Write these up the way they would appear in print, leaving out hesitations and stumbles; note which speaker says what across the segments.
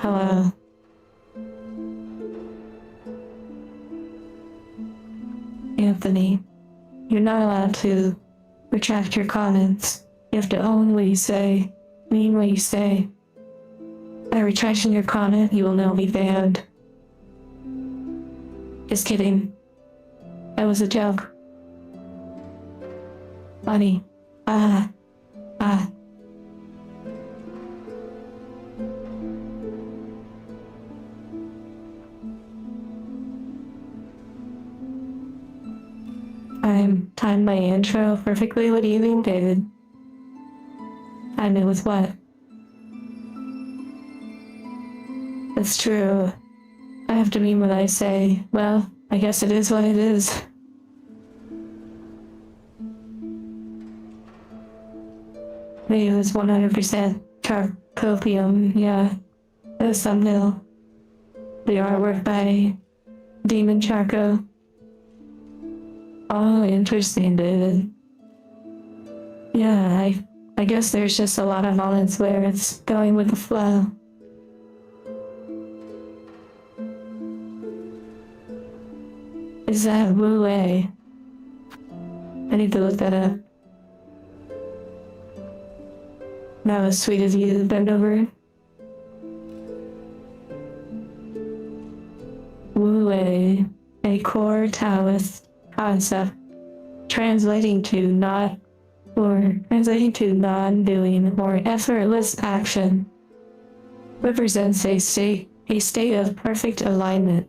Speaker 1: Hello. Anthony, you're not allowed to retract your comments. You have to own what you say, mean what you say. By retracting your comment, you will now be banned. Just kidding. That was a joke. Funny. Ah. I'm timed my intro perfectly. What do you mean, David? Time it with what? That's true. I have to mean what I say. Well, I guess it is what it is. It was 100% Copium, yeah. The thumbnail. The artwork by Demon Charco. Oh, interesting, David. Yeah, I guess there's just a lot of moments where it's going with the flow. Is that Wu Wei? I need to look that up. That was sweet of you to bend over. Wu Wei, a core Taoist concept, translating to non-doing or effortless action, represents a state of perfect alignment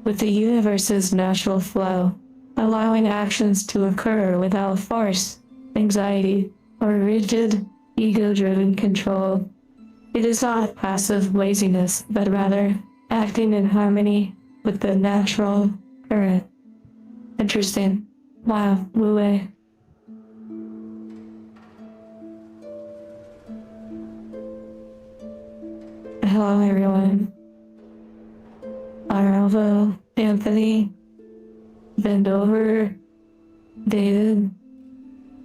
Speaker 1: with the universe's natural flow, allowing actions to occur without force, anxiety, or rigid, ego-driven control. It is not passive laziness, but rather acting in harmony with the natural current. Interesting. Wow, Wu Wei. Hello, everyone. Aralvo, Anthony, Bend Over, David,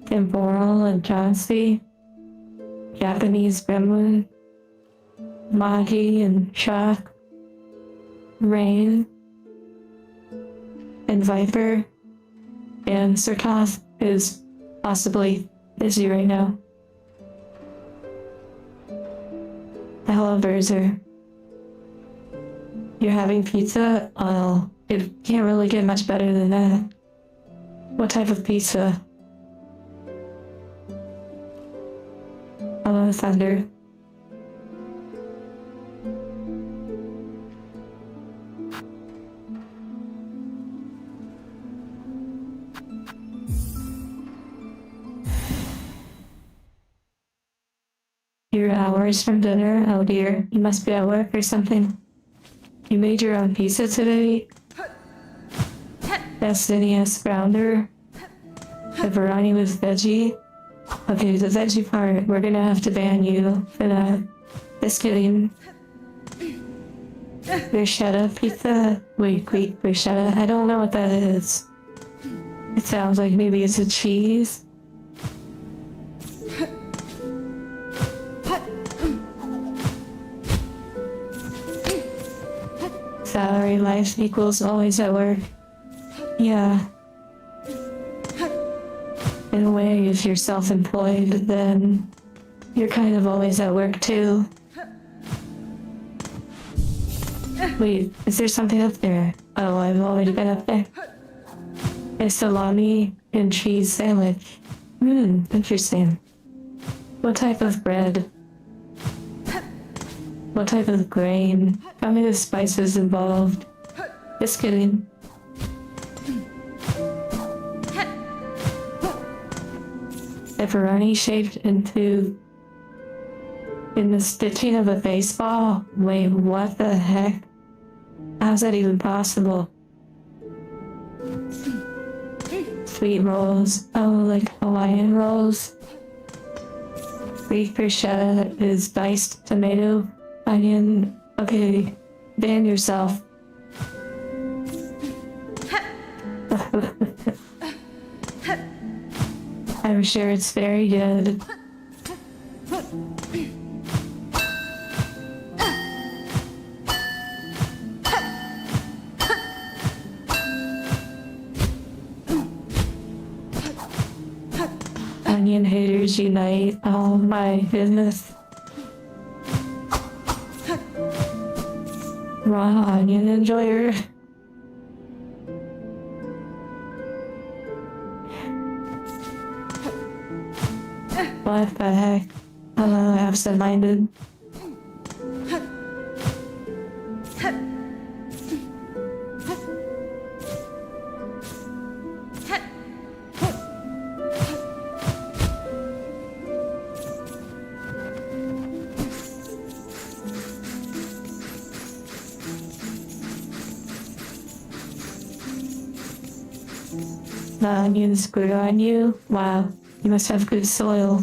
Speaker 1: Temporal and Chauncey, Japanese Gremlin, Mahi and Shock, Rain, and Viper, and Sertoth is possibly busy right now. Hello, Berzer. You're having pizza? Well, it can't really get much better than that. What type of pizza? Hello, Thunder. You're hours from dinner? Oh dear, you must be at work or something. You made your own pizza today? Destinius Grounder? Pepperoni with veggie? Okay, the veggie part, we're gonna have to ban you for that. Just kidding. Bruschetta pizza? Wait, bruschetta? I don't know what that is. It sounds like maybe it's a cheese. Salary life equals always at work. Yeah. In a way, if you're self-employed, then you're kind of always at work too. Wait, is there something up there? Oh, I've already been up there. A salami and cheese sandwich. Interesting. What type of bread? What type of grain? How many spices involved? Just kidding. Pepperoni shaped in the stitching of a baseball? Wait, what the heck? How's that even possible? Sweet rolls. Oh, like Hawaiian rolls. Sweet bruschetta is diced tomato, onion. Okay, ban yourself. I'm sure it's very good. onion haters unite. Oh my goodness. Raw onion enjoyer. What the heck? Hello, absent-minded. The onions grew on you? Wow, you must have good soil.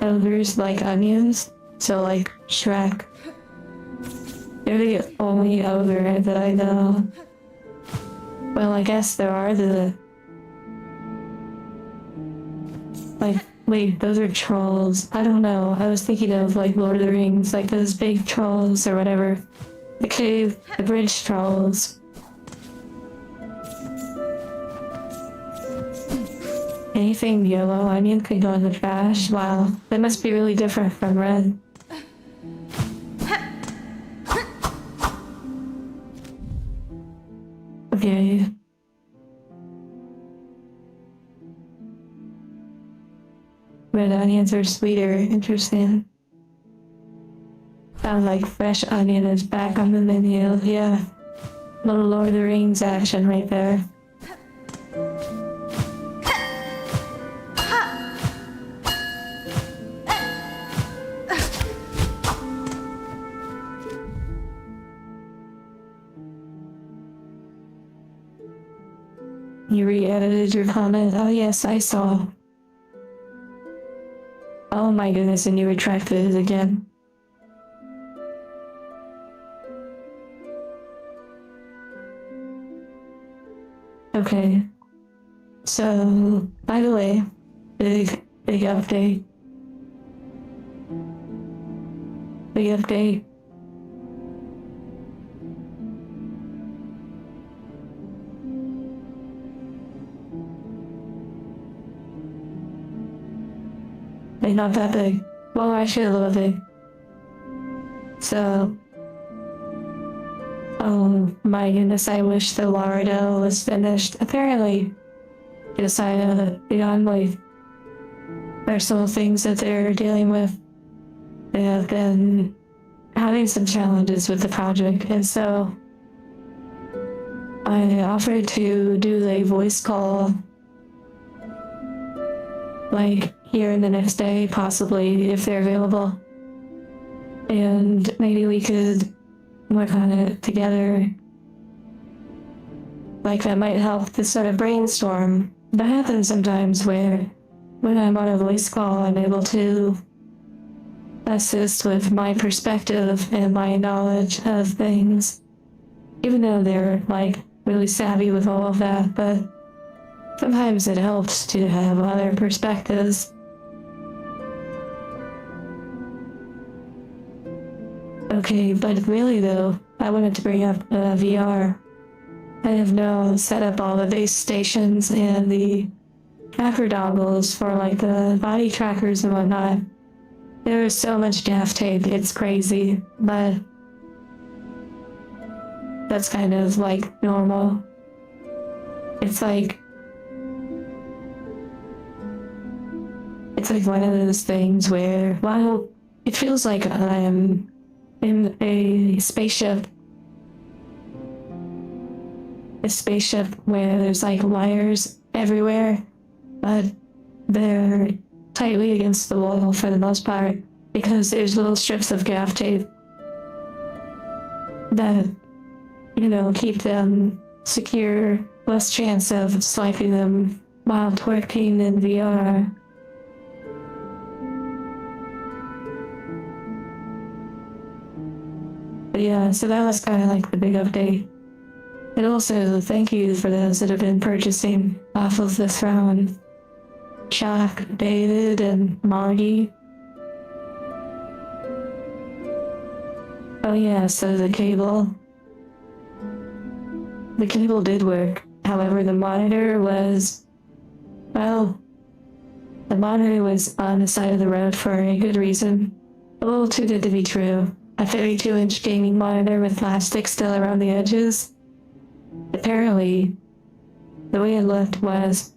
Speaker 1: Ogres like onions, so like Shrek. They're the only ogre that I know. Well, I guess there are the... Like, wait, those are trolls. I don't know. I was thinking of like Lord of the Rings, like those big trolls or whatever. The cave, the bridge trolls. Anything yellow onion could go in the trash? Wow, that must be really different from red. Okay. Red onions are sweeter. Interesting. Sounds like fresh onion is back on the menu. Yeah. Little Lord of the Rings action right there. You re-edited your comment? Oh yes, I saw. Oh my goodness, and you retracted it again. Okay. So, by the way, big update. Big update. Like, not that big. Well, actually a little big. So, oh my goodness, I wish the Lauderdale was finished. Apparently, beyond like personal things that they're dealing with, they have been having some challenges with the project, and so I offered to do a voice call like here the next day, possibly, if they're available. And maybe we could work on it together. Like, that might help to sort of brainstorm. That happens sometimes where, when I'm on a voice call, I'm able to assist with my perspective and my knowledge of things. Even though they're, like, really savvy with all of that, but sometimes it helps to have other perspectives. Okay, but really though, I wanted to bring up VR. I have now set up all the base stations and the tracker dongles for like the body trackers and whatnot. There's so much gaff tape, it's crazy, but that's kind of like normal. It's like one of those things where, while it feels like I'm in a spaceship where there's like wires everywhere, but they're tightly against the wall for the most part because there's little strips of gaff tape that, you know, keep them secure, less chance of swiping them while twerking in VR. But yeah, so that was kind of like the big update. And also, thank you for those that have been purchasing off of this round. Chuck, David, and Margie. Oh yeah, so the cable. The cable did work. However, the monitor was, well, the monitor was on the side of the road for a good reason. A little too good to be true. A 32-inch gaming monitor with plastic still around the edges. Apparently, the way it looked was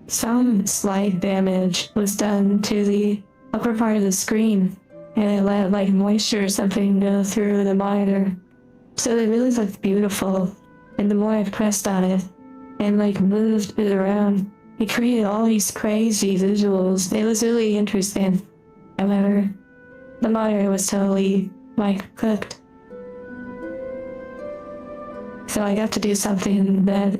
Speaker 1: some slight damage was done to the upper part of the screen, and it let like moisture or something go through the monitor. So it really looked beautiful, and the more I pressed on it and like moved it around, it created all these crazy visuals. It was really interesting. However, the monitor was totally like cooked. So I got to do something that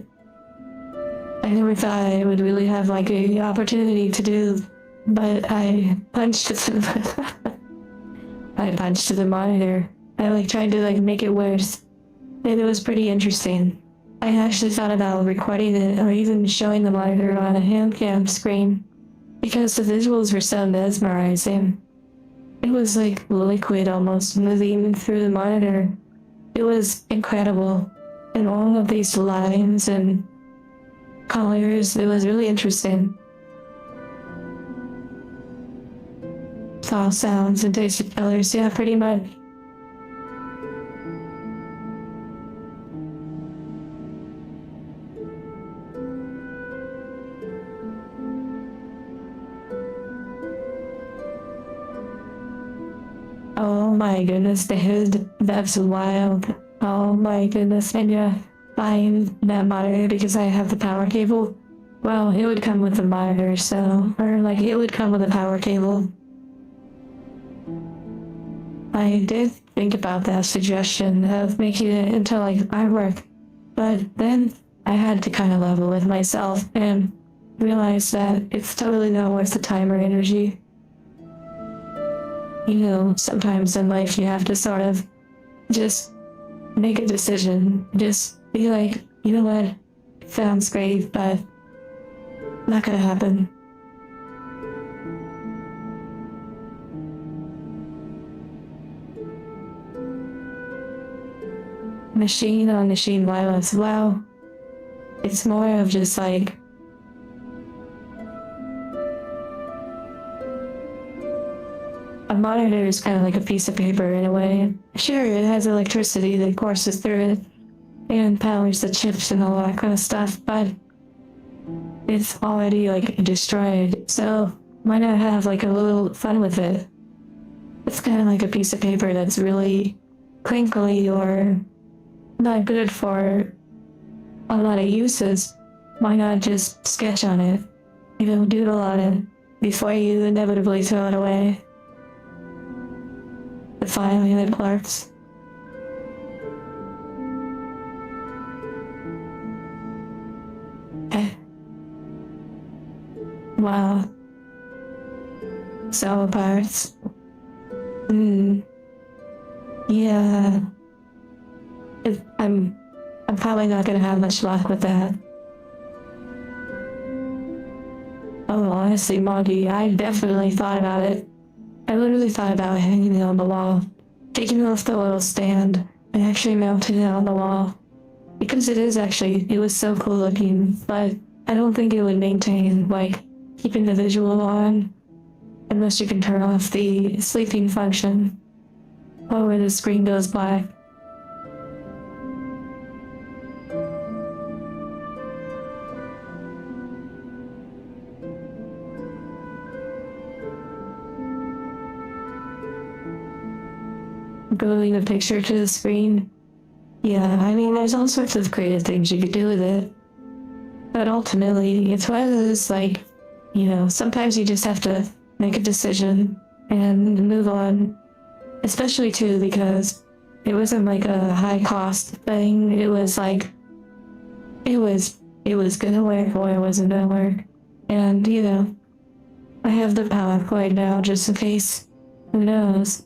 Speaker 1: I never thought I would really have like a opportunity to do, but I punched I punched the monitor. I like tried to like make it worse. And it was pretty interesting. I actually thought about recording it or even showing the monitor on a handcam screen because the visuals were so mesmerizing. It was like liquid almost moving through the monitor. It was incredible. And all of these lines and colors, it was really interesting. It's all sounds and tasted colors, yeah, pretty much. Oh my goodness, dude, that's wild. Oh my goodness, and yeah, buying that monitor because I have the power cable. Well, it would come with the monitor, so, or like it would come with a power cable. I did think about that suggestion of making it into like artwork, but then I had to kind of level with myself and realize that it's totally not worth the time or energy. You know, sometimes in life you have to sort of just make a decision. Just be like, you know what, it sounds great, but not gonna happen. Machine on machine wireless, wow. It's more of just like a monitor is kind of like a piece of paper in a way. Sure, it has electricity that courses through it and powers the chips and all that kind of stuff, but it's already like destroyed, so why not have like a little fun with it? It's kind of like a piece of paper that's really crinkly or not good for a lot of uses. Why not just sketch on it? You know, doodle on it before you inevitably throw it away. The filing that clerks. Wow. So parts. Yeah. I'm probably not gonna have much luck with that. Oh, honestly, Monty, I definitely thought about it. I literally thought about hanging it on the wall, taking off the little stand, and actually mounting it on the wall. Because it was so cool looking, but I don't think it would maintain, like, keeping the visual on, unless you can turn off the sleeping function, or where the screen goes black. Gluing the picture to the screen. Yeah, I mean, there's all sorts of creative things you could do with it. But ultimately, it's one of those, like, you know, sometimes you just have to make a decision and move on. Especially, too, because it wasn't like a high-cost thing. It was like, it was gonna work or it wasn't gonna work. And, you know, I have the PowerPoint now just in case. Who knows?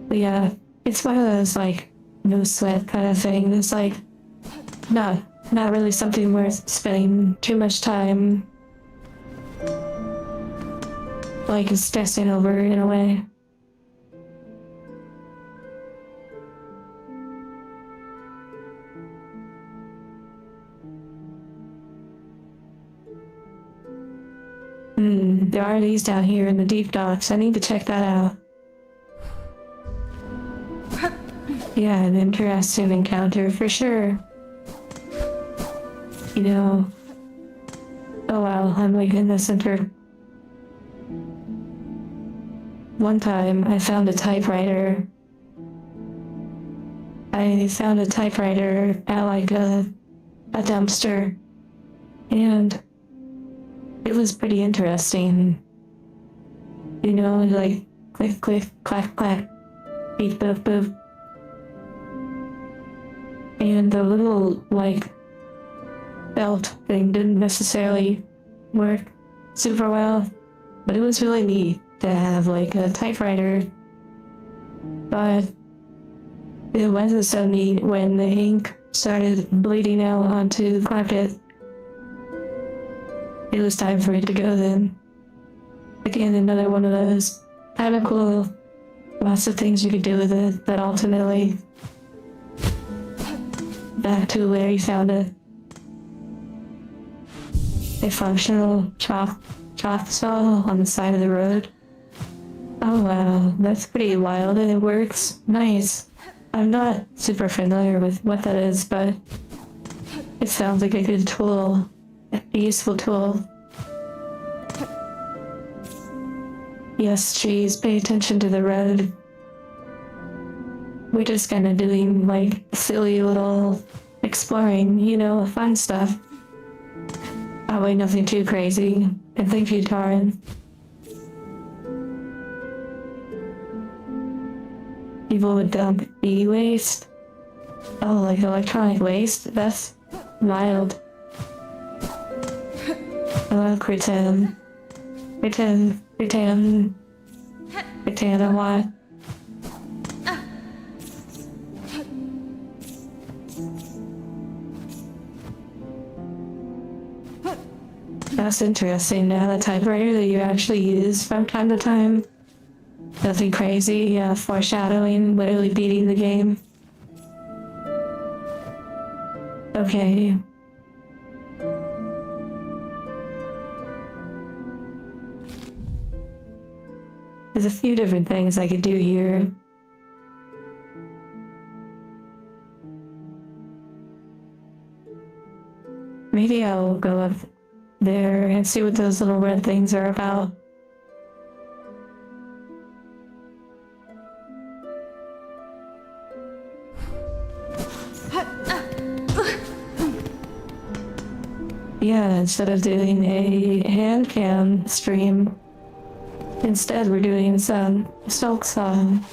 Speaker 1: But yeah, it's one of those like no sweat kind of thing. It's like not really something worth spending too much time. like it's stressing over in a way. There are these down here in the deep docks. I need to check that out. Yeah, an interesting encounter for sure. You know... Oh wow, I'm like in the center. One time, I found a typewriter. I found a typewriter at like a dumpster. And it was pretty interesting. You know, like click, click, clack, clack, beep, boop, boop. And the little, like, belt thing didn't necessarily work super well, but it was really neat to have, like, a typewriter. But it wasn't so neat when the ink started bleeding out onto the carpet. It was time for it to go then. Again, another one of those kind of cool, lots of things you could do with it, but ultimately back to where you found it. A functional chalk saw on the side of the road. Oh wow, that's pretty wild and it works. Nice. I'm not super familiar with what that is, but it sounds like a good tool. A useful tool. Yes, trees, pay attention to the road. We're just kind of doing like silly little exploring, you know, fun stuff. Probably nothing too crazy. And thank you, Taran. People would dump e-waste. Oh, like electronic waste? That's wild. Hello, Pretend a lot. That's interesting. Now the typewriter that you actually use from time to time. Nothing crazy, yeah, foreshadowing, literally beating the game. Okay. There's a few different things I could do here. Maybe I'll go up there and see what those little red things are about. Yeah, instead of doing a hand cam stream, instead we're doing some Silksong.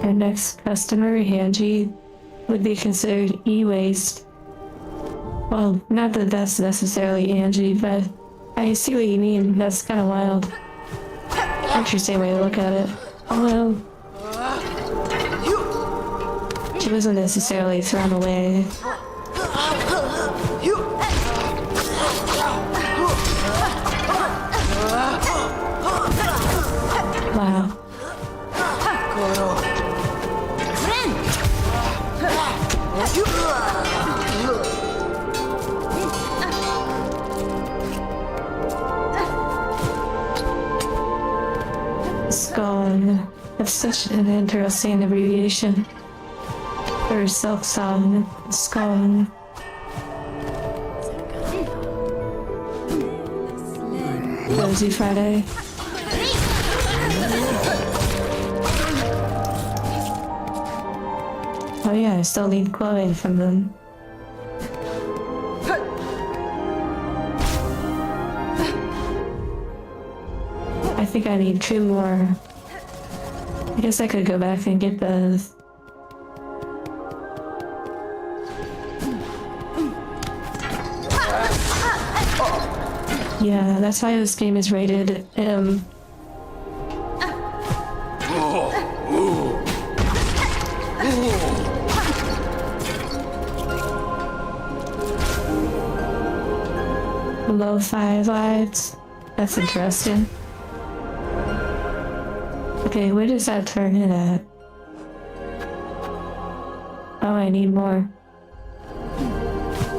Speaker 1: Our next customer, Hanji, would be considered e-waste. Well, not that that's necessarily Angie, but I see what you mean. That's kind of wild. Interesting way to look at it. Although, she wasn't necessarily thrown away. Wow. Skong. That's such an interesting abbreviation. For Silksong. Skong. Rosy Friday. Oh yeah, I still need clothing from them. I think I need 2 more. I guess I could go back and get those. Yeah, that's why this game is rated M. Lo-fi vibes. That's interesting. Okay, where does that turn it at? Oh, I need more.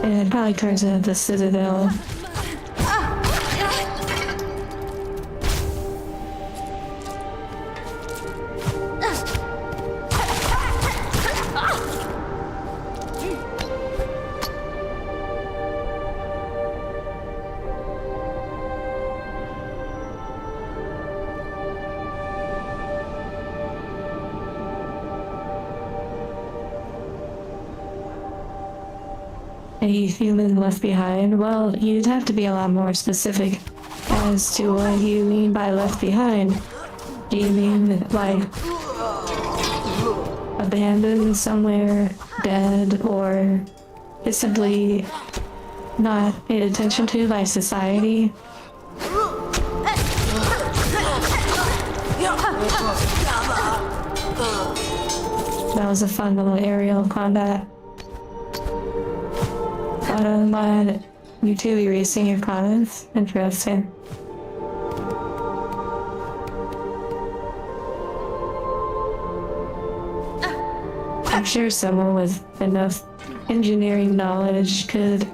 Speaker 1: And it probably turns into the Citadel. A human left behind? Well, you'd have to be a lot more specific as to what you mean by left behind. Do you mean, like, abandoned somewhere, dead, or just simply not paid attention to by society? That was a fun little aerial combat. I don't mind you two erasing your comments. Interesting. I'm sure someone with enough engineering knowledge could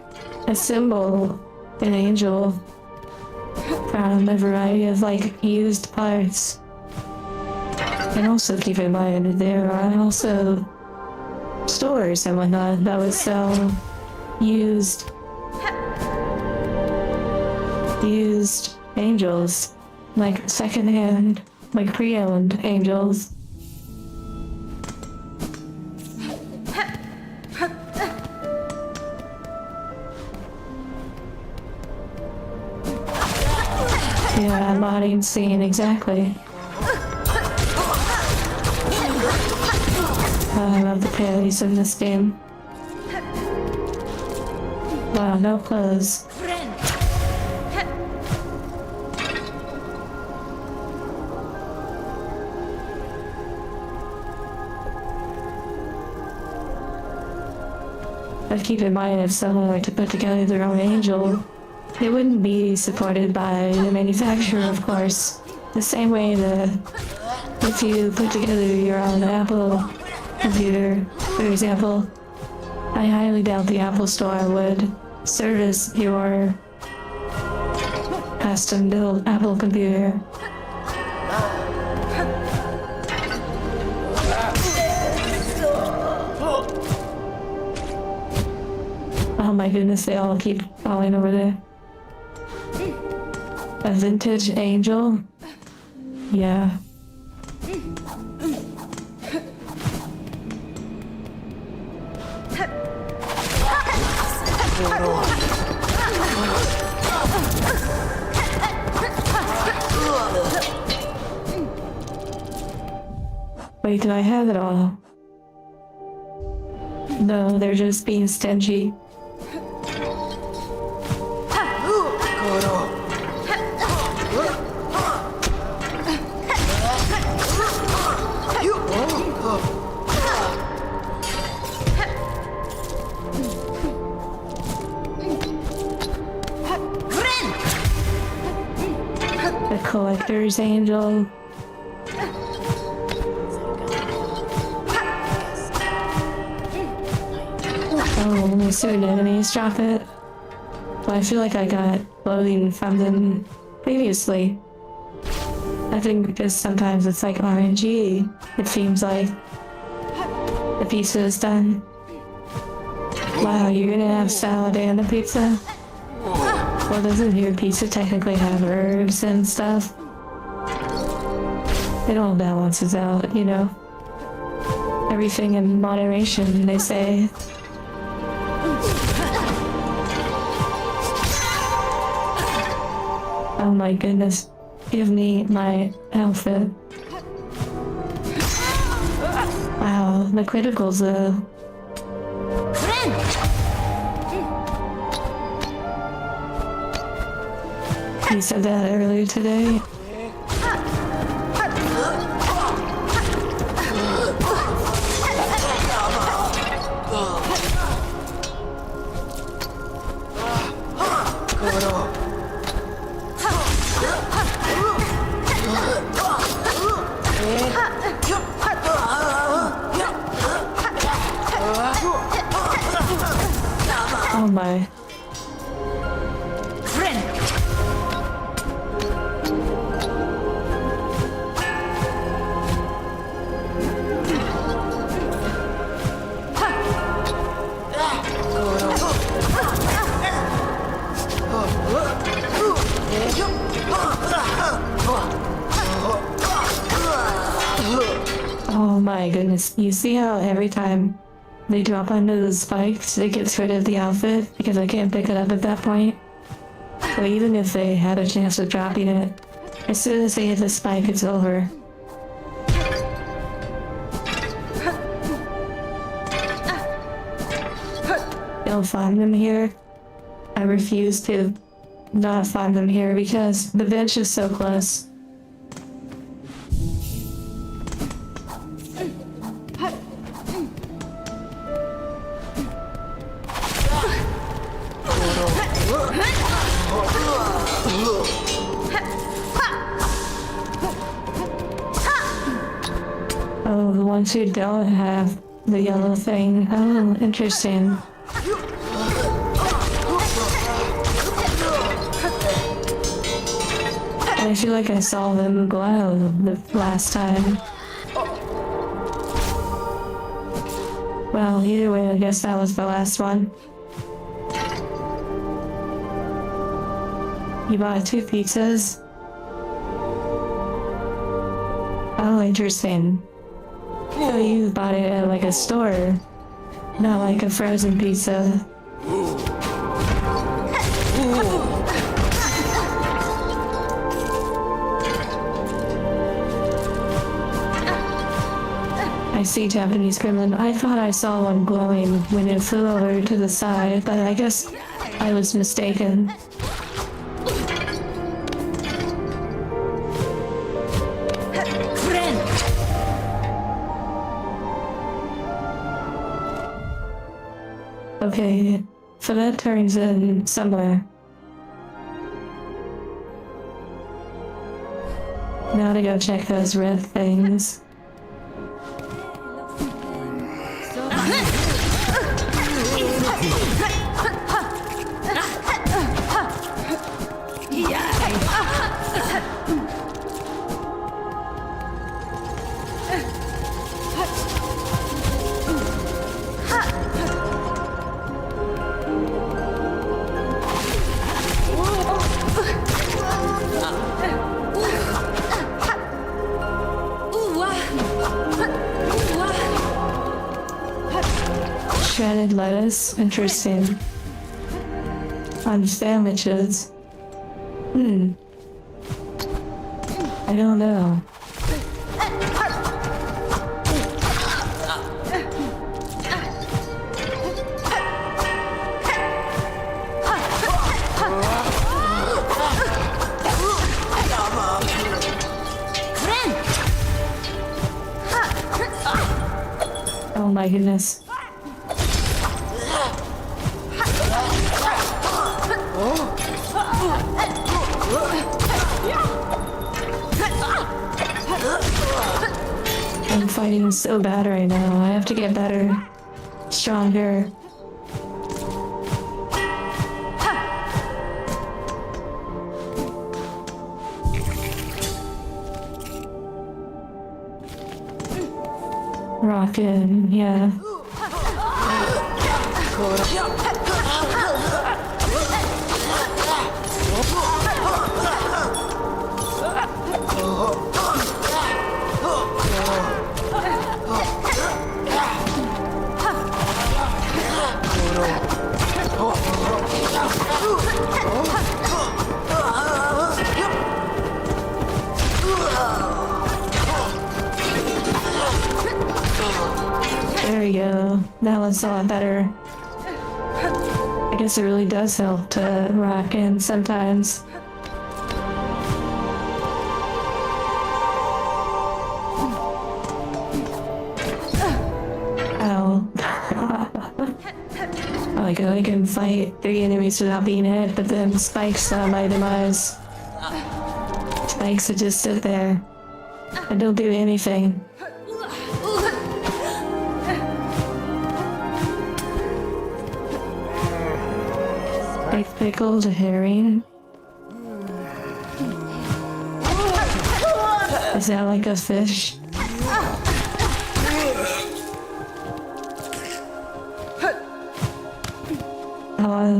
Speaker 1: assemble an angel from a variety of like used parts. And also keep in mind there are also stores and whatnot that would sell used angels, like secondhand, like pre-owned angels. Yeah, modding scene, exactly. I love the parries in this game. Wow, no clothes. But keep in mind, if someone were to put together their own angel, it wouldn't be supported by the manufacturer, of course. The same way that if you put together your own Apple computer, for example, I highly doubt the Apple Store would service your custom-built Apple computer. Oh my goodness, they all keep falling over there. A vintage angel? Yeah. Wait, did I have it all? No, they're just being stingy. The collector's angel. Oh, only certain enemies drop it. Well, I feel like I got clothing from them previously. I think because sometimes it's like RNG, it seems like the pizza is done. Wow, you're gonna have salad and a pizza? Well, doesn't your pizza technically have herbs and stuff? It all balances out, you know? Everything in moderation, they say. Oh my goodness. Give me my outfit. Wow, the criticals though. You said that earlier today. Oh my. Oh my goodness. You see how every time they drop onto the spikes, it gets rid of the outfit because I can't pick it up at that point? So even if they had a chance of dropping it, as soon as they hit the spike, it's over. You'll find them here. I refuse to not find them here because the bench is so close. Oh, the ones who don't have the yellow thing. Oh, interesting. I feel like I saw them glow the last time. Well, either way, I guess that was the last one. You bought 2 pizzas? Oh, interesting. So you bought it at like a store, not like a frozen pizza. I see Japanese gremlin. I thought I saw one glowing when it flew over to the side, but I guess I was mistaken. Okay, so that turns in somewhere. Now to go check those red things. Shredded lettuce, interesting. On sandwiches. I don't know. Oh my goodness. I'm fighting so bad right now. I have to get better, stronger. Rockin', yeah. There we go. That was a lot better. I guess it really does help to rock in sometimes. Ow. Oh my goodness. I can fight 3 enemies without being hit, but then spikes are my demise. Spikes would just sit there and don't do anything. Baked pickled herring. Is that like a fish?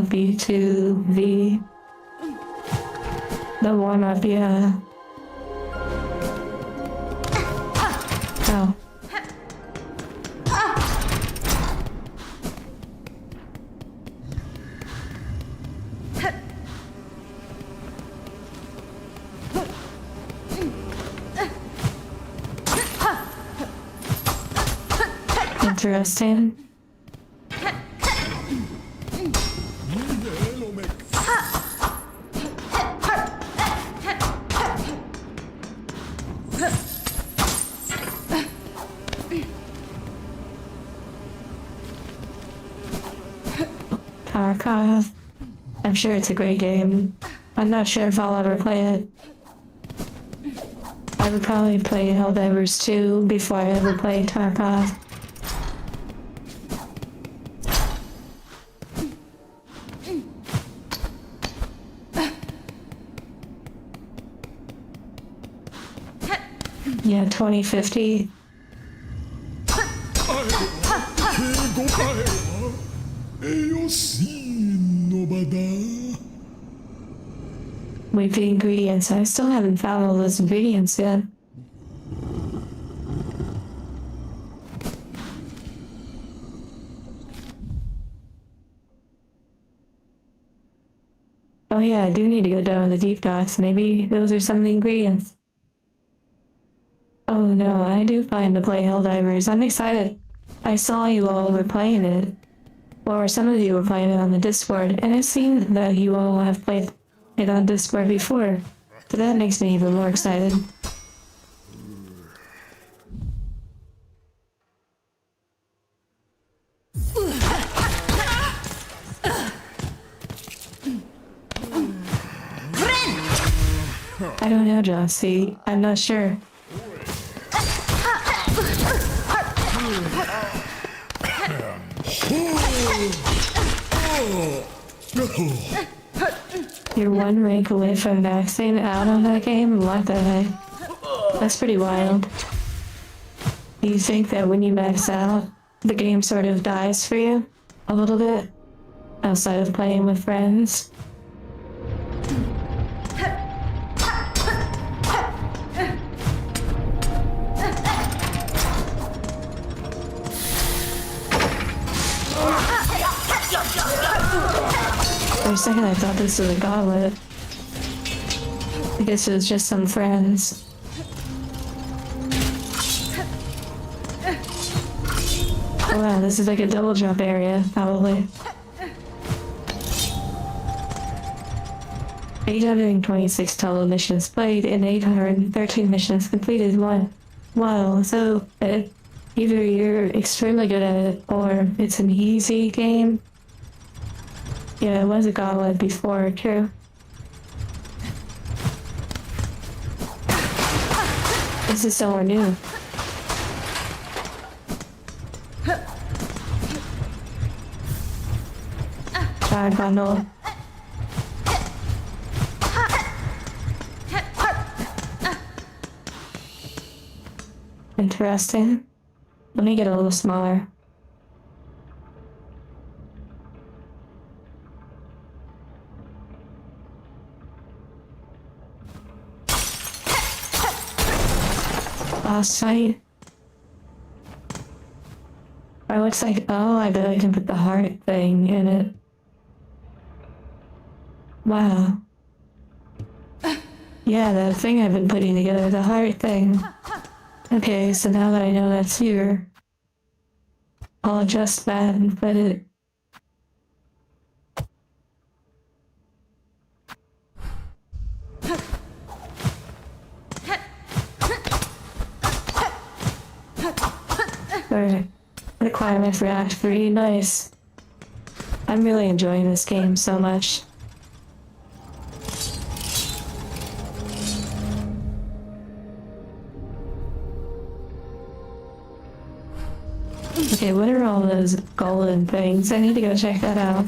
Speaker 1: B2V. The warm up, yeah. Oh. Interesting. Tarkov. I'm sure it's a great game. I'm not sure if I'll ever play it. I would probably play Helldivers 2 before I ever play Tarkov. Yeah, 2050. Wait, the ingredients. I still haven't found all those ingredients yet. Oh yeah, I do need to go down to the deep docks. Maybe those are some of the ingredients. Oh no, I do plan to play Helldivers. I'm excited. I saw you all were playing it. Or some of you were playing it on the Discord, and it seemed that you all have played it on Discord before. So that makes me even more excited. I don't know, Jossie. I'm not sure. You're one rank away from maxing out on that game? What the heck? That's pretty wild. Do you think that when you max out, the game sort of dies for you? A little bit? Outside of playing with friends? For a second I thought this was a gauntlet. I guess it was just some friends. Oh wow, this is like a double jump area, probably. 826 total missions played and 813 missions completed. Wow, so either you're extremely good at it or it's an easy game. Yeah, it was a gauntlet before, true. This is somewhere new. Bag bundle. Interesting. Let me get a little smaller. Boss fight. It looks like, oh, I bet I can put the heart thing in it. Wow. Yeah, that thing I've been putting together, the heart thing. Okay, so now that I know that's here, I'll adjust that and put it. Alright, requirement for Act 3, nice. I'm really enjoying this game so much. Okay, what are all those golden things? I need to go check that out.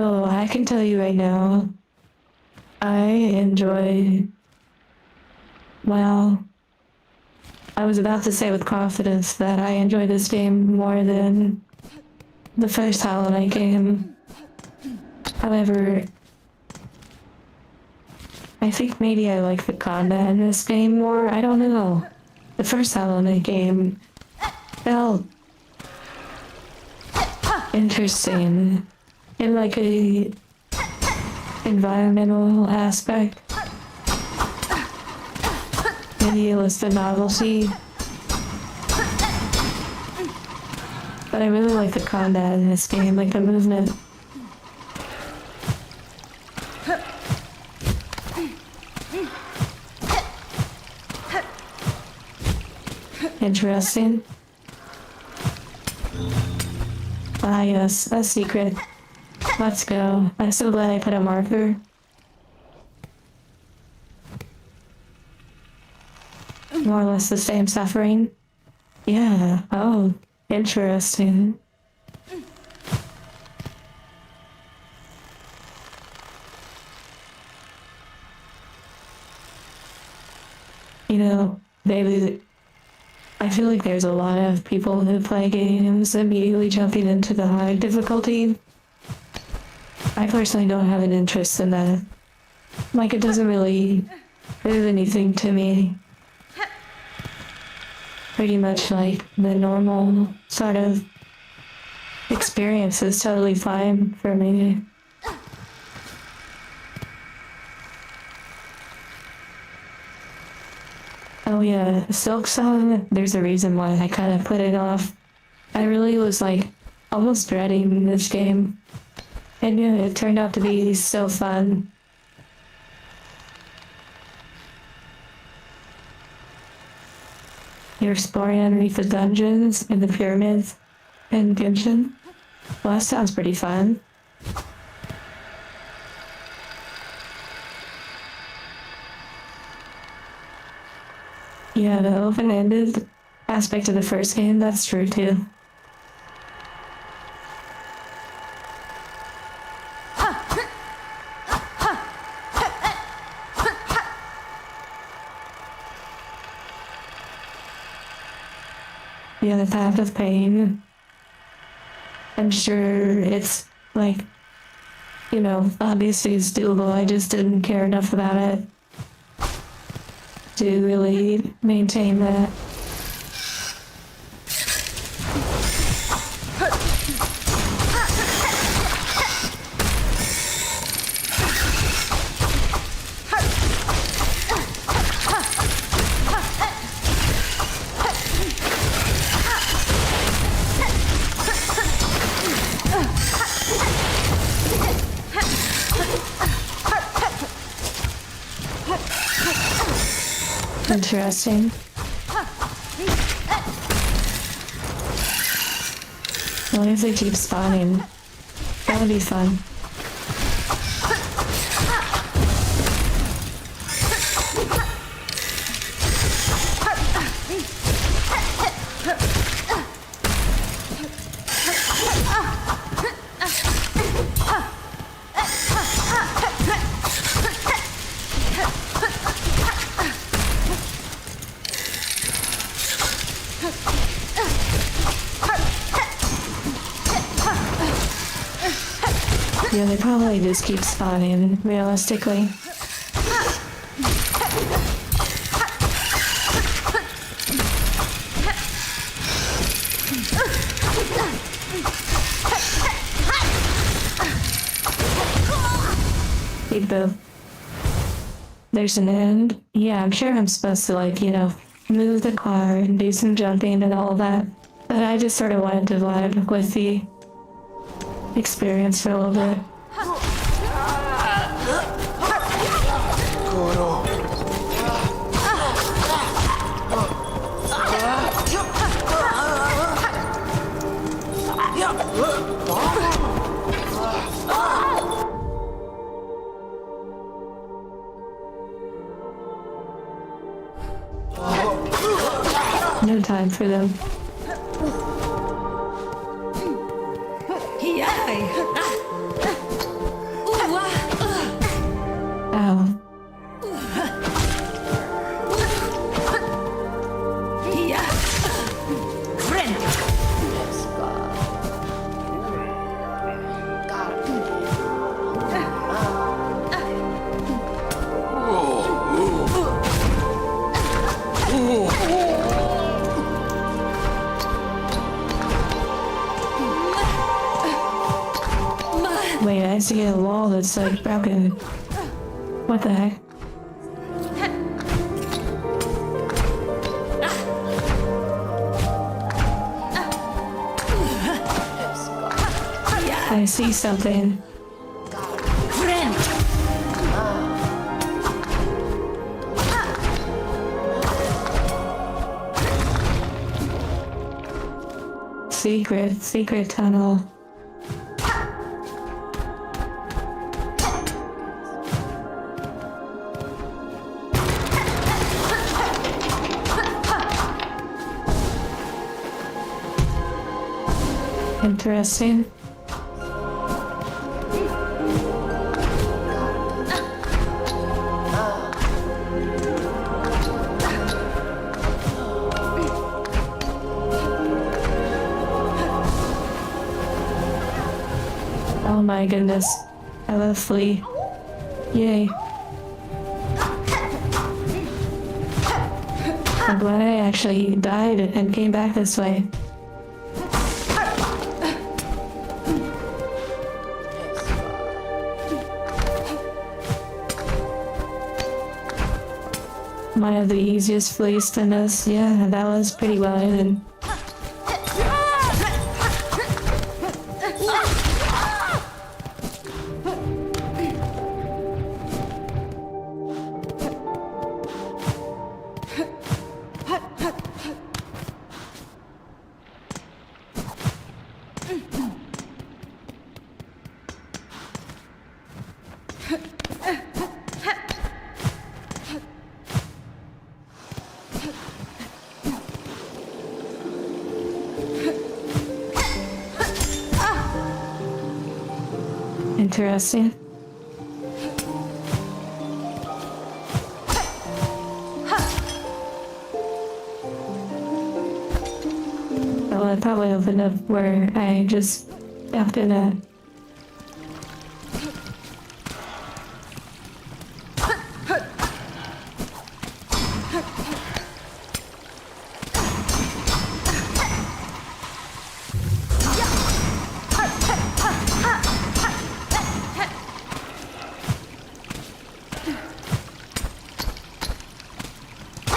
Speaker 1: Oh, I can tell you right now, I enjoy, well, I was about to say with confidence that I enjoy this game more than the first Hollow Knight game. However, I think maybe I like the combat in this game more. I don't know. The first Hollow Knight game felt interesting in like a environmental aspect. Maybe it was the novelty. But I really like the combat in this game, like the movement. Interesting. Ah yes, a secret. Let's go. I'm so glad I put a marker. More or less the same suffering. Yeah, oh, interesting. You know, I feel like there's a lot of people who play games immediately jumping into the high difficulty. I personally don't have an interest in that. Like, it doesn't really do anything to me. Pretty much like the normal sort of experience is totally fine for me. Oh yeah, Silksong, there's a reason why I kind of put it off. I really was like almost dreading this game. And yeah, it turned out to be so fun. You're exploring underneath the dungeons and the pyramids and Genshin. Well, that sounds pretty fun. Yeah, the open-ended aspect of the first game, that's true too. Yeah, the path of pain. I'm sure it's like, you know, obviously it's doable. I just didn't care enough about it to really maintain that. Interesting. What if they keep spawning? That would be fun. Yeah, they probably just keep spawning, realistically. both. There's an end. Yeah, I'm sure I'm supposed to, like, move the car and do some jumping and all that. But I just sort of wanted to vibe with the experience for a little bit. No time for them. Ow. Wait, I see a wall that's like broken. What the heck? I see something. Secret tunnel. Interesting. Oh my goodness. I love Flea. Yay. I'm glad I actually died and came back this way. One of the easiest fleas to miss. Yeah, that was pretty well hidden. Interesting. Well, I probably opened up where I just stepped in at.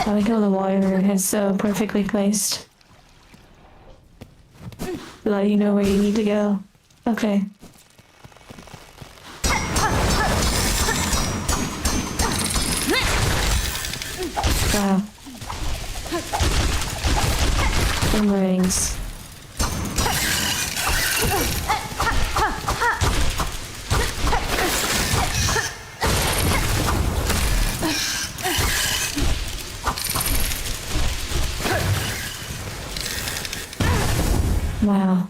Speaker 1: I like how the water is so perfectly placed. To let you know where you need to go. Okay. Wow. Boomerangs. Wow.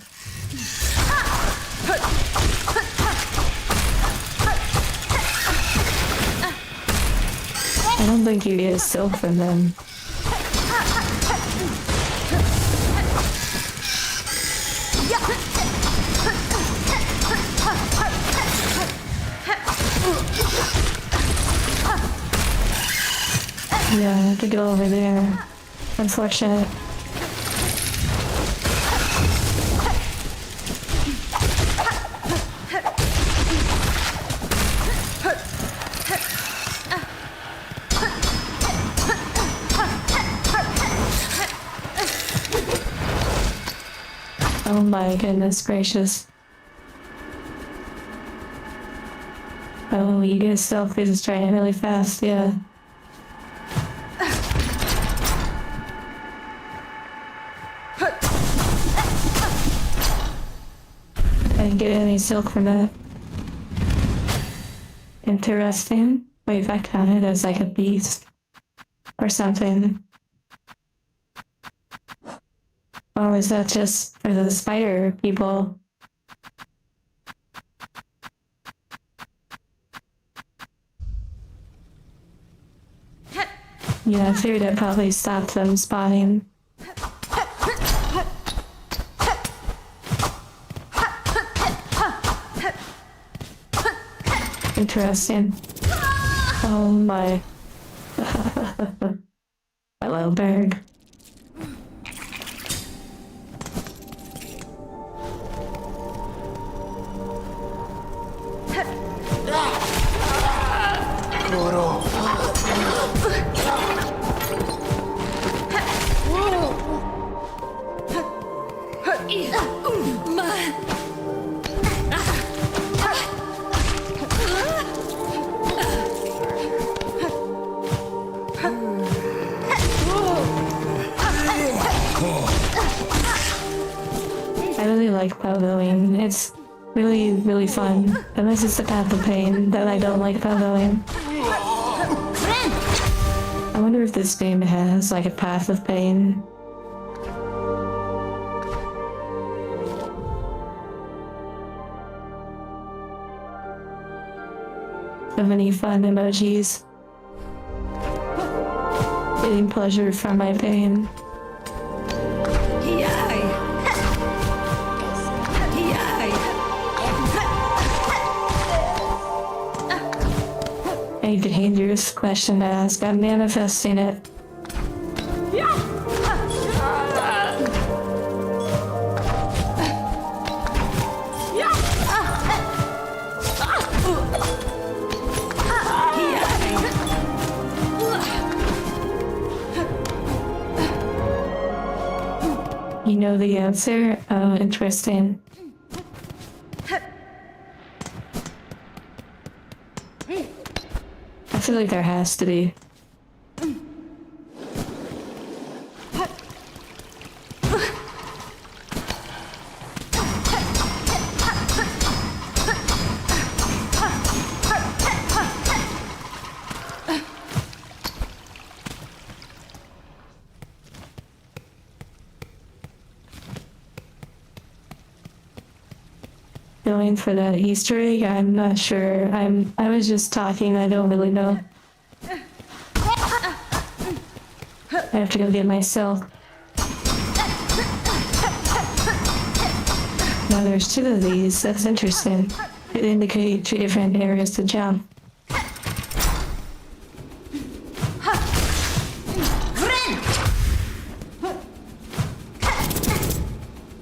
Speaker 1: I don't think you get a steal from them. Yeah, I have to go over there. Unfortunate. my goodness gracious. Oh, you get selfies is trying really fast, yeah. I didn't get any silk from that. Interesting. Wait, I counted as like a beast or something. Or is that just for the spider people? Yeah, I figured it probably stopped them spawning. Interesting. Oh my. Hello, bird. I really like pogoing. It's really, really fun. Unless it's the path of pain, then I don't like pogoing. I wonder if this game has like a path of pain. So many fun emojis. Getting pleasure from my pain. A dangerous question to ask. I'm manifesting it. You know the answer? Oh, interesting. I feel like there has to be. Going for that Easter egg? I'm not sure. I was just talking, I don't really know. I have to go get myself. Now there's two of these, that's interesting. It indicates two different areas to jump.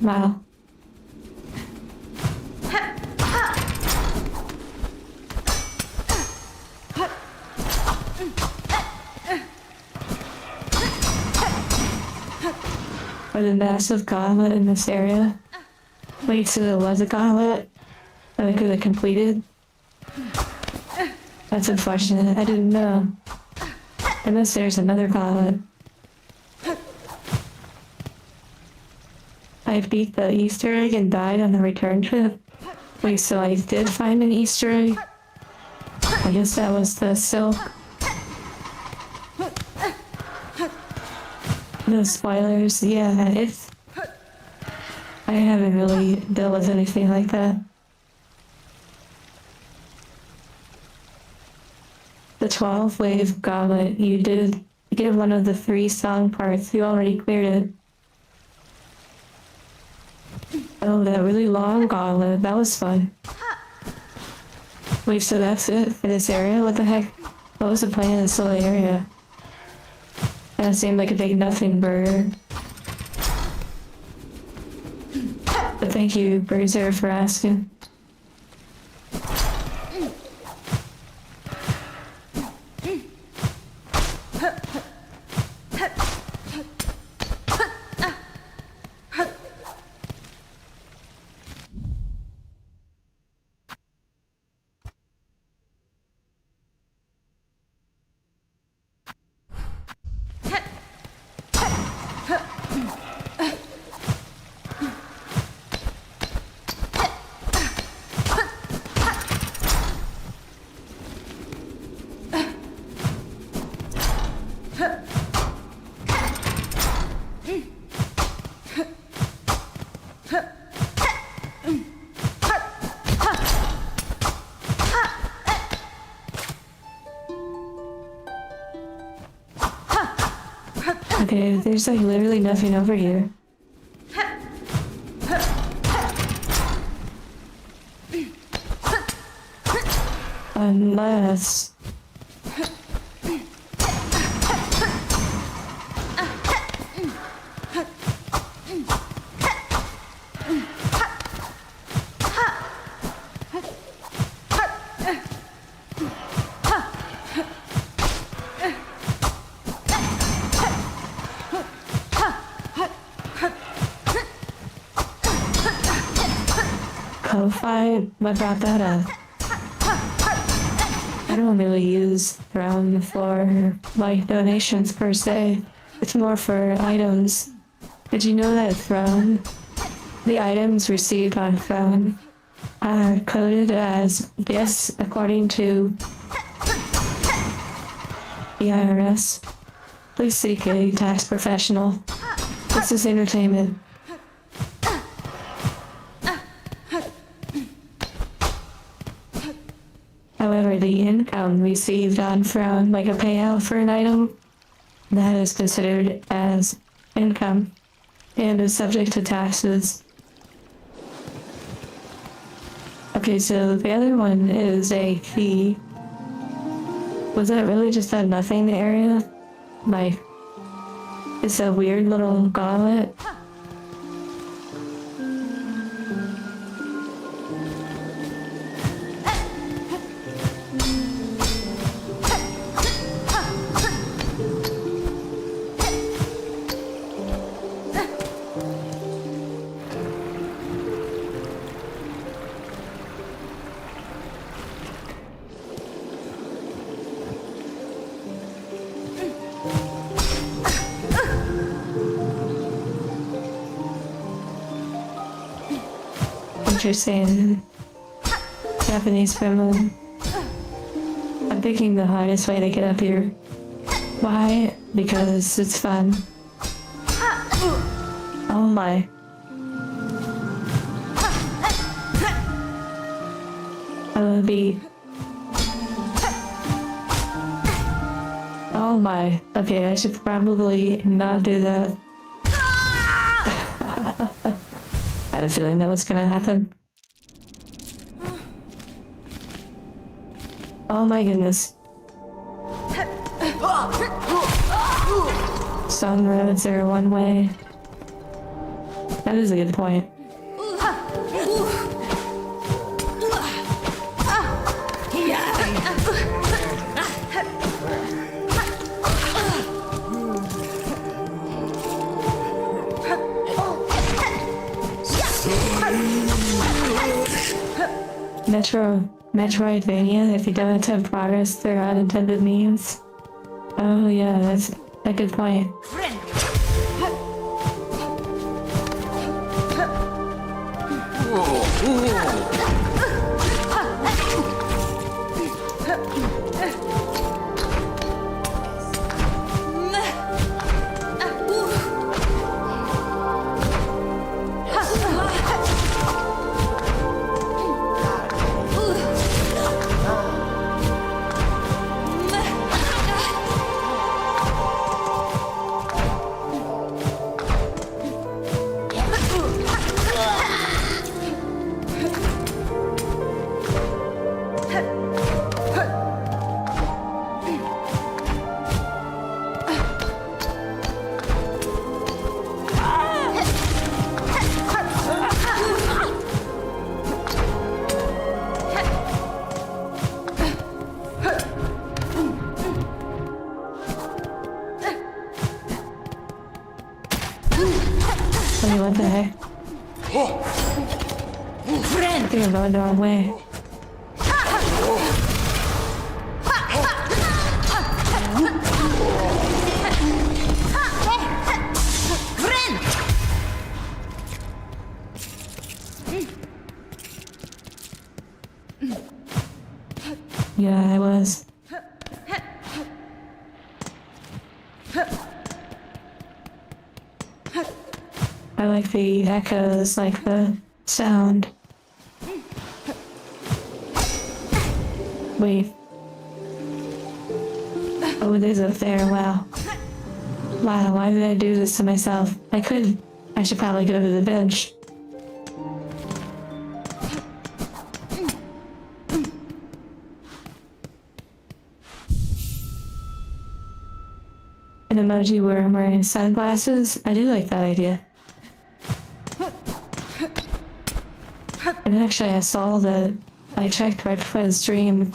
Speaker 1: Wow. What a massive gauntlet in this area. Wait, so there was a gauntlet that I could have completed? That's unfortunate, I didn't know. Unless there's another gauntlet. I beat the Easter egg and died on the return trip. Wait, so I did find an Easter egg? I guess that was the silk. No spoilers, yeah, it's... I haven't really dealt with anything like that. The 12-wave gauntlet, you did get one of the 3 song parts, you already cleared it. Oh, that really long gauntlet, that was fun. Wait, so that's it for this area? What the heck? What was the point of this little area? That seemed like a big nothing burger. But thank you, Bruiser, for asking. Okay, there's like literally nothing over here. Unless... Ko-Fi, what brought that up? I don't really use Throne for like donations per se. It's more for items. Did you know that Throne, the items received on Throne, are coded as gifts according to the IRS? Please seek a tax professional. This is entertainment. However, the income received on from like a payout for an item, that is considered as income and is subject to taxes. Okay, so the other one is a fee. Was that really just a nothing area? Like, it's a weird little gauntlet. Interesting. Japanese family. I'm picking the hardest way to get up here. Why? Because it's fun. Oh my. I will be. Oh my. Okay, I should probably not do that. I had a feeling that was gonna happen. Oh my goodness. Some roads are one way. That is a good point. Metroidvania, if you don't attempt progress through unintended means. Oh yeah, that's a good point. Wait, what the heck? I think I'm going the wrong way. Yeah, I was. I like the echoes, like the sound. Wait. Oh, there's up there, wow. Wow, why did I do this to myself? I should probably go to the bench. An emoji where I'm wearing sunglasses? I do like that idea. And actually I saw that I checked right before the stream.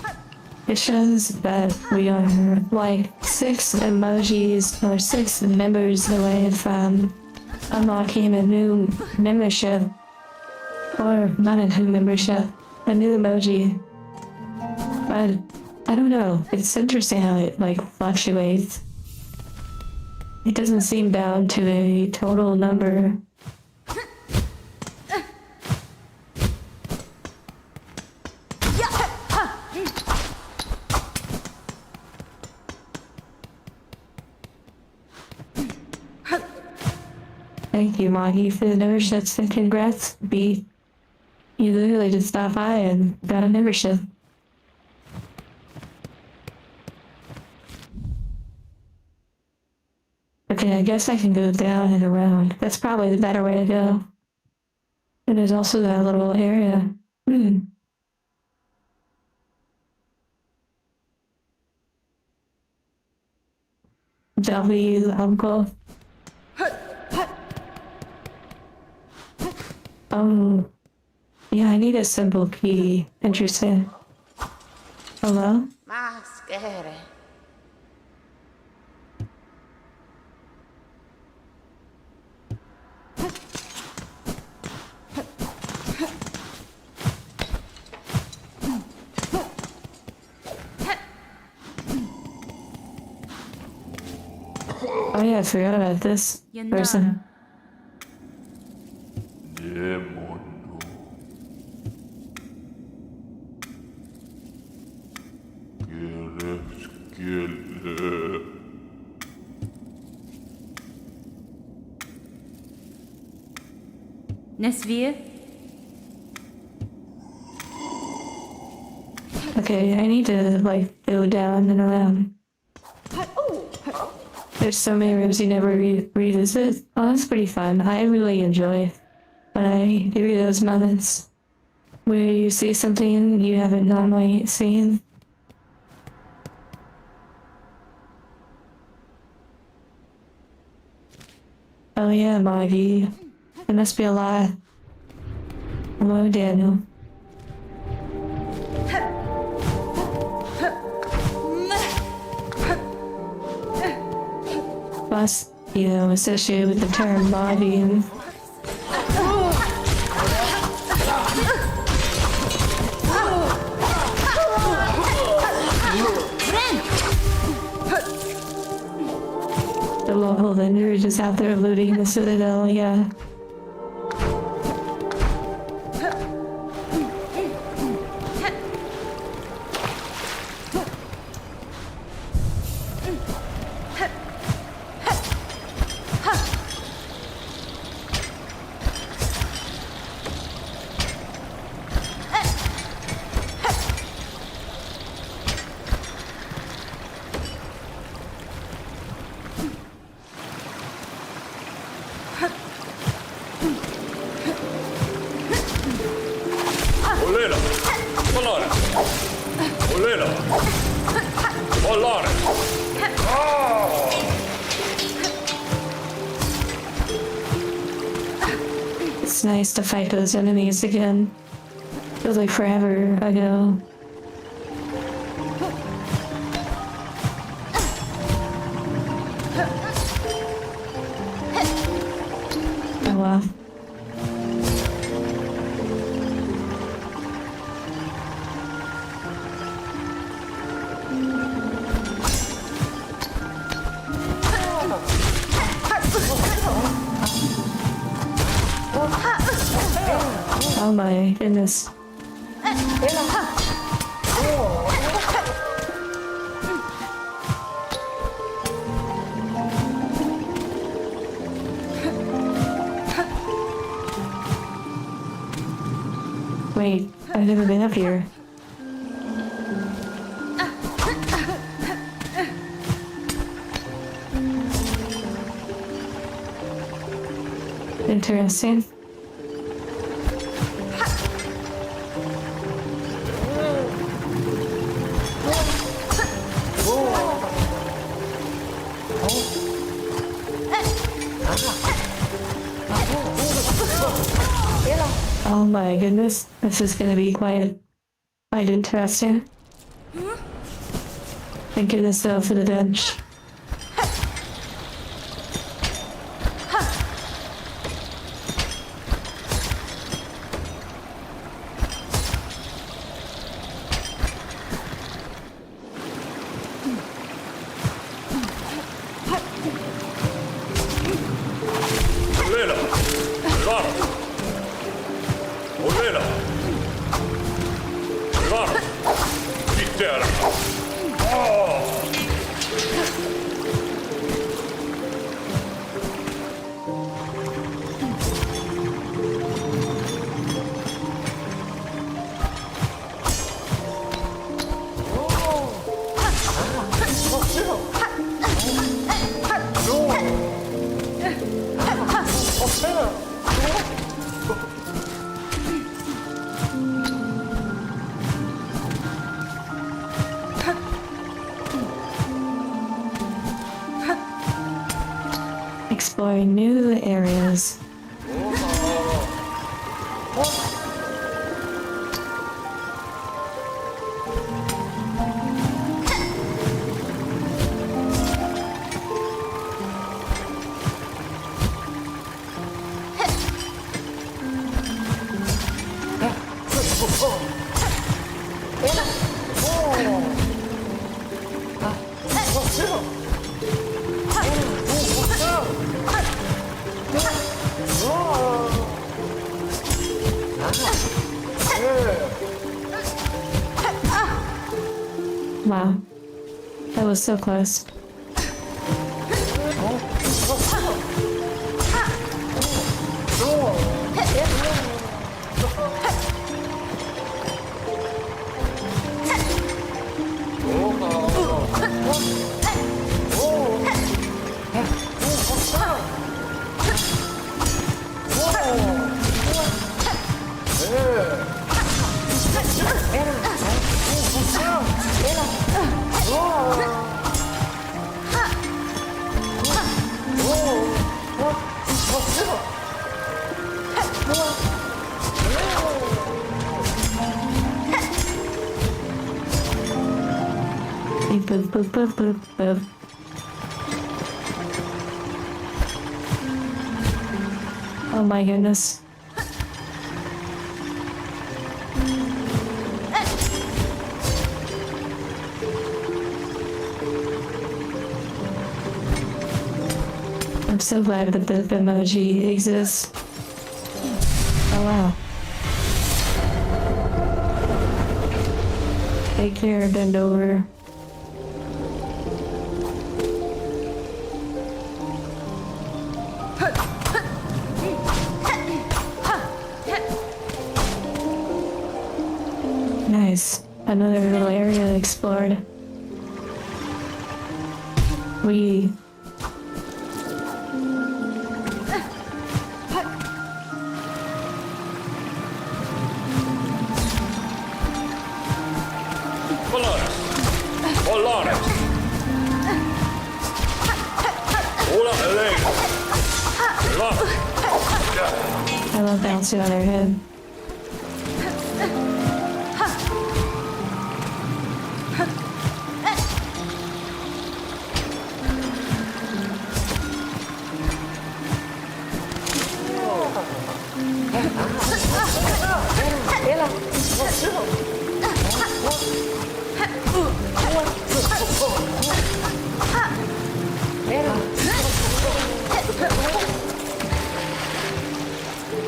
Speaker 1: It shows that we are like 6 emojis or 6 members away from unlocking a new membership. Or not a new membership, a new emoji. But I don't know, it's interesting how it like fluctuates. It doesn't seem down to a total number. Thank you, Maggie, for the memberships and congrats, B. You literally just stopped by and got a membership. Okay, I guess I can go down and around. That's probably the better way to go. And there's also that little area. W, uncle. Oh, yeah, I need a simple key. Interesting. Hello?
Speaker 2: Maschere.
Speaker 1: Oh yeah, I forgot about this person.
Speaker 2: Nesvir?
Speaker 1: Okay, I need to like go down and around. There's so many rooms you never revisit. Oh, that's pretty fun. I really enjoy when I do those moments where you see something you haven't normally seen. Oh yeah, Maggie. It must be a lot. Hello, Daniel. Plus, you know, associated with the term lobbying. The local vendor just out there looting the Citadel, yeah. It's nice to fight those enemies again. Feels like forever ago. Oh well. Oh my goodness. Wait, I've never been up here. interesting. Oh my goodness, this is gonna be quite interesting. Thank goodness though for the bench. Exploring new areas. Wow, that was so close. Boop, boop, boop, boop, boop. Oh my goodness. I'm so glad that the emoji exists. Oh wow. Take care, bend over. Nice. Another little area explored. We... I love bouncing on their head.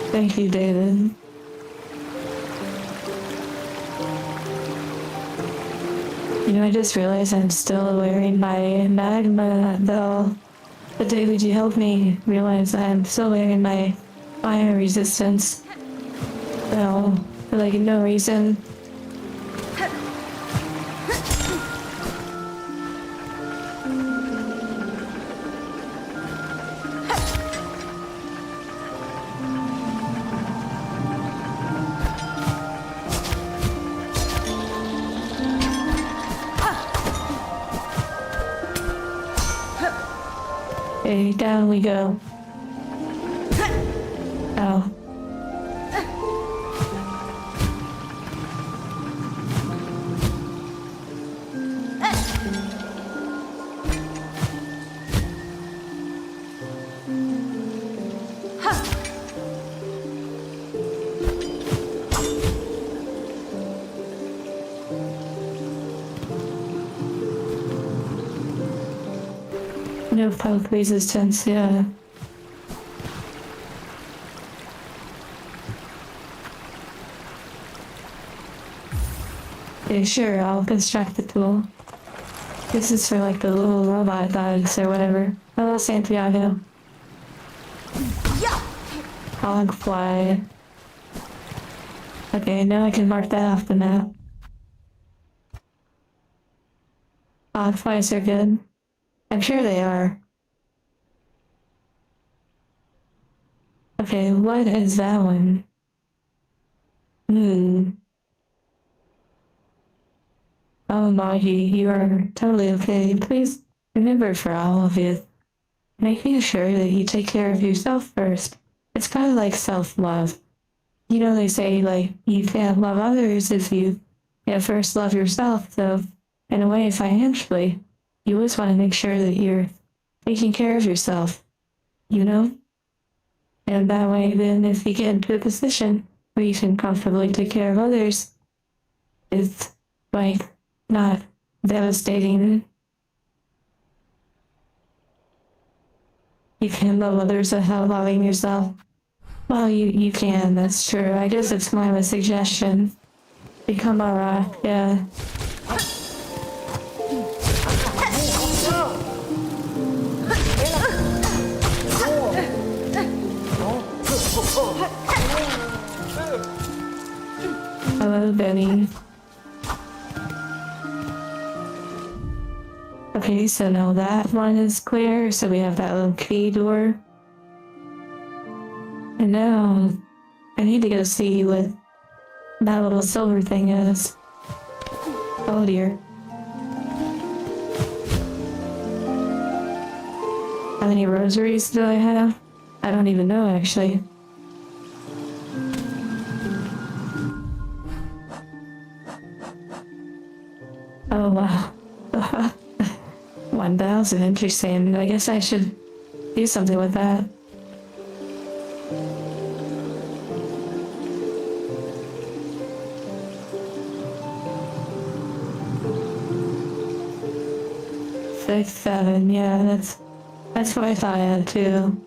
Speaker 1: Thank you, David. You know, I just realized I'm still wearing my magma bell. But David, you helped me realize I'm still wearing my fire resistance bell for like no reason. Okay, down we go. Ow. No poke resistance, yeah. Okay, sure, I'll construct the tool. This is for like the little robot dogs or whatever. Hello, Santiago. Hog fly. Okay, now I can mark that off the map. Hog flies are good. I'm sure they are. Okay, what is that one? Oh, Mahi, you are totally okay. Please remember for all of you, making sure that you take care of yourself first. It's kind of like self-love. You know, they say, like, you can't love others if you can't first love yourself. So, in a way, financially, you always want to make sure that you're taking care of yourself, you know? And that way, then, if you get into a position where you can comfortably take care of others, it's, like, not devastating. You can love others without loving yourself. Well, you can, that's true. I guess it's more of a suggestion. Become a rock, yeah. Hello, Benny. Okay, so now that one is clear, so we have that little key door. And now, I need to go see what that little silver thing is. Oh dear. How many rosaries do I have? I don't even know, actually. Oh wow. 1,000, interesting. I guess I should do something with that. Six, seven, yeah, that's what I thought I had too.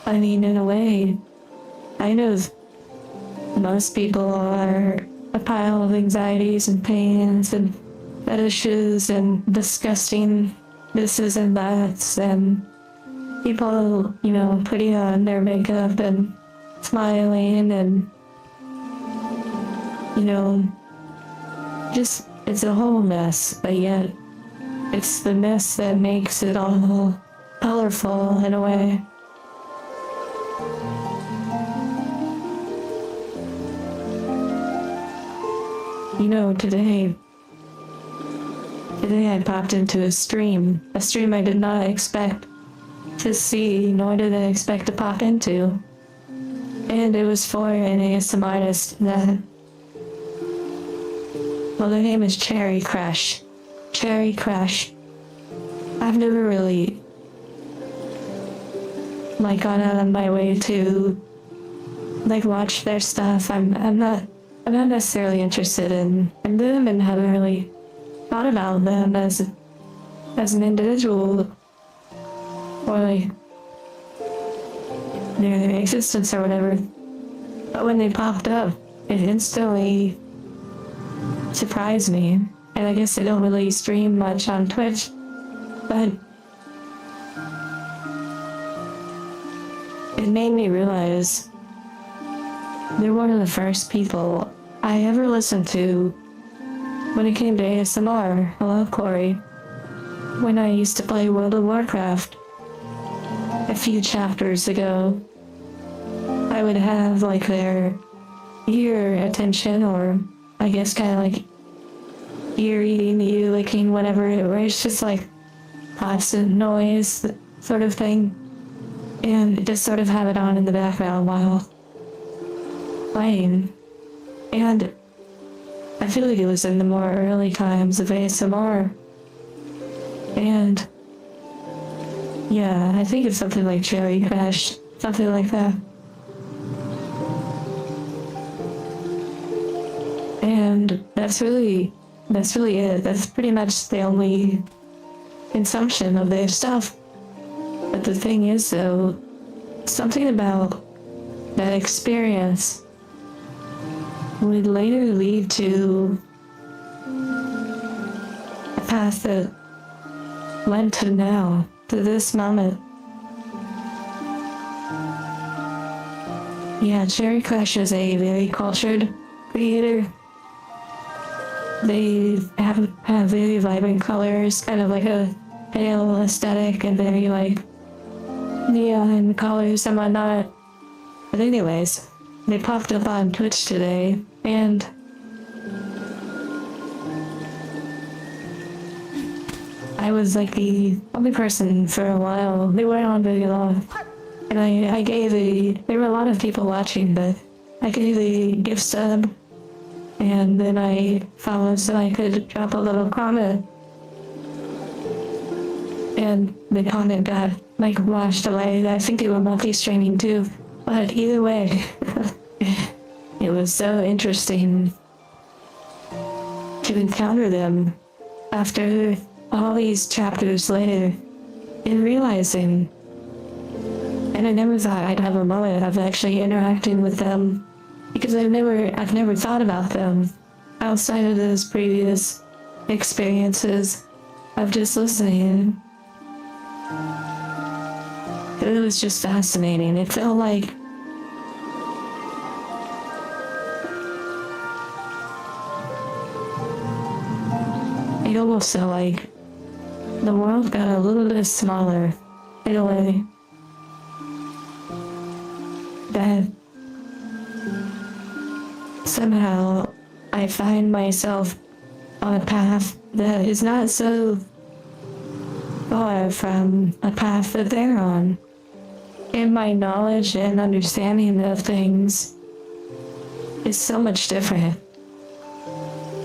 Speaker 1: I mean, in a way, I know most people are a pile of anxieties and pains and fetishes and disgusting thises and that's, and people, you know, putting on their makeup and smiling and, you know, just, it's a whole mess, but yet it's the mess that makes it all colorful in a way. You know, today I popped into a stream I did not expect to see, nor did I expect to pop into. And it was for an ASMR artist that, well, their name is Cherry Crash. Cherry Crash. I've never really, like, gone out on my way to, like, watch their stuff. I'm not necessarily interested in them and haven't really thought about them as an individual or like their existence or whatever. But when they popped up, it instantly surprised me. And I guess I don't really stream much on Twitch, but it made me realize they're one of the first people I ever listened to when it came to ASMR. Hello, Corey. When I used to play World of Warcraft a few chapters ago, I would have like their ear attention, or I guess kind of like ear eating, you licking, whatever, where it's just like constant noise sort of thing. And just sort of have it on in the background while playing. And I feel like it was in the more early times of ASMR. And yeah, I think it's something like Cherry Crash, something like that. And that's really it. That's pretty much the only consumption of their stuff. But the thing is, though, something about that experience would later lead to a path that led to now, to this moment. Yeah, Cherry Crash is a very cultured creator. They have very vibrant colors, kind of like a pale aesthetic, and very like neon colors and whatnot. But anyways, they popped up on Twitch today, and I was like the only person for a while. They weren't on very long. And I gave there were a lot of people watching, but I gave a gift sub, and then I followed so I could drop a little comment. And the comment got like washed away. I think they were multi-streaming too. But either way, it was so interesting to encounter them after all these chapters later and realizing, and I never thought I'd have a moment of actually interacting with them because I've never thought about them outside of those previous experiences of just listening. It was just fascinating. It felt like it almost felt like the world got a little bit smaller in a way. That somehow I find myself on a path that is not so far from a path that they're on. And my knowledge and understanding of things is so much different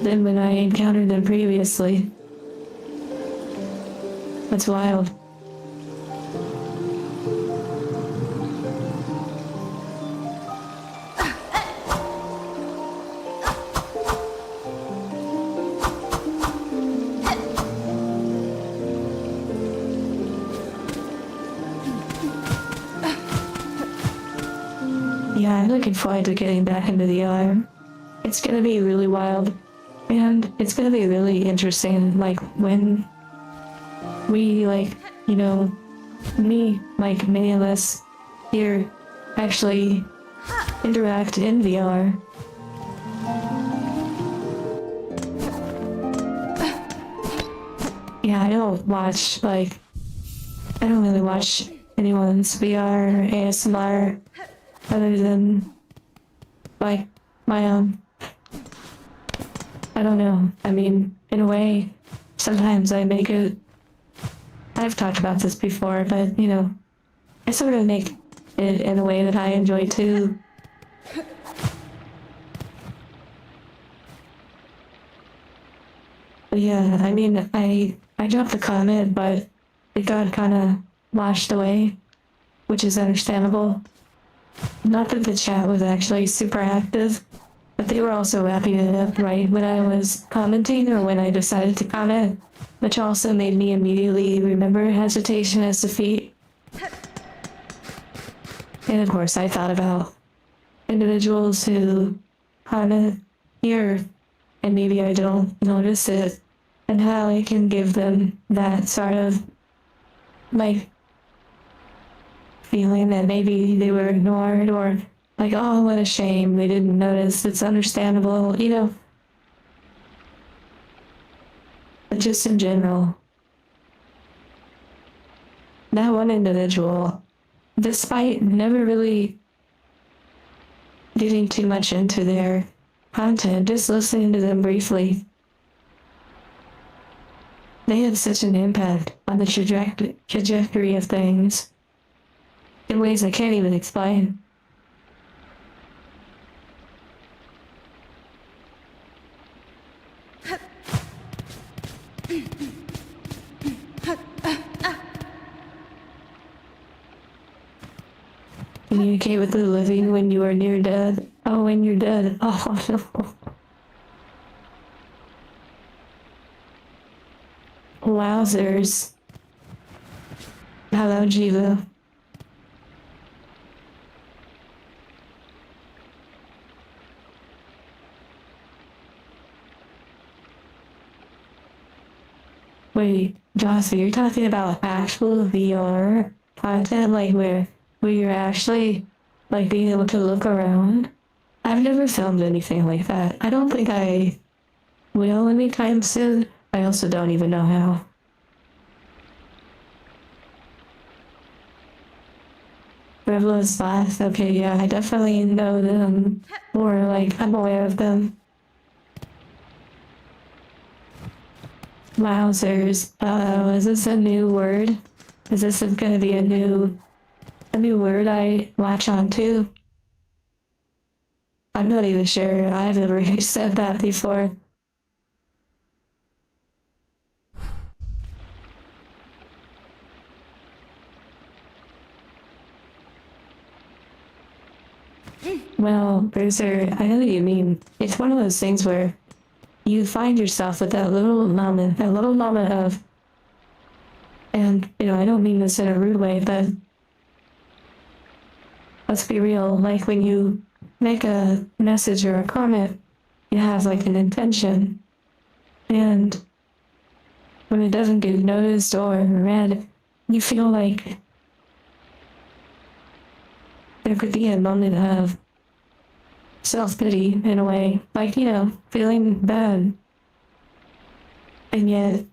Speaker 1: than when I encountered them previously. That's wild. Yeah, I'm looking forward to getting back into the arm. It's gonna be really wild, and it's gonna be really interesting, like, when we, like, you know, me, like, many of us here actually interact in VR. Yeah, I don't really watch anyone's VR or ASMR other than, like, my own. I don't know. I mean, in a way, sometimes I make it. I've talked about this before, but, you know, I sort of make it in a way that I enjoy too. But yeah, I mean, I dropped a comment, but it got kind of washed away, which is understandable. Not that the chat was actually super active, but they were also wrapping it up right when I was commenting or when I decided to comment, which also made me immediately remember hesitation as defeat. And of course, I thought about individuals who comment here and maybe I don't notice it, and how I can give them that sort of, like, feeling that maybe they were ignored or like, oh, what a shame they didn't notice. It's understandable, you know. But just in general, that one individual, despite never really getting too much into their content, just listening to them briefly, They have such an impact on the trajectory of things in ways I can't even explain. Communicate with the living when you are near dead. Oh, when you're dead. Oh, no. Wowzers. Hello, Jiva. Wait, Joss, you're talking about actual VR content, like where you're actually like being able to look around? I've never filmed anything like that. I don't think I will anytime soon. I also don't even know how. Frivolous Boss, okay, yeah, I definitely know them. Or like I'm aware of them. Wowzers. Is this a new word? Is this gonna be a new word I latch on to? I'm not even sure I've ever said that before. Well, Bruiser, I know what you mean. It's one of those things where you find yourself with that little moment of, and, I don't mean this in a rude way, but let's be real, like when you make a message or a comment, you have like an intention, and when it doesn't get noticed or read, you feel like there could be a moment of self-pity in a way, like, feeling bad. And yet,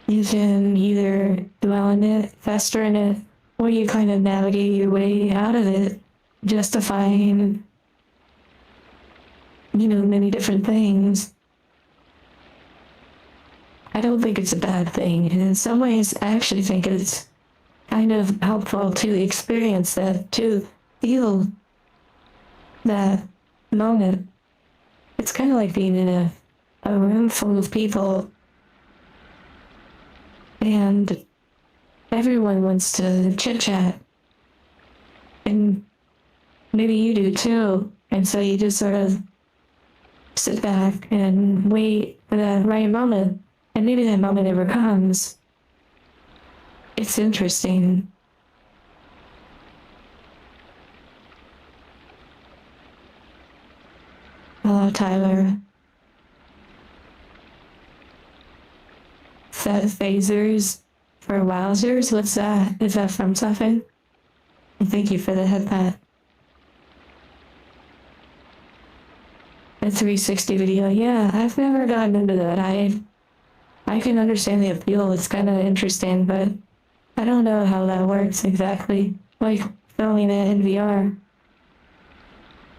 Speaker 1: you can either dwell in it, fester in it, or you kind of navigate your way out of it, justifying, many different things. I don't think it's a bad thing, and in some ways, I actually think it's kind of helpful to experience that, to feel that moment. It's kind of like being in a room full of people and everyone wants to chit chat. And maybe you do too. And so you just sort of sit back and wait for that right moment. And maybe that moment never comes. It's interesting. Hello, Tyler. Set phasers for wowzers? What's that? Is that from something? And thank you for the headpat. A 360 video. Yeah, I've never gotten into that. I can understand the appeal. It's kind of interesting, but I don't know how that works exactly. Like filming it in VR.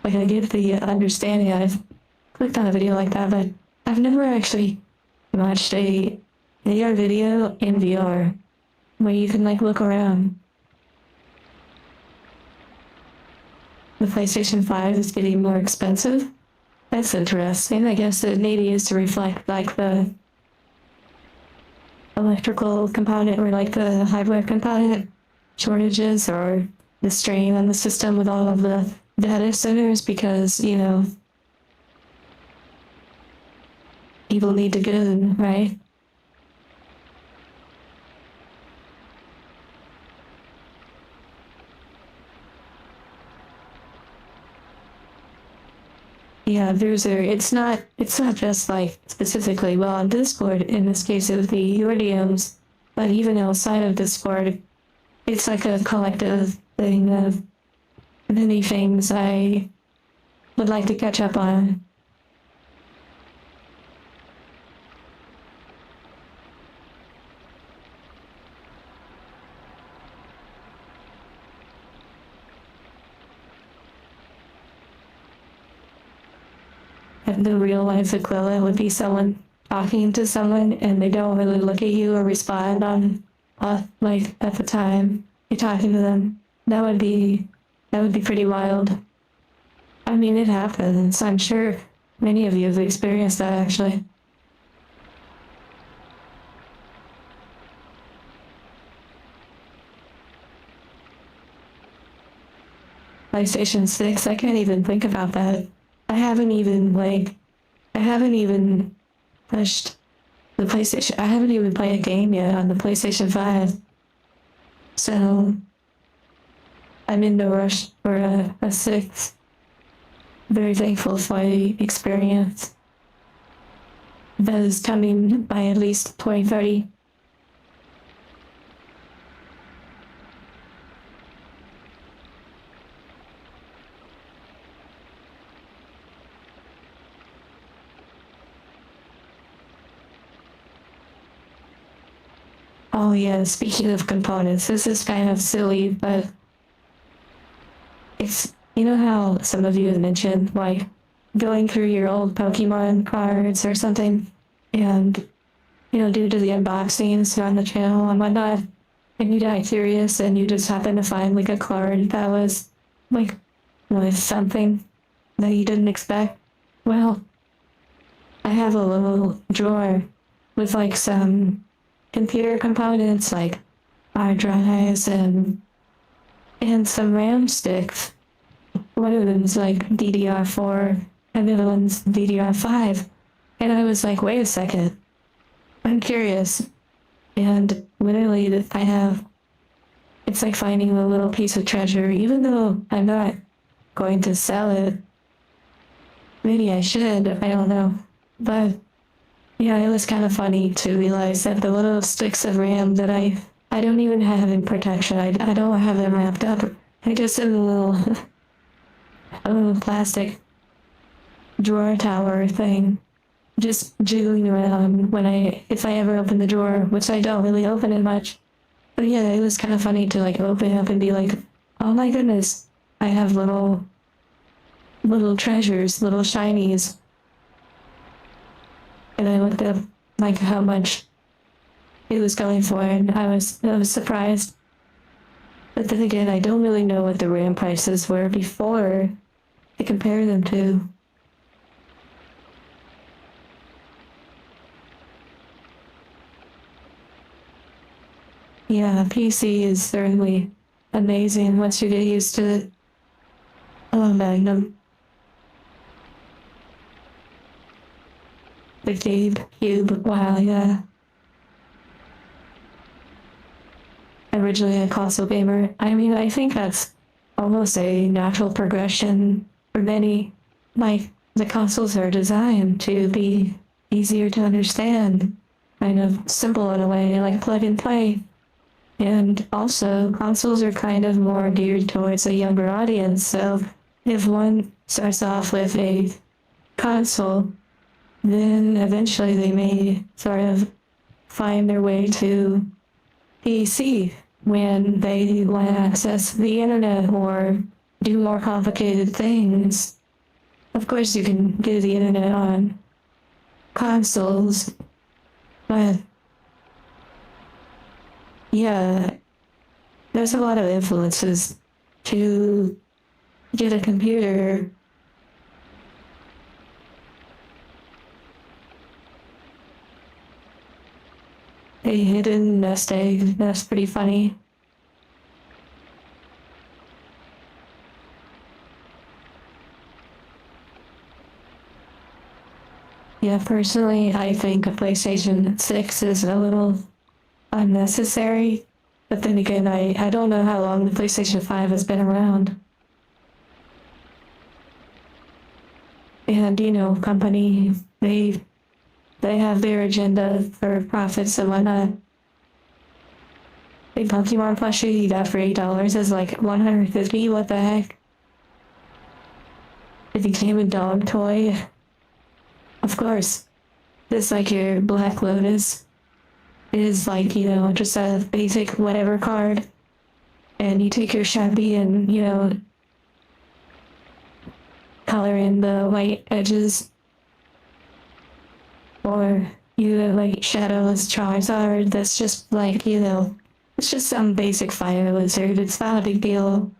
Speaker 1: Like I get the understanding. I've clicked on a video like that, but I've never actually watched a VR video in VR where you can like look around. The PlayStation 5 is getting more expensive. That's interesting. I guess it maybe is to reflect like the electrical component or like the hardware component shortages or the strain on the system with all of the data centers because, people need to go, right? Yeah, it's not just like specifically, well, on Discord, in this case it would be your DMs, but even outside of Discord, it's like a collective thing of many things I would like to catch up on. And the real life equivalent would be someone talking to someone and they don't really look at you or respond on, like at the time you're talking to them. That would be pretty wild. I mean, it happens. I'm sure many of you have experienced that actually. PlayStation 6, I can't even think about that. I haven't even touched the PlayStation. I haven't even played a game yet on the PlayStation 5. So, I'm in no rush for a 6. Very thankful for the experience that is coming by at least 2030. Oh yeah, speaking of components, this is kind of silly, but it's, you know how some of you have mentioned, like, going through your old Pokemon cards or something, and, due to the unboxings on the channel and whatnot, and you got curious and you just happen to find, like, a card that was, like, with something that you didn't expect. Well, I have a little drawer with, like, some computer components like hard drives and some RAM sticks. One of them's like DDR4 and the other one's DDR5. And I was like, wait a second, I'm curious. And literally it's like finding a little piece of treasure, even though I'm not going to sell it. Maybe I should, I don't know. But yeah, it was kind of funny to realize that the little sticks of RAM that I don't even have in protection. I don't have them wrapped up. I just have a little plastic drawer tower thing, just jiggling around if I ever open the drawer, which I don't really open it much. But yeah, it was kind of funny to like open it up and be like, oh my goodness, I have little treasures, little shinies. And I looked up like how much it was going for, and I was surprised. But then again, I don't really know what the RAM prices were before to compare them to. Yeah, PC is certainly amazing once you get used to it. Oh, Magnum. The Cube, wow, yeah. Originally a console gamer. I mean, I think that's almost a natural progression for many. Like, the consoles are designed to be easier to understand, kind of simple in a way, like plug and play. And also, consoles are kind of more geared towards a younger audience, so if one starts off with a console, then eventually they may sort of find their way to PC when they want to access the internet or do more complicated things. Of course, you can do the internet on consoles, but yeah, there's a lot of influences to get a computer. A hidden nest egg. That's pretty funny. Yeah, personally, I think a PlayStation 6 is a little unnecessary. But then again, I don't know how long the PlayStation 5 has been around. And, company, they have their agenda for profits and whatnot. A Pokemon plushie you got for $8 is like $150. What the heck? It became a dog toy. Of course, just like your Black Lotus is like, just a basic whatever card. And you take your Sharpie and, color in the white edges. Or You get like Shadowless Charizard that's just like, it's just some basic fire lizard. It's not a big deal.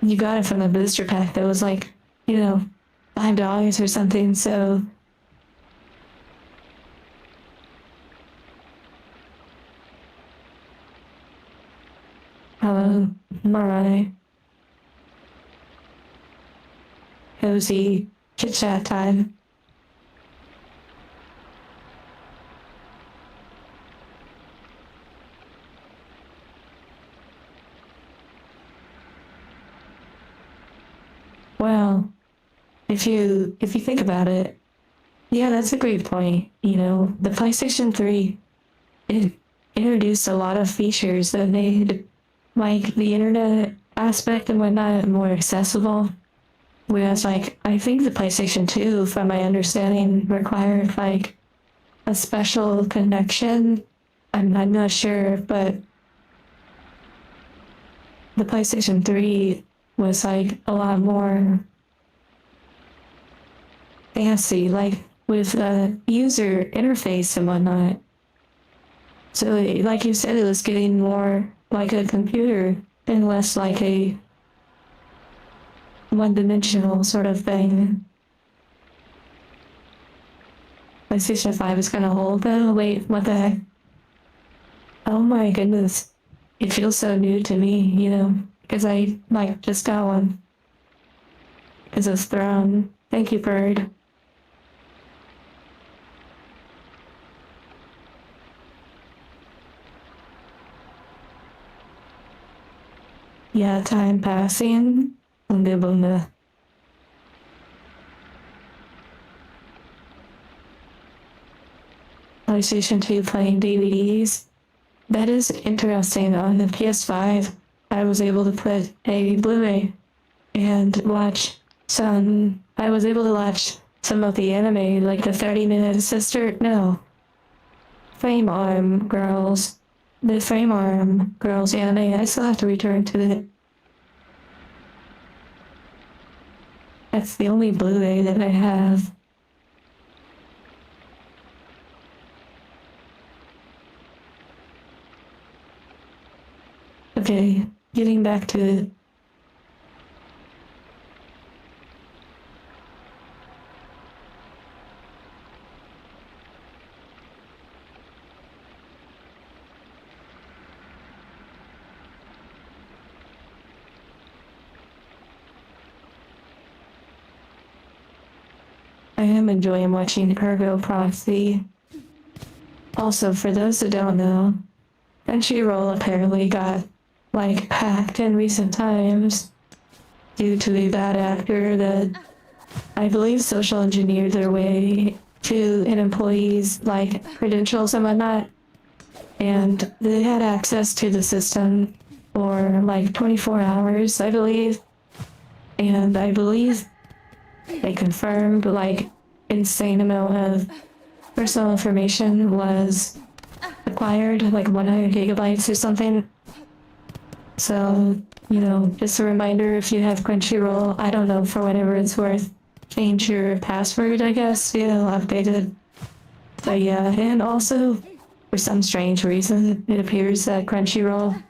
Speaker 1: You got it from the booster pack that was like, $5 or something, so my cozy chit chat time. Well, if you think about it, yeah, that's a great point. The PlayStation 3 it introduced a lot of features that made like the internet aspect and whatnot more accessible. Whereas like I think the PlayStation 2, from my understanding, required like a special connection. I'm not sure, but the PlayStation 3 was like a lot more fancy, like with a user interface and whatnot. So, like you said, it was getting more like a computer and less like a one-dimensional sort of thing. PlayStation 5 is gonna hold though? Wait, what the heck? Oh my goodness. It feels so new to me, because I, like, just got one. Because of Throne. Thank you, Bird. Yeah, time passing. Boom, boom. PlayStation 2 playing DVDs. That is interesting. On the PS5, I was able to put a Blu-ray and I was able to watch some of the anime, like the 30-minute Frame Arm Girls. The Frame Arm Girls anime, I still have to return to it. That's the only Blu-ray that I have. Okay, getting back to it. I am enjoying watching Ergo Proxy. Also, for those that don't know, Crunchyroll apparently got, like, hacked in recent times due to a bad actor that I believe social engineered their way to an employee's, like, credentials and whatnot. And they had access to the system for, like, 24 hours, I believe. And I believe they confirmed like insane amount of personal information was acquired, like 100 gigabytes or something. So, just a reminder, if you have Crunchyroll, I don't know, for whatever it's worth, change your password, I guess, update it. But yeah, and also, for some strange reason, it appears that Crunchyroll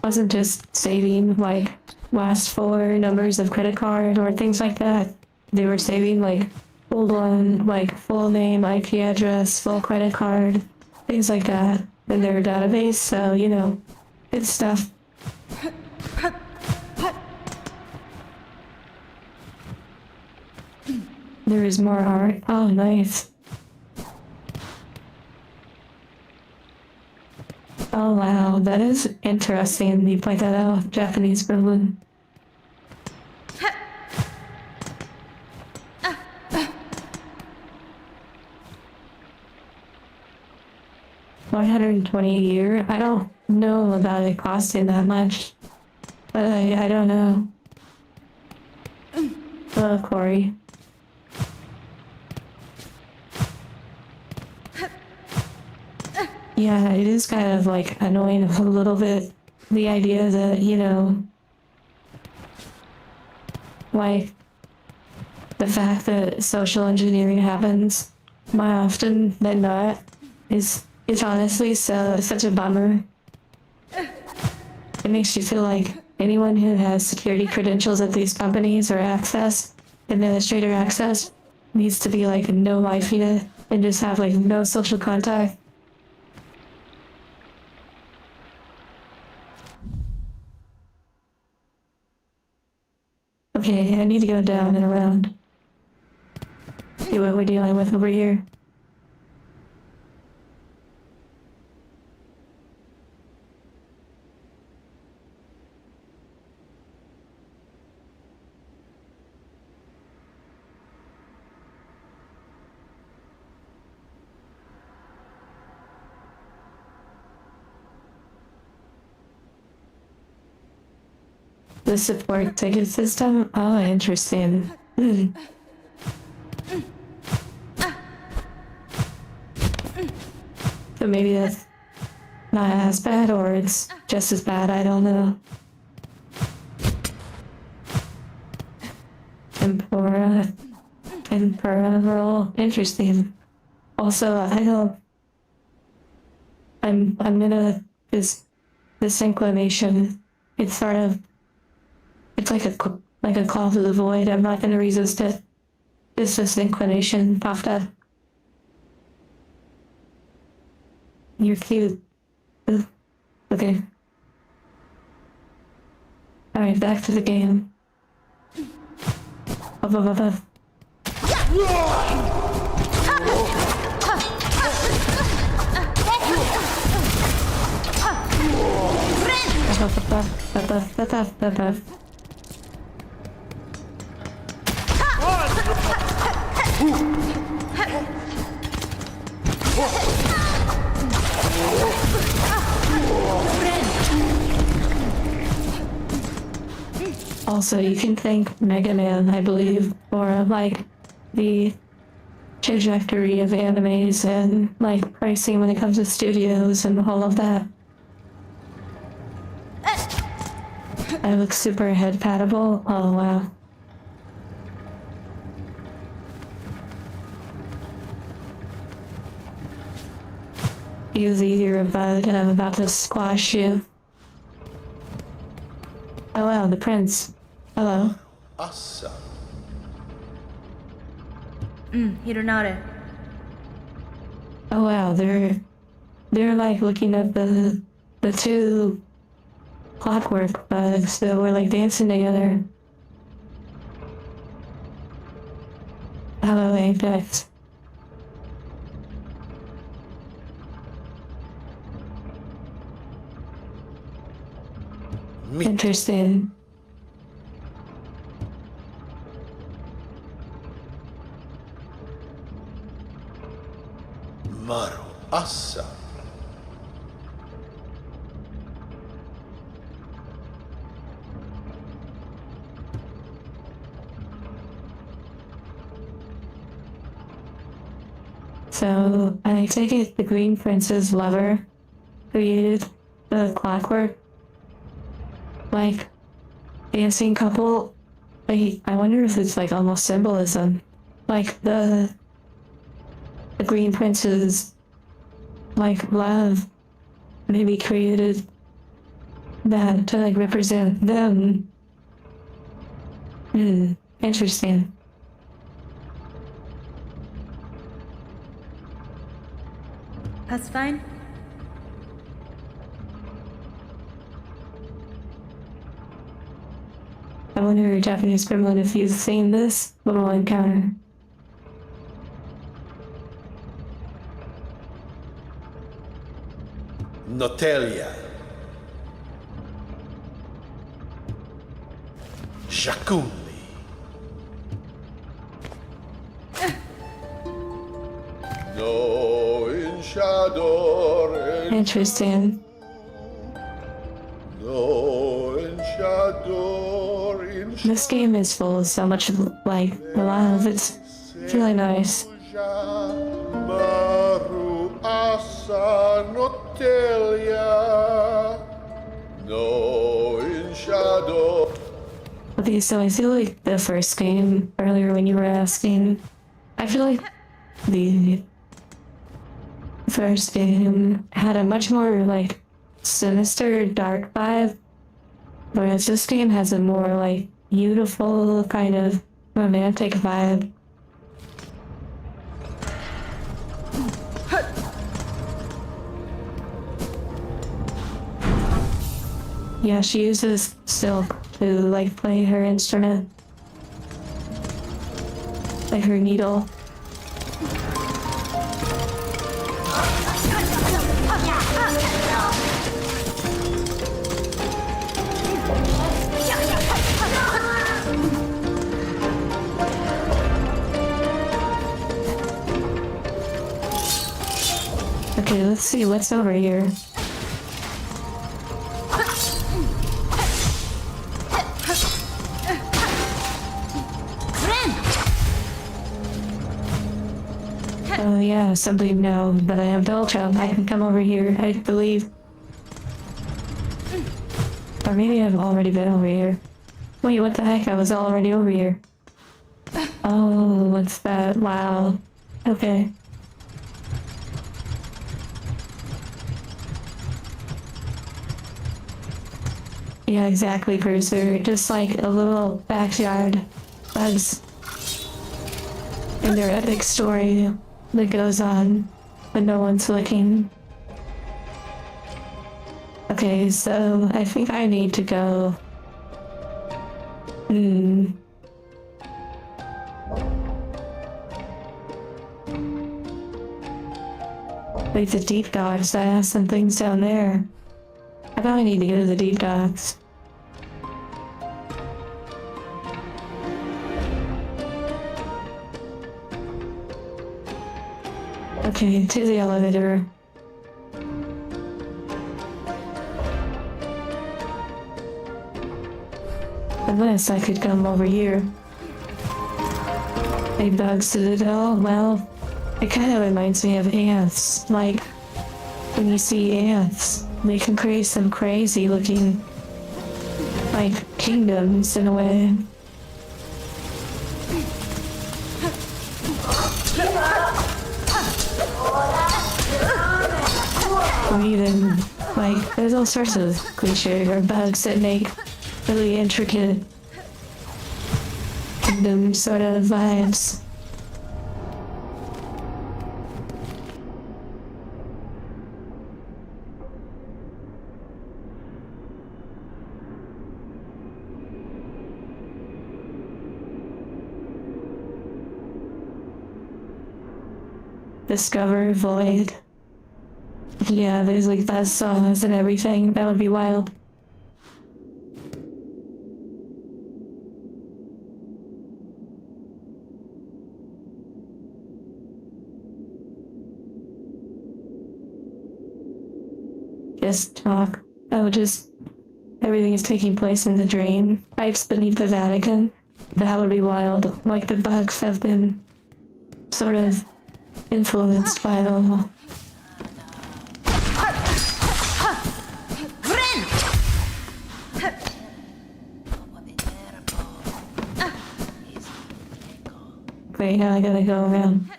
Speaker 1: wasn't just saving like last four numbers of credit card or things like that. They were saving like full on, like full name, IP address, full credit card, things like that in their database. So, good stuff. There is more art. Oh, nice. Oh, wow. That is interesting. You point that out. Japanese Berlin. $120 a year? I don't know about it costing that much. But I don't know. Corey. Yeah, it is kind of like annoying a little bit. The idea that, like the fact that social engineering happens more often than not is honestly such a bummer. It makes you feel like anyone who has security credentials at these companies or access, administrator access, needs to be like no life unit and just have like no social contact. Okay, I need to go down and around. See what we're dealing with over here. The support ticket system? Oh, interesting. So maybe that's not as bad, or it's just as bad, I don't know. Temporal, interesting. Also, I'm gonna, this inclination, it's sort of, it's like a call to the void. I'm not gonna resist it. It's just inclination popped up. You're cute. Ooh, okay. Alright, back to the game. Up, up, up, up. Also, you can thank Mega Man, I believe, for like the trajectory of animes and like pricing when it comes to studios and all of that. I look super head patable. Oh wow. Usually you're a bug and I'm about to squash you. Oh wow, the prince. Hello.
Speaker 3: Assa.
Speaker 2: Hironara.
Speaker 1: Oh wow, they're like looking at the two clockwork bugs that were like dancing together. Hello, Apex. Interesting.
Speaker 3: Maru. Assa.
Speaker 1: So I take it the Green Prince's lover created the clockwork like dancing couple. Wait, I wonder if it's like almost symbolism. Like the Green Prince's like love maybe created that to like represent them. Interesting.
Speaker 2: That's fine.
Speaker 1: I wonder if Japanese criminal if he's seen this little encounter.
Speaker 3: Notelia. Shakuli. No Inshador.
Speaker 1: Interesting.
Speaker 3: No Inshador.
Speaker 1: This game is full of so much like love. It's really nice.
Speaker 3: Maru Asa Notelia. No Inshador.
Speaker 1: Okay, so I feel like the first game, earlier when you were asking, I feel like the first game had a much more, like, sinister, dark vibe, whereas this game has a more, like, beautiful, kind of romantic vibe. Yeah, she uses silk to, like, play her instrument. Like her needle. Okay, let's see what's over here. Oh yeah, somebody know that I have Belgium. I can come over here, I believe. Or maybe I've already been over here. Wait, what the heck? I was already over here. Oh, what's that? Wow. Okay. Yeah, exactly, Cruiser. Just like a little backyard bugs. And their epic story that goes on, but no one's looking. Okay, so I think I need to go. Like the deep docks, I have some things down there. I probably need to go to the deep docks. Okay, to the elevator. Unless I could come over here. A bug citadel? Well, it kind of reminds me of ants. Like, when you see ants, they can create some crazy looking, like, kingdoms in a way. Or even, like, there's all sorts of cliche or bugs that make really intricate kingdom sort of vibes. Discover Void. Yeah, there's like buzz saws and everything. That would be wild. Just talk. Oh, just everything is taking place in the drain pipes beneath the Vatican. That would be wild. Like the bugs have been sort of influenced by them. Wait, now I gotta go around.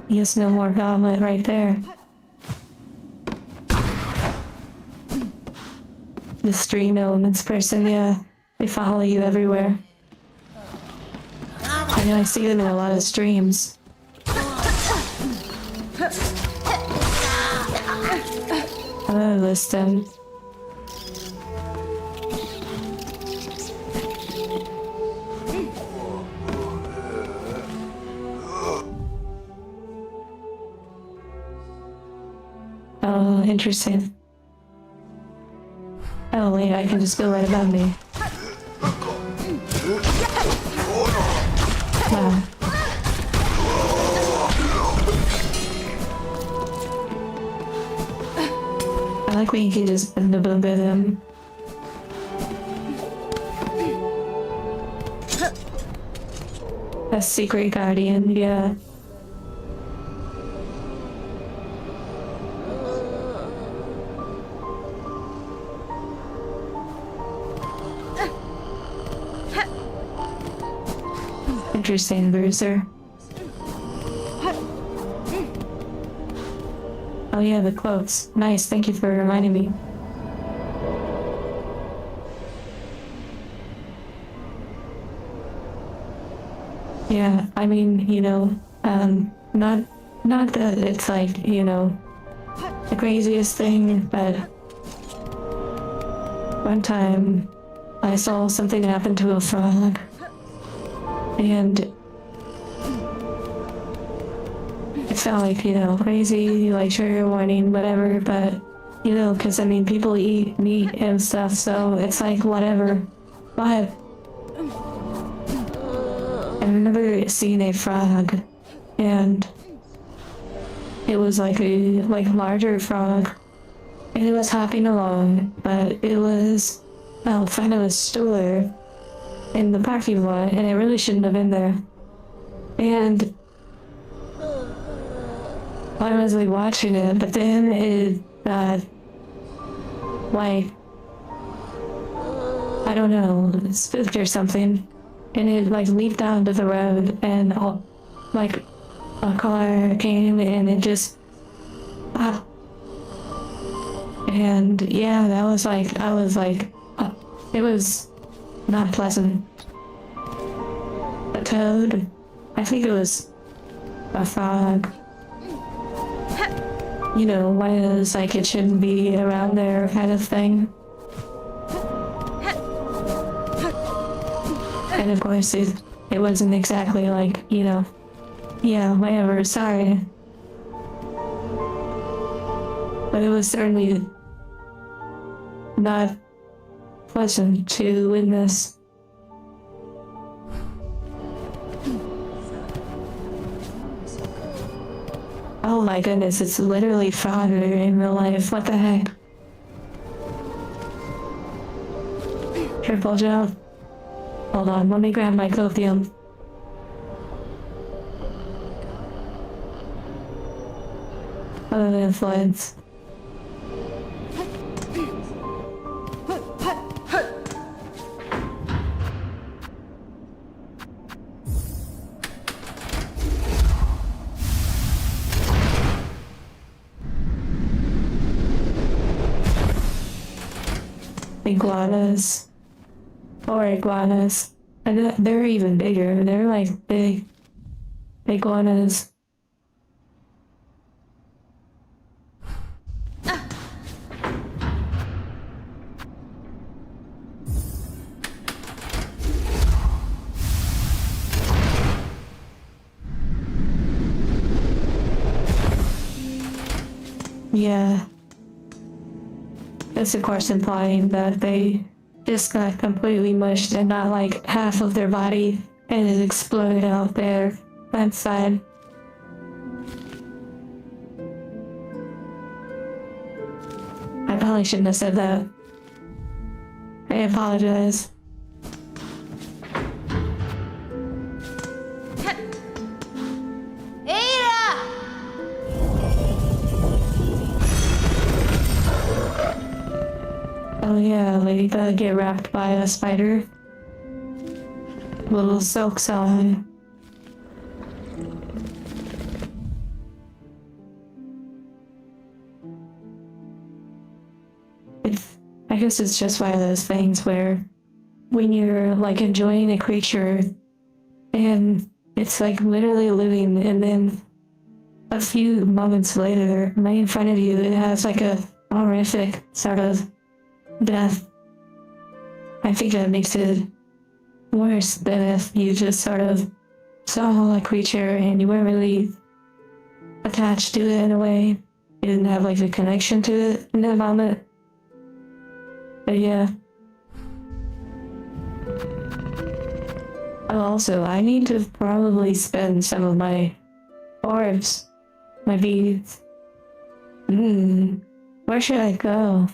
Speaker 1: Yes, no more goblet right there. The stream elements person, yeah. They follow you everywhere. I know I see them in a lot of streams. Hello, Liston. Oh, interesting. Oh wait, I can just go right above me. Wow. I like when you can just bend above them. A secret guardian, yeah. interesting, Bruiser. Oh yeah, the clothes. Nice, thank you for reminding me. Yeah, I mean, not that it's like, the craziest thing, but one time I saw something happen to a frog, and it felt like, crazy, like trigger warning, whatever, but, because I mean, people eat meat and stuff, so it's like, whatever. But I remember seeing a frog, and it was like a larger frog, and it was hopping along, but it was outside of a store in the parking lot, and it really shouldn't have been there. And I was like watching it, but then it got like, I don't know, spooked or something, and it like leaped onto the road, and like a car came and it just and yeah, that was like, I was like, it was not pleasant. A toad, I think it was a frog, one of those like it shouldn't be around there kind of thing. And of course it wasn't exactly like, yeah, whatever, sorry. But it was certainly not pleasant to witness. Oh my goodness, it's literally frog in real life, what the heck? Triple jump. Hold on, let me grab my copium. Other influence. Iguanas. Or iguanas. And they're even bigger. They're like big iguanas. Yeah. That's of course implying that they just got completely mushed and not like half of their body and it exploded out there that side. I probably shouldn't have said that. I apologize. Oh yeah, Ladybug get wrapped by a spider. Little Silksong. I guess it's just one of those things where when you're like enjoying a creature and it's like literally living, and then a few moments later, right in front of you, it has like a horrific sort of death. I think that makes it worse than if you just sort of saw a creature and you weren't really attached to it in a way. You didn't have like a connection to it in that moment. But yeah. Oh, also, I need to probably spend some of my orbs, my beads. Where should I go?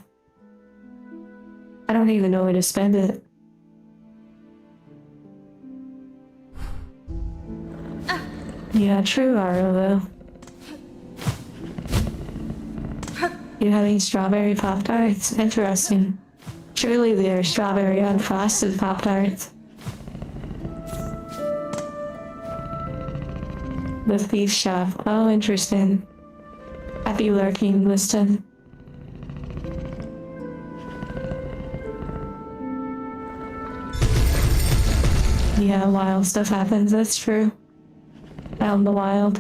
Speaker 1: I don't even know where to spend it. Yeah, true, Aro, though. You're having strawberry Pop-Tarts? Interesting. Surely they're strawberry unfrosted Pop-Tarts. The thief shop. Oh, interesting. Happy lurking, listen. Yeah, wild stuff happens, that's true. Out in the wild.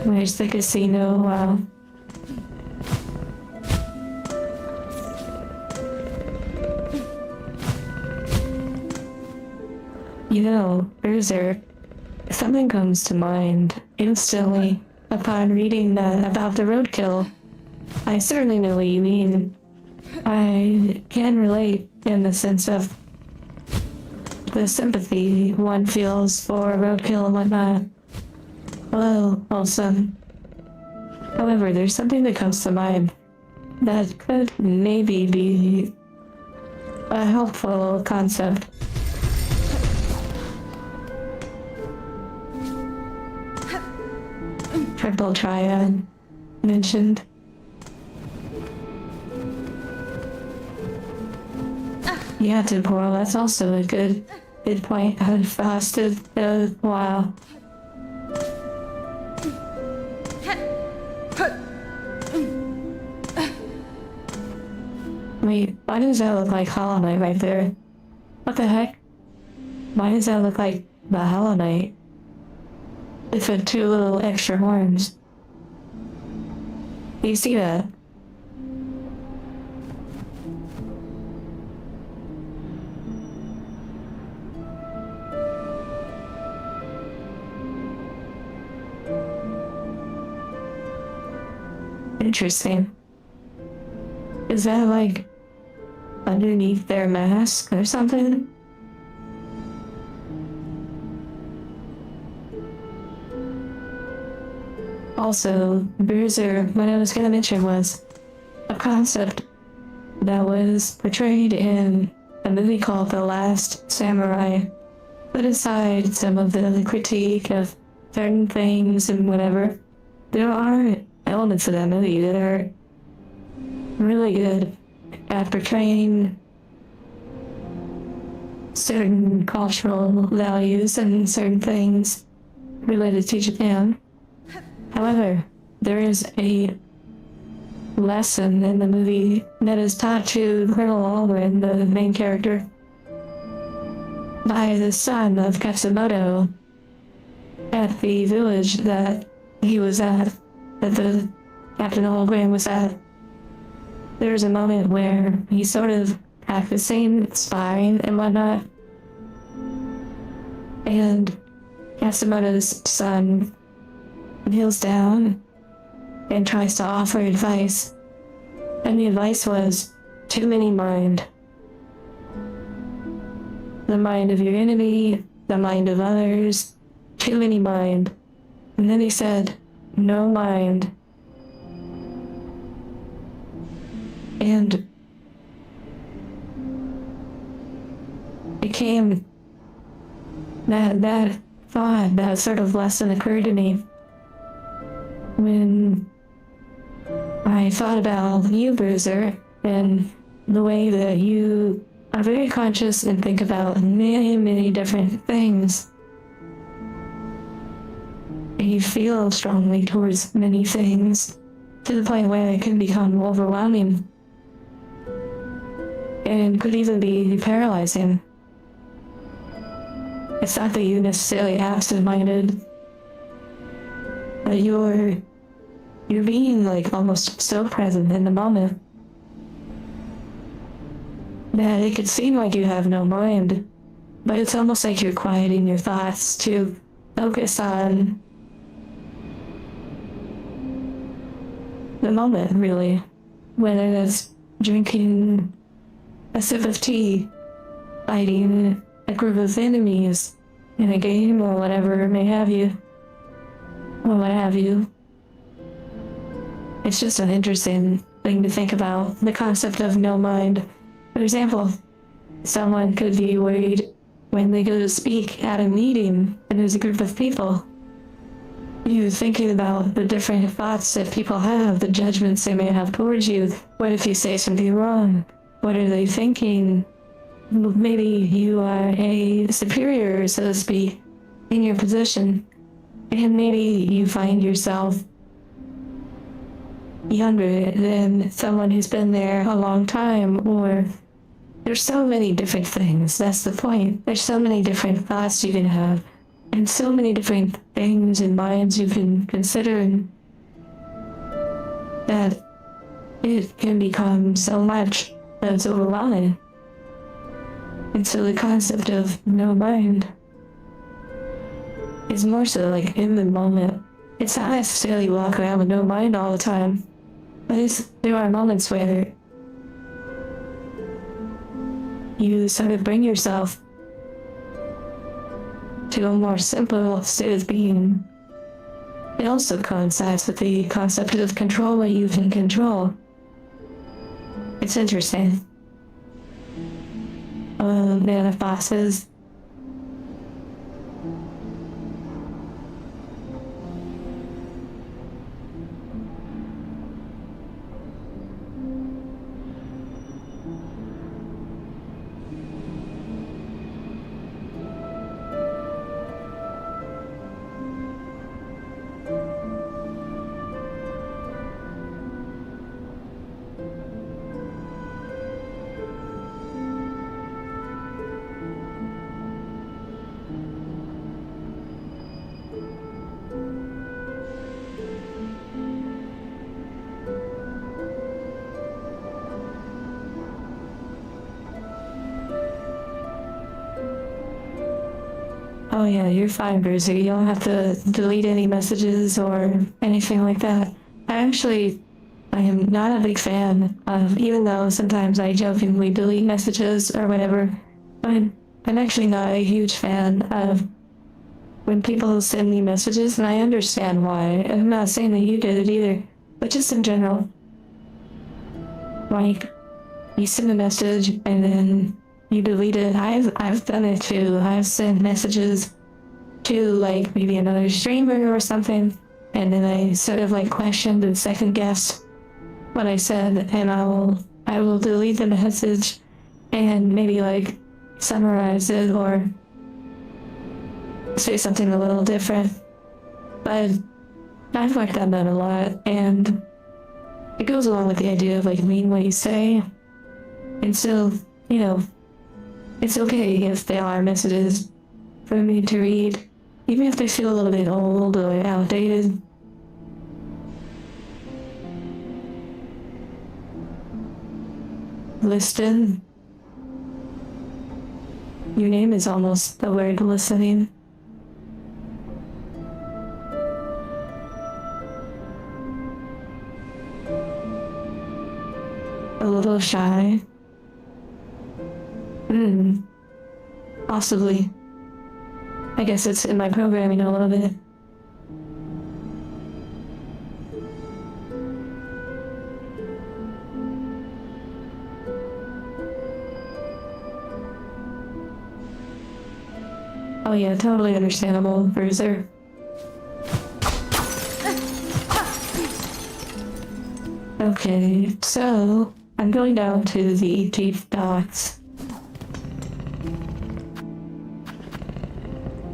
Speaker 1: Where's the casino? Wow. You know, Berserk, something comes to mind instantly upon reading that about the roadkill. I certainly know what you mean. I can relate in the sense of the sympathy one feels for roadkill and whatnot. Hello, awesome. However, there's something that comes to mind that could maybe be a helpful concept. Triple triad mentioned. Yeah, temporal, that's also a good point. I've fasted a while. Wait, why does that look like Hollow Knight right there? What the heck? Why does that look like the Hollow Knight? It had two little extra horns. Do you see that? Interesting. Is that like underneath their mask or something? Also, Berserk, what I was gonna mention was a concept that was portrayed in a movie called The Last Samurai. Put aside some of the critique of certain things and whatever, there are elements of that movie that are really good at portraying certain cultural values and certain things related to Japan. However, there is a lesson in the movie that is taught to Colonel Alwyn, the main character, by the son of Katsumoto at the village that he was at, that the Captain Alwyn was at. There's a moment where he's sort of practicing sparring and whatnot, and Katsumoto's son kneels down and tries to offer advice, and the advice was, too many mind. The mind of your enemy, the mind of others, too many mind. And then he said, no mind. And it came, that thought, that sort of lesson occurred to me when I thought about you, Bruiser, and the way that you are very conscious and think about many, many different things. You feel strongly towards many things to the point where it can become overwhelming and could even be paralyzing. It's not that you necessarily absent-minded, but you're being like almost so present in the moment that it could seem like you have no mind, but it's almost like you're quieting your thoughts to focus on the moment, really. Whether that's drinking a sip of tea, fighting a group of enemies in a game, or whatever may have you, or what have you. It's just an interesting thing to think about, the concept of no mind. For example, someone could be worried when they go to speak at a meeting and there's a group of people. You're thinking about the different thoughts that people have, the judgments they may have towards you. What if you say something wrong? What are they thinking? maybe you are a superior, so to speak, in your position, and maybe you find yourself younger than someone who's been there a long time, or there's so many different things. That's the point. There's so many different thoughts you can have, and so many different things and minds you can consider, that it can become so much that it's overwhelming. And so the concept of no mind is more so like in the moment. It's not necessarily walk around with no mind all the time, but there are moments where you sort of bring yourself to a more simple state of being. It also coincides with the concept of control what you can control. It's interesting. Man of bosses. Oh yeah, you're fine, Bruiser. You don't have to delete any messages or anything like that. I am not a big fan of, even though sometimes I jokingly delete messages or whatever, but I'm actually not a huge fan of when people send me messages, and I understand why. I'm not saying that you did it either, but just in general. Like, you send a message and then you delete it. I've done it too. I've sent messages to like maybe another streamer or something, and then I sort of like questioned and second guessed what I said, and I will delete the message and maybe like summarize it or say something a little different. But I've worked on that a lot, and it goes along with the idea of like mean what you say. And so, you know, it's okay if they are messages for me to read, even if they feel a little bit old or outdated. Listen. Your name is almost the word listening. A little shy. Possibly. I guess it's in my programming a little bit. Oh yeah, totally understandable, Bruiser. Okay, so I'm going down to the deep dots.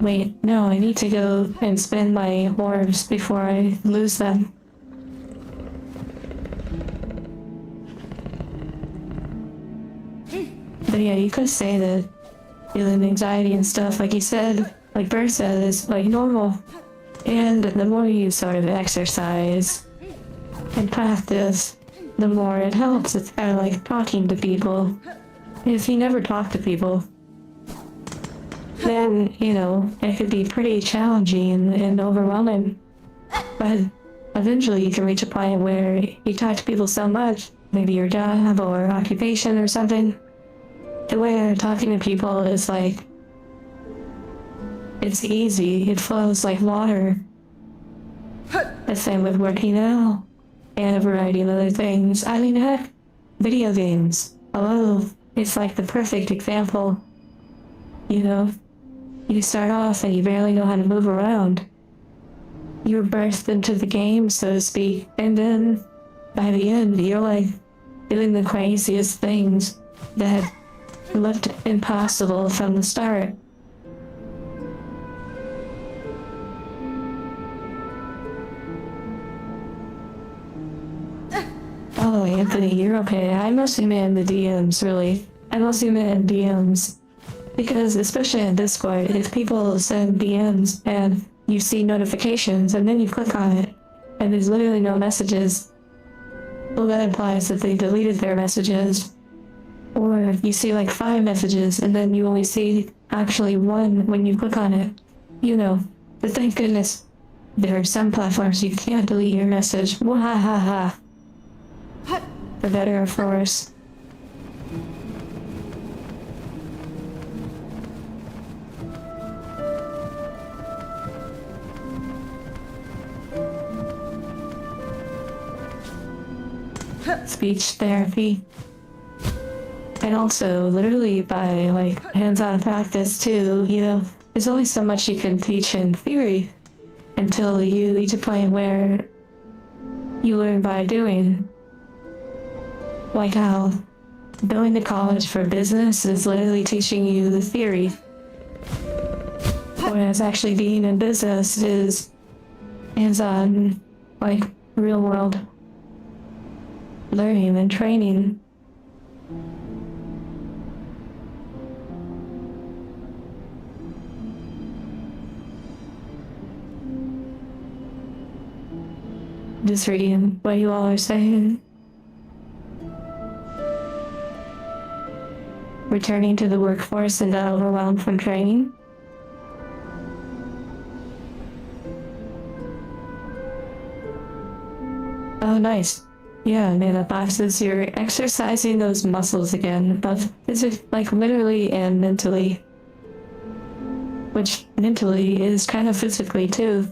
Speaker 1: Wait, no, I need to go and spend my orbs before I lose them. But yeah, you could say that feeling anxiety and stuff, like you said, like Bert said, is like normal. And the more you sort of exercise and practice, the more it helps. It's kind of like talking to people. If you never talk to people, then, you know, it could be pretty challenging and overwhelming. But eventually you can reach a point where you talk to people so much, maybe your job or occupation or something, to where talking to people is like, it's easy, it flows like water. The same with working out and a variety of other things. I mean, heck, video games. Hello, it's like the perfect example. You know, you start off and you barely know how to move around. You're birthed into the game, so to speak, and then by the end, you're like doing the craziest things that looked impossible from the start. Oh, Anthony, you're okay. I mostly meant the DMs, really. I mostly meant DMs. Because, especially in Discord, if people send DMs and you see notifications and then you click on it and there's literally no messages, well, that implies that they deleted their messages. Or you see like 5 messages and then you only see actually 1 when you click on it. You know, but thank goodness there are some platforms you can't delete your message. Wahahaha. For better or for worse. Speech therapy. And also, literally by like hands-on practice too, you know, there's only so much you can teach in theory until you reach a point where you learn by doing. Like how going to college for business is literally teaching you the theory, whereas actually being in business is hands-on, like real-world learning and training. Just reading what you all are saying. Returning to the workforce and not overwhelmed from training. Oh, nice. Yeah, man, that boxes, you're exercising those muscles again, both like literally and mentally. Which mentally is kind of physically too.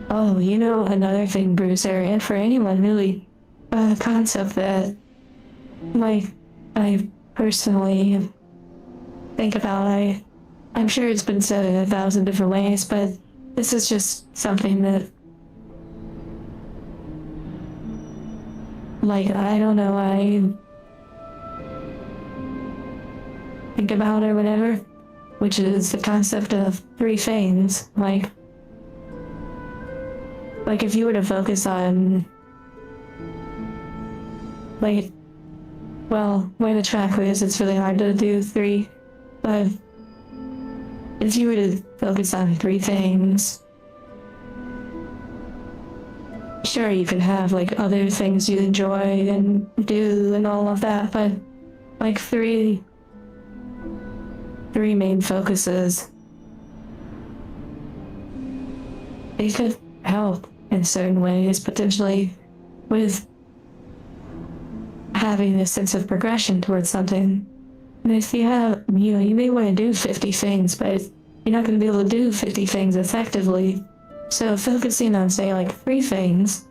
Speaker 1: Oh, you know, another thing, Bruiser, and for anyone really, a concept that, like, I personally think about, I'm sure it's been said in 1,000 different ways, but this is just something that, like, I don't know, I think about or whatever, which is the concept of 3 things, like if you were to focus on, like, well, where the track is, it's really hard to do 3, but if you were to focus on 3 things, sure, you could have, like, other things you enjoy and do and all of that, but, like, 3 main focuses, they could help in certain ways, potentially, with having a sense of progression towards something. And if you have, you know, you may want to do 50 things, but you're not going to be able to do 50 things effectively. So focusing on, say, like 3 things,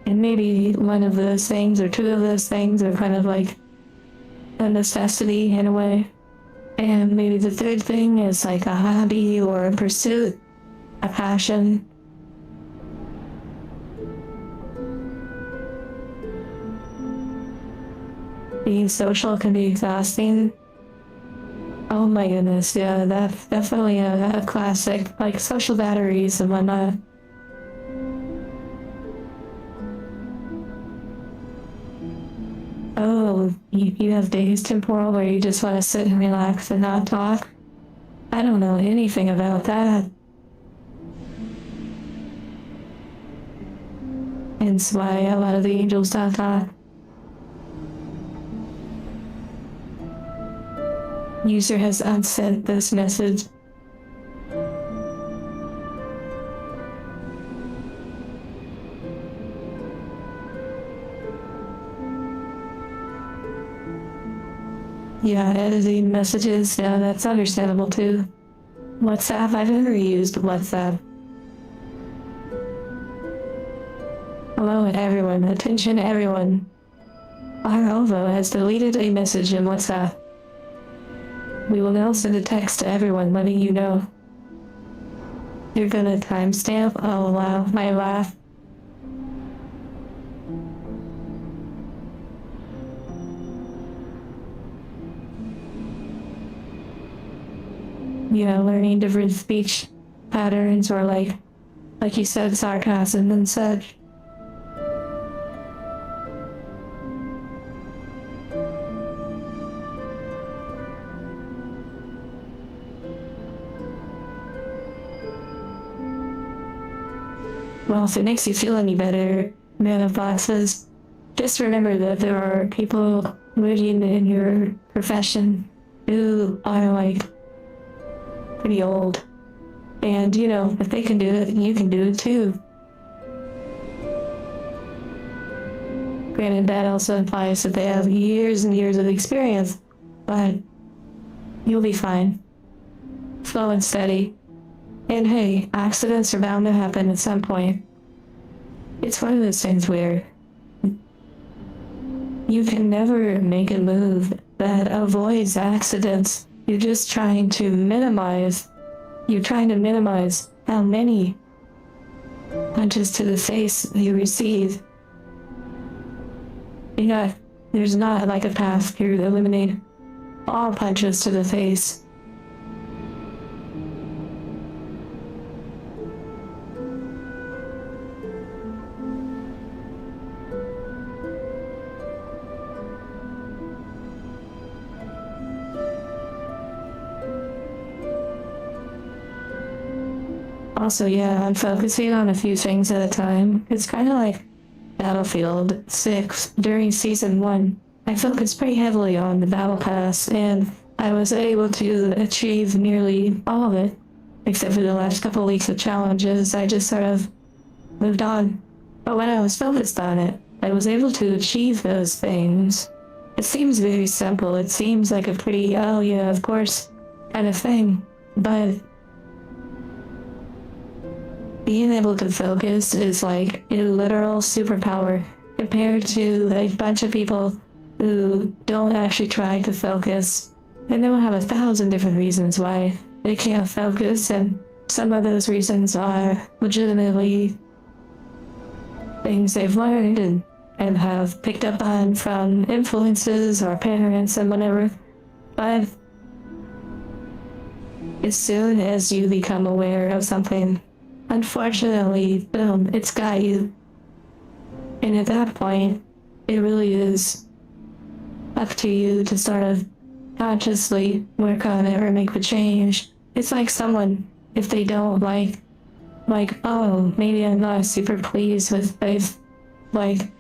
Speaker 1: and maybe one of those things or 2 of those things are kind of like a necessity in a way. And maybe the 3rd thing is like a hobby or a pursuit, a passion. Being social can be exhausting. Oh my goodness, yeah, that's definitely a classic, like social batteries and whatnot. Oh, you have days temporal where you just want to sit and relax and not talk? I don't know anything about that. Hence why a lot of the angels don't talk. User has unsent this message. Yeah, editing messages, yeah, that's understandable too. WhatsApp, I've never used WhatsApp. Hello everyone, attention everyone. Our OVO has deleted a message in WhatsApp. We will now send a text to everyone letting you know. You're gonna timestamp? Oh wow, my laugh. You know, learning different speech patterns or like you said, sarcasm and such. Well, if it makes you feel any better, man of glasses, just remember that there are people working in your profession who are like pretty old. And you know, if they can do it, you can do it too. Granted, that also implies that they have years and years of experience, but you'll be fine. Slow and steady. And hey, accidents are bound to happen at some point. It's one of those things where you can never make a move that avoids accidents. You're just trying to minimize. You're trying to minimize how many punches to the face you receive. There's not like a path to eliminate all punches to the face. Also, yeah, I'm focusing on a few things at a time. It's kind of like Battlefield 6 during Season 1. I focused pretty heavily on the Battle Pass, and I was able to achieve nearly all of it, except for the last couple weeks of challenges. I just sort of moved on. But when I was focused on it, I was able to achieve those things. It seems very simple. It seems like a pretty, oh yeah, of course, kind of thing. But being able to focus is like a literal superpower compared to a bunch of people who don't actually try to focus. And they'll have 1,000 different reasons why they can't focus, and some of those reasons are legitimately things they've learned and have picked up on from influences or parents and whatever. But as soon as you become aware of something, unfortunately, boom, it's got you. And at that point, it really is up to you to sort of consciously work on it or make the change. It's like someone, if they don't like, oh, maybe I'm not super pleased with this, like,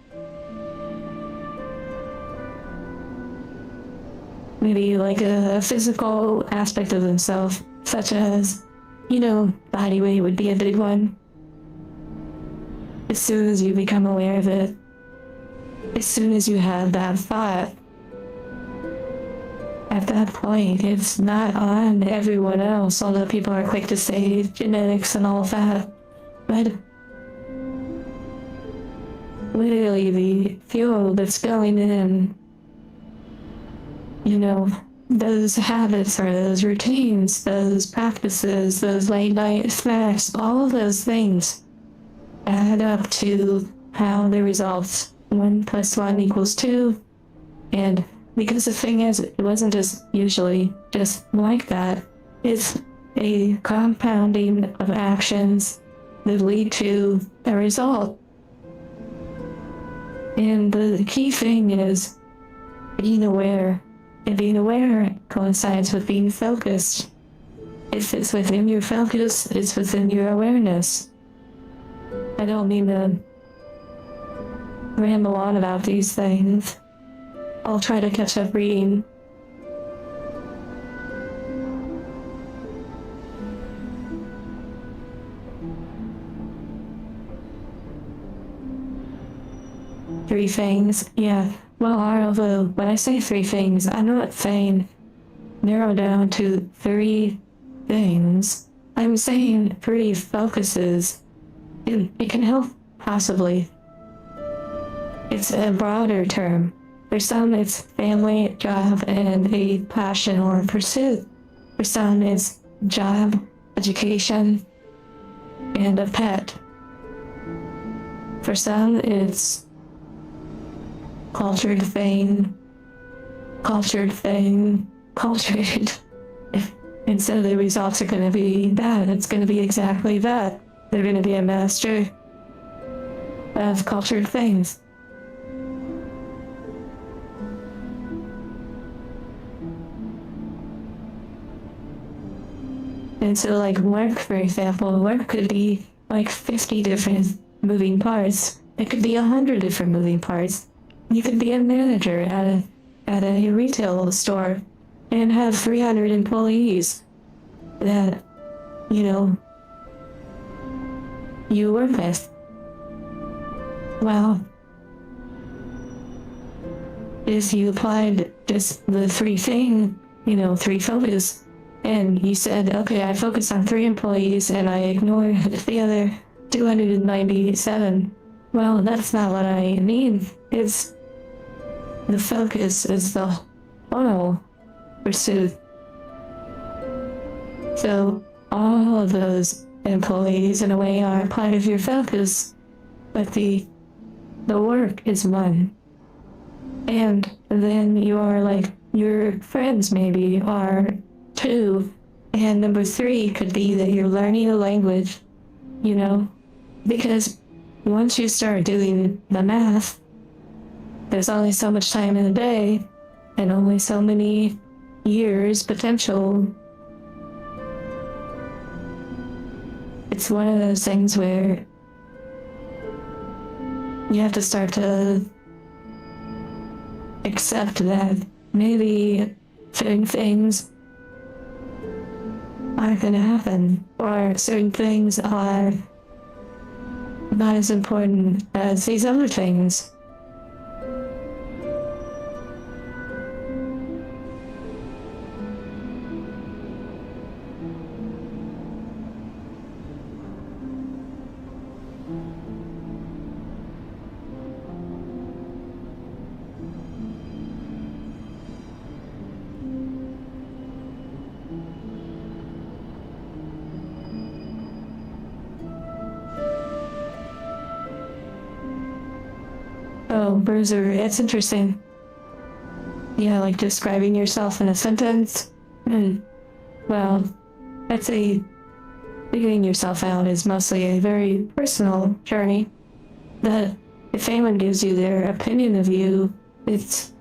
Speaker 1: maybe like a physical aspect of themselves, such as, you know, body weight would be a big one. As soon as you become aware of it, as soon as you have that thought, at that point, it's not on everyone else, although people are quick to say genetics and all that. But literally the fuel that's going in, you know, those habits or those routines, those practices, those late night snacks, all of those things add up to how the results 1 + 1 = 2. And because the thing is, it wasn't just usually just like that. It's a compounding of actions that lead to a result. And the key thing is being aware. And being aware coincides with being focused. If it's within your focus, it's within your awareness. I don't mean to ramble on about these things. I'll try to catch up reading. Three things, yeah. Well, although when I say 3 things, I'm not saying narrow down to 3 things. I'm saying 3 focuses. It can help, possibly. It's a broader term. For some, it's family, job, and a passion or pursuit. For some, it's job, education, and a pet. For some, it's cultured thing, cultured. And so the results are going to be that. It's going to be exactly that. They're going to be a master of cultured things. And so, like, work, for example, work could be like 50 different moving parts. It could be 100 different moving parts. You could be a manager at a retail store and have 300 employees that, you work with. Well, if you applied just the three focus, and you said, okay, I focus on 3 employees and I ignore the other 297. Well, that's not what I mean. It's the focus is the whole pursuit. So all of those employees in a way are part of your focus, but the work is one. And then your friends maybe are 2, and number 3 could be that you're learning a language, because once you start doing the math, there's only so much time in a day and only so many years potential. It's one of those things where you have to start to accept that maybe certain things aren't gonna happen, or certain things are not as important as these other things. Oh, Bruiser, it's interesting. Yeah, like describing yourself in a sentence. Well, I'd say figuring yourself out is mostly a very personal journey. That if anyone gives you their opinion of you, it's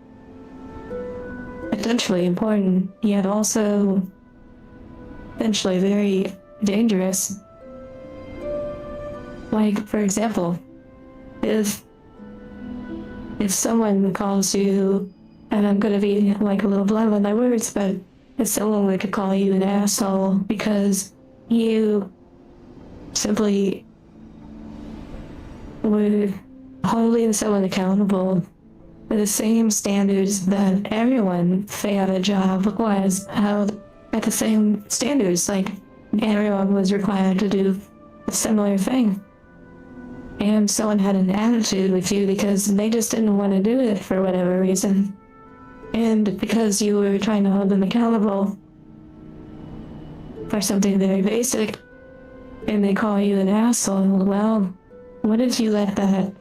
Speaker 1: potentially important, yet also potentially very dangerous. Like, for example, if someone calls you, and I'm gonna be like a little blunt with my words, but if someone were to call you an asshole because you simply were holding someone accountable for the same standards that everyone say on a job was held at the same standards, like everyone was required to do a similar thing. And someone had an attitude with you because they just didn't want to do it for whatever reason. And because you were trying to hold them accountable for something very basic, and they call you an asshole, well, what if you let that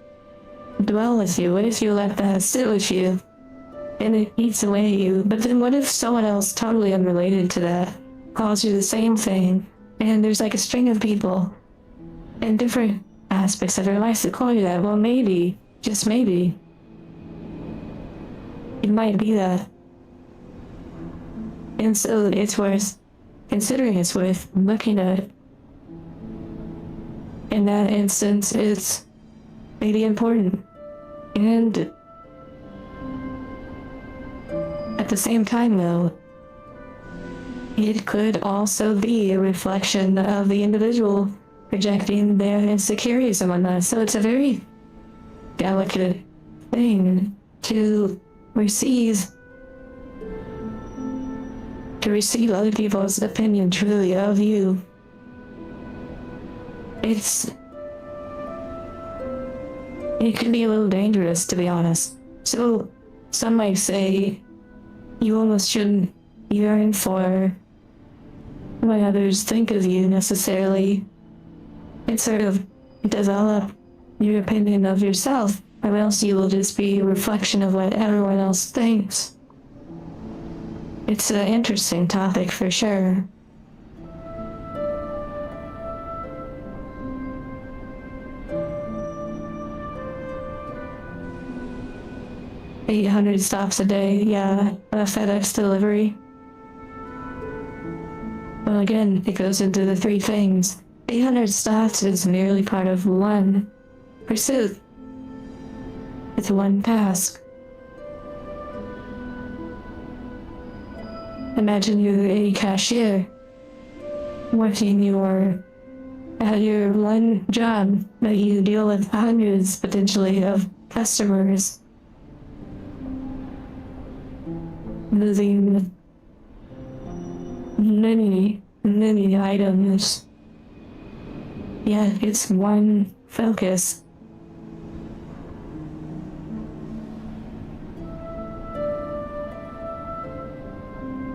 Speaker 1: dwell with you? What if you let that sit with you? And it eats away at you. But then what if someone else totally unrelated to that calls you the same thing, and there's like a string of people in different aspects of their life that call you that? Well, maybe, just maybe, it might be that. And so it's worth considering, it's worth looking at. In that instance, it's maybe important. And at the same time, though, it could also be a reflection of the individual projecting their insecurities and whatnot. So it's a very delicate thing to receive other people's opinion truly of you. It can be a little dangerous, to be honest. So some might say you almost shouldn't yearn for what others think of you necessarily. and sort of develop your opinion of yourself, or else you will just be a reflection of what everyone else thinks. It's an interesting topic for sure. $800 stops a day, yeah, a FedEx delivery. Well, again, it goes into the three things. 800 stops is merely part of one pursuit. It's one task. Imagine you're a cashier working at your one job that you deal with hundreds potentially of customers, moving many items. Yeah, it's one focus.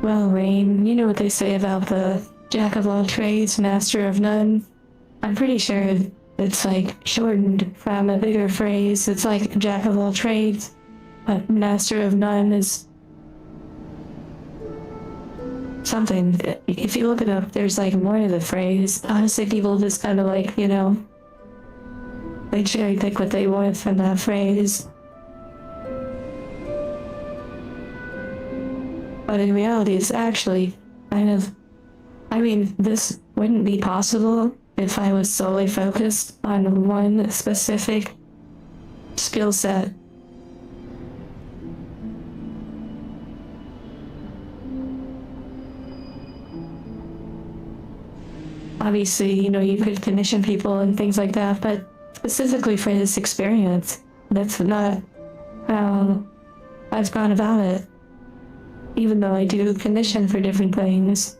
Speaker 1: Well, Rain, you know what they say about the jack of all trades, master of none? I'm pretty sure it's like shortened from a bigger phrase. It's like jack of all trades, but master of none is something. If you look it up, there's like more to the phrase. Honestly, people just kind of like, they cherry pick what they want from that phrase. But in reality, it's actually this wouldn't be possible if I was solely focused on one specific skill set. Obviously, you could commission people and things like that, but specifically for this experience, that's not how I've gone about it. Even though I do commission for different things.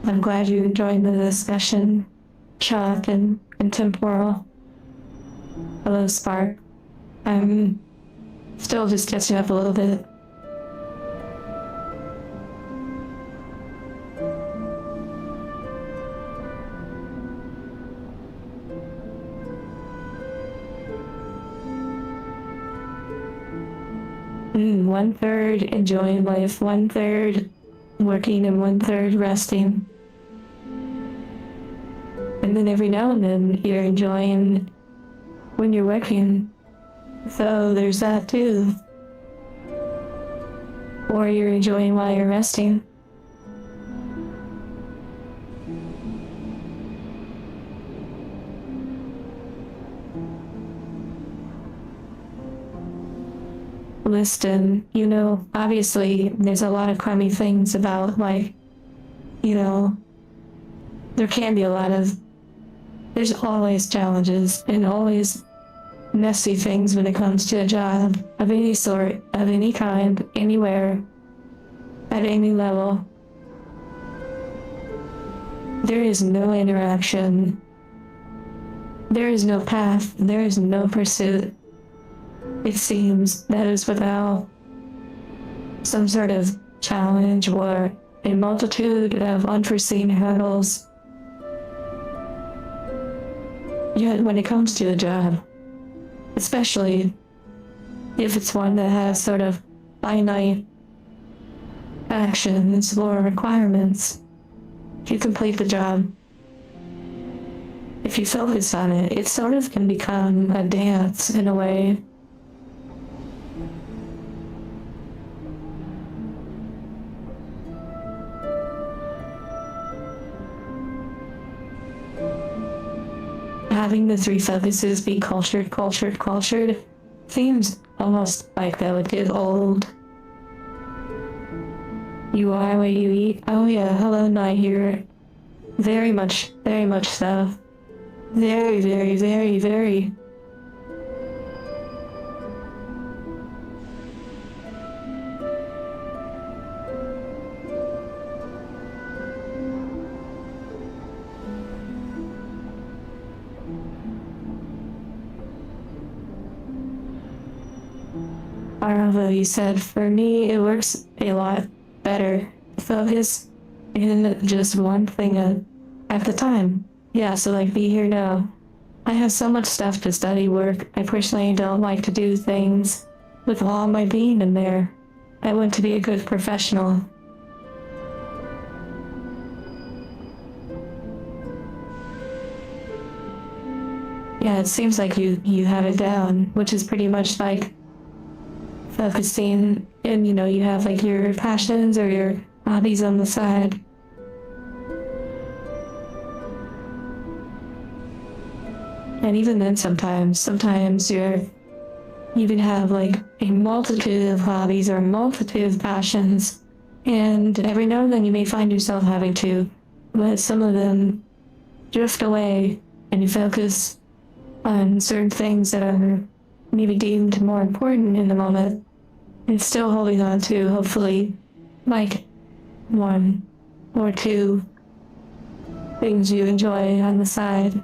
Speaker 1: I'm glad you enjoyed the discussion, Chuck and Temporal. Hello, Spark. I'm still just catching up a little bit. One third enjoying life, one third working, and one third resting. And then every now and then you're enjoying when you're working. So there's that too. Or you're enjoying while you're resting. Listen, obviously there's a lot of crummy things about there can be there's always challenges and always messy things when it comes to a job of any sort, of any kind, anywhere, at any level. There is no interaction. There is no path. There is no pursuit. It seems that is without some sort of challenge or a multitude of unforeseen hurdles. Yet when it comes to a job, especially if it's one that has sort of finite actions or requirements, if you complete the job, if you focus on it, it sort of can become a dance in a way. Having the three focuses be cultured seems almost like that would get old. You are what you eat. Oh yeah, hello Night here. Very much so. Very, very, very, very. Although you said, for me, it works a lot better to focus in just one thing at the time. Yeah, so like be here now. I have so much stuff to study work. I personally don't like to do things with all my being in there. I want to be a good professional. Yeah, it seems like you have it down, which is pretty much like focusing and you have like your passions or your hobbies on the side. And even then sometimes you can have like a multitude of hobbies or a multitude of passions, and every now and then you may find yourself having to let some of them drift away and you focus on certain things that are maybe deemed more important in the moment, and still holding on to hopefully like one or two things you enjoy on the side.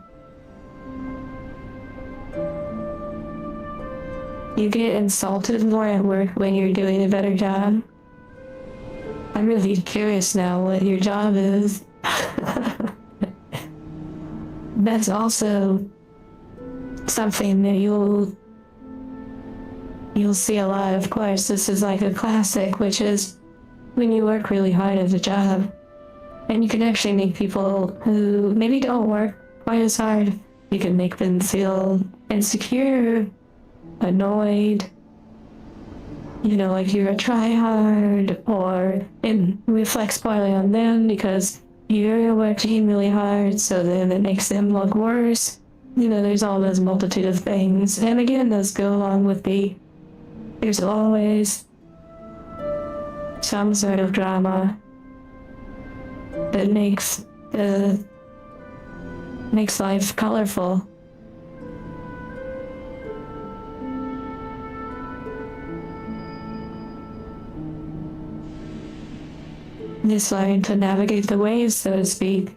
Speaker 1: You get insulted more at work when you're doing a better job. I'm really curious now what your job is. That's also something that you'll see a lot. Of course, this is like a classic, which is when you work really hard at a job and you can actually make people who maybe don't work quite as hard, you can make them feel insecure, annoyed, like you're a try-hard, or it reflects poorly on them because you're working really hard, so then it makes them look worse. There's all those multitude of things, and again, those go along with there's always some sort of drama that makes life colorful. Just learning to navigate the waves, so to speak.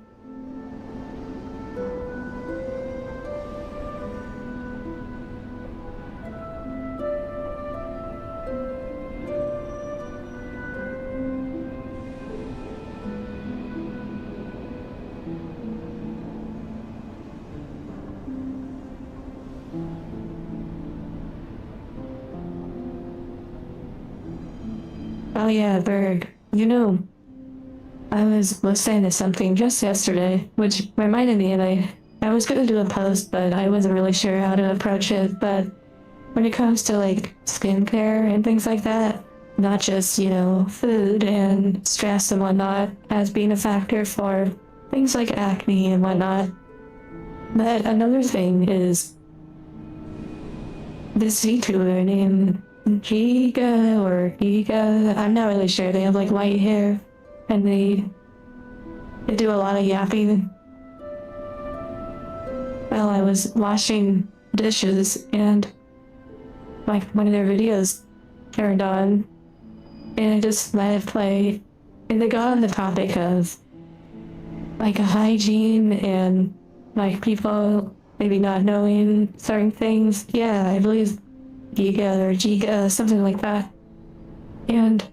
Speaker 1: Oh yeah, Berg. I was listening to something just yesterday, which reminded me, and I was going to do a post, but I wasn't really sure how to approach it. But when it comes to like skincare and things like that, not just, food and stress and whatnot as being a factor for things like acne and whatnot. But another thing is this VTuber named Giga, I'm not really sure. They have like white hair. And they do a lot of yapping. Well, I was washing dishes and like one of their videos turned on and I just let it play. And they got on the topic of like hygiene and like people maybe not knowing certain things. Yeah, I believe Giga, something like that. And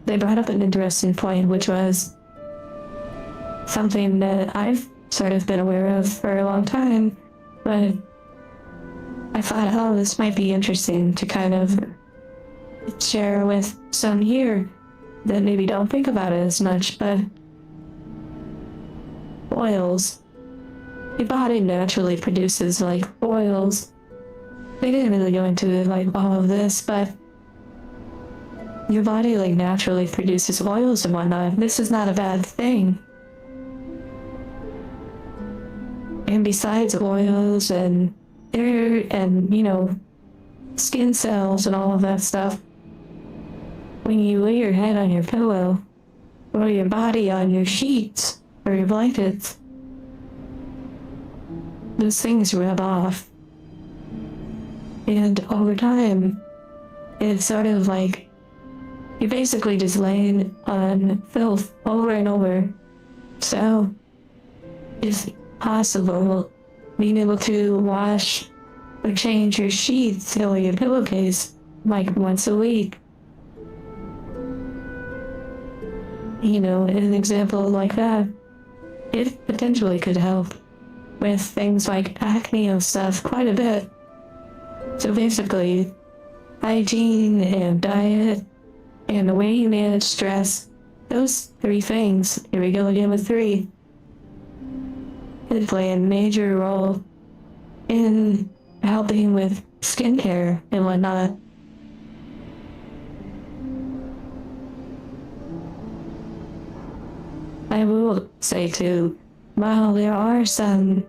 Speaker 1: they brought up an interesting point, which was something that I've sort of been aware of for a long time, but I thought, oh, this might be interesting to kind of share with some here that maybe don't think about it as much, but oils. Your body naturally produces like oils. They didn't really go into like all of this, but your body like naturally produces oils and whatnot. This is not a bad thing. And besides oils and air and, skin cells and all of that stuff, when you lay your head on your pillow or your body on your sheets or your blankets, those things rub off. And over time, it's sort of like you basically just laying on filth over and over. So, it's possible being able to wash or change your sheets or your pillowcase like once a week. You know, an example like that, it potentially could help with things like acne and stuff quite a bit. So basically, hygiene and diet and the way you manage stress, those three things, here we go again with three, could play a major role in helping with skincare and whatnot. I will say too, while there are some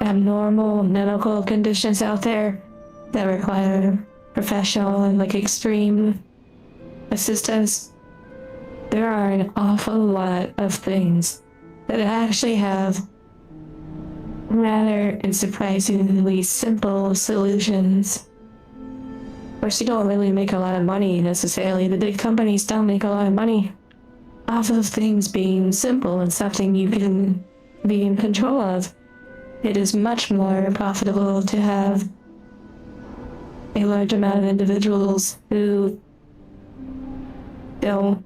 Speaker 1: abnormal medical conditions out there that require professional and like extreme assistance, there are an awful lot of things that actually have rather and surprisingly simple solutions. Of course, you don't really make a lot of money necessarily. The big companies don't make a lot of money off of things being simple and something you can be in control of. It is much more profitable to have a large amount of individuals who don't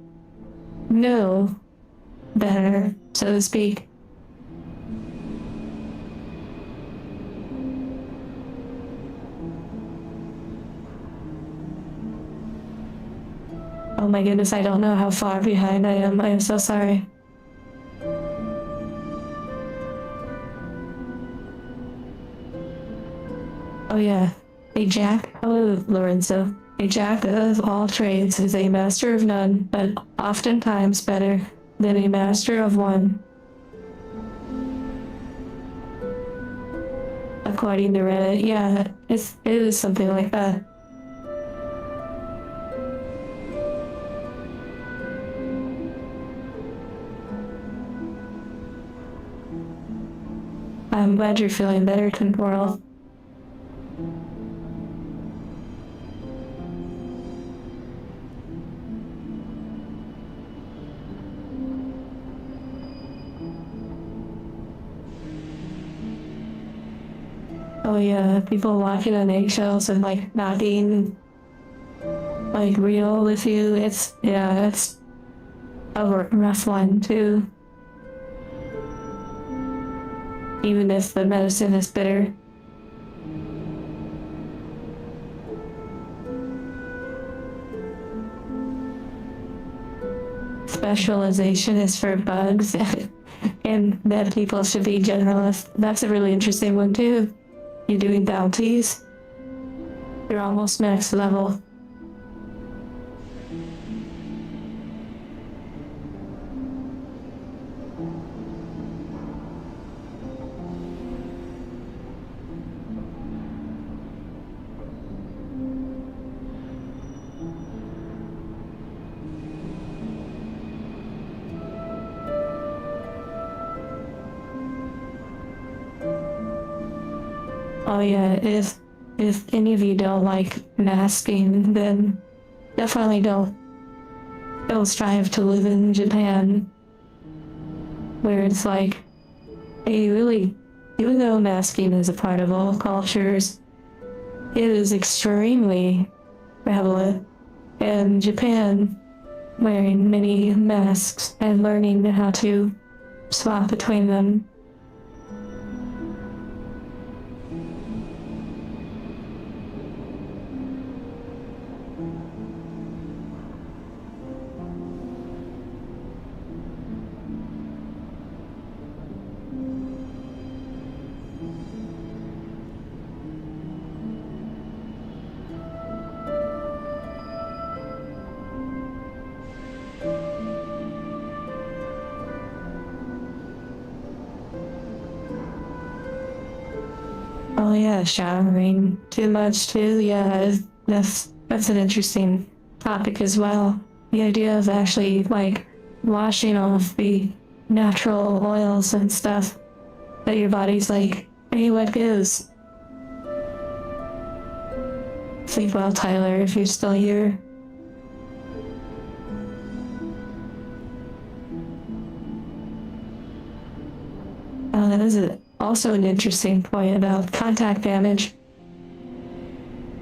Speaker 1: know better, so to speak. Oh my goodness, I don't know how far behind I am. I am so sorry. Oh yeah, a jack, hello Lorenzo. A jack of all trades is a master of none, but oftentimes better than a master of one. According to Reddit, yeah, it is something like that. I'm glad you're feeling better, Temporal. Oh yeah, people walking on eggshells and like not being like real with you. It's a rough one too. Even if the medicine is bitter. Specialization is for bugs and that people should be generalists. That's a really interesting one too. You're doing bounties. You're almost max level. Oh yeah, if any of you don't like masking, then definitely don't strive to live in Japan, where it's like even though masking is a part of all cultures, it is extremely prevalent in Japan, wearing many masks and learning how to swap between them. Oh yeah, showering too much too. Yeah, that's an interesting topic as well. The idea of actually like washing off the natural oils and stuff that your body's like Hey, what gives? Sleep well, Tyler, if you're still here. That is also an interesting point about contact damage.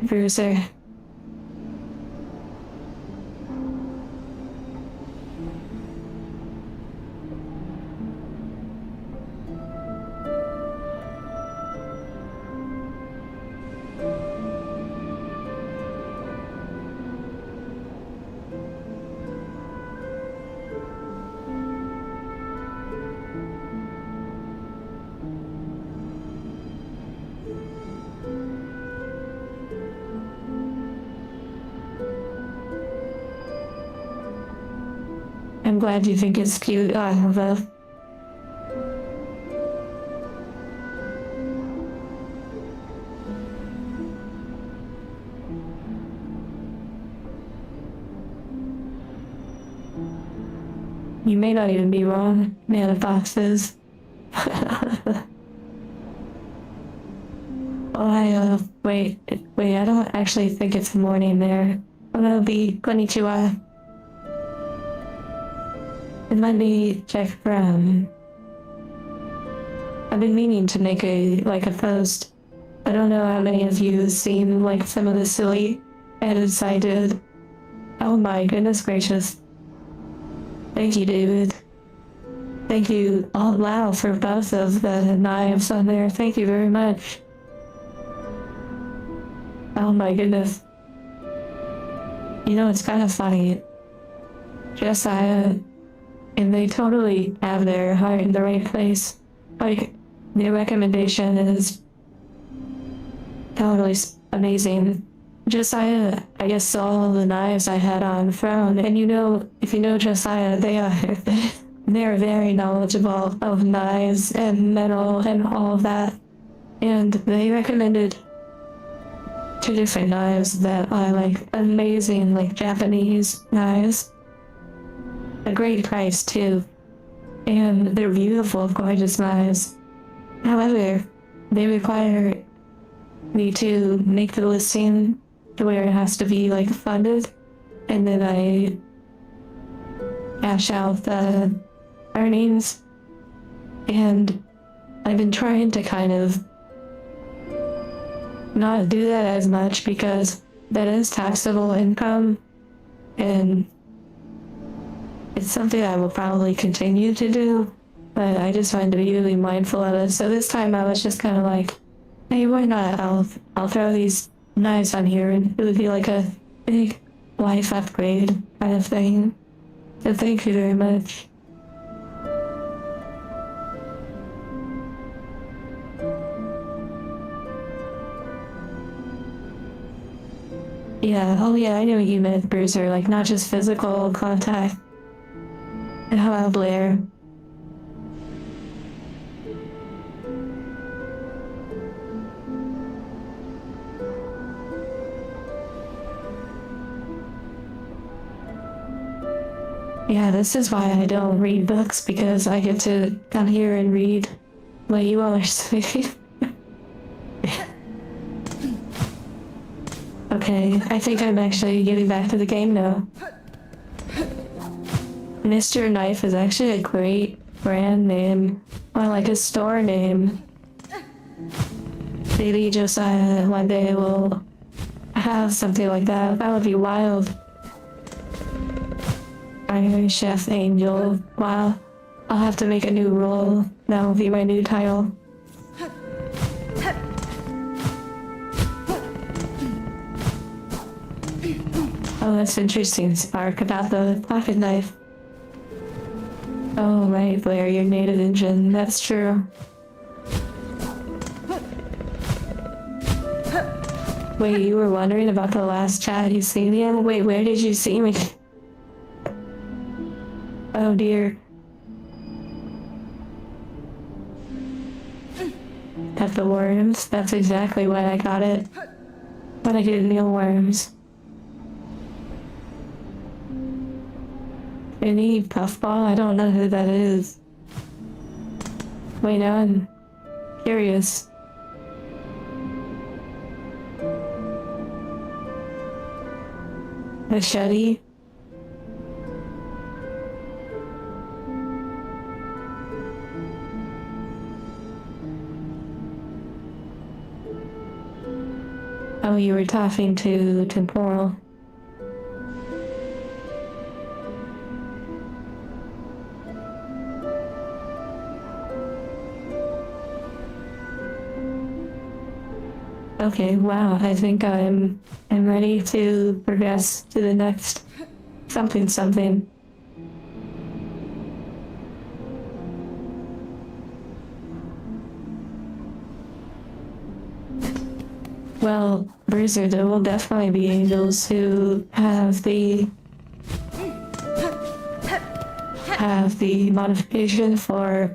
Speaker 1: Bruiser. I'm glad you think it's cute. I love it. You may not even be wrong, man of boxes. Wait, I don't actually think it's morning there. That'll be konnichiwa. And let me check from. I've been meaning to make a post. I don't know how many of you have seen some of the silly edits I did. Oh my goodness gracious. Thank you, David. Thank you, all wow, for both of the knives on there. Thank you very much. Oh my goodness. You know, it's kind of funny. Josiah, and they totally have their heart in the right place. The recommendation is totally amazing. Josiah, I guess, saw the knives I had on Throne, and if you know Josiah, they're very knowledgeable of knives and metal and all of that. And they recommended 2 different knives that are amazing, Japanese knives. A great price too. And they're beautiful, gorgeous knives. However, they require me to make the listing to where it has to be funded, and then I cash out the earnings. And I've been trying to kind of not do that as much because that is taxable income, and it's something I will probably continue to do, but I just wanted to be really mindful of it. So this time I was just kind of hey, why not? I'll throw these knives on here, and it would be a big life upgrade kind of thing. So thank you very much. Yeah, oh yeah, I knew what you meant, Bruiser, not just physical contact. Hello, Blair. Yeah, this is why I don't read books, because I get to come here and read what you all are saying. Okay, I think I'm actually getting back to the game now. Mr. Knife is actually a great brand name, or a store name. Maybe Josiah one day will have something like that. That would be wild. Iron Chef Angel. Wow. I'll have to make a new role. That will be my new title. Oh, that's interesting, Spark, about the pocket knife. Oh, right, Blair, your native engine. That's true. Wait, you were wondering about the last chat you seen me in? Wait, where did you see me? Oh dear. At the worms? That's exactly why I got it. When I did mealworms. Any puffball? I don't know who that is. Wait, now I'm curious. machete. Oh, you were talking to Temporal. Okay, wow, I think I'm ready to progress to the next something. Well, Bruiser, there will definitely be angels who have the modification for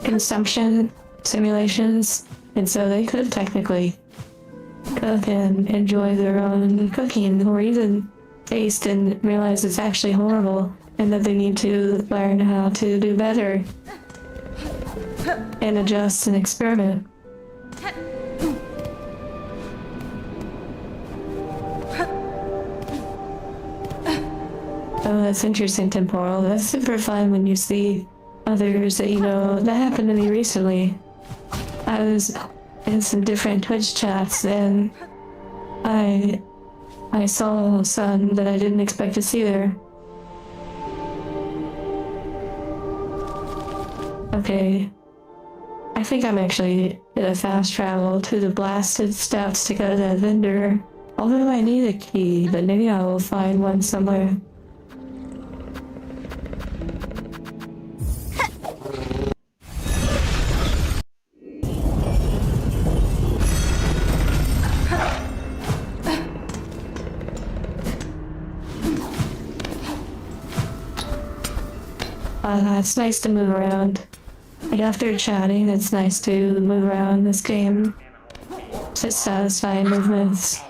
Speaker 1: consumption simulations, and so they could technically cook and enjoy their own cooking, or even taste and realize it's actually horrible and that they need to learn how to do better and adjust and experiment. Oh, that's interesting, Temporal. That's super fun when you see others that, that happened to me recently. I was in some different Twitch chats and I saw some that I didn't expect to see there. Okay. I think I'm actually gonna fast travel to the blasted steps to go to that vendor. Although I need a key, but maybe I will find one somewhere. It's nice to move around. Like after chatting, it's nice to move around this game. It's satisfying movements.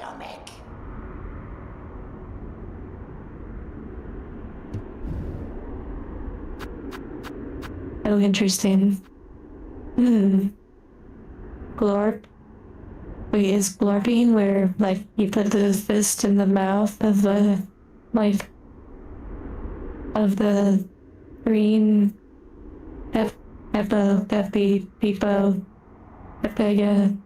Speaker 1: Oh, interesting. Glorp. Wait, is glorping where, like, you put the fist in the mouth of the, like, of the green Pepo, Pepega.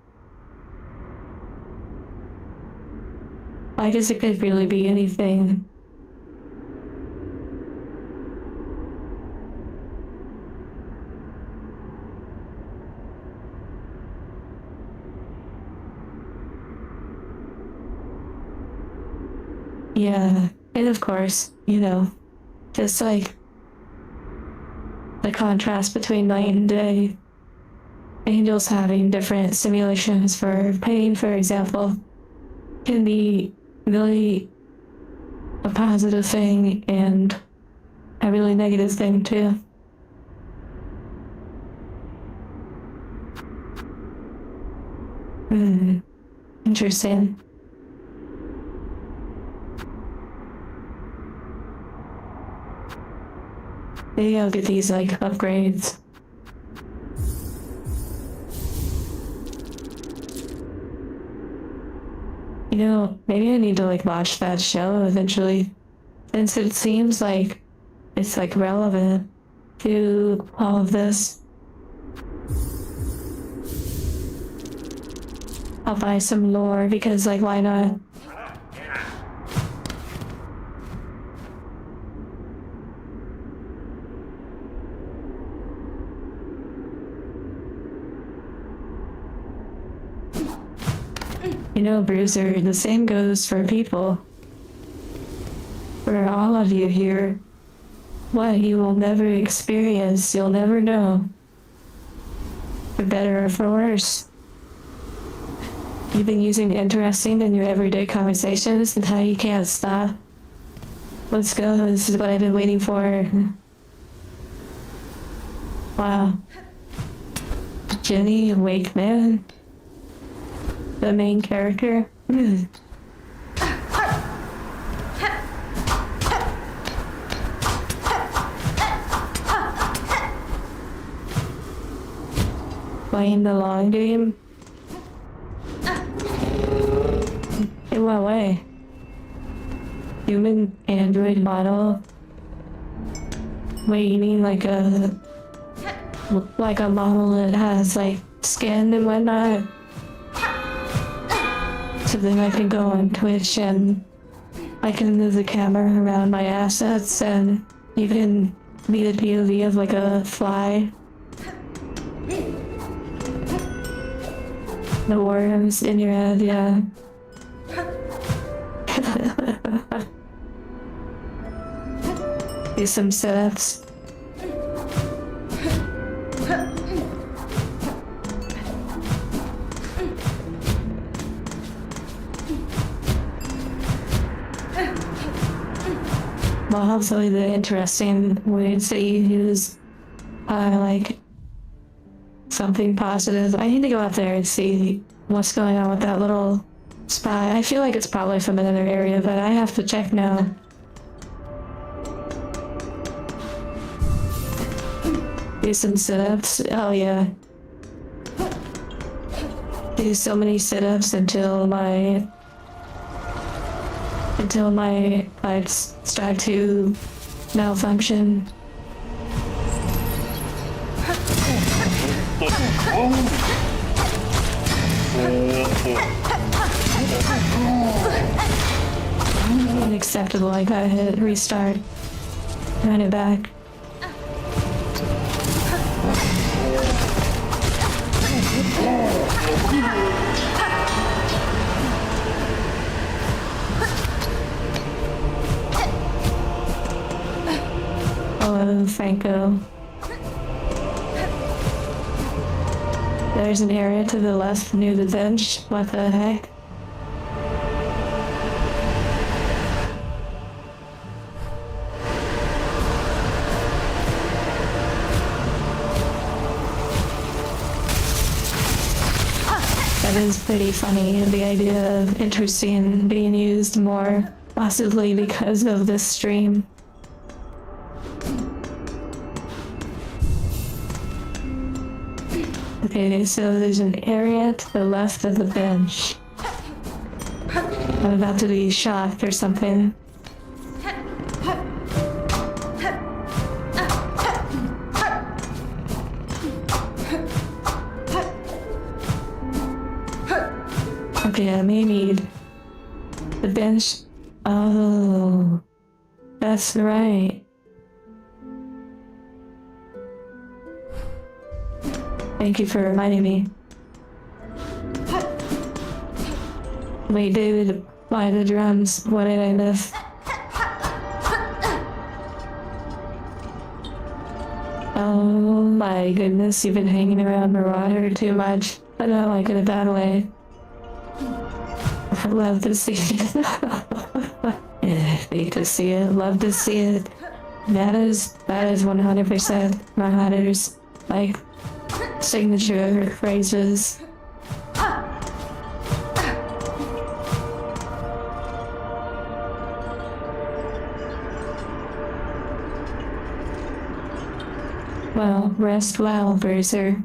Speaker 1: I guess it could really be anything. Yeah, and of course, just like the contrast between night and day. Angels having different simulations for pain, for example, can be really a positive thing and a really negative thing too. Interesting. Maybe I'll get these, like, upgrades. Maybe I need to, like, watch that show eventually, since it seems like it's, like, relevant to all of this. I'll buy some lore, because, like, why not? Bruiser, the same goes for people. For all of you here. What you will never experience, you'll never know. For better or for worse. You've been using interesting in your everyday conversations and how you can't stop. Let's go, this is what I've been waiting for. Wow. Jenny Wakeman? The main character? Playing the long game? In what way? human android model. Wait, you mean like a model that has like skin and whatnot? So then I can go on Twitch and I can move the camera around my assets and you can be the POV of like a fly. The worms in your head, yeah. Do some sit-ups. Well, hopefully the interesting words that you use are like something positive. I need to go out there and see what's going on with that little spy. I feel like it's probably from another area, but I have to check now. Do some sit-ups. Oh yeah. Do so many sit-ups until my lights start to malfunction. Unacceptable, I gotta hit restart. Run it back. Hello, Franco. There's an area to the left near the bench. What the heck? That is pretty funny, the idea of interesting being used more, possibly because of this stream. Okay, so there's an area to the left of the bench. I'm about to be shocked or something. Okay, I may need the bench. Oh, that's right. Thank you for reminding me. Wait, David, why the drums? What did I miss? Oh my goodness, you've been hanging around Marauder too much, but not like in a bad way. I love to see it. Yeah, hate to see it, love to see it. That is 100% Marauder's, like, signature phrases. Well, rest well, Bruiser.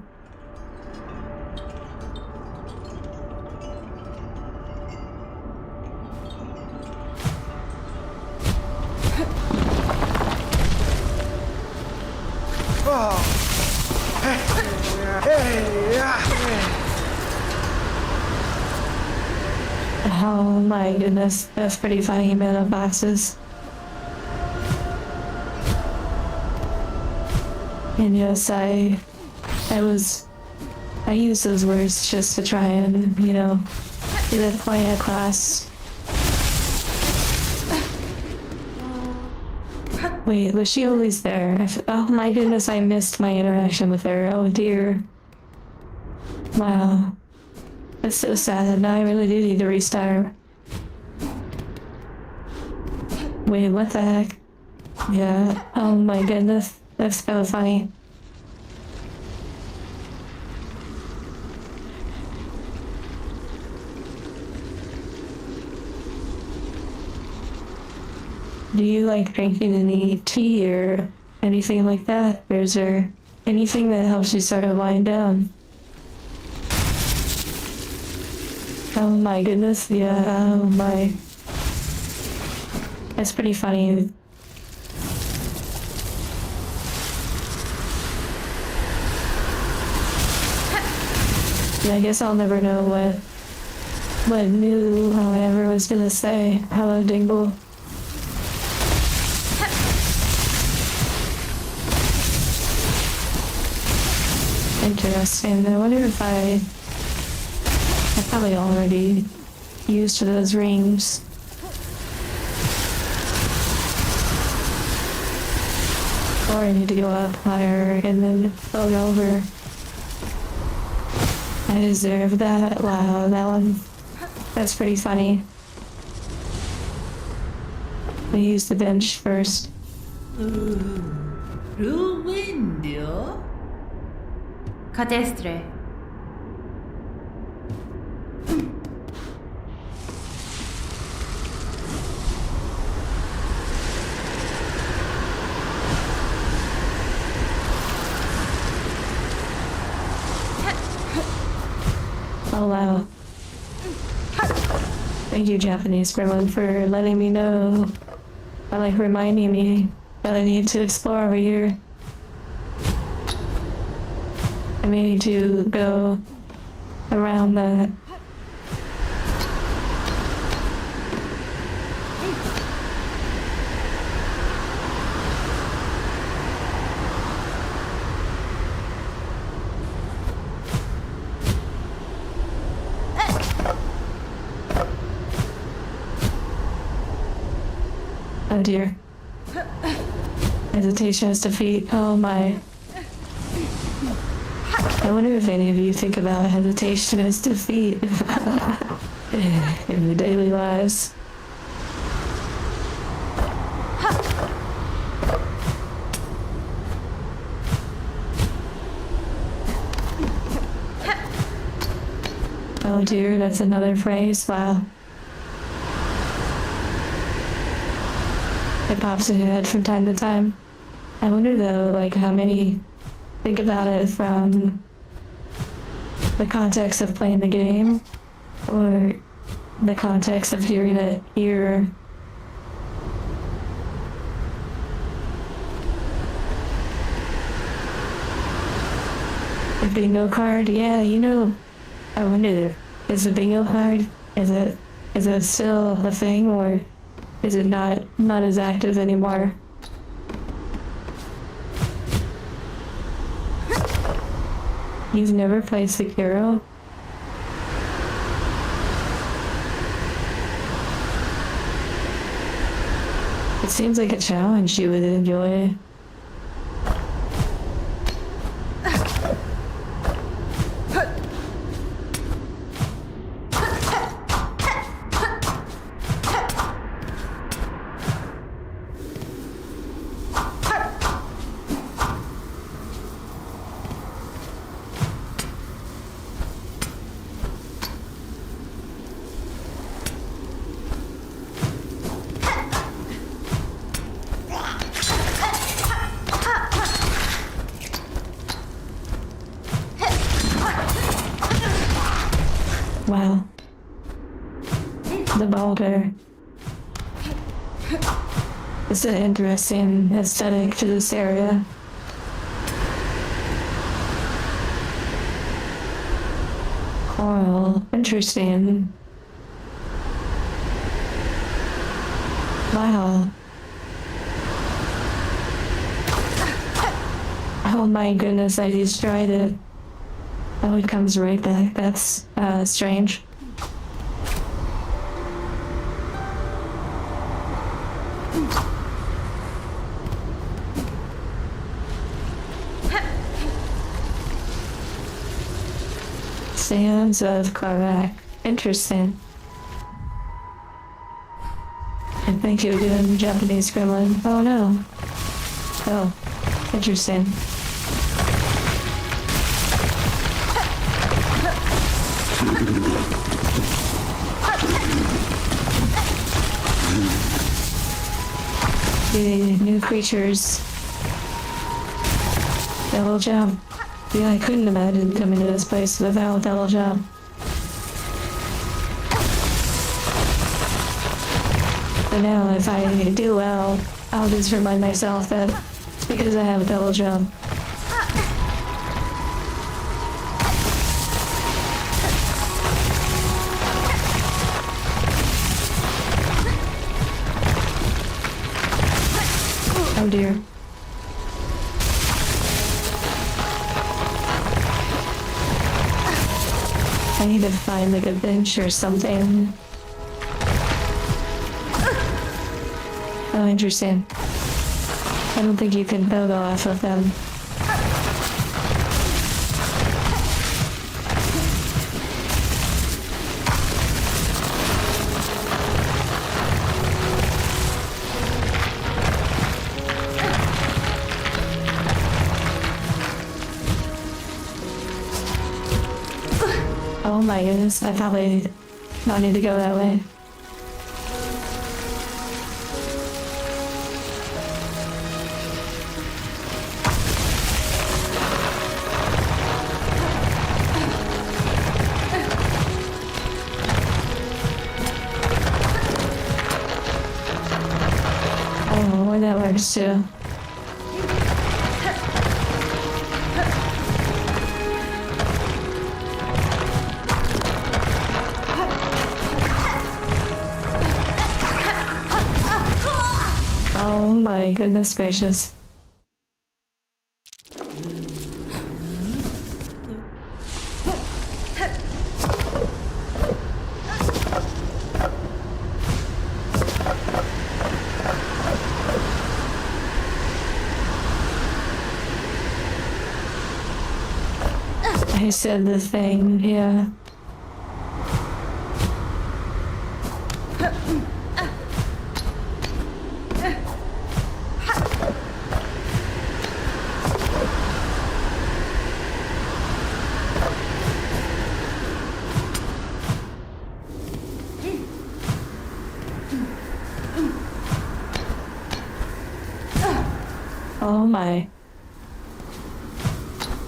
Speaker 1: Oh my goodness, that's pretty funny amount of boxes. And yes, I use those words just to try and, you know, get a point across. Wait, was she always there? Oh my goodness, I missed my interaction with her. Oh dear. Wow. That's so sad. Now I really do need to restart. Wait, what the heck? Yeah. Oh my goodness. That's so funny. Do you like drinking any tea or anything like that? Or is there anything that helps you sort of wind down? Oh my goodness, yeah, oh my. That's pretty funny. Yeah, I guess I'll never know what new whatever was gonna say. Hello, Dingle. Interesting. I wonder if I probably already used those rings. Or I need to go up higher and then float over. I deserve that. Wow, that one. That's pretty funny. I use the bench first.
Speaker 2: Ruindio? Catastre.
Speaker 1: Oh wow. Thank you, Japanese gremlin, for letting me know. Or like reminding me that I need to explore over here. I may need to go around that. Oh dear. Hesitation is defeat. Oh my. I wonder if any of you think about hesitation as defeat in your daily lives. Oh dear, that's another phrase. Wow. It pops in your head from time to time. I wonder though, like how many think about it from the context of playing the game or the context of hearing it here. The bingo card, yeah, you know, I wonder, is the bingo card, is it still a thing or is it not as active anymore? You've never played Sekiro? It seems like a challenge you would enjoy. Wow. The boulder. It's an interesting aesthetic to this area. Coral. Interesting. Wow. Oh my goodness, I destroyed it. Oh, it comes right back. That's strange. Sands of Clark. Interesting. And thank you again, Japanese gremlin. Oh no. Oh, interesting. The new creatures. Double jump. Yeah, I couldn't imagine coming to this place without double jump. But now, if I do well, I'll just remind myself that because I have a double jump. Oh dear. I need to find like a bench or something. Oh, interesting. I don't think you can pogo off of them. Oh my goodness, I probably don't need to go that way. Oh, well, that works too. Oh my goodness gracious. I said the thing, yeah. Oh my.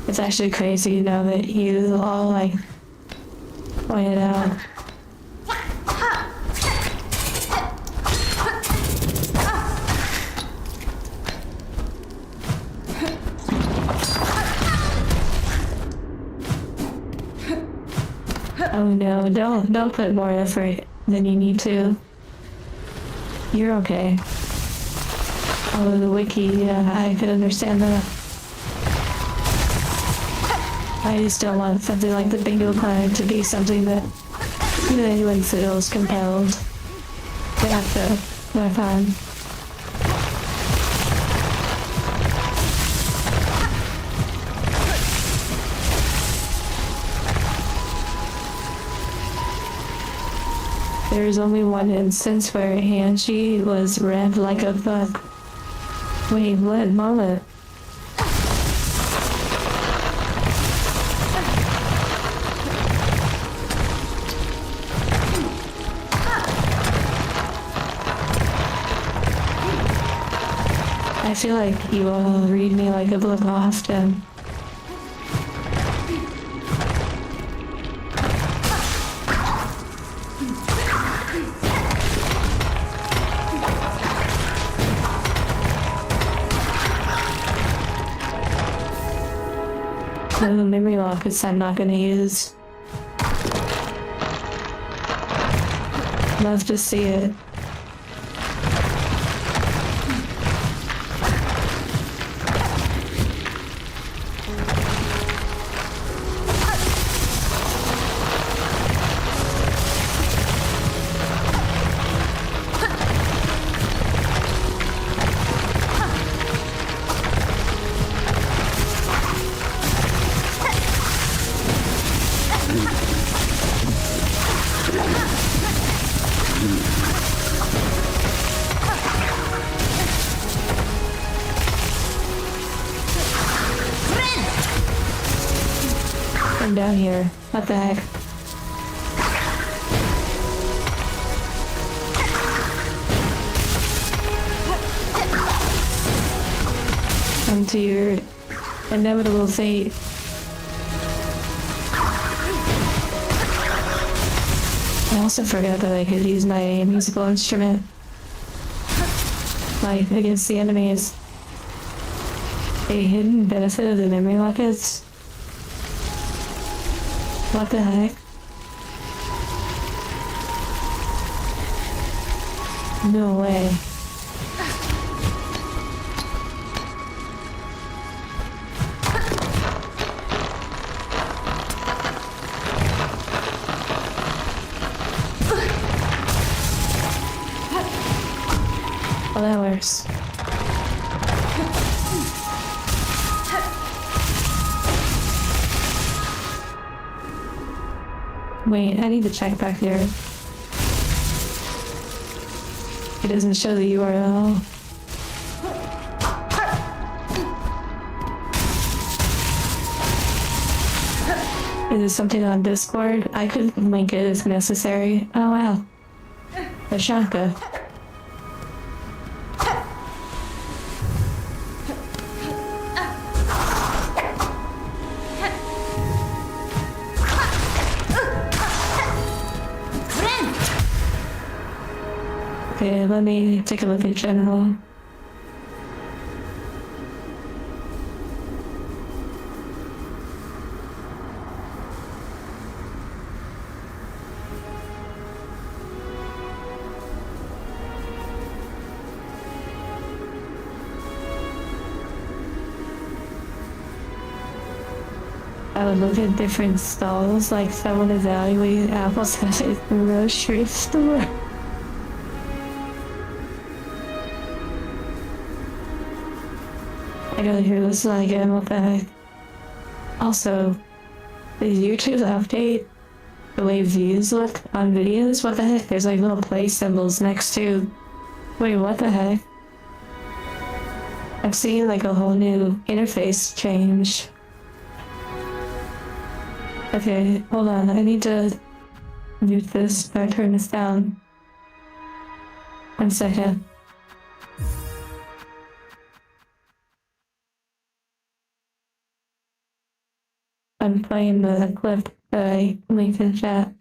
Speaker 1: It's actually crazy now that you all like pointed out. Oh no, don't put more effort than you need to. You're okay. Oh, the wiki, yeah, I could understand that. I just don't want something like the bingo card to be something that, you know, anyone feels compelled to have to work on. There's only one instance where Angie was read like a book. Wait, what moment? I feel like you all read me like a book often. The memory lock is I'm not gonna use. Love to see it. I'm down here. What the heck? Come to your inevitable fate. I also forgot that I could use my musical instrument. fight against the enemies. A hidden benefit of the memory rockets? What the heck? No way. Well, that works. Wait, I need to check back there. It doesn't show the URL. Is it something on Discord? I could link it if necessary. Oh wow. A shotgun. Okay, let me take a look at general. I would look at different stalls, like someone evaluated apples at the grocery store. I gotta hear this one again, what the heck. Also, did YouTube update the way views look on videos? What the heck? There's like little play symbols next to... Wait, what the heck? I've seen like a whole new interface change. Okay, hold on, I need to mute this or turn this down. 1 second. I'm playing the clip that I linked in chat.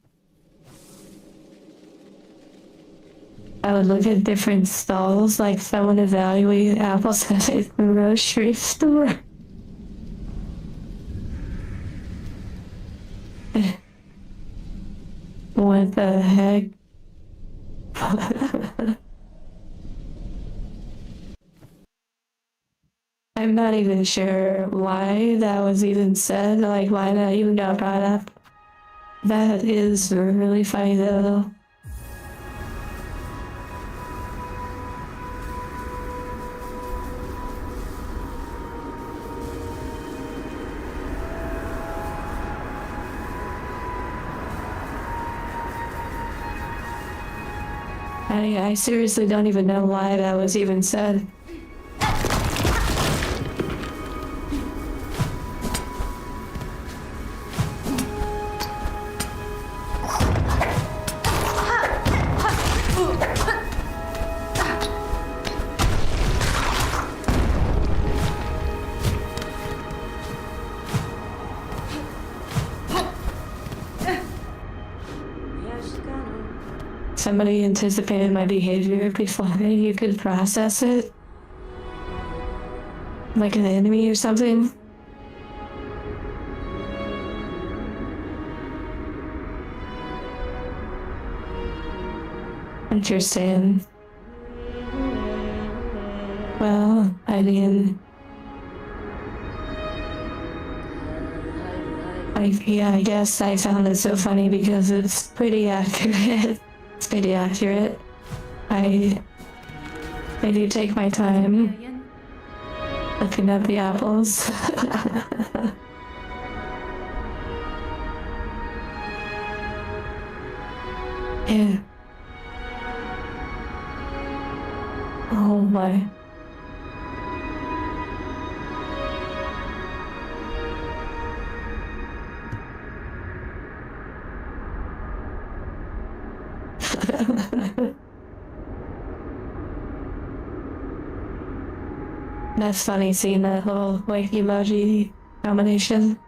Speaker 1: I would look at different stalls, like someone evaluated apples at the grocery store. What the heck? I'm not even sure why that was even said, like why that even got brought up. That is really funny though. I seriously don't even know why that was even said. Somebody anticipated my behavior before you could process it? Like an enemy or something? Interesting. Well, I mean... yeah, I guess I found it so funny because it's pretty accurate. It's pretty accurate. I do take my time looking at the apples. Yeah. Oh my. That's funny seeing that little like emoji combination.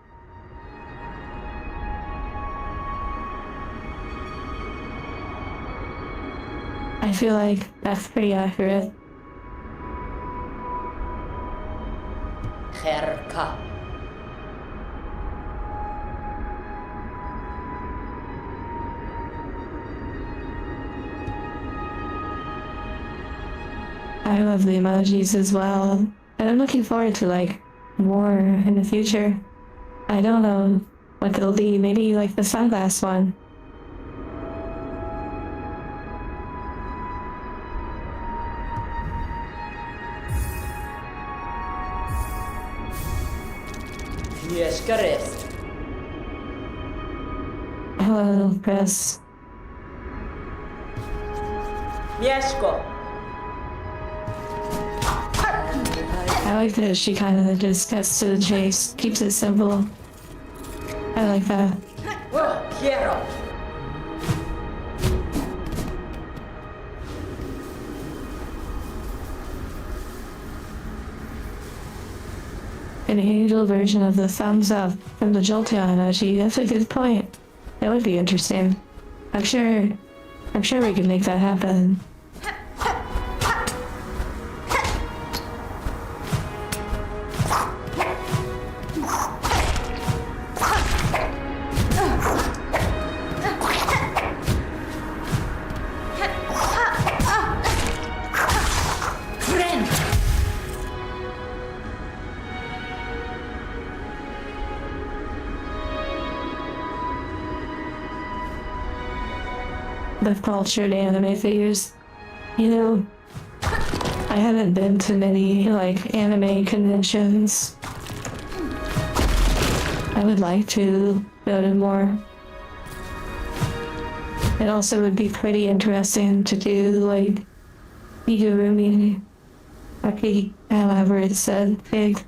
Speaker 1: I feel like that's pretty accurate.
Speaker 2: Gerka.
Speaker 1: I love the emojis as well. And I'm looking forward to like more in the future. I don't know what they'll be, maybe like the sunglass one.
Speaker 2: Mieszkarest.
Speaker 1: Hello, Chris.
Speaker 2: Mieszko.
Speaker 1: I like that she kind of just gets to the chase, keeps it simple. I like that.
Speaker 2: Quiero.
Speaker 1: An angel version of the thumbs up from the Jolteon emoji. That's a good point. That would be interesting. I'm sure we can make that happen. The cultured anime figures. You know, I haven't been to many, like, anime conventions. I would like to go to more. It also would be pretty interesting to do, like, Igurumi, however it's said, big.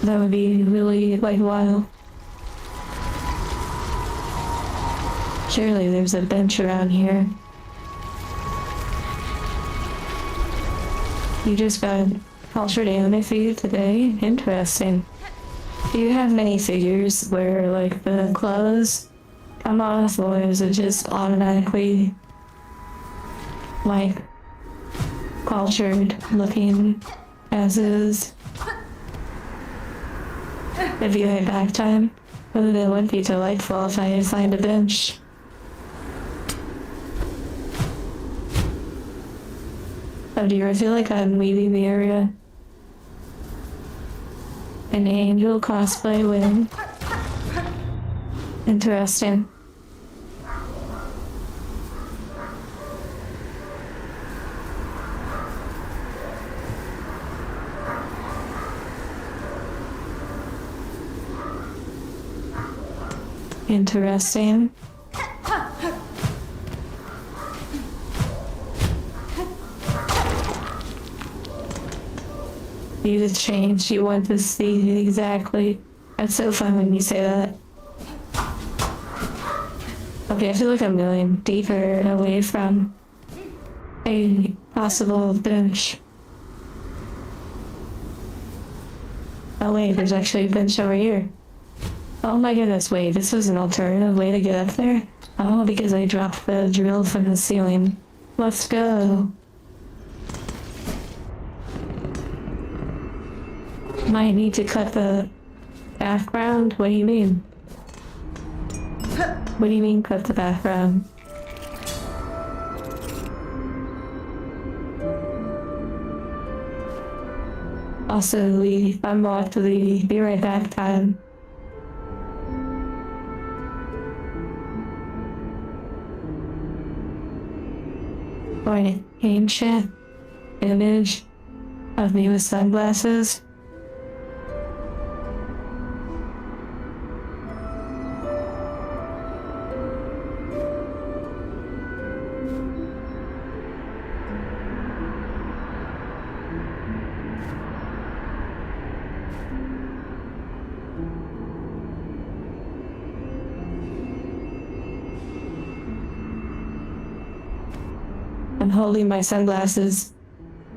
Speaker 1: That would be really, like, wild. Surely there's a bench around here. You just got cultured anime figure today? Interesting. Do you have many figures where, like, the clothes come off, or is it just automatically, like, cultured looking as is? If you had back time, it would be delightful if I could find a bench. Oh, do you ever feel like I'm leaving the area? An angel cosplay win. Interesting. Interesting. You to change, you want to see exactly. That's so fun when you say that. Okay, I feel like I'm going deeper away from a possible bench. Oh wait, there's actually a bench over here. Oh my goodness, wait, this was an alternative way to get up there? Oh, because I dropped the drill from the ceiling. Let's go. Might need to cut the background? What do you mean? What do you mean cut the background? Also, we unlocked the be right back time. Or an ancient image of me with sunglasses. I'm holding my sunglasses.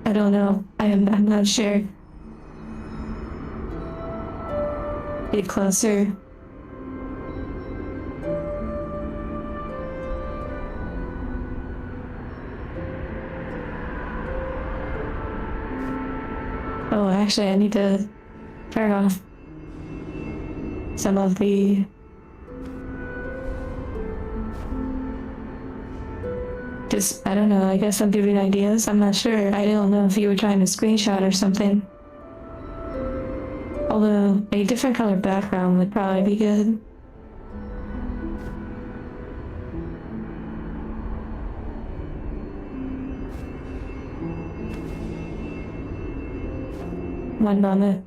Speaker 1: I don't know. I'm not sure. Get closer. Oh, actually, I need to turn off some of the... Just, I don't know, I guess I'm giving ideas. I'm not sure. I don't know if you were trying to screenshot or something. Although, a different color background would probably be good. One moment.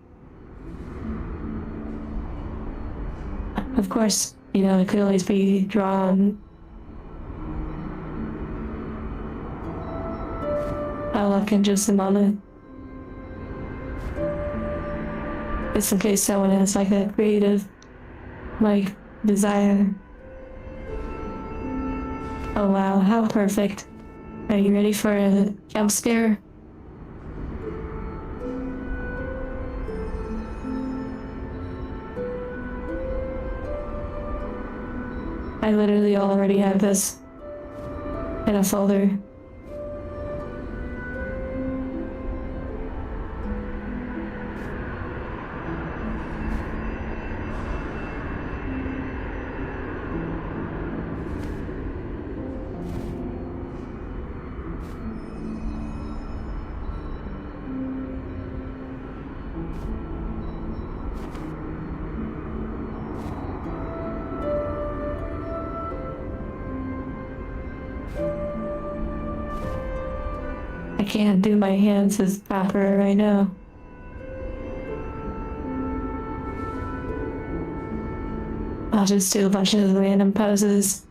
Speaker 1: Of course, you know, it could always be drawn. I'll look in just a moment. Just in case someone has like a creative, like, desire. Oh wow, how perfect. Are you ready for a jump scare? I literally already have this in a folder. I can't do my hands as proper right now. I'll just do a bunch of random poses.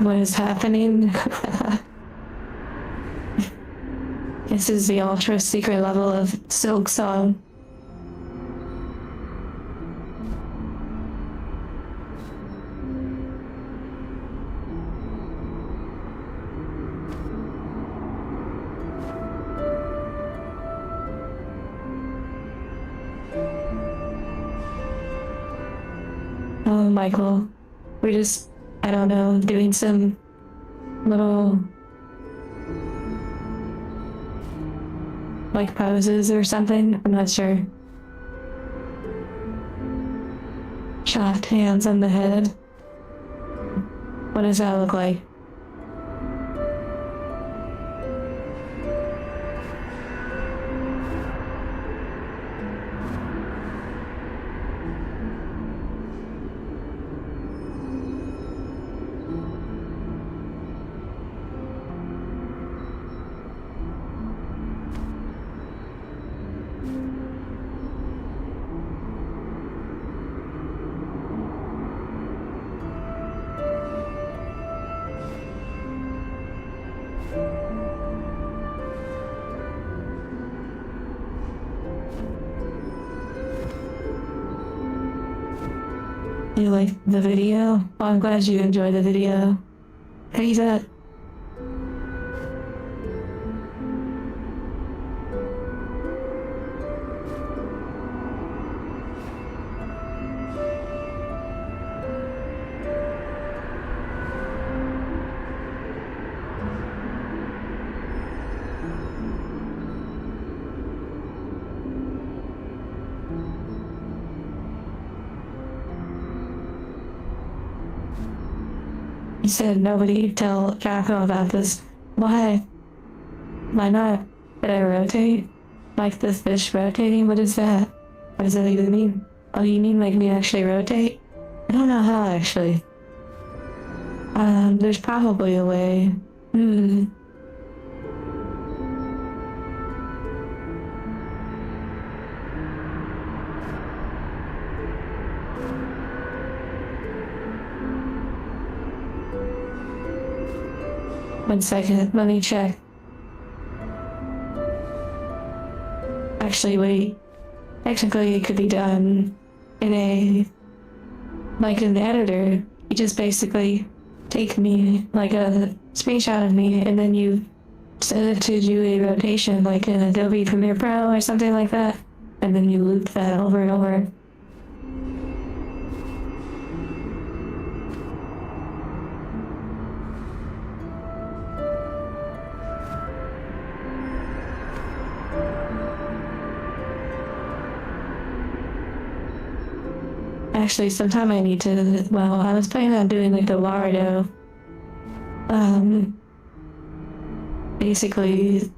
Speaker 1: What is happening? This is the ultra secret level of Silksong. Oh, Michael, we're just, I don't know, doing some little like poses or something. I'm not sure. Chopped hands on the head. What does that look like? You like the video? Well, I'm glad you enjoyed the video. Hey, that. You said nobody tell Jacko about this. Why? Why not? Did I rotate? Like the fish rotating? What is that? What does that even mean? Oh, you mean like me actually rotate? I don't know how actually. There's probably a way. One second, let me check. Actually, wait. Technically, it could be done in like an editor. You just basically take me, like a screenshot of me, and then you set it to do a rotation like in Adobe Premiere Pro or something like that, and then you loop that over and over. Actually, sometime I need to, well, I was planning on doing like the Lardo. Basically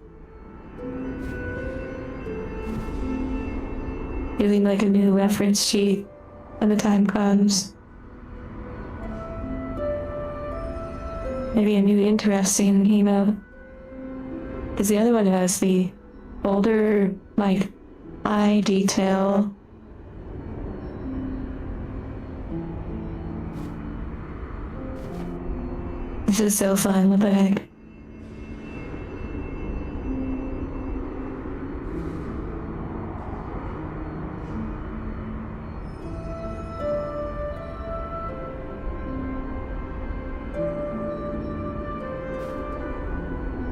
Speaker 1: doing like a new reference sheet when the time comes. Maybe a new interesting emote. Because the other one has the older, like, eye detail. This is so fun, what the heck.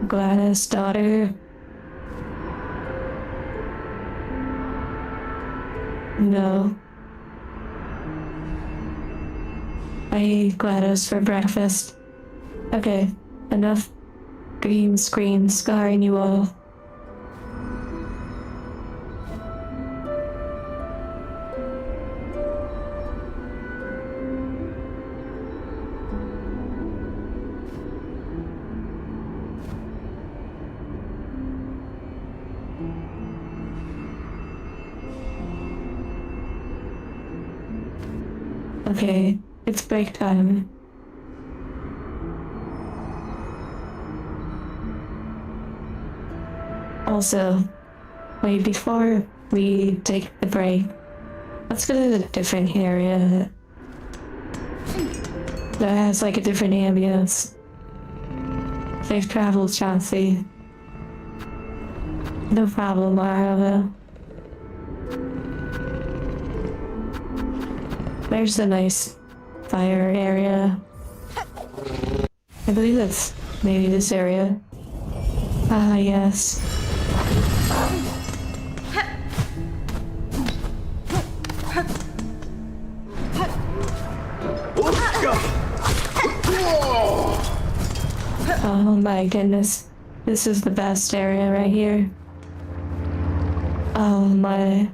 Speaker 1: Gladys' daughter. No. I ate Gladys for breakfast. Okay, enough green screen scarring you all. Okay, it's break time. Also, wait, before we take the break, let's go to a different area that has like a different ambience. Safe travels, Chauncey. No problem, Marlo. There's the nice fire area. I believe that's maybe this area. Ah, yes. Oh my goodness. This is the best area right here. Oh my.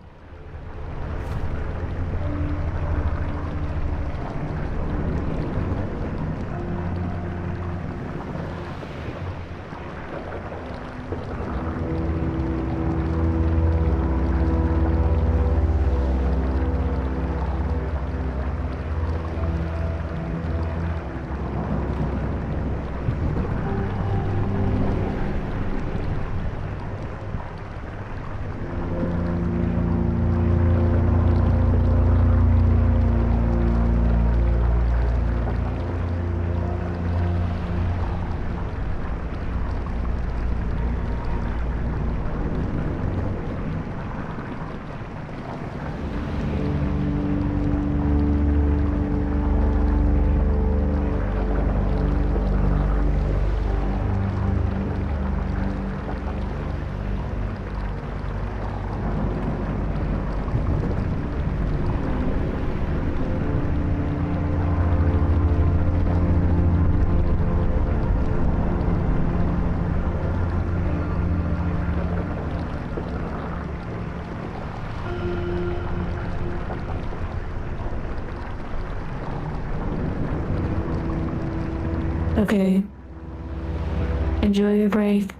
Speaker 1: Okay. Enjoy your break.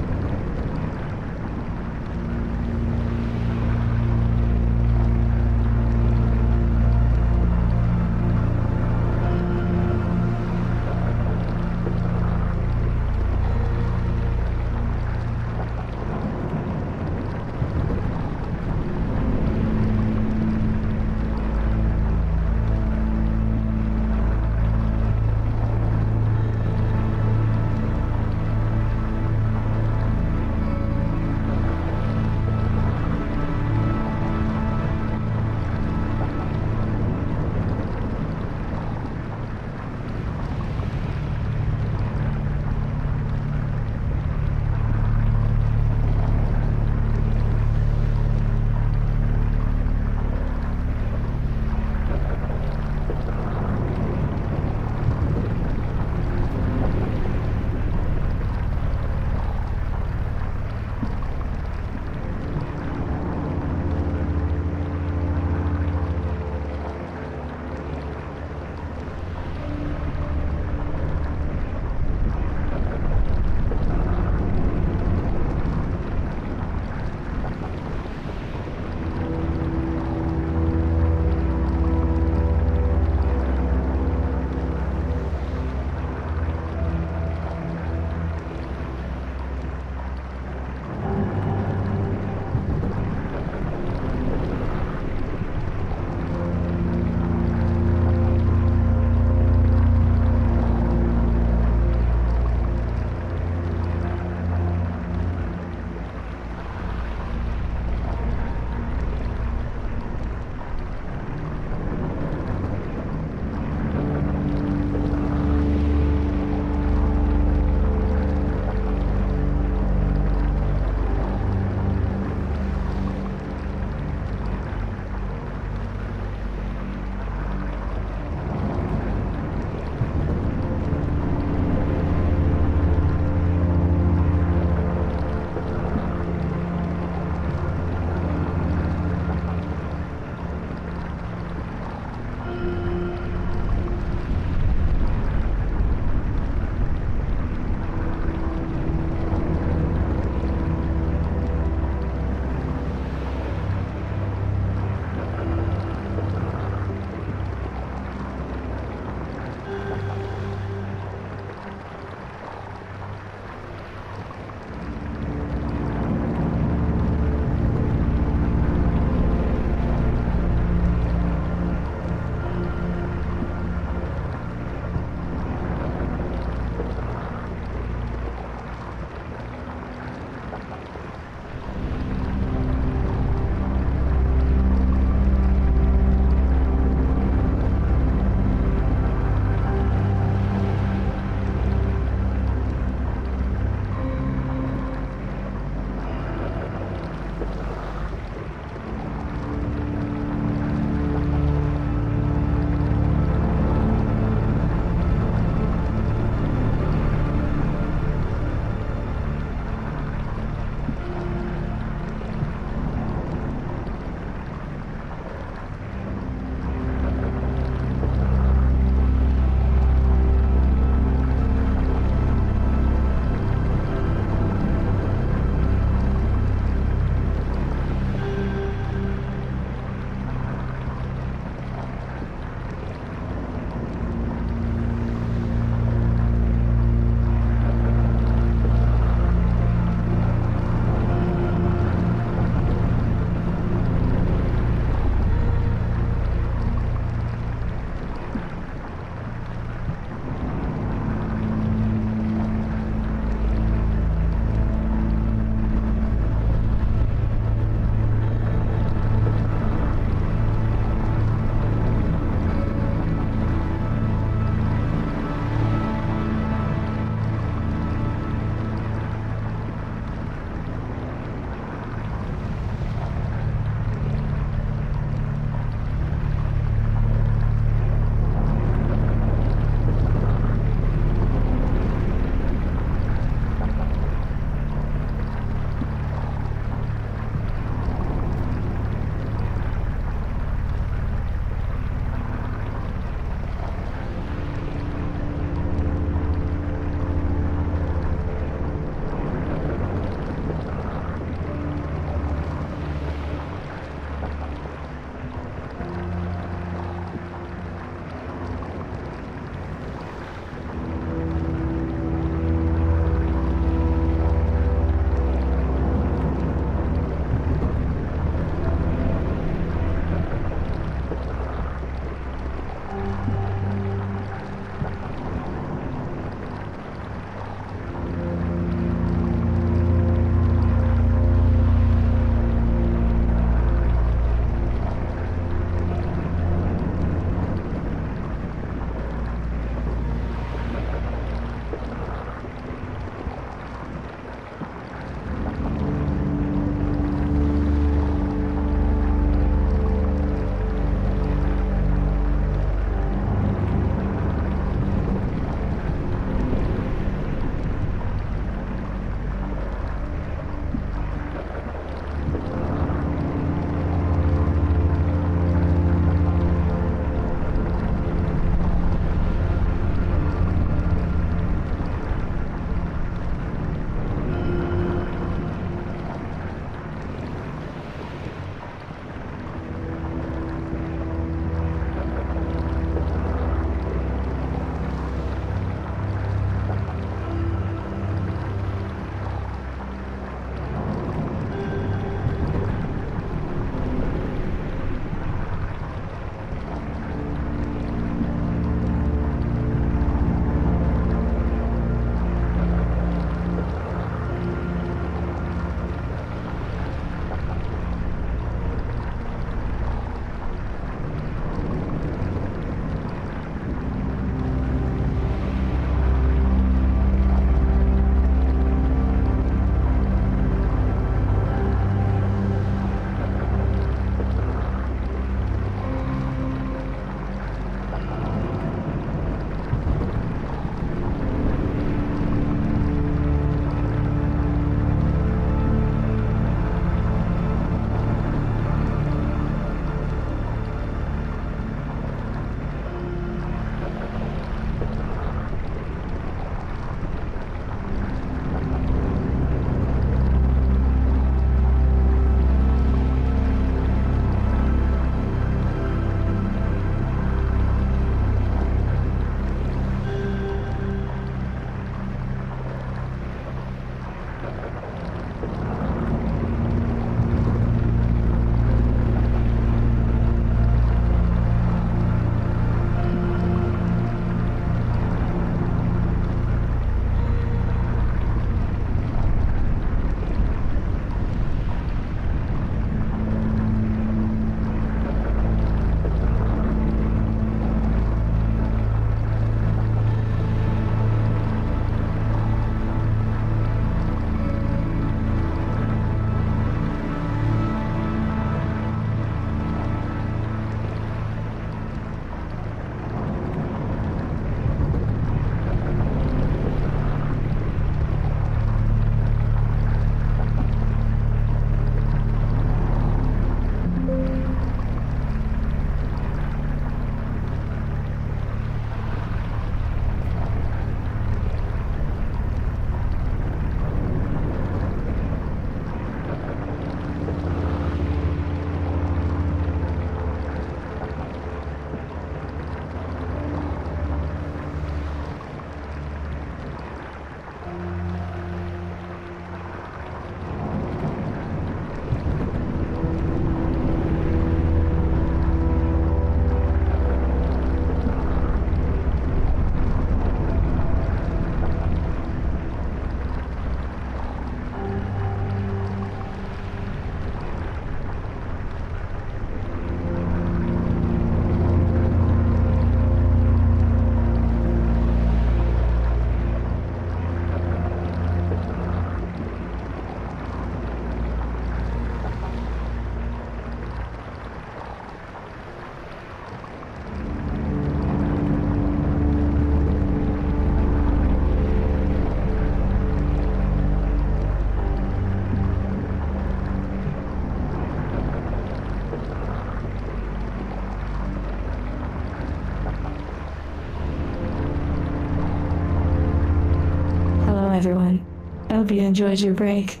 Speaker 1: everyone. I hope you enjoyed your break.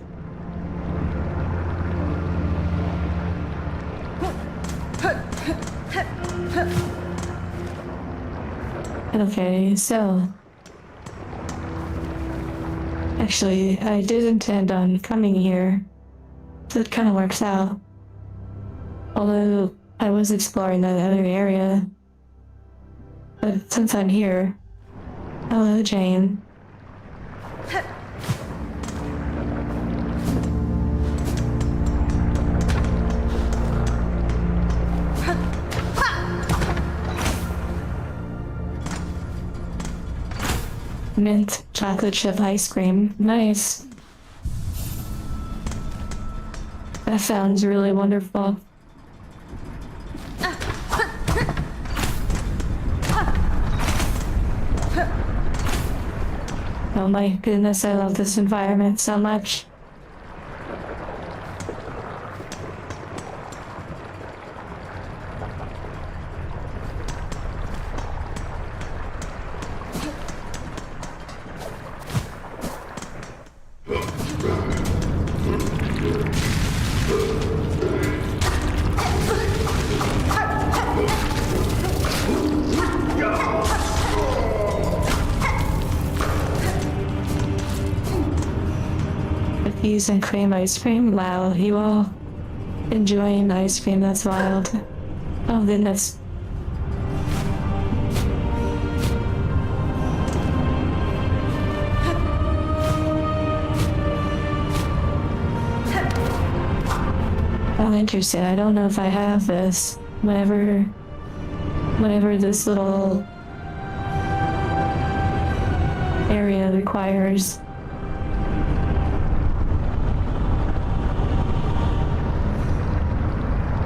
Speaker 1: Okay, so actually, I did intend on coming here, so it kind of works out. Although I was exploring that other area, but since I'm here, hello, Jane. Mint chocolate chip ice cream. Nice. That sounds really wonderful. Oh my goodness, I love this environment so much. Cookies and cream ice cream? Wow, you all enjoying ice cream? That's wild. Oh goodness. Oh, interesting. I don't know if I have this. Whatever this little area requires.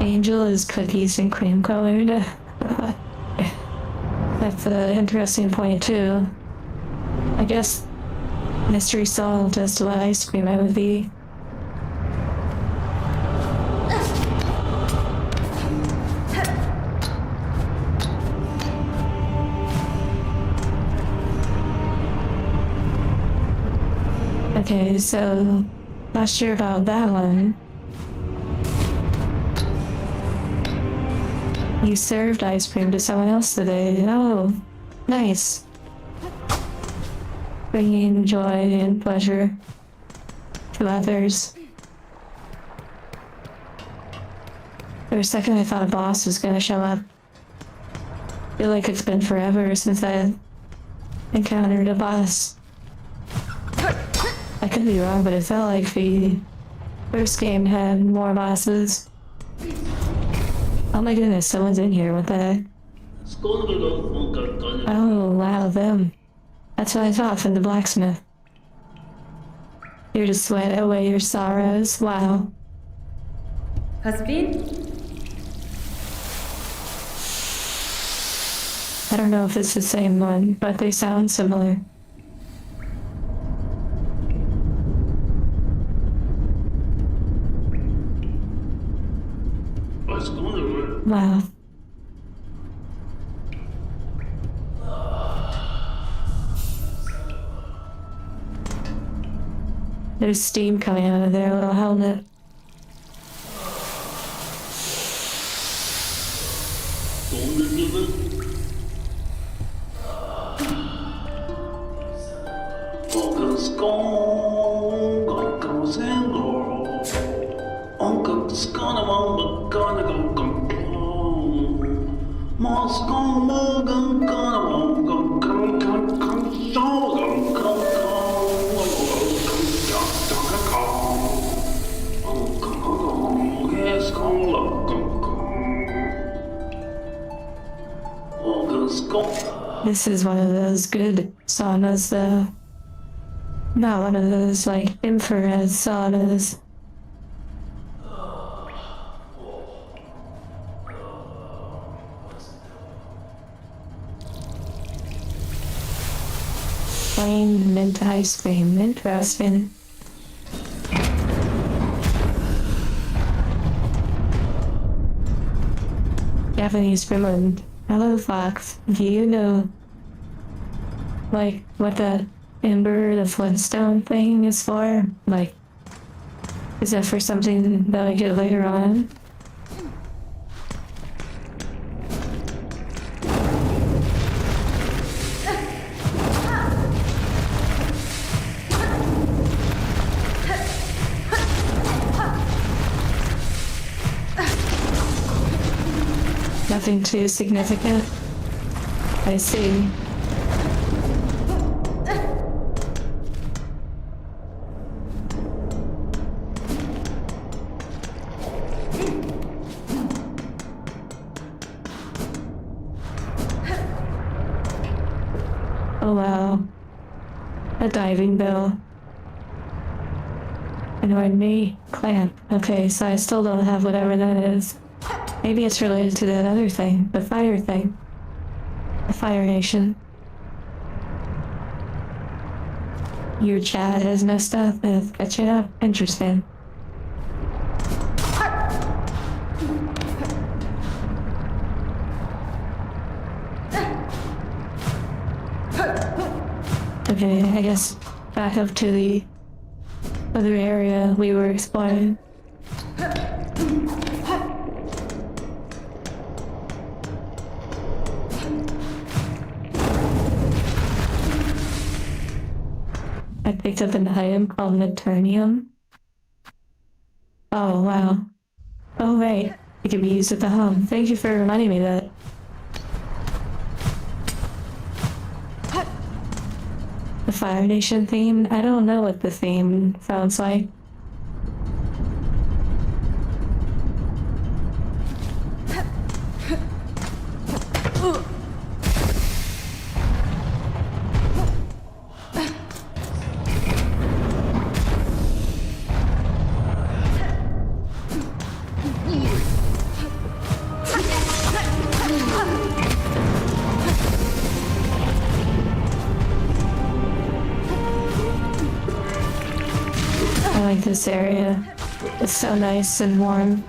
Speaker 1: Angel is cookies and cream colored. That's an interesting point too. I guess mystery solved as to what ice cream I would be. Okay, so not sure about that one. You served ice cream to someone else today. Oh, nice. Bringing joy and pleasure to others. For a second I thought a boss was gonna show up. I feel like it's been forever since I encountered a boss. I could be wrong, but it felt like the first game had more bosses. Oh my goodness, someone's in here, what the heck? Oh wow, them. That's what I thought from the blacksmith. Here to sweat away your sorrows, wow.
Speaker 2: Husband?
Speaker 1: I don't know if it's the same one, but they sound similar. Wow. There's steam coming out of their little helmet. This is one of those good saunas, though. Not one of those, like, infrared saunas. Plain mint ice cream, interesting. Japanese Finland. Hello, Fox. Do you know, like, what that Ember, the Flintstone thing is for? Like, is that for something that I get later on? Nothing too significant. I see. Oh wow. A diving bell. Annoyed me. Clamp. Okay, so I still don't have whatever that is. Maybe it's related to that other thing, the fire thing. The Fire Nation. Your chat has messed up and catch it up. Interesting. Okay, I guess back up to the other area we were exploring. I picked up an item called Meternium. Oh, wow. Oh, right. It can be used at the home. Thank you for reminding me that. The Fire Nation theme? I don't know what the theme sounds like. I like this area. It's so nice and warm.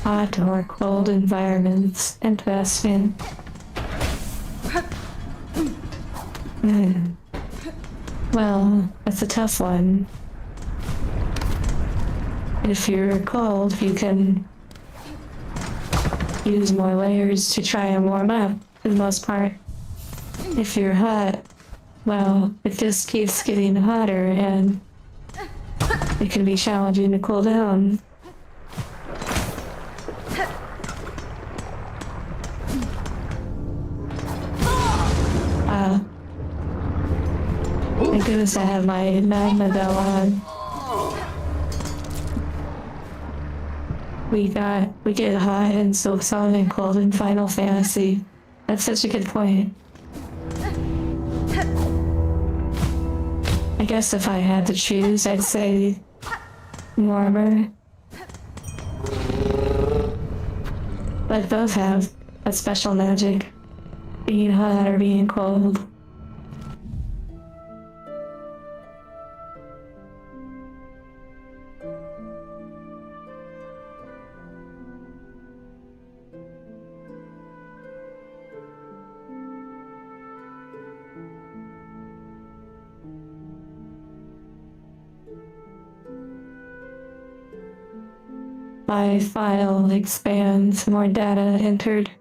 Speaker 1: Hot or cold environments. Interesting. Well, that's a tough one. If you're cold, you can use more layers to try and warm up, for the most part. If you're hot, well, it just keeps getting hotter and it can be challenging to cool down. Thank goodness I have my magma bell on. We get hot in Silksong and cold in Final Fantasy. That's such a good point. I guess if I had to choose, I'd say warmer. But both have a special magic. Being hot or being cold. My file expands, more data entered.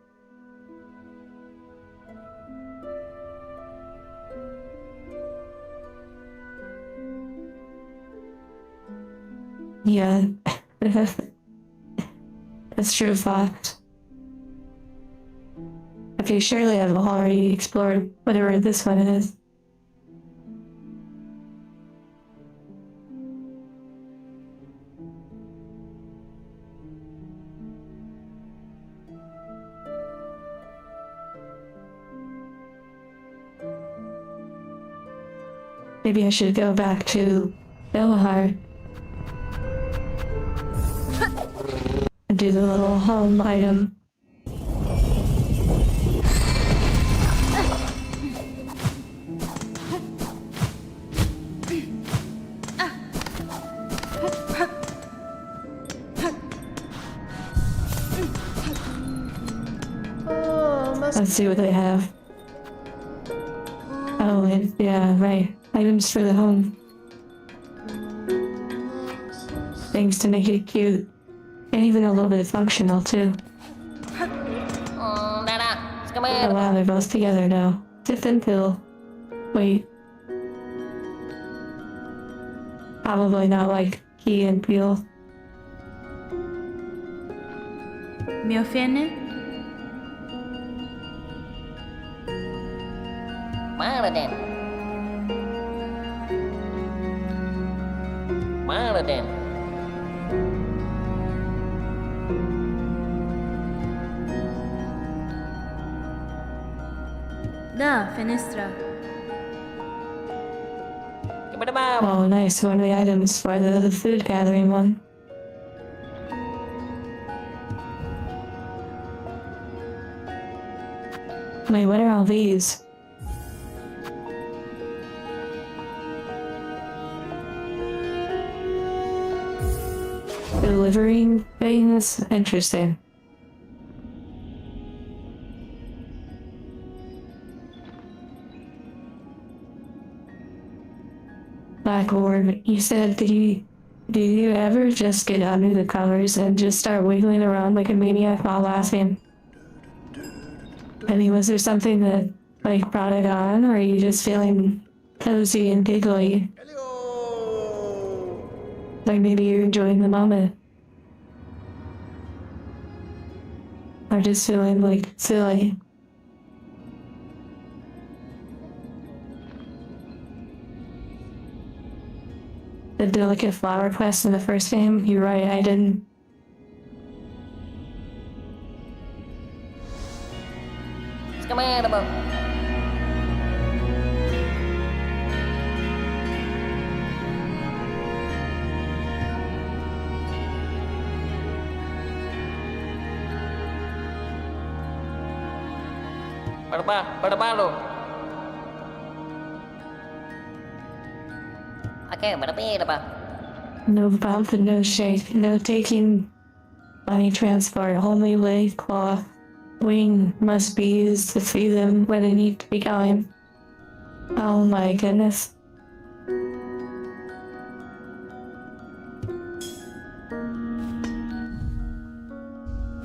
Speaker 1: Yeah, that's true fact. Okay, surely I've already explored whatever this one is. Maybe I should go back to Belahar and do the little home item. Let's see what they have. Oh, yeah, right. Items for the home. Things to make it cute. And even a little bit functional, too. Oh wow, they're both together now. Sip and pill. Wait. Probably not like key and peel.
Speaker 4: Meu filho?
Speaker 5: Maraden. Maraden.
Speaker 4: Da, finestra.
Speaker 1: Oh, nice. One of the items for the food gathering one. Wait, what are all these? Delivering things? Interesting. Black Orb, you said, do you ever just get under the covers and just start wiggling around like a maniac while laughing? I mean, was there something that, like, brought it on, or are you just feeling cozy and giggly? Like maybe you're enjoying the moment. Or just feeling, like, silly. The delicate flower quest in the first game? You're right, I didn't.
Speaker 5: Berapa lo? Okay, berapa?
Speaker 1: No bump and no shake, no taking money transport, only leg, claw, wing must be used to see them where they need to be going. Oh my goodness.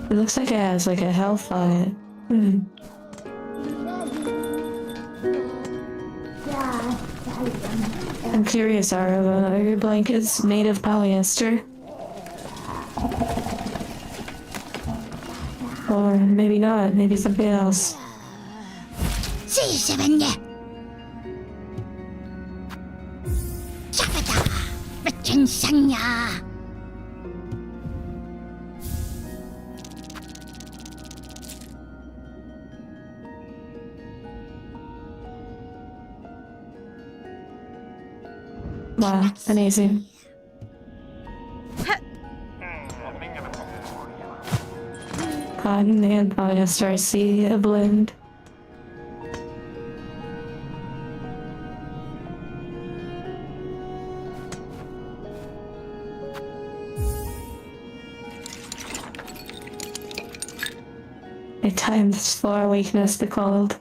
Speaker 1: It looks like it has like a health on it. I'm curious, are your blankets made of polyester? Or maybe not, maybe something else.
Speaker 6: C7냐? 잡았다. 미친 상냐?
Speaker 1: Wow, amazing. Cotton and polyester, I see a blend. At times floor weakness the cold.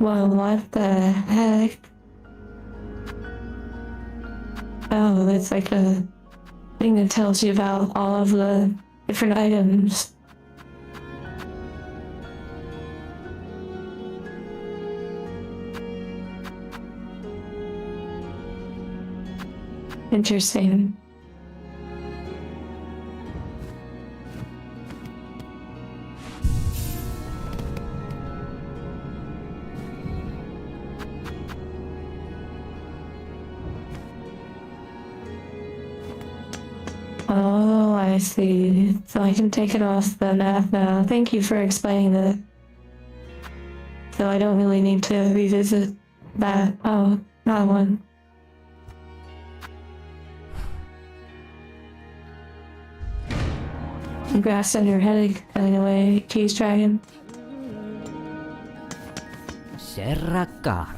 Speaker 1: Well, what the heck? Oh, it's like a thing that tells you about all of the different items. Interesting. Oh, I see. So I can take it off the map now. Thank you for explaining that. So I don't really need to revisit That, oh, that one. Congrats on your headache, anyway, Cheese Dragon.
Speaker 7: Serrakar.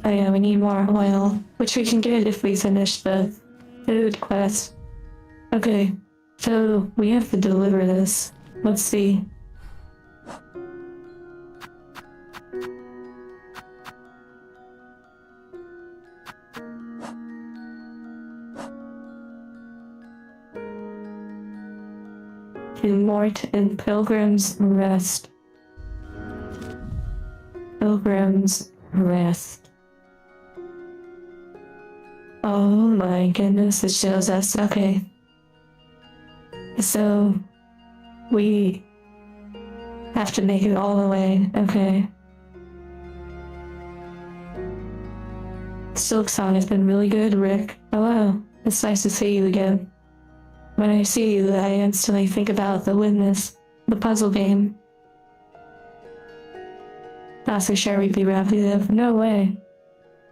Speaker 1: Oh yeah, we need more oil, which we can get if we finish the food quest. Okay, so we have to deliver this. Let's see. To Mort and Pilgrim's Rest. Pilgrim's Rest. Oh my goodness, it shows us. Okay. So, we have to make it all the way. Okay. Silksong has been really good, Rick. Hello. It's nice to see you again. When I see you, I instantly think about The Witness, the puzzle game. Not so sure we'd be rapid. No way.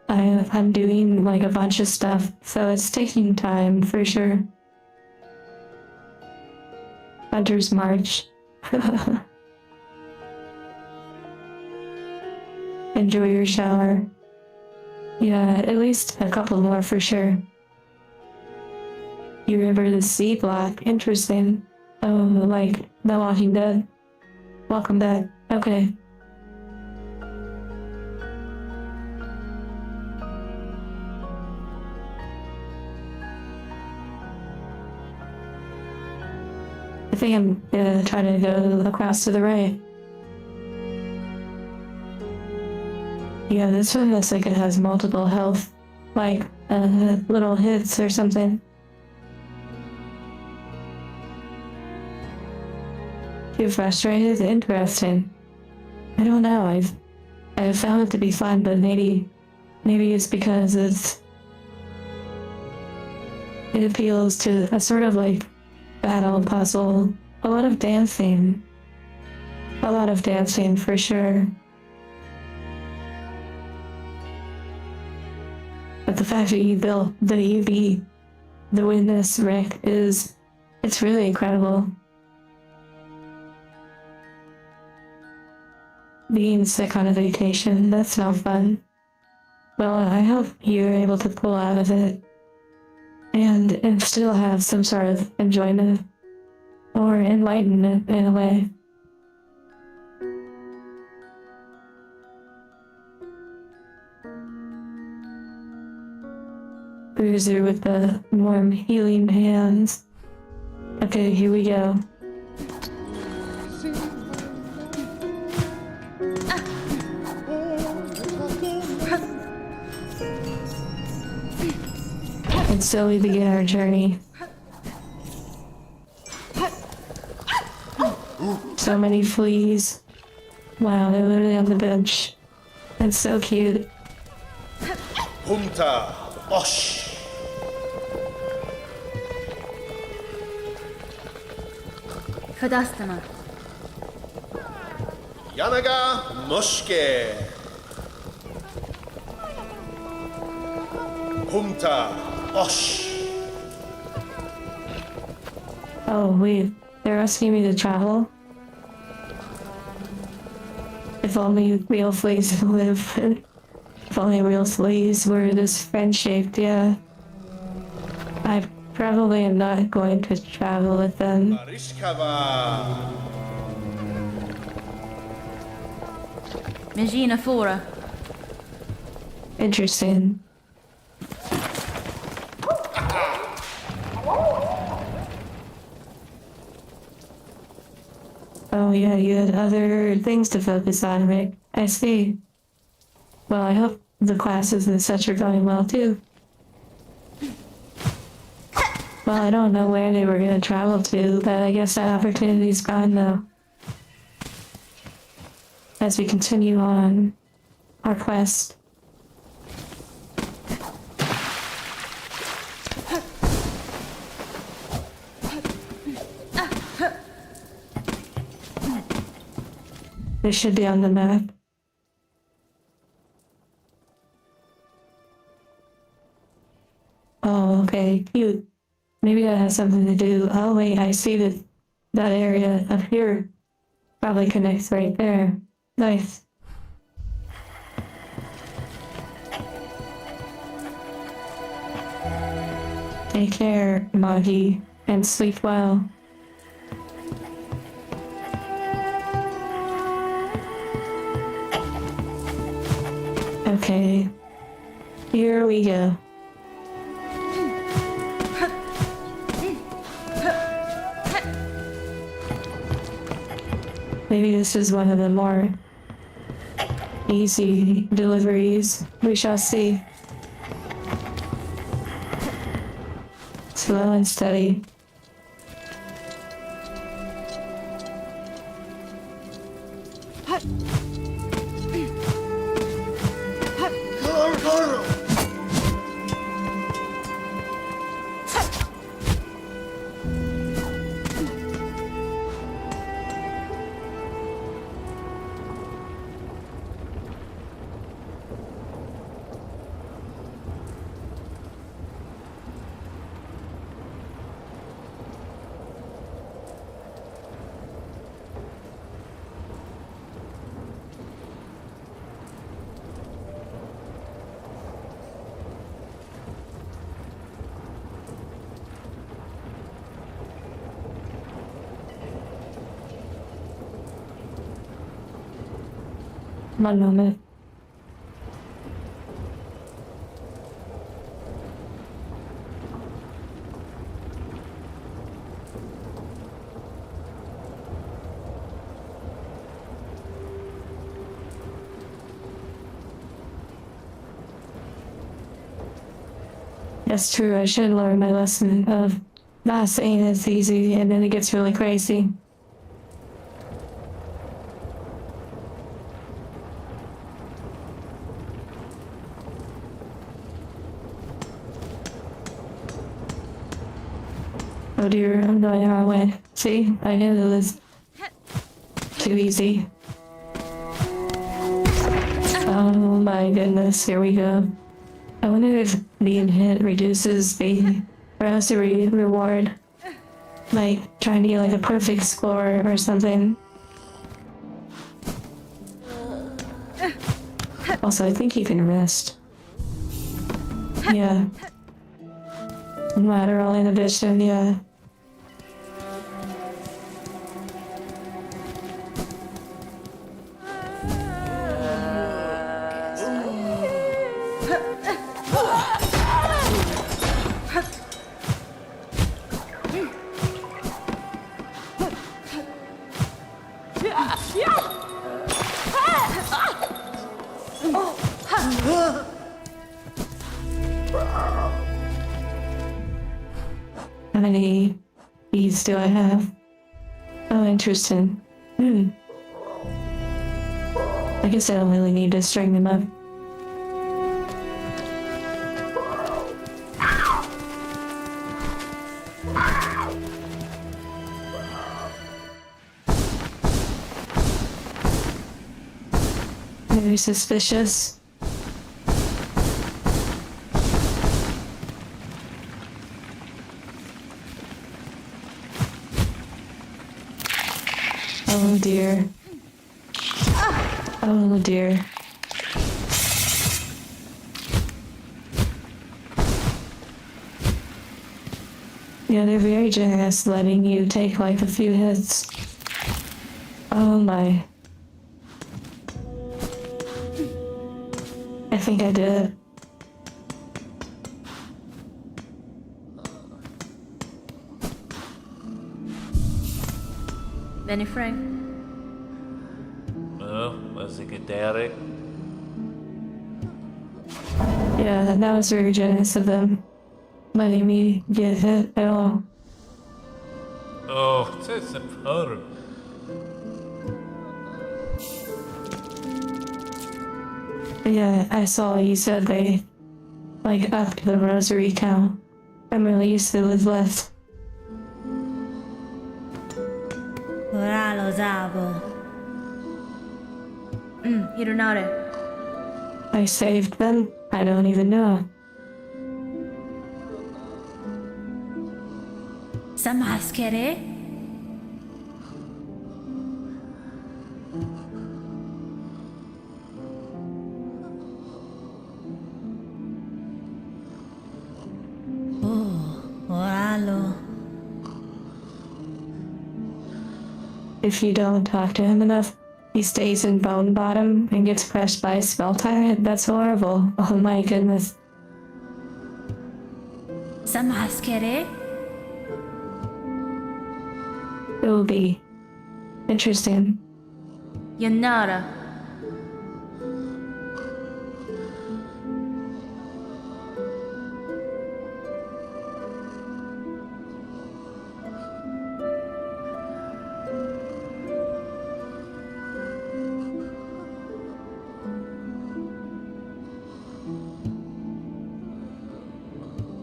Speaker 1: I'm doing like a bunch of stuff, so it's taking time for sure. Hunter's March. Enjoy your shower. Yeah, at least a couple more for sure. You remember the sea block? Interesting. Oh, like The Walking Dead. Welcome back. Okay. I think I'm gonna try to go across to the right. Yeah, this one looks like it has multiple health, like little hits or something. Too frustrated? Interesting. I don't know. I've found it to be fun, but maybe it's because it appeals to a sort of like battle puzzle. A lot of dancing for sure. But the fact that you built the UV, the Witness, Rick, it's really incredible. Being sick on a vacation, that's no fun. Well, I hope you're able to pull out of it and still have some sort of enjoyment or enlightenment in a way. Bruiser with the warm healing hands. Okay, here we go. And so we begin our journey. So many fleas. Wow, they're literally on the bench. That's so cute.
Speaker 3: Humta. Osh.
Speaker 4: Kadastama.
Speaker 3: Yanaga Mushke. Humta. Osh.
Speaker 1: Oh, wait. They're asking me to travel? If only real fleas live. If only real fleas were this friend-shaped, yeah. I probably am not going to travel with them.
Speaker 3: Marishkava.
Speaker 4: Megina Fora.
Speaker 1: Interesting. Oh yeah, you had other things to focus on, Rick. I see. Well, I hope the classes and such are going well too. Well, I don't know where they were gonna travel to, but I guess that opportunity's gone though. As we continue on our quest. This should be on the map. Okay, cute. Maybe that has something to do. Oh wait, I see that area up here. Probably connects right there. Nice. Take care, Maggie, and sleep well. Okay, here we go. Maybe this is one of the more easy deliveries. We shall see. Slow and steady. One moment. That's true, I should learn my lesson of not saying it's easy and then it gets really crazy. Oh dear, I'm going the wrong way. See, I knew it was too easy. Oh my goodness, here we go. I wonder if being hit reduces the rosary reward. Like, trying to get like a perfect score or something. Also, I think you can rest. Yeah. Lateral inhibition, yeah. How many beads do I have? Oh, interesting. I guess I don't really need to string them up. Very suspicious. Oh dear. Oh dear. Yeah, they're very generous letting you take like a few hits. Oh my. I think I did it.
Speaker 4: Benny Frank.
Speaker 8: Was it good, Derek?
Speaker 1: Yeah, that was very generous of them. Letting me get hit at all.
Speaker 8: Oh, it's a powder.
Speaker 1: Yeah, I saw you said they like upped the rosary count. I'm really used to with less.
Speaker 4: Ora lo sapevo. Hironare.
Speaker 1: I saved them? I don't even know.
Speaker 4: Sa maschere? Oh, oralo.
Speaker 1: If you don't talk to him enough, he stays in Bone Bottom and gets crushed by a spell tyrant. That's horrible. Oh my goodness.
Speaker 4: Sa maschere?
Speaker 1: It will be interesting.
Speaker 4: Yanara.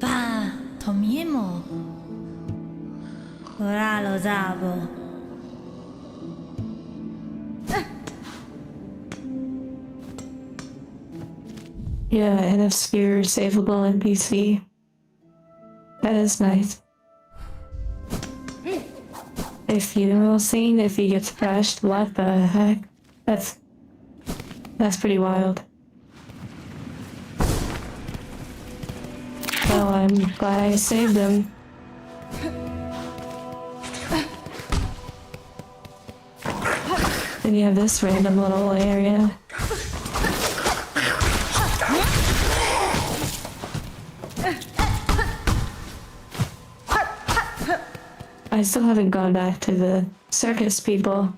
Speaker 4: Va, tomiemo. Ora lo sabo.
Speaker 1: Yeah, an obscure savable NPC. That is nice. A funeral scene if he gets crushed. What the heck? That's pretty wild. Well, I'm glad I saved him. Then you have this random little area. I still haven't gone back to the circus people.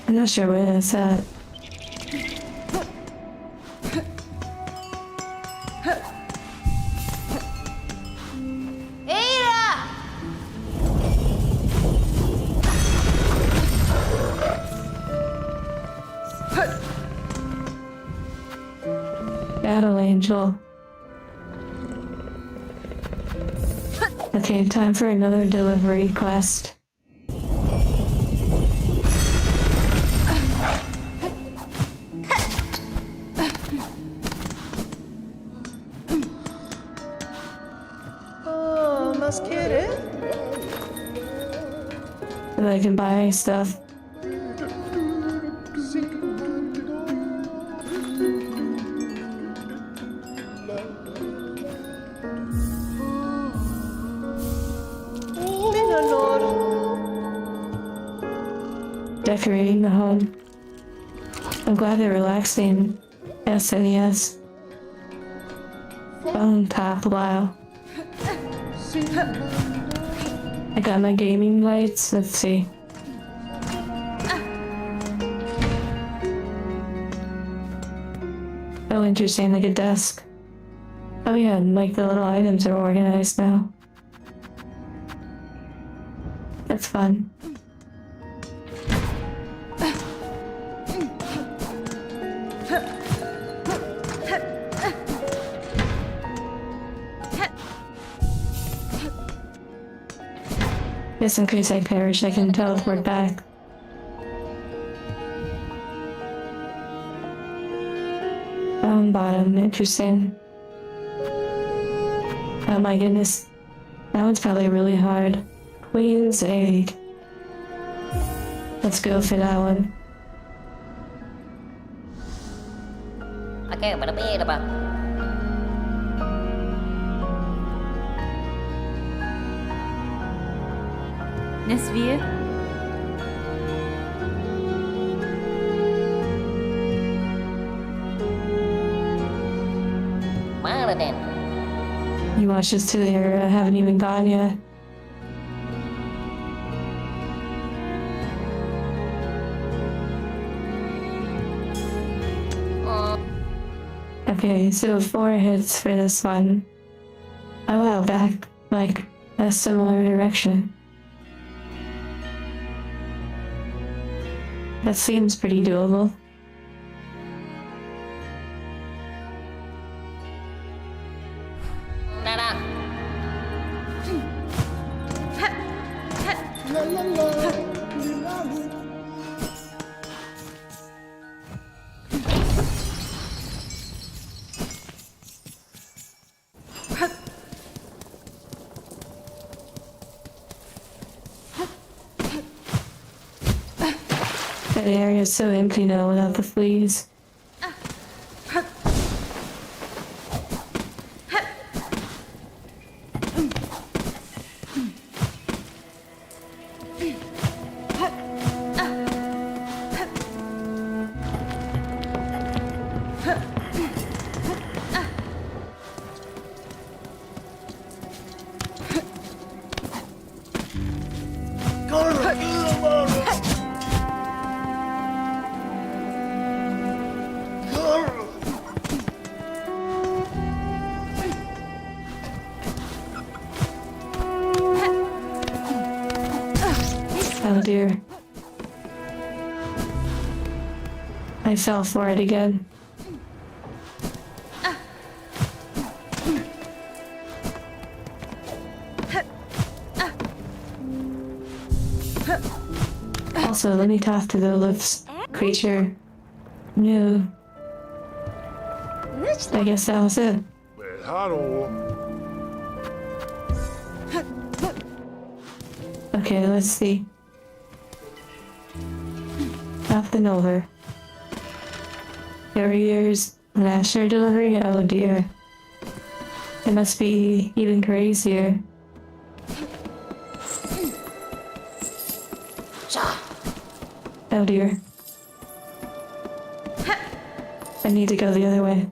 Speaker 1: I'm not sure where that's at. Battle Angel. Okay, time for another delivery quest.
Speaker 2: Oh, maschere?
Speaker 1: So I can buy stuff. Decorating the home. I'm glad they're relaxing. Yes and yes. Bone top, wow. I got my gaming lights, let's see. Oh, interesting, like a desk. Oh yeah, and like the little items are organized now. That's fun. Just in case I perish, I can teleport back. Bottom, interesting. Oh my goodness. That one's probably really hard. Queen's Egg. Let's go for that one.
Speaker 5: Okay, berbeda, Pak.
Speaker 4: Nesvir?
Speaker 5: Mana, Den?
Speaker 1: You watch us to there, haven't even gone yet. Okay, so 4 hits for this one. Oh wow, back, like, a similar direction. That seems pretty doable.
Speaker 5: Nada.
Speaker 1: That area is so empty now without the fleas. Oh dear. I fell for it again. Also, let me talk to the lips creature. No. I guess that was it. Okay, let's see. Up and over. Carriers, Lasher delivery, oh dear. It must be even crazier. Oh dear. I need to go the other way.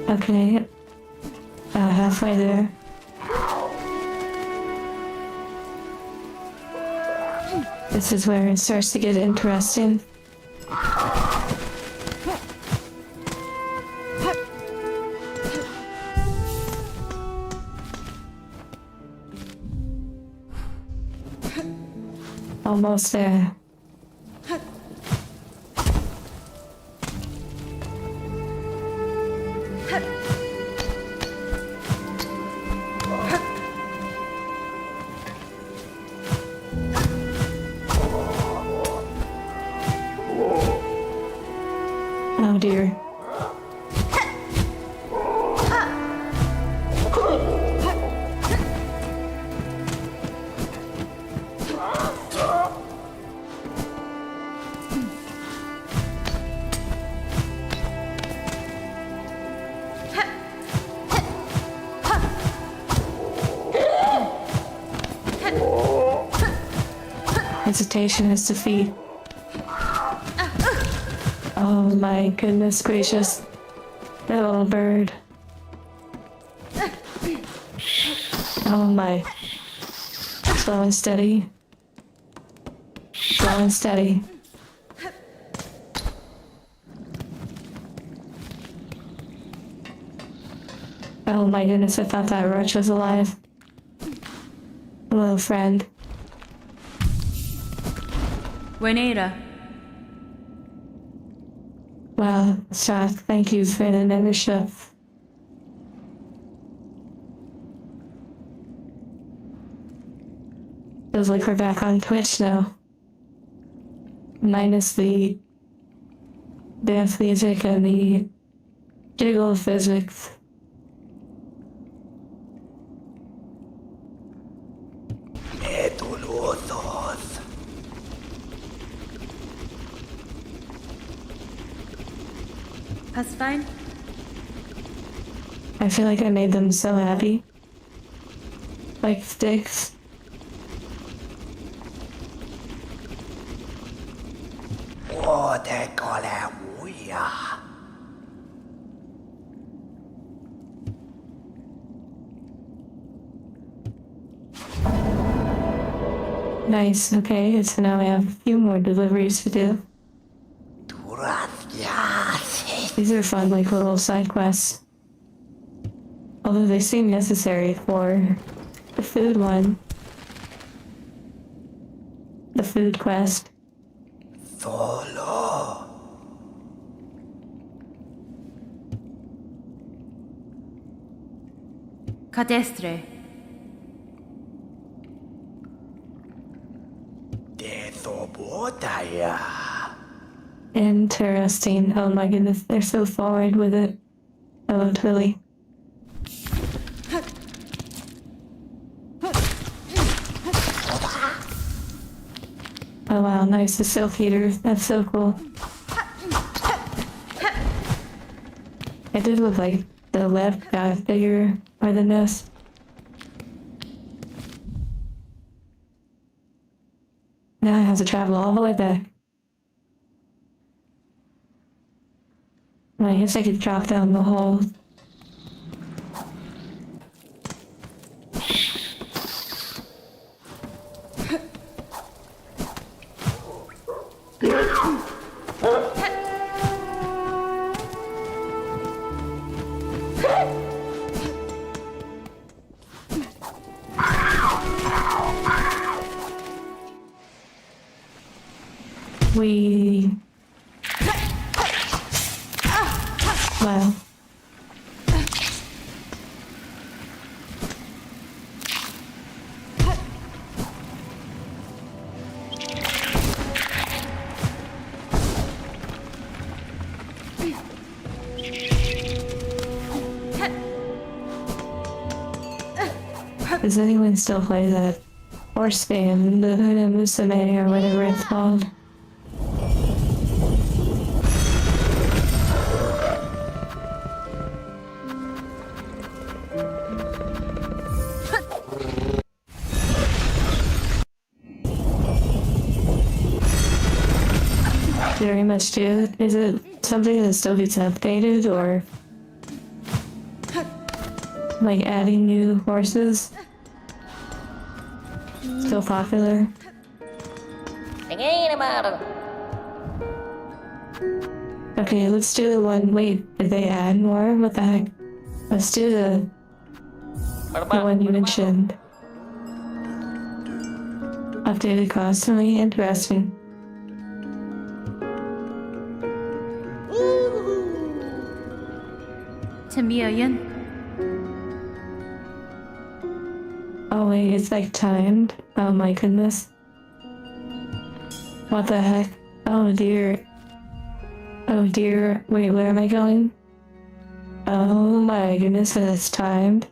Speaker 1: Okay, halfway there. This is where it starts to get interesting. Almost there. Oh dear. Hesitation is defeat. Oh my goodness gracious. That little bird. Oh my. Slow and steady. Slow and steady. Oh my goodness, I thought that roach was alive. Hello, friend.
Speaker 4: Buenera.
Speaker 1: Wow, Shah, thank you for the membership. Feels like we're back on Twitch now. Minus the dance music and the jiggle physics.
Speaker 4: That's fine.
Speaker 1: I feel like I made them so happy. Like sticks. Nice, okay, so now we have a few more deliveries to do. These are fun, like little side quests. Although they seem necessary for the food one. The food quest.
Speaker 4: Cadestre.
Speaker 3: Dethobotaya.
Speaker 1: Interesting. Oh my goodness, they're so forward with it. Oh, totally. Oh wow, nice. The silk heater. That's so cool. It did look like the left got bigger by the nest. Now I have to travel all the way back. I guess I could drop down the hole. We... Wow. Does anyone still play that horse game, the Huda Musume or whatever it's called? Very much do. Is it something that still gets updated or like adding new horses? Still popular? Okay, let's do the one. Wait, did they add more? What the heck? Let's do the one you mentioned. Updated constantly. Interesting.
Speaker 4: Tamiyan.
Speaker 1: Oh wait, it's like timed. Oh my goodness. What the heck? Oh dear. Oh dear. Wait, where am I going? Oh my goodness, it's timed.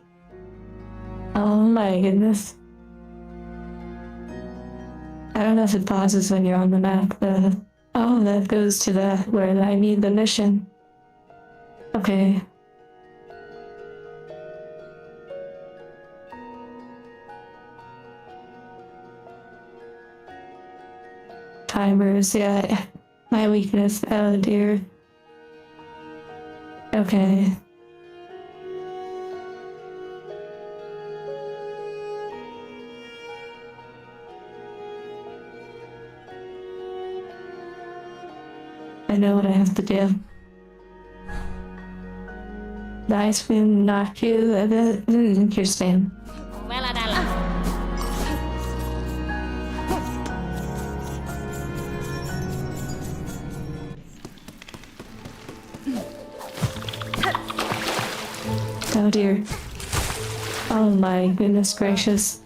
Speaker 1: Oh my goodness. I don't know if it pauses when you're on the map. Oh, that goes to the where I need the mission. Okay. Timers, yeah. My weakness. Oh dear. Okay. I know what I have to do. The ice cream knocked you a bit. Interesting. Oh dear. Oh my goodness gracious.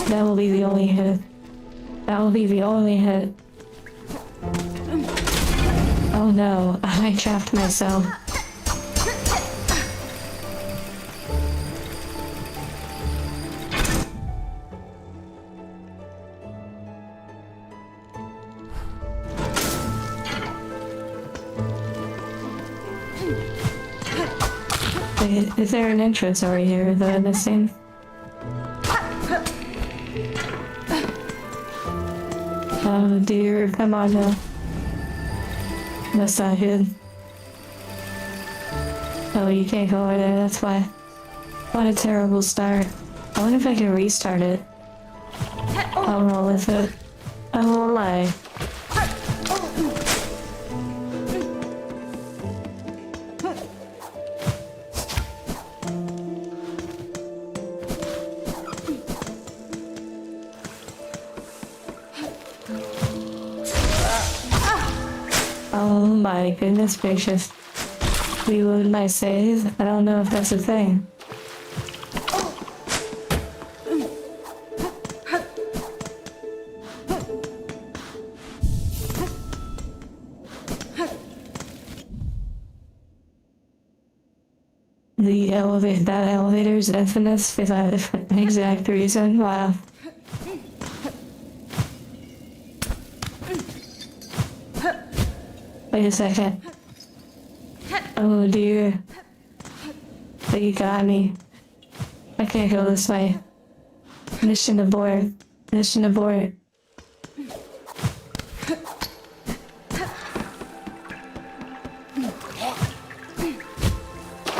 Speaker 1: That will be the only hit. That will be the only hit. Oh no, I trapped myself. Wait, is there an entrance over here that I'm missing? Oh dear, come on now. That's not good. Oh, you can't go over there, that's why. What a terrible start. I wonder if I can restart it. I'll roll with it. I won't lie. Oh my goodness gracious. Reload my save? I don't know if that's a thing. that elevator is infamous for that exact reason. Wow. Wait a second. Oh dear. They got me. I can't go this way. Mission abort. Mission abort.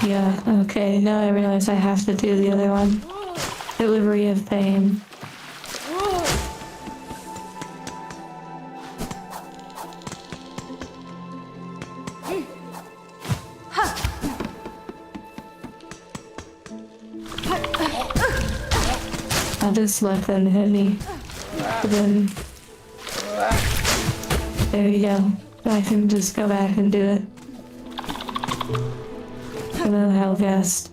Speaker 1: Yeah, okay, now I realize I have to do the other one. Delivery of pain. I'll just let them hit me. But then... There you go. I can just go back and do it. And then Hellcast.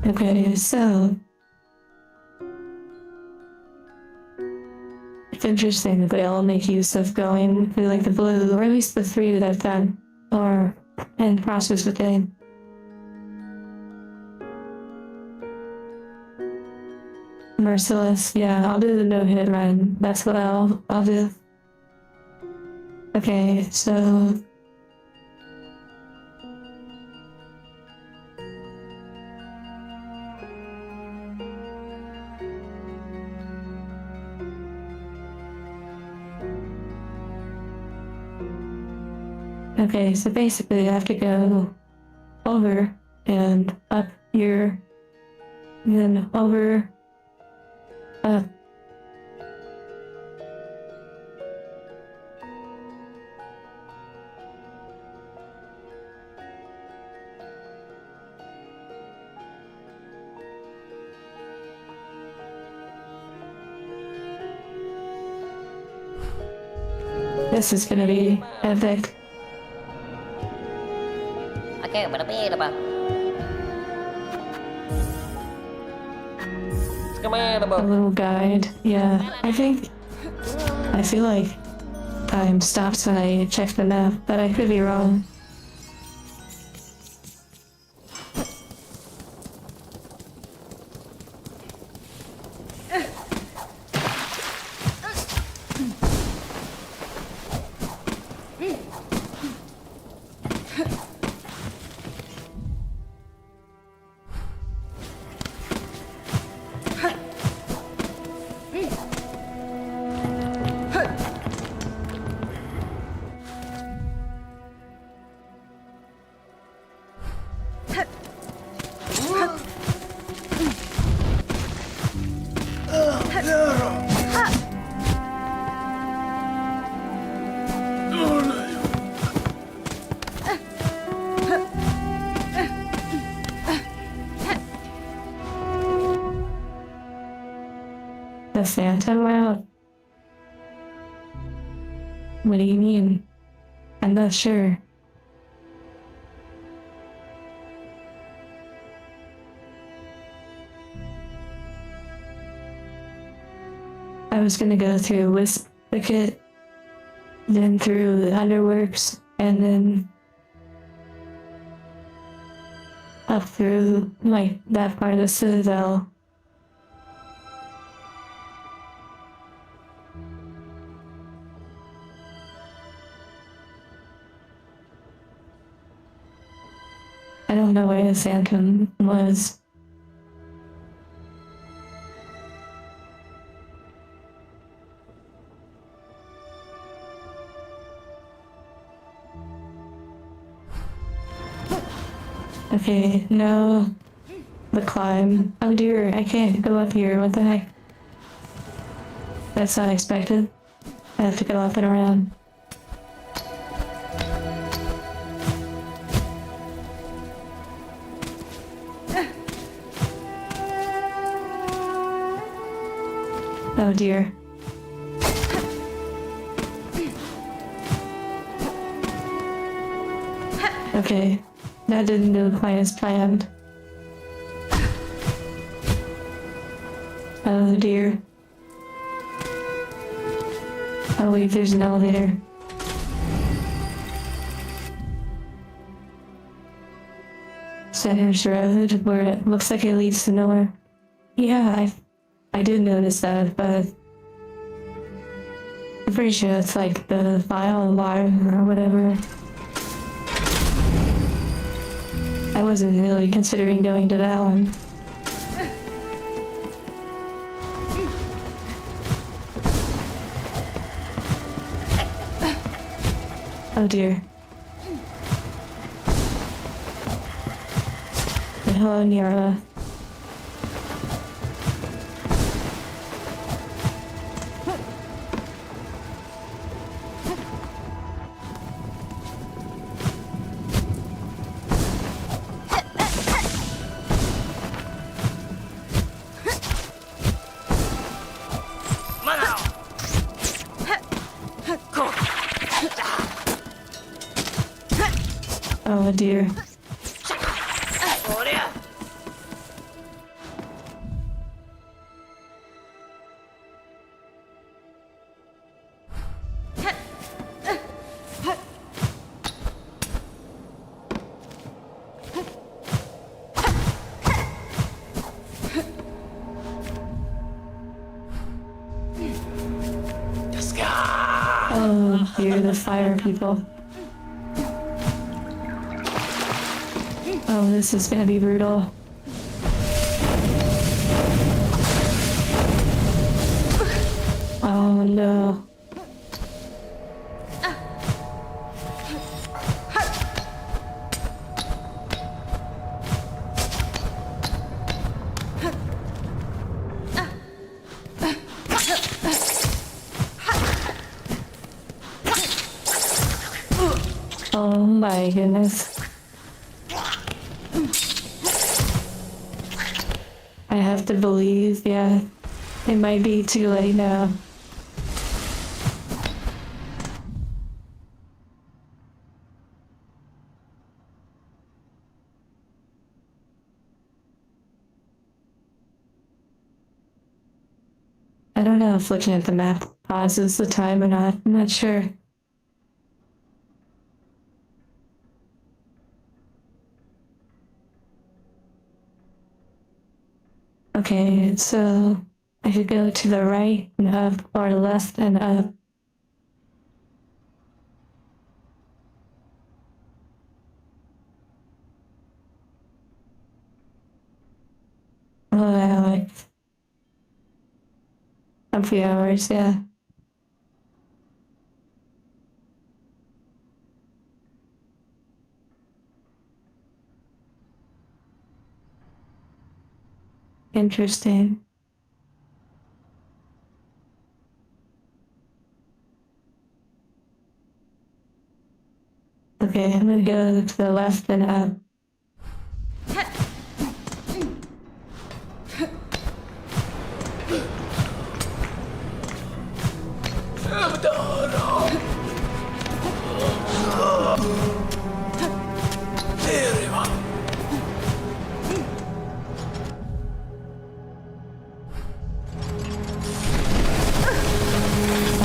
Speaker 1: Okay, so it's interesting that they all make use of going through like the blue, or at least the 3 that I've done, or in process of doing. Merciless, yeah, I'll do the no-hit run. That's what I'll do. Okay, so okay, so basically I have to go over and up here, and then over, up. This is gonna be epic.
Speaker 5: Okay, berapa?
Speaker 1: A little guide. Yeah, I feel like time stops when I check the map, but I could be wrong. The Phantom route? What do you mean? I'm not sure. I was gonna go through Wisp Thicket, then through the Underworks, and then up through, like, that part of the Citadel. I don't know where the Phantom was. Okay, no. The climb. Oh dear, I can't go up here. What the heck? That's unexpected. I have to go up and around. Oh dear. Okay, that didn't go quite as planned. Oh dear. Oh wait, there's an elevator. Center's Road, where it looks like it leads to nowhere. Yeah, I did notice that, but I'm pretty sure it's like the file line or whatever. I wasn't really considering going to that one. Oh dear. Hello, Nyarla. Oh dear. Oh dear, the fire people. Oh, this is gonna be brutal. Oh no. Oh my goodness. I have to believe, yeah, it might be too late now. I don't know if looking at the map pauses the time or not. I'm not sure. Okay, so I could go to the right and up or left and up. Oh, yeah, like a few hours, yeah. Interesting. Okay, I'm gonna go to the left and up.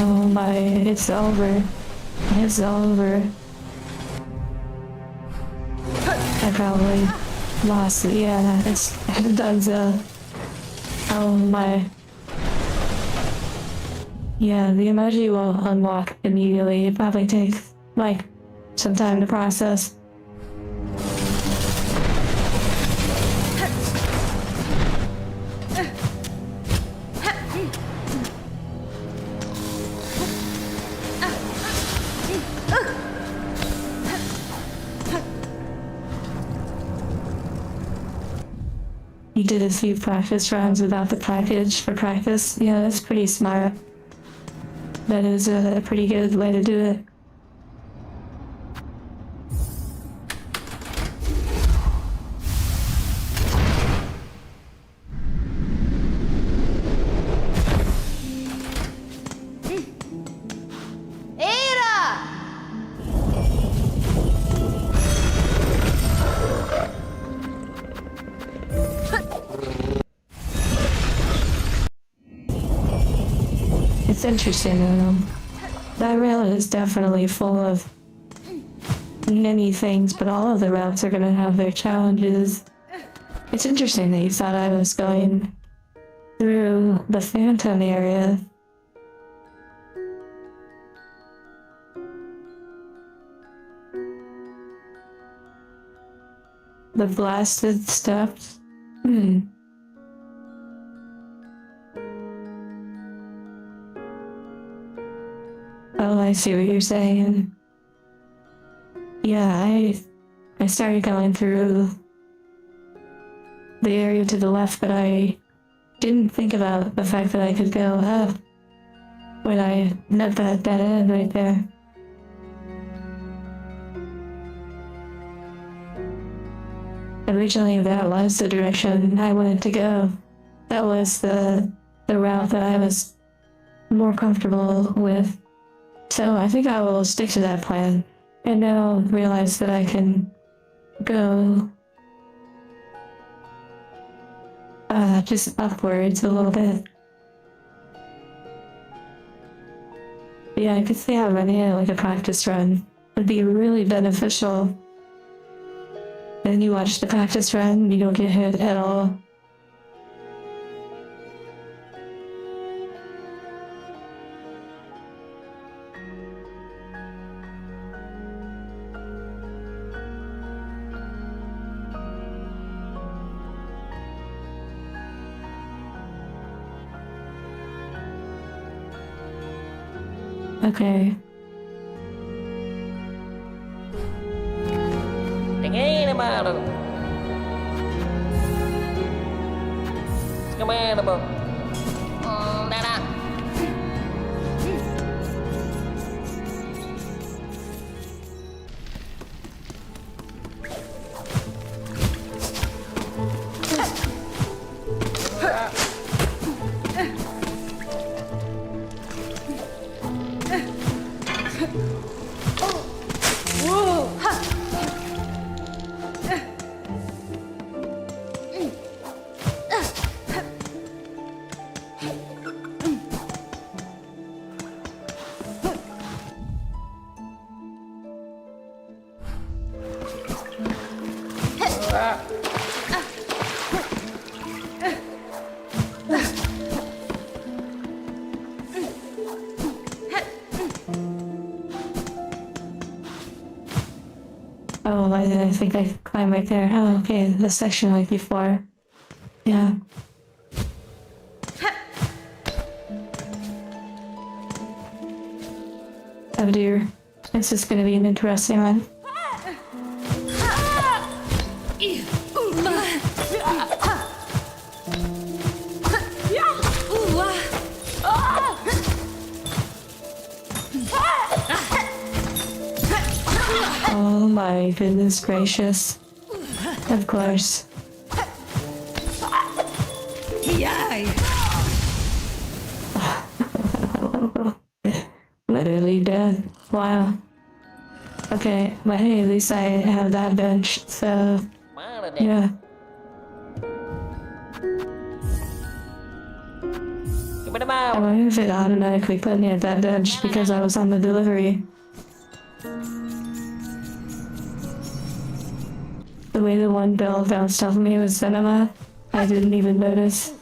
Speaker 1: Oh my, it's over. It's over. I probably lost it. Yeah, it's done so. Oh my. Yeah, the emoji will unlock immediately. It probably takes, like, some time to process. You did a few practice runs without the package for practice. Yeah, that's pretty smart. That is a pretty good way to do it. It's interesting, that rail is definitely full of many things, but all of the routes are gonna have their challenges. It's interesting that you thought I was going through the Phantom area. The blasted steps? Oh, I see what you're saying. Yeah, I started going through the area to the left, but I didn't think about the fact that I could go up when I met that dead end right there. Originally, that was the direction I wanted to go. That was the route that I was more comfortable with. So I think I will stick to that plan. And now realize that I can go just upwards a little bit. Yeah, I could see how running it like a practice run would be really beneficial. Then you watch the practice run, you don't get hit at all. Okay.
Speaker 5: Tingin naman ako. Kamayan ba? Dada.
Speaker 1: Oh, I think I could climb right there. Oh, okay, this section like before. Yeah. Oh dear. This is gonna be an interesting one. Oh my goodness gracious. Of course. Literally dead. Wow. Okay, but hey, at least I have that bench, so yeah. I wonder if it automatically put me at that bench because I was on the delivery. The way the one bell bounced off me with cinema, I didn't even notice.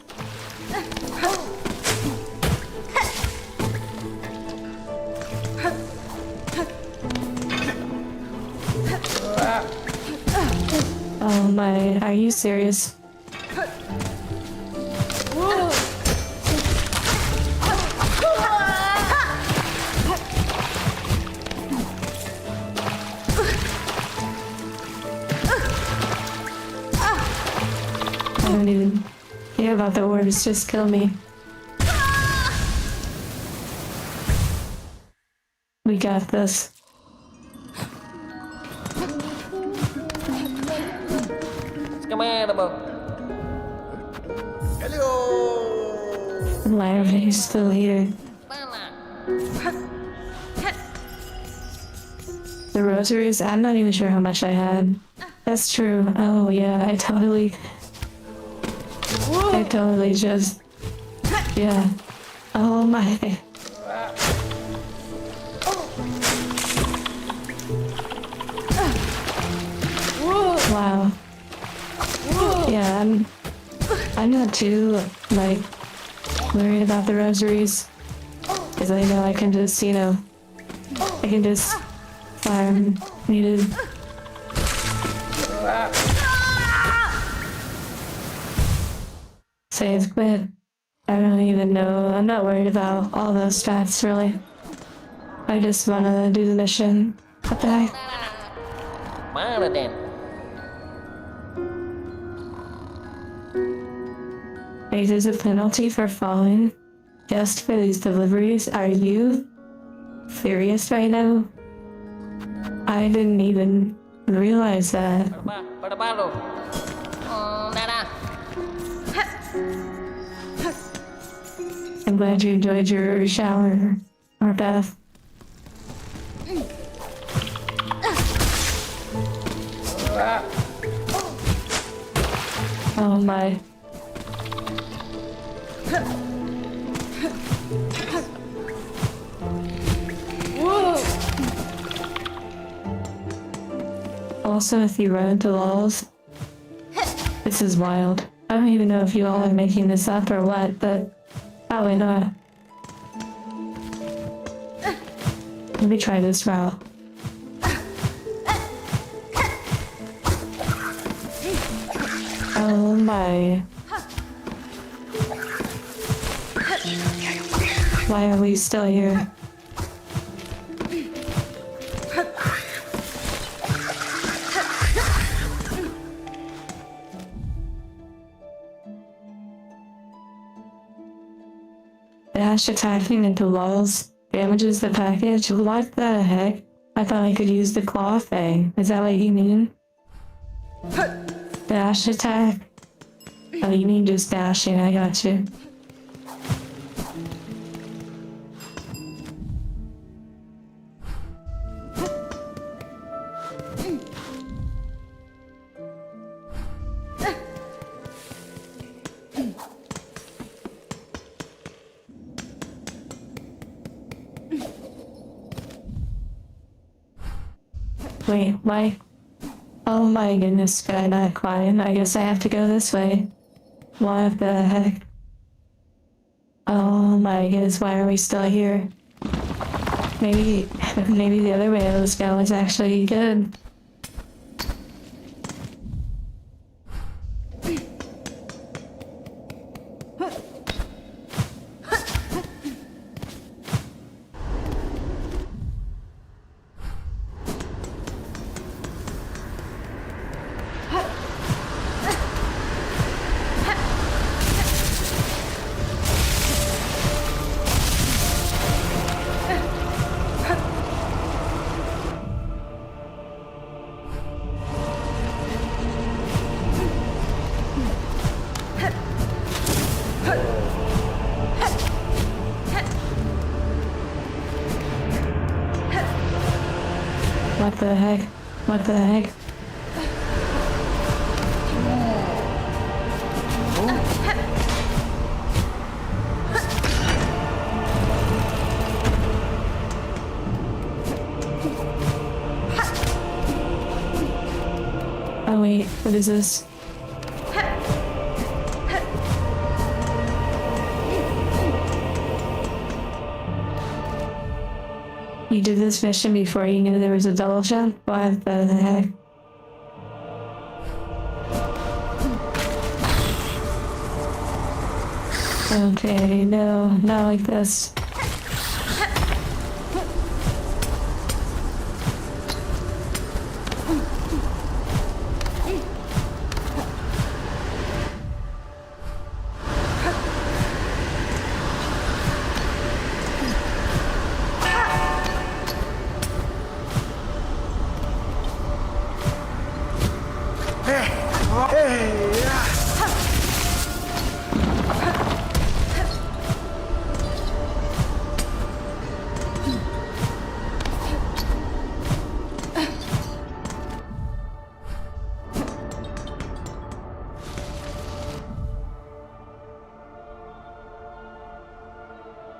Speaker 1: Oh my, are you serious? I don't even care about the words, just kill me. We got this.
Speaker 3: Hello.
Speaker 1: Larvae's still here. The rosaries, I'm not even sure how much I had. That's true. Oh yeah, I totally just, yeah. Oh my. I'm not too, like, worried about the rosaries. Because I know I can just, you know, I can just farm needed. Save quit. I don't even know. I'm not worried about all those stats, really. I just wanna do the mission. What the heck?
Speaker 5: Mana then?
Speaker 1: Wait, there's a penalty for falling just for these deliveries? Are you serious right now? I didn't even realize that.
Speaker 5: Pada balu. Nada.
Speaker 1: I'm glad you enjoyed your shower or bath. Oh my. Also, if you run into walls, this is wild. I don't even know if you all are making this up or what, but probably not. Let me try this route. Oh my. Why are we still here? Dash attacking into walls damages the package? What the heck? I thought I could use the claw thing. Is that what you mean? Dash attack? Oh, you mean just dashing, I got you. Wait, why? Oh my goodness, guy not quiet. I guess I have to go this way. What the heck? Oh my goodness, why are we still here? Maybe the other way I was going was actually good. What the heck? What the heck? Oh wait, what is this? You did this mission before you knew there was a double jump? What the heck? Okay, no, not like this.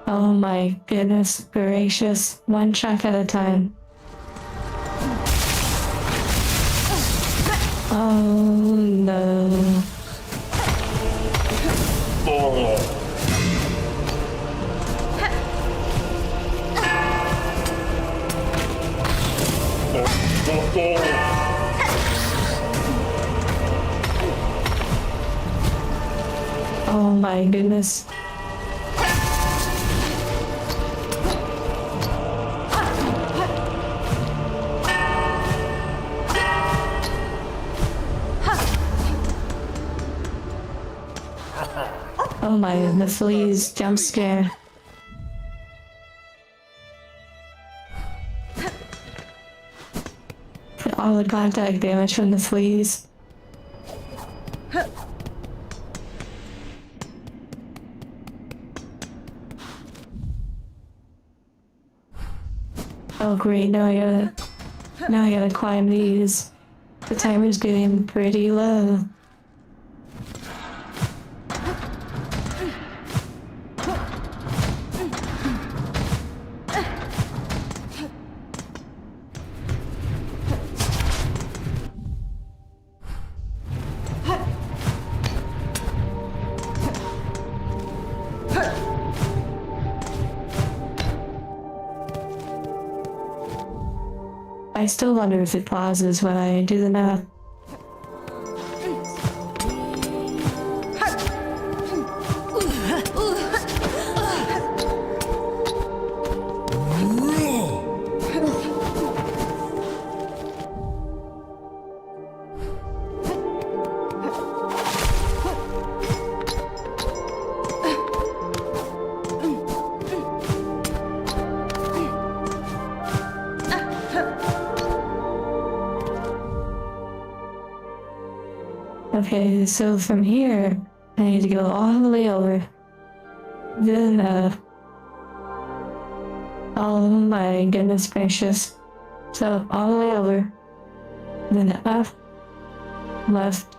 Speaker 1: Oh my goodness gracious, one chunk at a time. Oh no. Oh my goodness. Oh my, the fleas jump scare. All the contact damage from the fleas. Oh great, now I gotta climb these. The timer's getting pretty low. I still wonder if it pauses when I do the math. Okay, so from here, I need to go all the way over. Then, oh my goodness gracious. So, all the way over. Then up, left,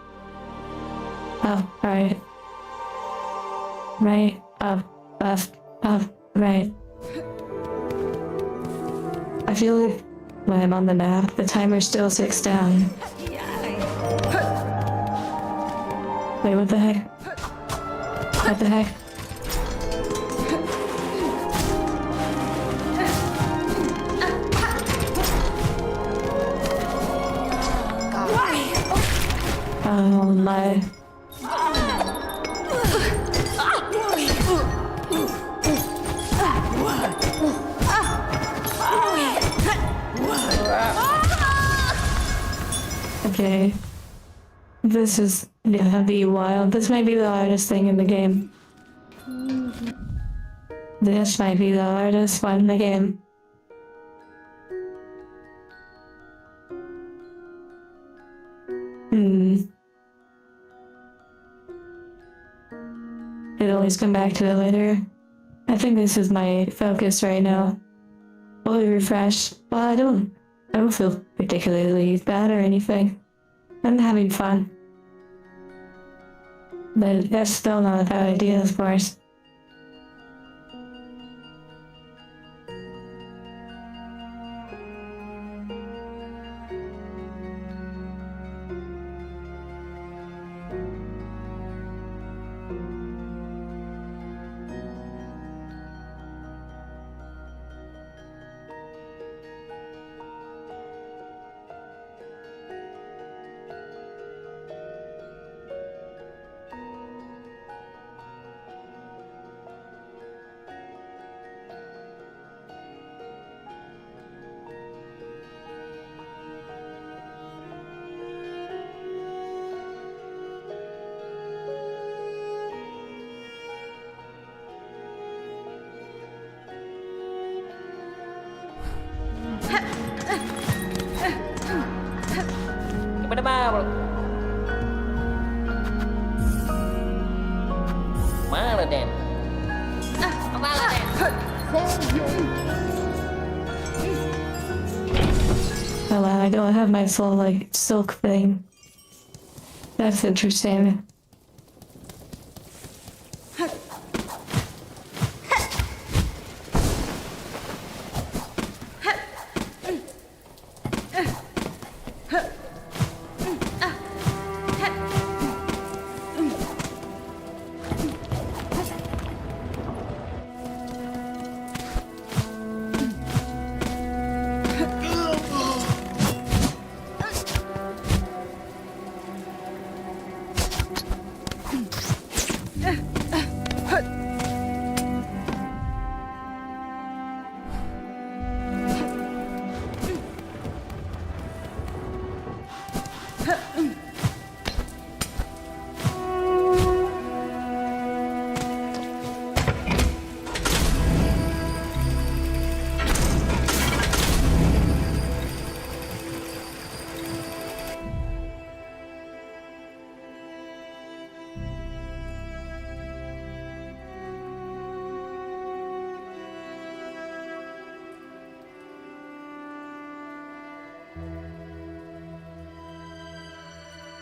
Speaker 1: up, right. Right, up, left, up, right. I feel like when I'm on the map, the timer still ticks down. Wait, what the heck? What the heck? Oh my. Okay. This is gonna be wild. This might be the hardest thing in the game. This might be the hardest one in the game. Could always come back to it later. I think this is my focus right now. Fully refreshed. Well, I don't feel particularly bad or anything. I'm having fun. But that's still not a bad idea, of course.
Speaker 5: Gimana bro? Mana Den? Kemana Den?
Speaker 1: Oh wow, I don't have my full, like, silk thing. That's interesting.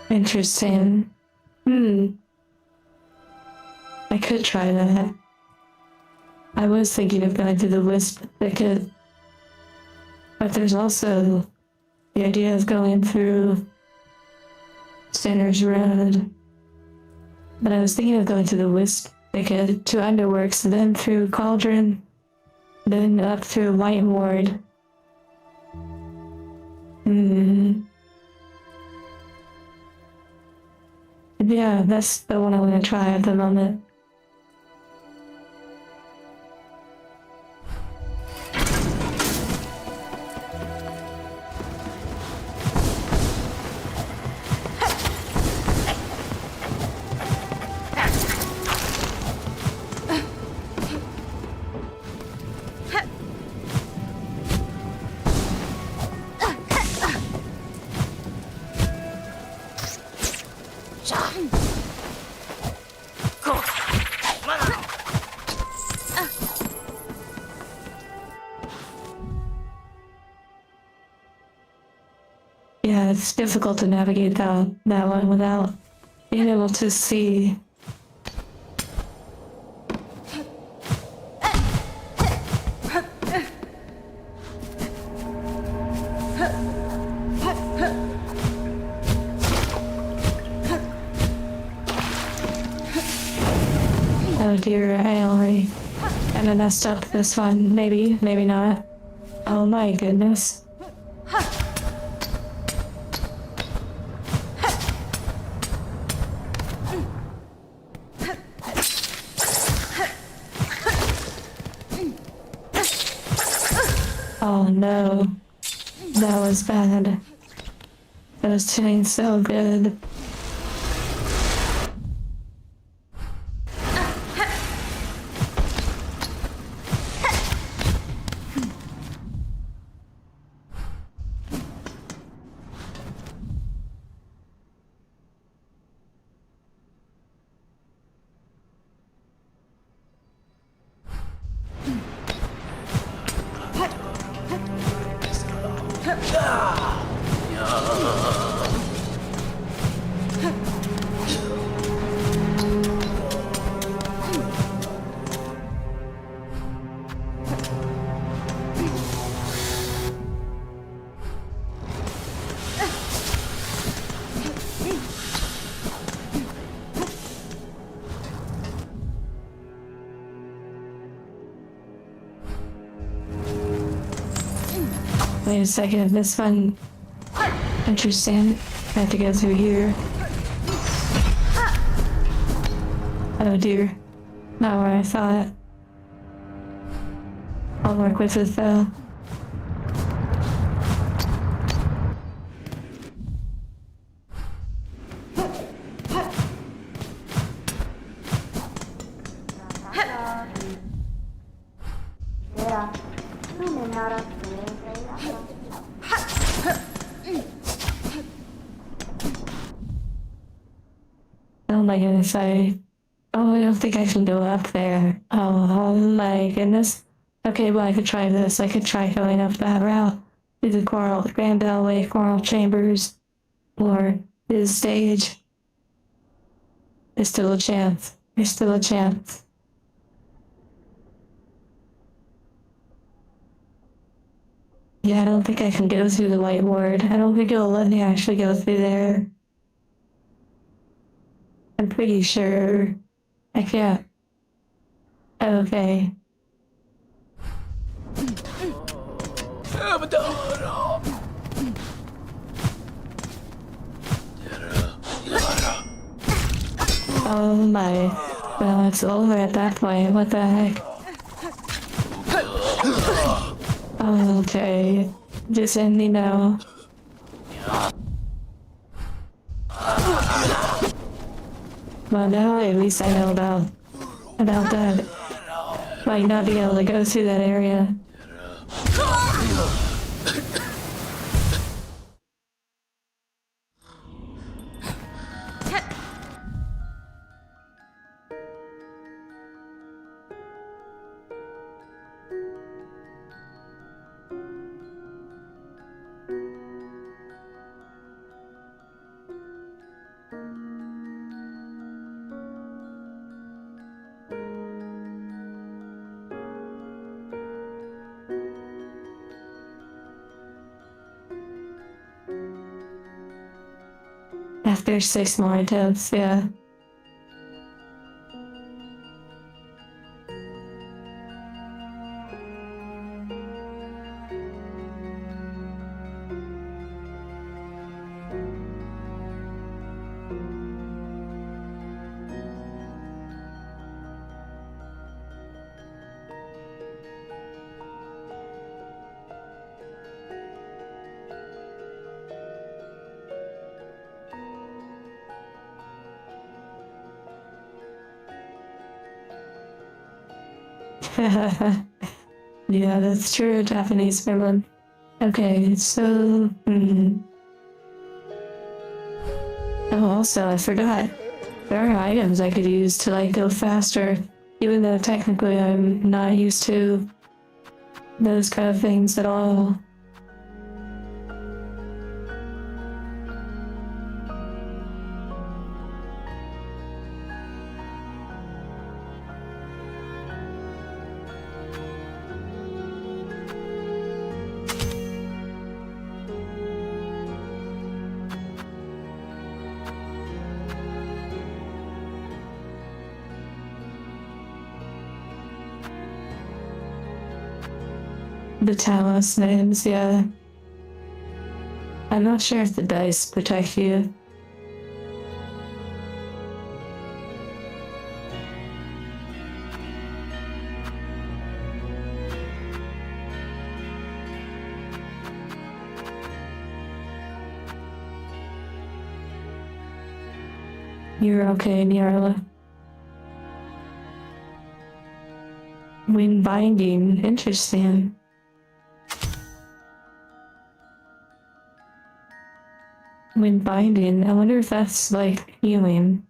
Speaker 1: Interesting. I could try that. I was thinking of going to the wisp thicket, but there's also the idea of going through Standards Road. But I was thinking of going to the wisp thicket, to Underworks, then through Cauldron, then up through White Ward. Yeah, that's the one I'm gonna try at the moment. Yeah, it's difficult to navigate that one without being able to see. Oh dear, I already kinda messed up this one. Maybe, maybe not. Oh my goodness. Oh no, that was bad. That was doing so good. Wait a second, this one. Interesting. I have to go through here. Oh dear. Not where I thought. I'll work with it though. Oh my goodness, I don't think I can go up there. Oh my goodness. Okay, well I could try this. I could try going up that route. Through the Grand Alley, Coral Chambers, or this stage. There's still a chance. There's still a chance. Yeah, I don't think I can go through the White Ward. I don't think it'll let me actually go through there. I'm pretty sure I can't. Okay. Oh my. Well, it's over at that point. What the heck? Okay. Just end me now. Well, now at least I know about that. Might not be able to go through that area. after 6 more attempts, yeah. Yeah, that's true, Japanese Finland. Okay, so... Oh, also, I forgot. There are items I could use to, like, go faster, even though technically I'm not used to those kind of things at all. The Talos names, yeah. I'm not sure if the dice protect you. You're okay, Nyarla. Wind binding, interesting. Wind binding, I wonder if that's like healing.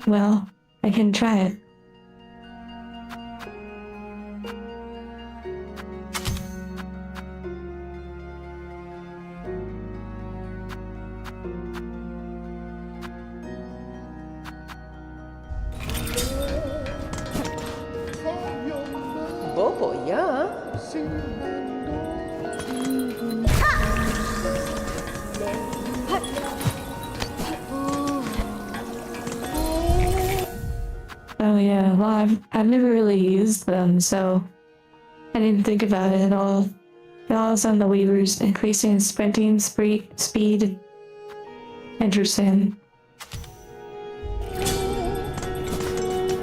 Speaker 1: Well, I can try it.
Speaker 2: Bobo, yeah.
Speaker 1: Oh yeah, well I've never really used them, so I didn't think about it at all. It all is on the weavers, increasing sprinting speed. Interesting.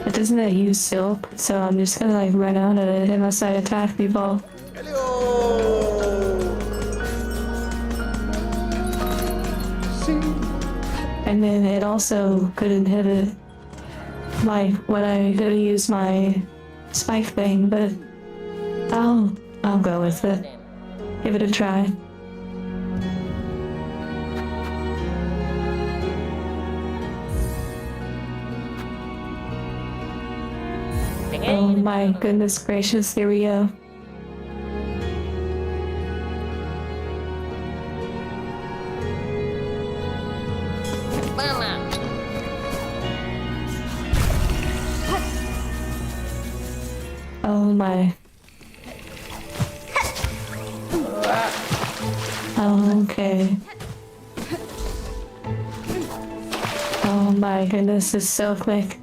Speaker 1: But doesn't it use silk? So I'm just gonna like run out of it unless I attack people. And then it also could inhibit like when I go to use my spike thing, but I'll go with it. Give it a try. Oh my goodness gracious, here we go. Oh my. Oh, okay. Oh my goodness, it's so quick.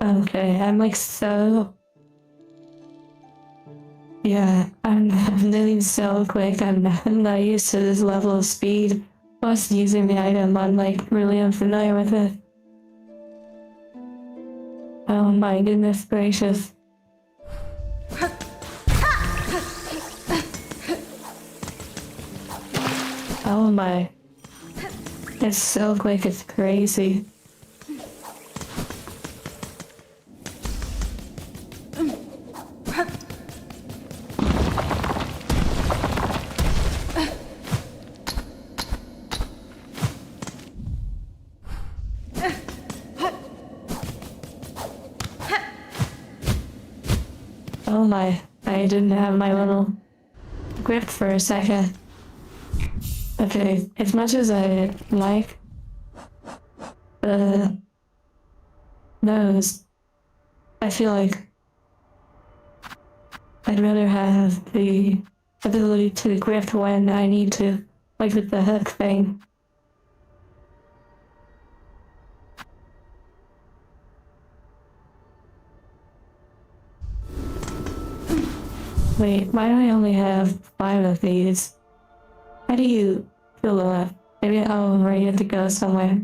Speaker 1: Okay, I'm like so... Yeah, I'm moving so quick. I'm not used to this level of speed. Plus, using the item, I'm like really unfamiliar with it. Oh my goodness gracious. Oh my. It's so quick, it's crazy. Oh my, I didn't have my little grip for a second. Okay, as much as I like the nose, I feel like I'd rather have the ability to grip when I need to, like with the hook thing. Wait, why do I only have 5 of these? How do you fill them up? Maybe, oh, right, you have to go somewhere.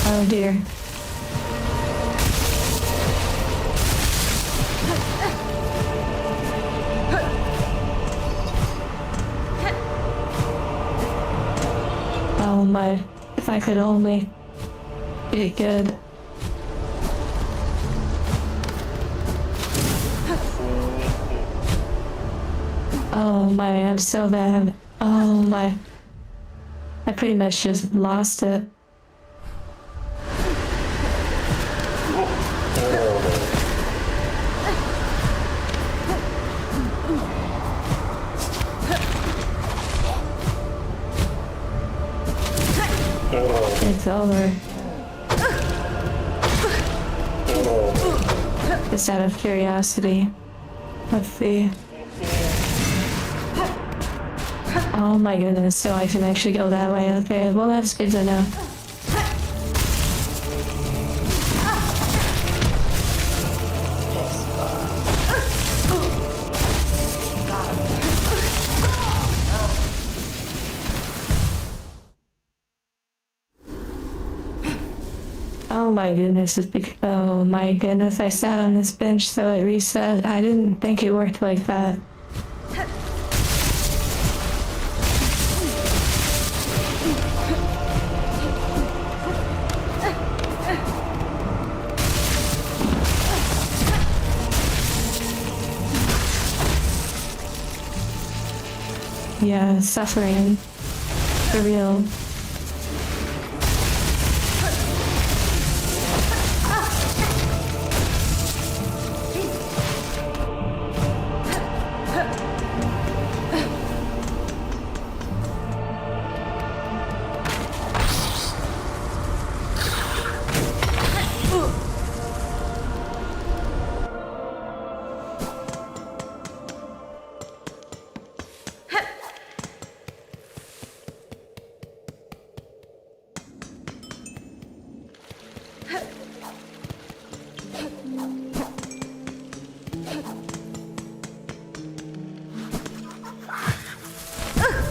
Speaker 1: Oh dear. Oh my, if I could only be good. Oh my, I'm so bad. Oh my. I pretty much just lost it. It's over. Just out of curiosity. Let's see. Oh my goodness, so I can actually go that way. Okay, well that's good to know. Oh my goodness, oh my goodness, I sat on this bench so it reset. I didn't think it worked like that. Yeah, suffering. For real.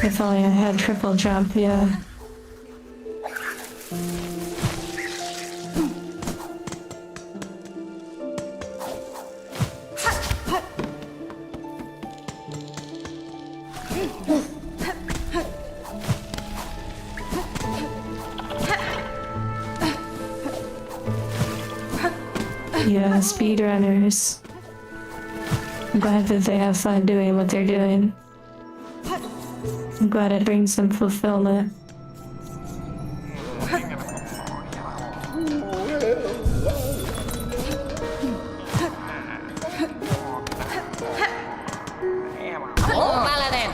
Speaker 1: If only I had triple jump, yeah. Yeah, speedrunners. I'm glad that they have fun doing what they're doing. I'm glad it brings them fulfillment.
Speaker 5: Oh, Paladin!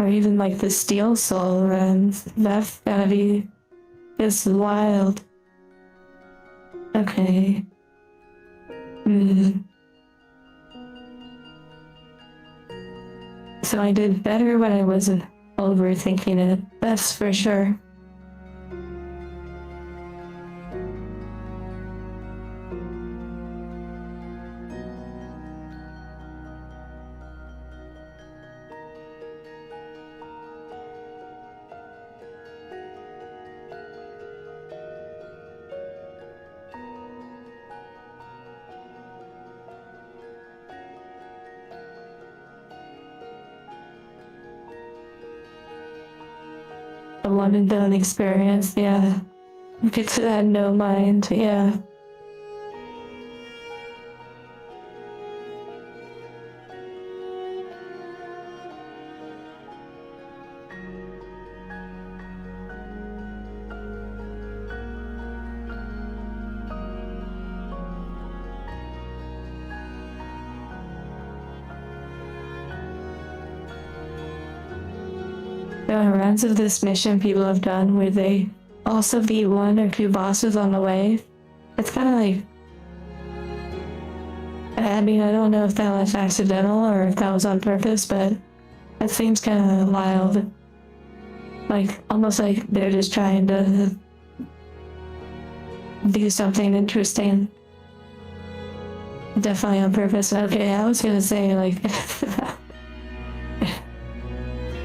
Speaker 1: or even like the steel soul, and that's gotta be just wild. Okay. So I did better when I wasn't overthinking it, that's for sure. A one and done experience, yeah. Get to that no mind, yeah. There are runs of this mission people have done where they also beat one or two bosses on the way. It's kind of like, I mean, I don't know if that was accidental or if that was on purpose, but that seems kind of wild. Like, almost like they're just trying to do something interesting. Definitely on purpose. Okay, I was gonna say, like,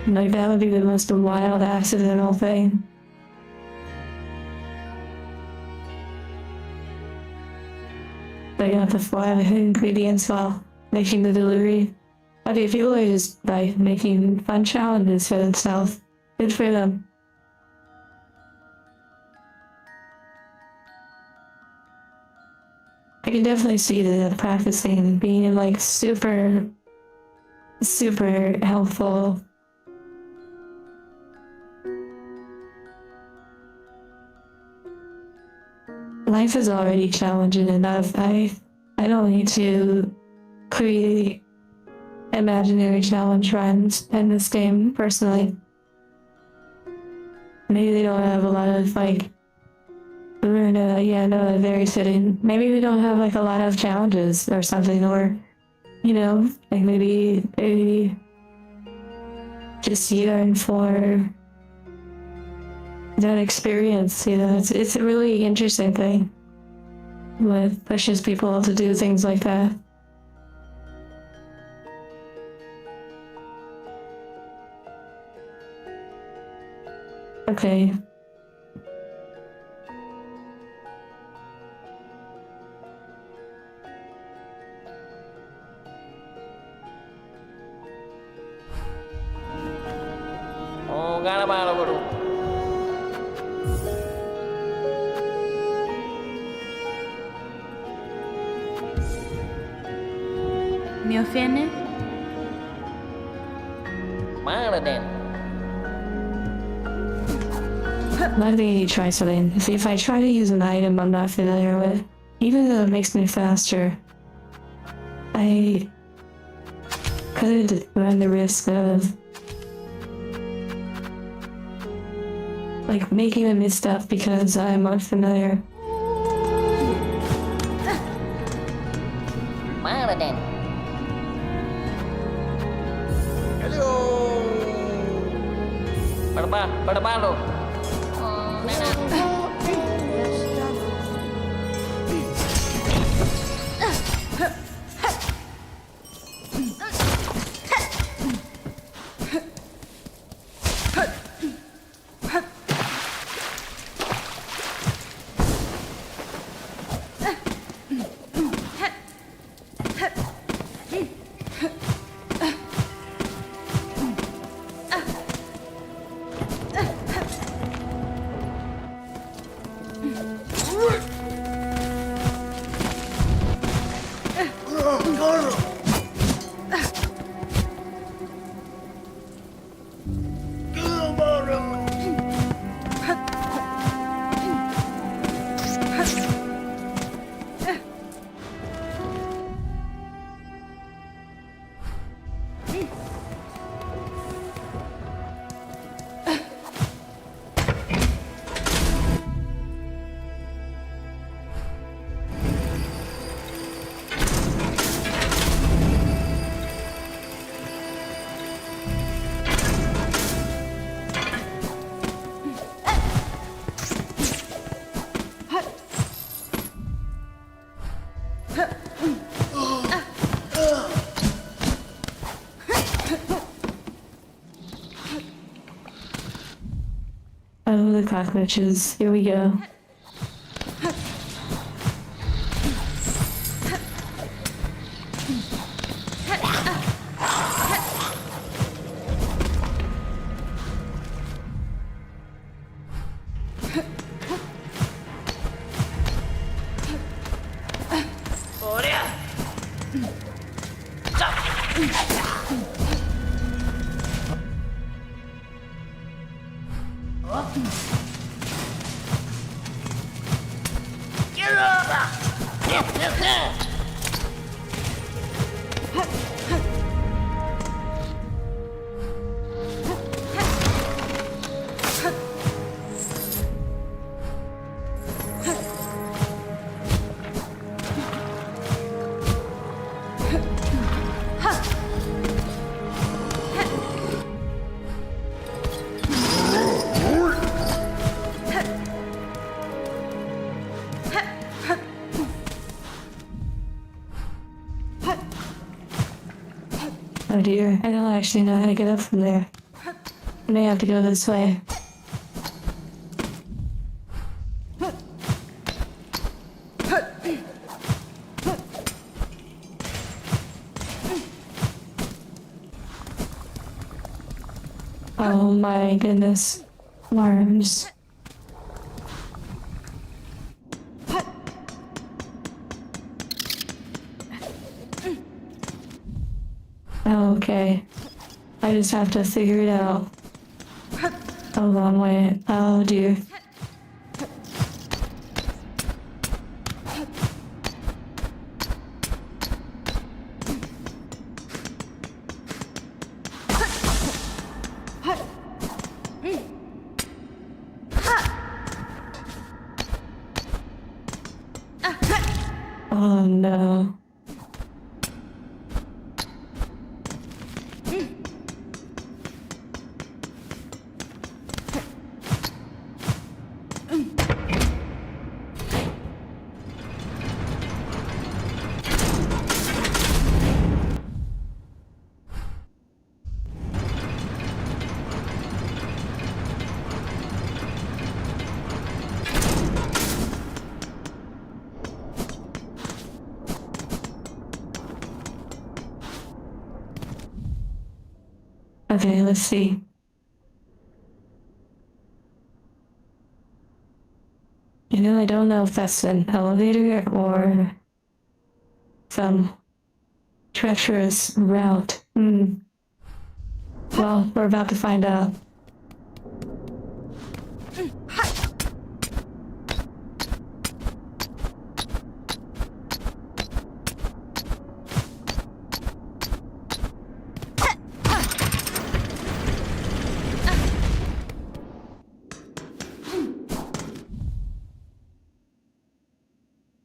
Speaker 1: like that would be the most wild accidental thing. They got the fly ingredients while making the delivery. I mean, people are just like making fun challenges for themselves. Good for them. I can definitely see that practicing being like super helpful. Life is already challenging enough. I don't need to create imaginary challenge runs in this game, personally. Maybe they don't have a lot of like, yeah, no, very fitting. Maybe we don't have like a lot of challenges or something, or, you know, like maybe just yearn for that experience, you know. It's a really interesting thing. What pushes people to do things like that. Okay.
Speaker 5: Oh, gana malo bro.
Speaker 4: Mi offende?
Speaker 5: Malo din.
Speaker 1: Let me try something. See, if I try to use an item I'm not familiar with, even though it makes me faster, I could run the risk of like making a misstep because I'm unfamiliar.
Speaker 5: Malo din.
Speaker 3: Hello.
Speaker 5: Barbalo.
Speaker 1: cockroaches. Here we go. Oh dear, I don't actually know how to get up from there. I may have to go this way. Oh my goodness. Worms. Oh, okay. I just have to figure it out. A long way. Oh dear. Oh no. Okay, let's see. You know, I don't know if that's an elevator or some treacherous route. Well, we're about to find out.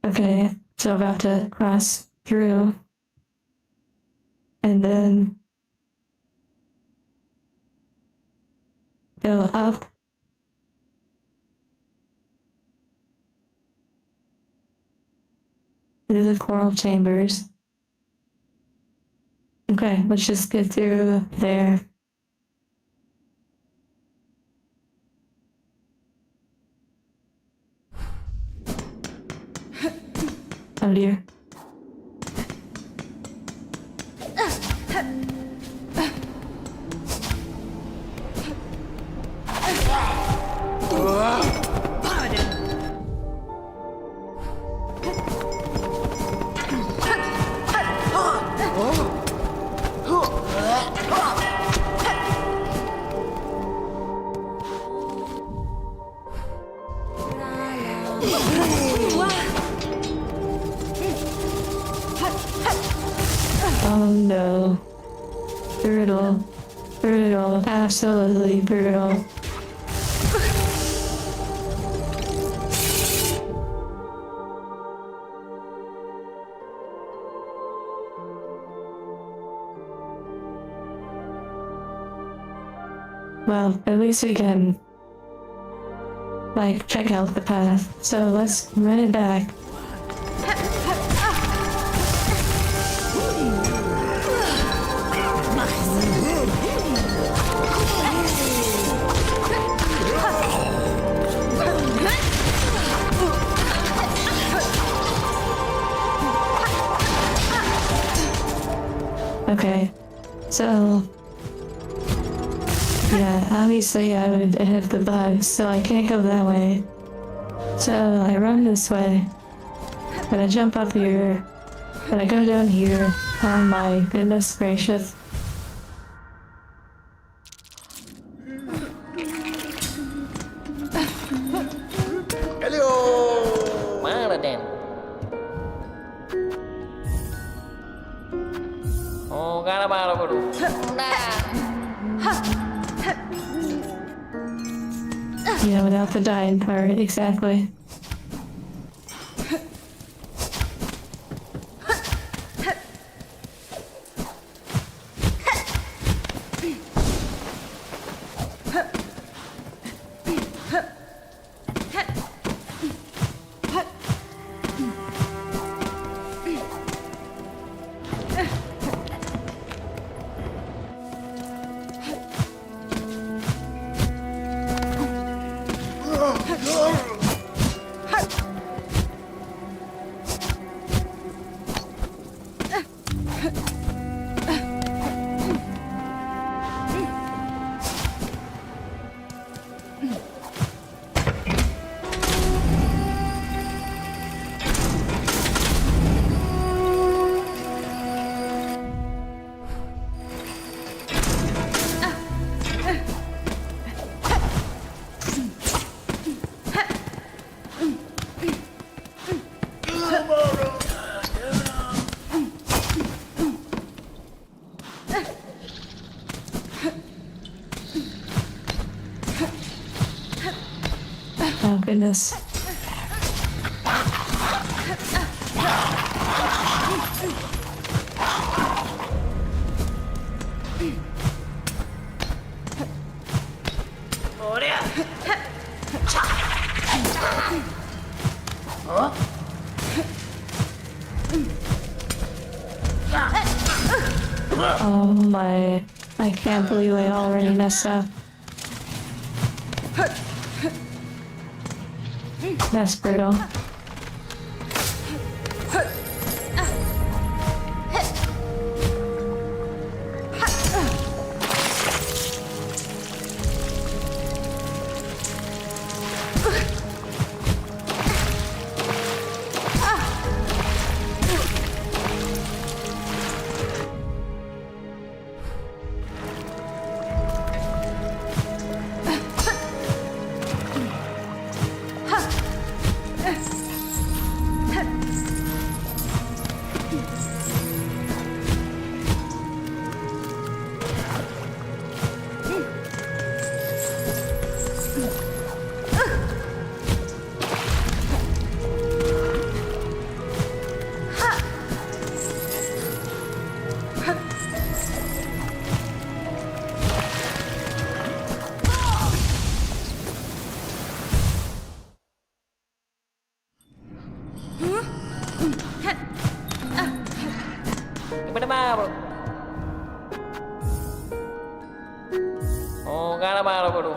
Speaker 1: Okay, so about to cross through. And then go up. Through the coral chambers. Okay, let's just get through there. Oh dear. Oh no. Brutal. Brutal. Absolutely brutal. Well, at least we can, like, check out the path. So let's run it back. Okay, so yeah, obviously I would hit the bug, so I can't go that way. So I run this way, and I jump up here, and I go down here. Oh my goodness gracious.
Speaker 3: Hello!
Speaker 5: Maraden. Oh, Garabaro Guru.
Speaker 1: Yeah, without the dying part, exactly. Oh goodness. Oh my, I can't believe I already messed up. That's brutal.
Speaker 5: Garabaro. Oh, Garabaro Guru.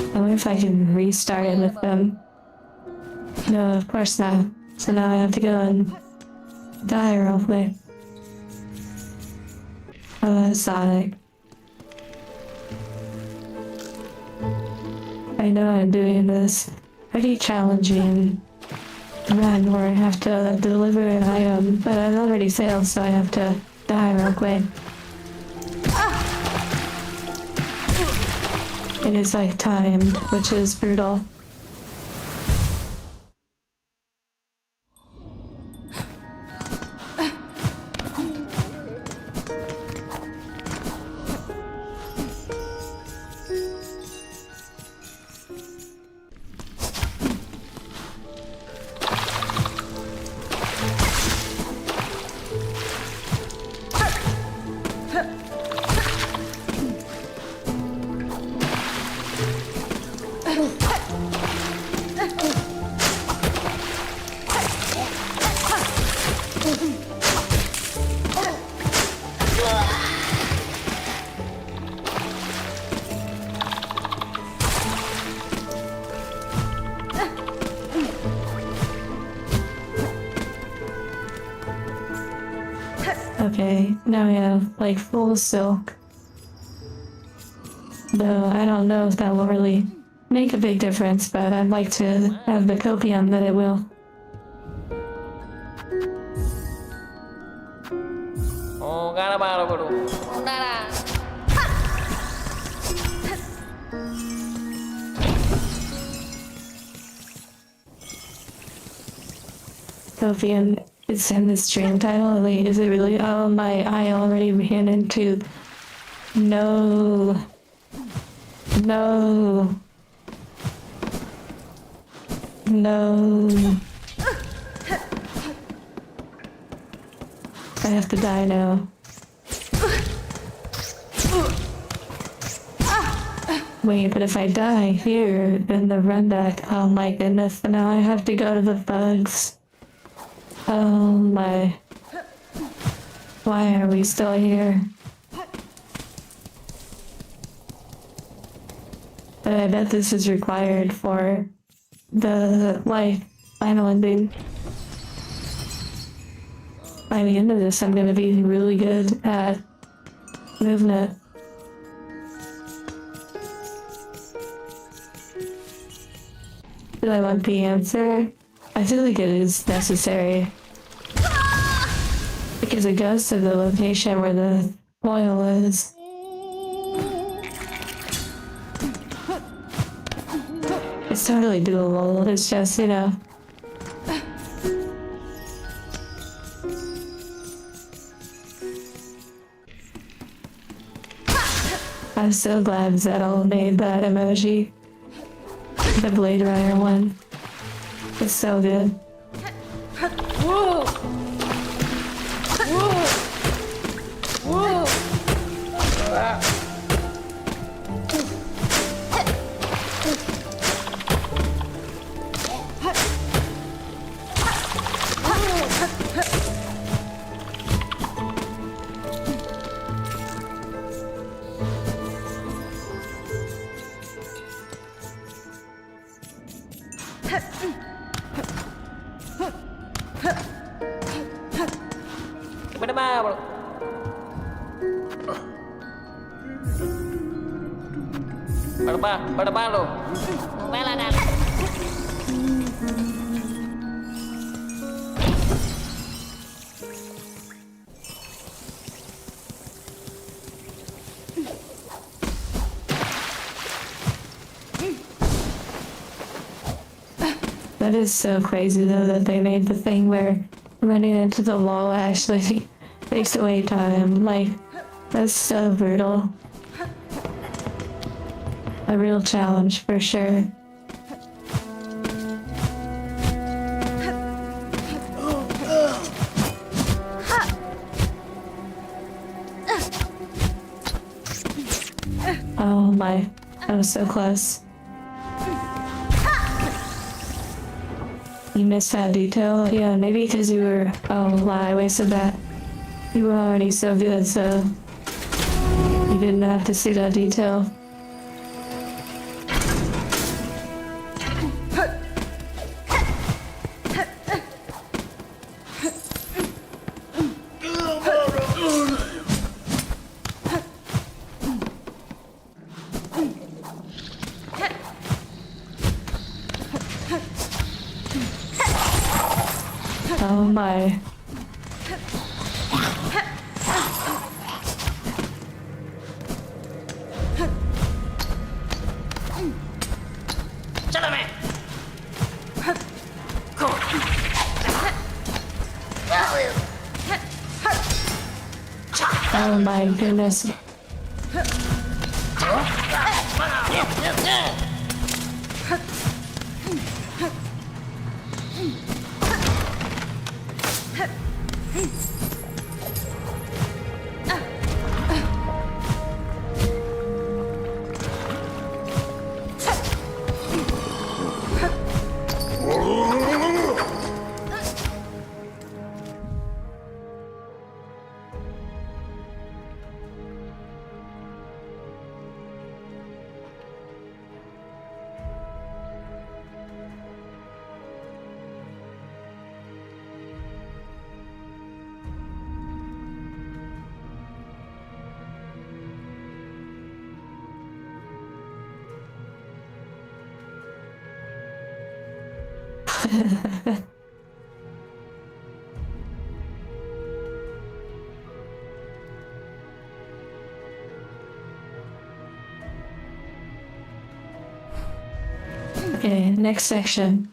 Speaker 1: I wonder if I can restart it with them. No, of course not. So now I have to go and die real quick. Oh, that's Sonic. I know I'm doing this pretty challenging run where I have to deliver an item, but I've already failed, so I have to die real quick. It is like timed, which is brutal. Okay, now we have like full silk. Though I don't know if that will really make a big difference, but I'd like to have the copium that it will.
Speaker 5: Oh, garabaro guru.
Speaker 1: Copium is in the stream title. Wait, is it really? Oh my, I already ran into. No. No. No. I have to die now. Wait, but if I die here, then the run back. Oh my goodness, now I have to go to the bugs. Oh my. Why are we still here? But I bet this is required for the, like, final ending. By the end of this, I'm gonna be really good at movement. Do I want the answer? I feel like it is necessary. Because it goes to the location where the oil is. It's totally doable, it's just, you know. I'm so glad Zettel made that emoji. The Blade Runner one. It's so good.
Speaker 2: Whoa! Whoa! Whoa!
Speaker 5: Garabaro. Barbaro.
Speaker 1: That is so crazy though that they made the thing where running into the wall actually takes away time. Like, that's so brutal. A real challenge for sure. Oh my, that was so close. You missed that detail? Yeah, maybe because you were... Oh, wow, I wasted that. You were already so good, so... You didn't have to see that detail. Oh my. Oh my goodness. Okay, next section.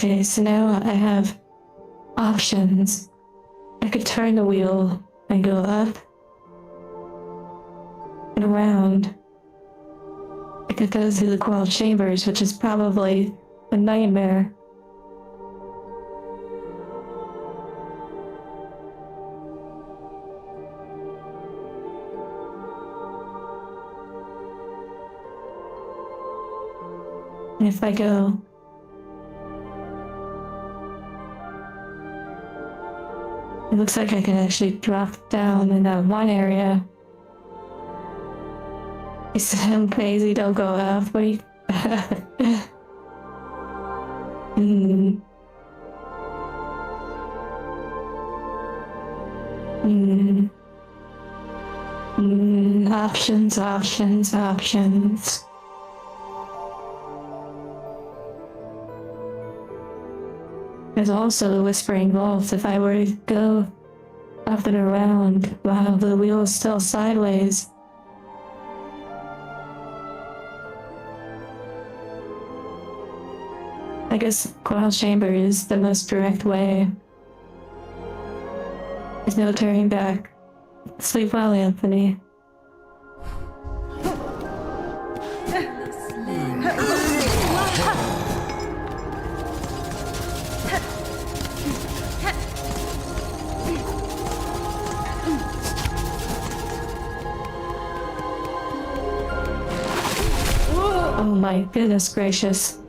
Speaker 1: Okay, so now I have options. I could turn the wheel and go up and around. I could go through the coral chambers, which is probably a nightmare. And if I go it looks like I can actually drop down in that one area. You said I'm crazy, don't go up. What are you... Options, options, options. There's also the Whispering Vault if I were to go up and around while the wheel is still sideways. I guess Coral Chamber is the most direct way. There's no turning back. Sleep well, Anthony. Oh my goodness gracious.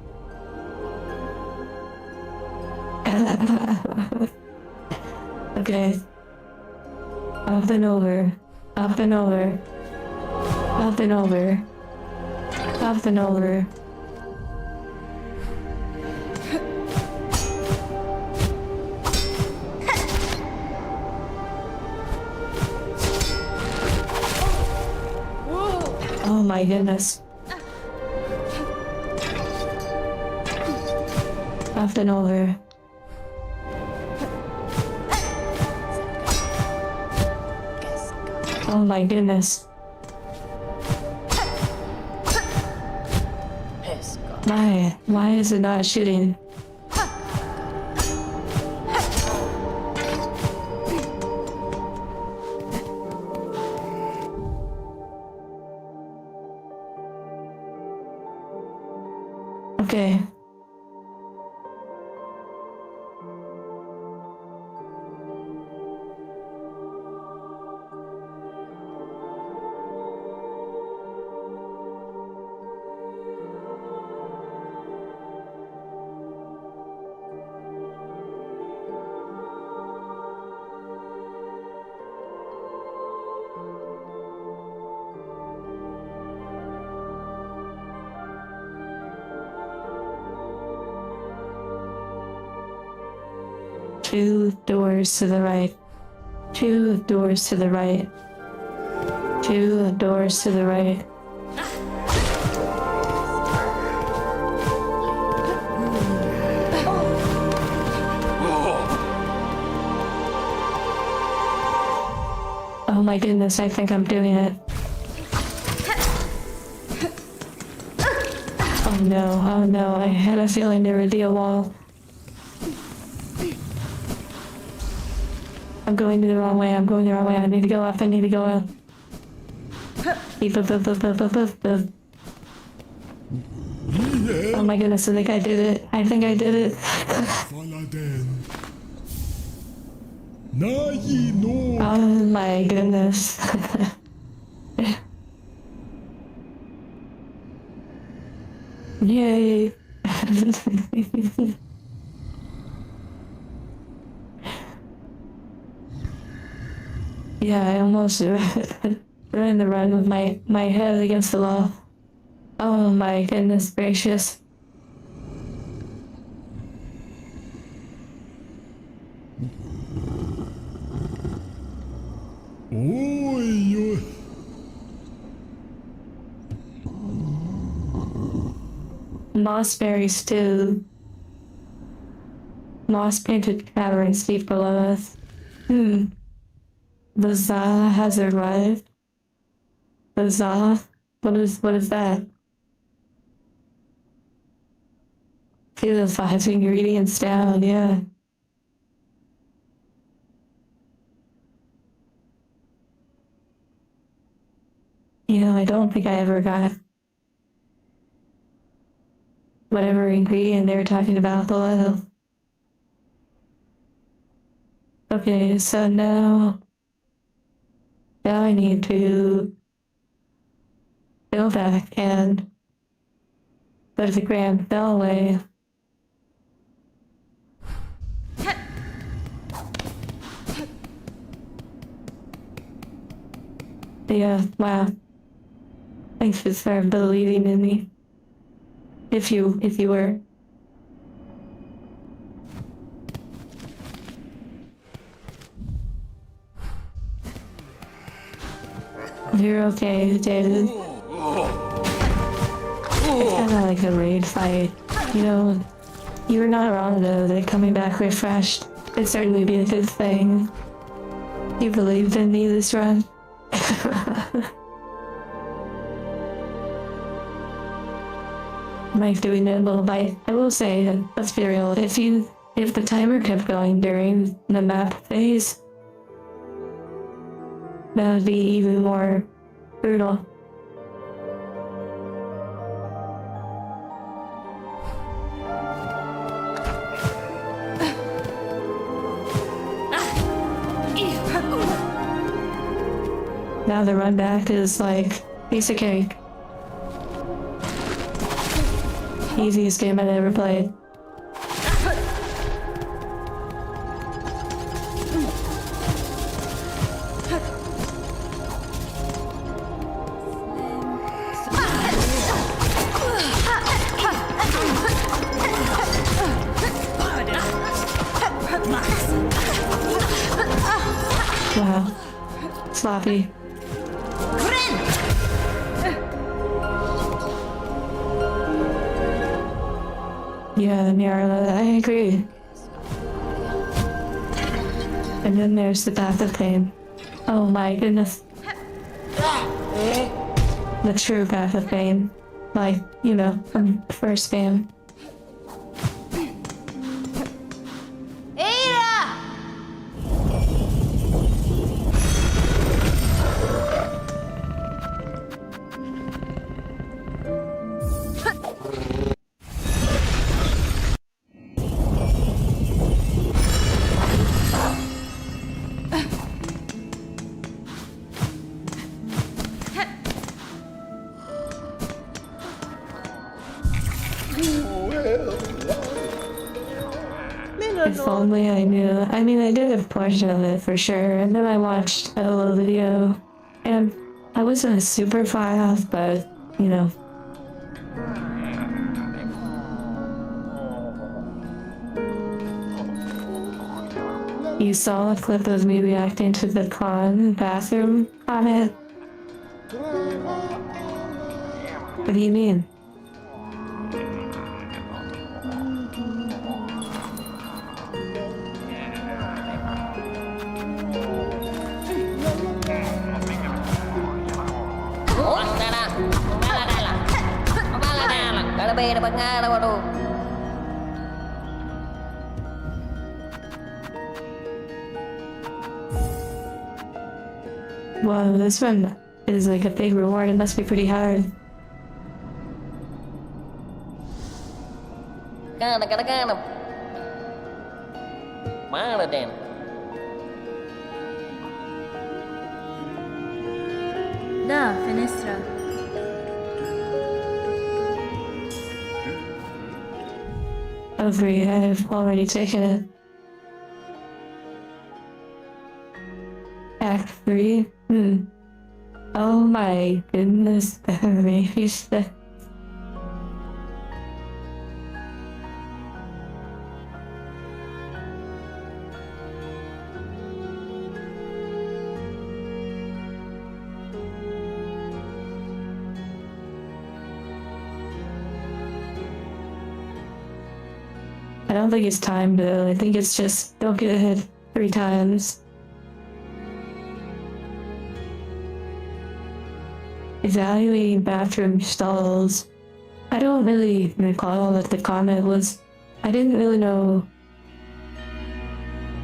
Speaker 1: Okay. Up and over. Up and over. Up and over. Up and over. Oh my goodness. Up and over. Oh my goodness. Why is it not shooting? Okay. 2 doors to the right. 2 doors to the right. 2 doors to the right. Oh my goodness, I think I'm doing it. Oh no, I had a feeling there would be a wall. I'm going the wrong way, I need to go up, Beep, boop, boop, boop, boop, boop, boop, boop. Oh my goodness, I think I did it. Oh my goodness. Yay. Yeah, I almost ran the run with my head against the wall. Oh my goodness gracious. Mossberry stew. Moss painted caverns deep below us. The Za has arrived. The Za? What is that? See the 5 ingredients down, yeah. You know, I don't think I ever got whatever ingredient they were talking about below. Okay, so now I need to go back and go to the Grand Bellway. Yeah, wow. Thanks for believing in me. If you were. You're okay, David. It's kinda like a raid fight. You know, you were not wrong though, that coming back refreshed would certainly be a good thing. You believed in me this run. Mike doing a little bite. I will say, let's be real, if the timer kept going during the map phase, that would be even more brutal. Now the run back is like piece of cake. Easiest game I've ever played. Wow. Sloppy. Yeah, Nyarla, I agree. And then there's the Path of Pain. Oh my goodness. The true Path of Pain. Like, you know, from the first game. If only I knew. I mean, I did a portion of it for sure, and then I watched a little video, and I wasn't super far off, but, you know. You saw a clip of me reacting to the bathroom comment? What do you mean? Well, this one is like a big reward. It must be pretty hard.
Speaker 5: Mana Den?
Speaker 4: Da, fenestra.
Speaker 1: Oh, three. I've already taken it. Act 3? Oh my goodness. Maybe the... I don't think it's timed though. I think it's just don't get hit 3 times. Evaluating bathroom stalls. I don't really recall what the comment was. I didn't really know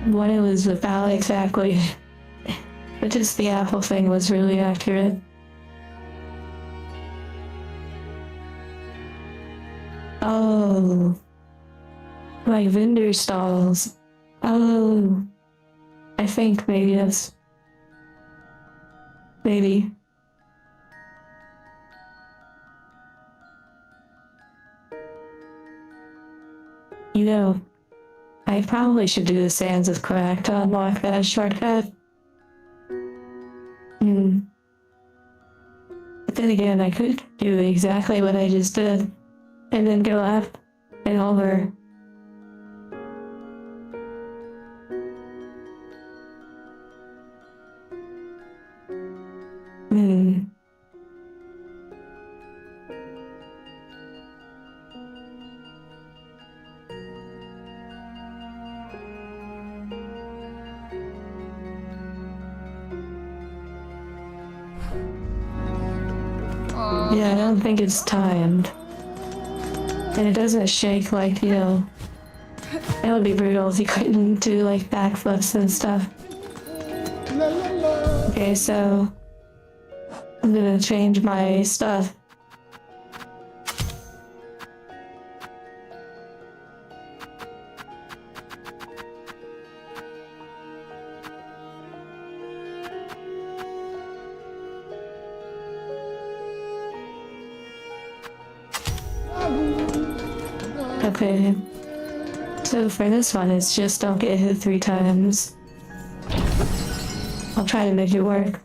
Speaker 1: what it was about exactly. But just the apple thing was really accurate. Oh. Like vendor stalls. Oh. I think maybe that's... Maybe. You know, I probably should do the Sands of Crack to unlock that shortcut. But then again, I could do exactly what I just did, and then go up and over. Yeah, I don't think it's timed. And it doesn't shake like, you know, it would be brutal if you couldn't do like backflips and stuff. Okay, so I'm gonna change my stuff. Okay, so for this one, it's just don't get hit 3 times. I'll try to make it work.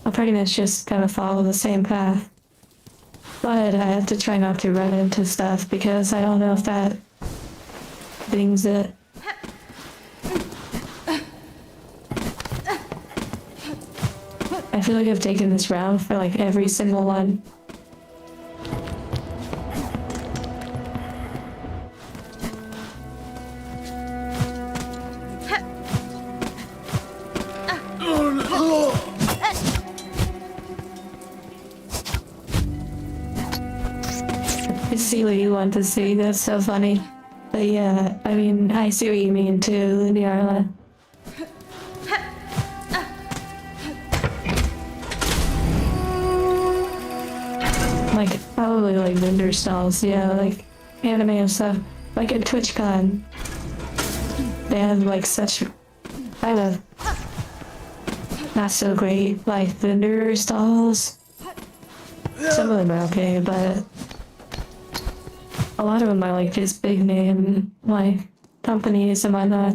Speaker 1: I'll pretty much just kind of follow the same path. But I have to try not to run into stuff because I don't know if that dings it. I feel like I've taken this round for like every single one. I see what you want to see, that's so funny. But yeah, I mean, I see what you mean too, Liarla. Like, probably like vendor stalls, yeah, like anime and stuff. Like at TwitchCon, they have like such kind of not so great like vendor stalls. Some of them are okay, but a lot of them are like just big name like companies and whatnot.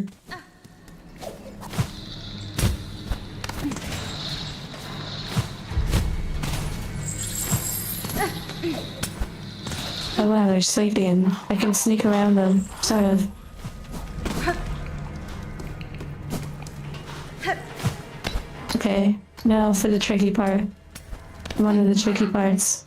Speaker 1: Oh wow, they're sleeping. I can sneak around them, sort of. Okay, now for the tricky part. One of the tricky parts.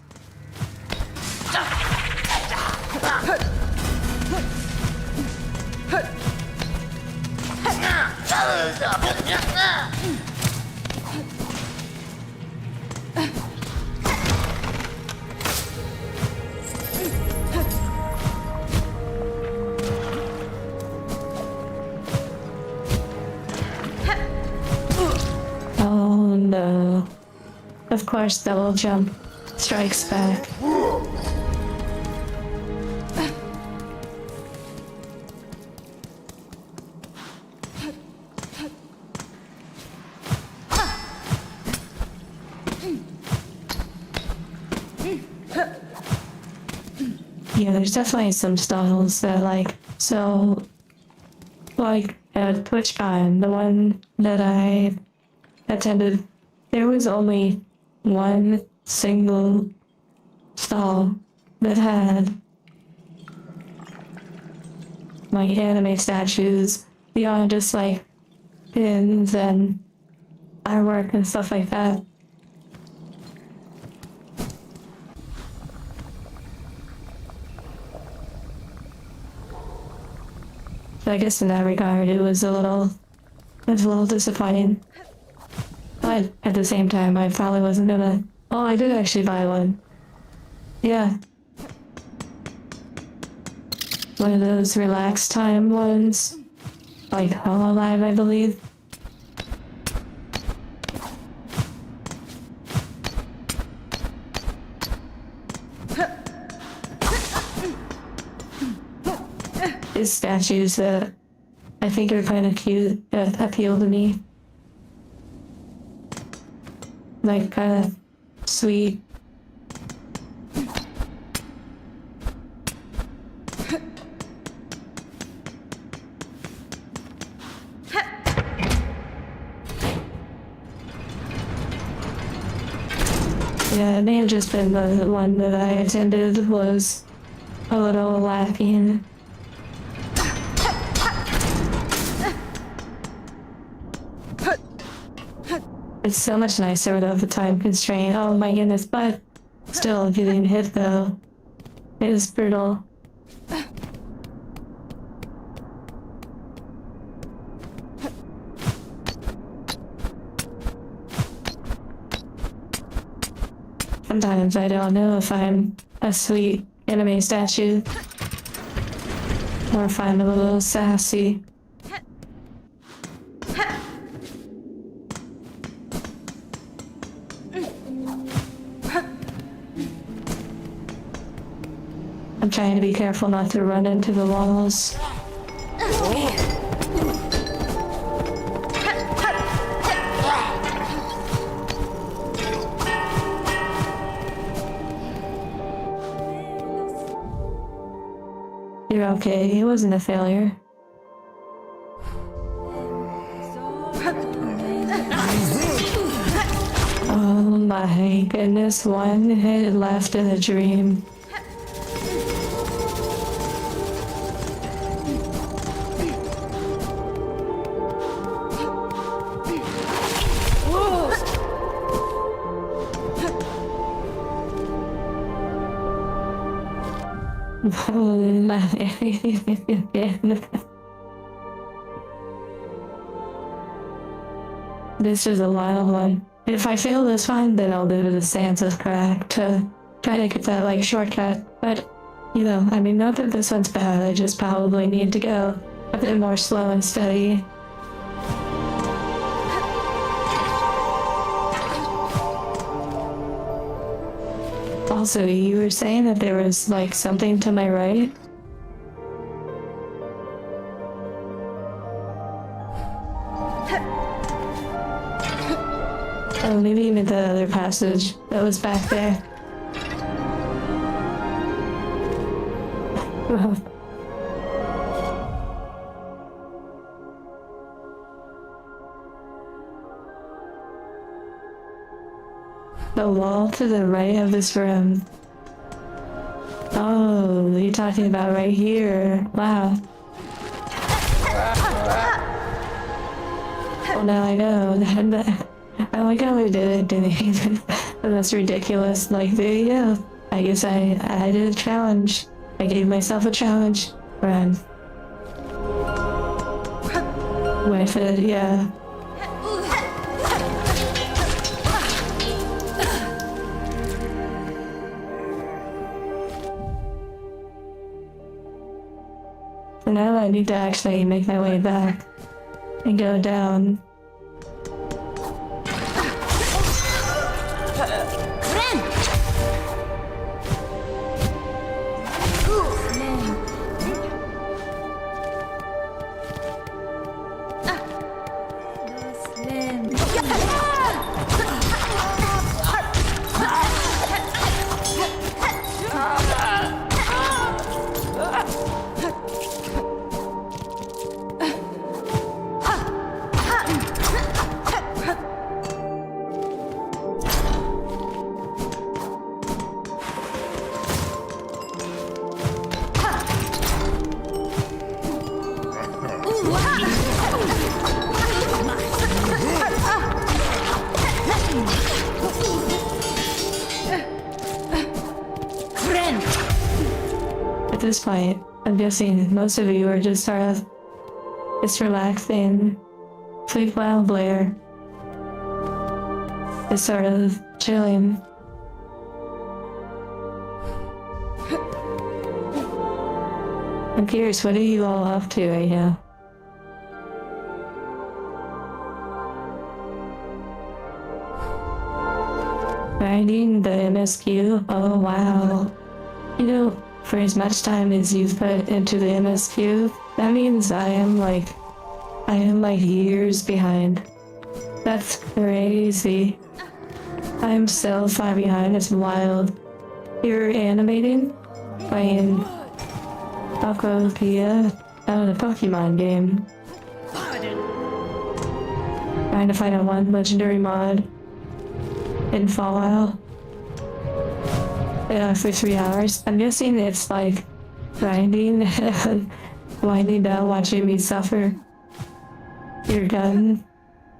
Speaker 1: Oh no. Of course, double jump strikes back. Yeah, there's definitely some styles that like, so, like at TwitchCon, the one that I attended, there was only one single stall that had like anime statues beyond just like pins and artwork and stuff like that. So I guess in that regard, it was a little disappointing. But at the same time, I probably wasn't gonna. Oh, I did actually buy one. Yeah. One of those relax time ones. Like Hololive, I believe. His statues that I think are kind of cute that appeal to me. Like kind of sweet. Yeah, it may have just been the one that I attended was a little lacking. It's so much nicer without the time constraint. Oh my goodness, but still getting hit though. It is brutal. Sometimes I don't know if I'm a sweet anime statue or if I'm a little sassy. I'm trying to be careful not to run into the walls. You're okay, it wasn't a failure. Oh my goodness, one hit left in a dream. This is a wild one. If I fail this one, then I'll do the Santa's crack to try to get that like shortcut. But, you know, I mean, not that this one's bad, I just probably need to go a bit more slow and steady. Also, you were saying that there was like something to my right? Oh, maybe you meant that other passage that was back there. The wall to the right of this room. Oh, you're talking about right here. Wow. Well, now I know that I like how we did it. That's ridiculous. Like, there you go. I guess I did a challenge. I gave myself a challenge. Run. With it, yeah. So now I need to actually make my way back and go down. At this point, I'm guessing most of you are just sort of just relaxing, sleep well, Blair. Just sort of chilling. I'm curious, what are you all up to right now? Grinding the MSQ? Oh wow. You know, for as much time as you've put into the MSQ, that means I am like years behind. That's crazy. I'm so far behind, it's wild. You're animating? Playing Copium, the Pokemon game. Trying to find a one legendary mod in Fallout. Yeah, for 3 hours. I'm guessing it's like grinding and winding down, watching me suffer. You're done.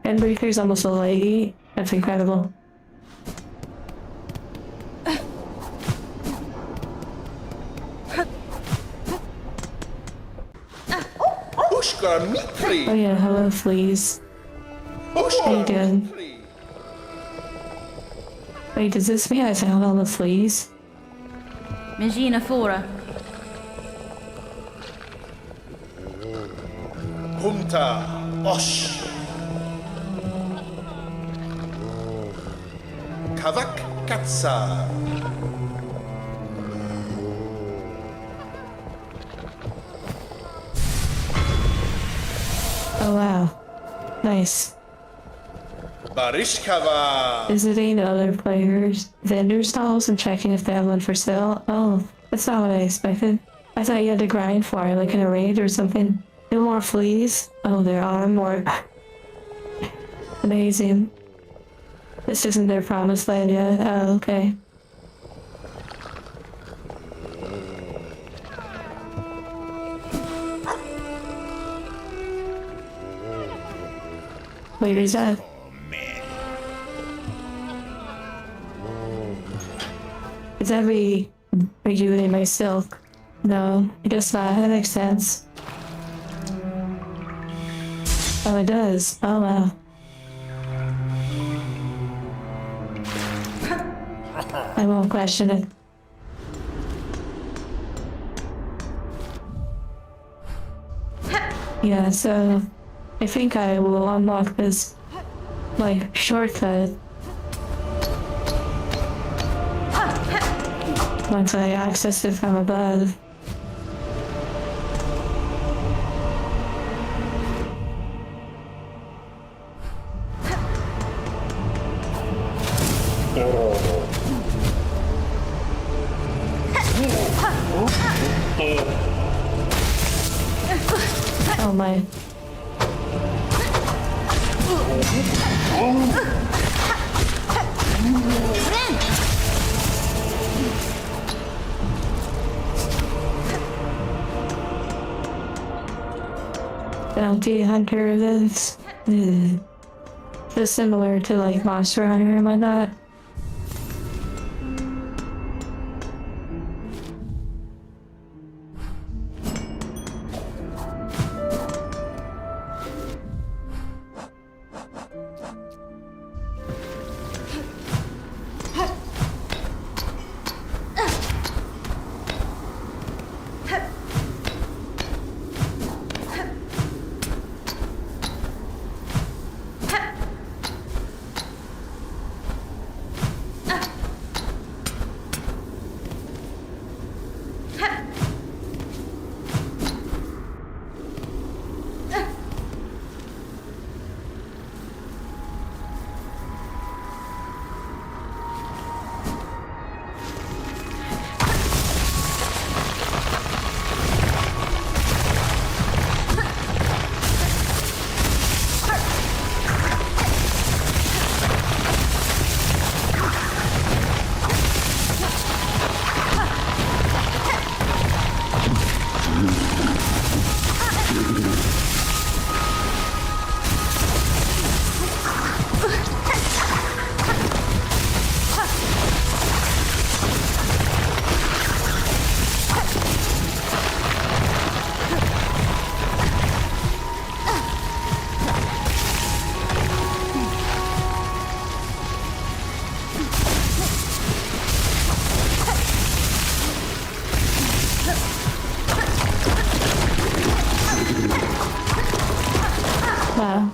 Speaker 1: Endbreaker's almost a lady. That's incredible.
Speaker 3: Pushka Mitri!
Speaker 1: Oh yeah, hello fleas. How you doing? Wait, does this mean I found all the fleas?
Speaker 4: Magina Fora.
Speaker 3: Humta Osh! Kavak Katsa!
Speaker 1: Oh wow. Nice.
Speaker 3: Barishkava!
Speaker 1: Visiting other players' vendor stalls and checking if they have one for sale. Oh, that's not what I expected. I thought you had to grind for it, like in a raid or something. No more fleas? Oh, there are more. Amazing. This isn't their promised land yet. Oh, okay. Wait, is that? Is that rejuvenate my silk? No, I guess not. That makes sense. Oh, it does. Oh, wow. I won't question it. Yeah, so I think I will unlock this, like, shortcut once I access it from above. Oh my. Bounty hunter this. So similar to like Monster Hunter and whatnot.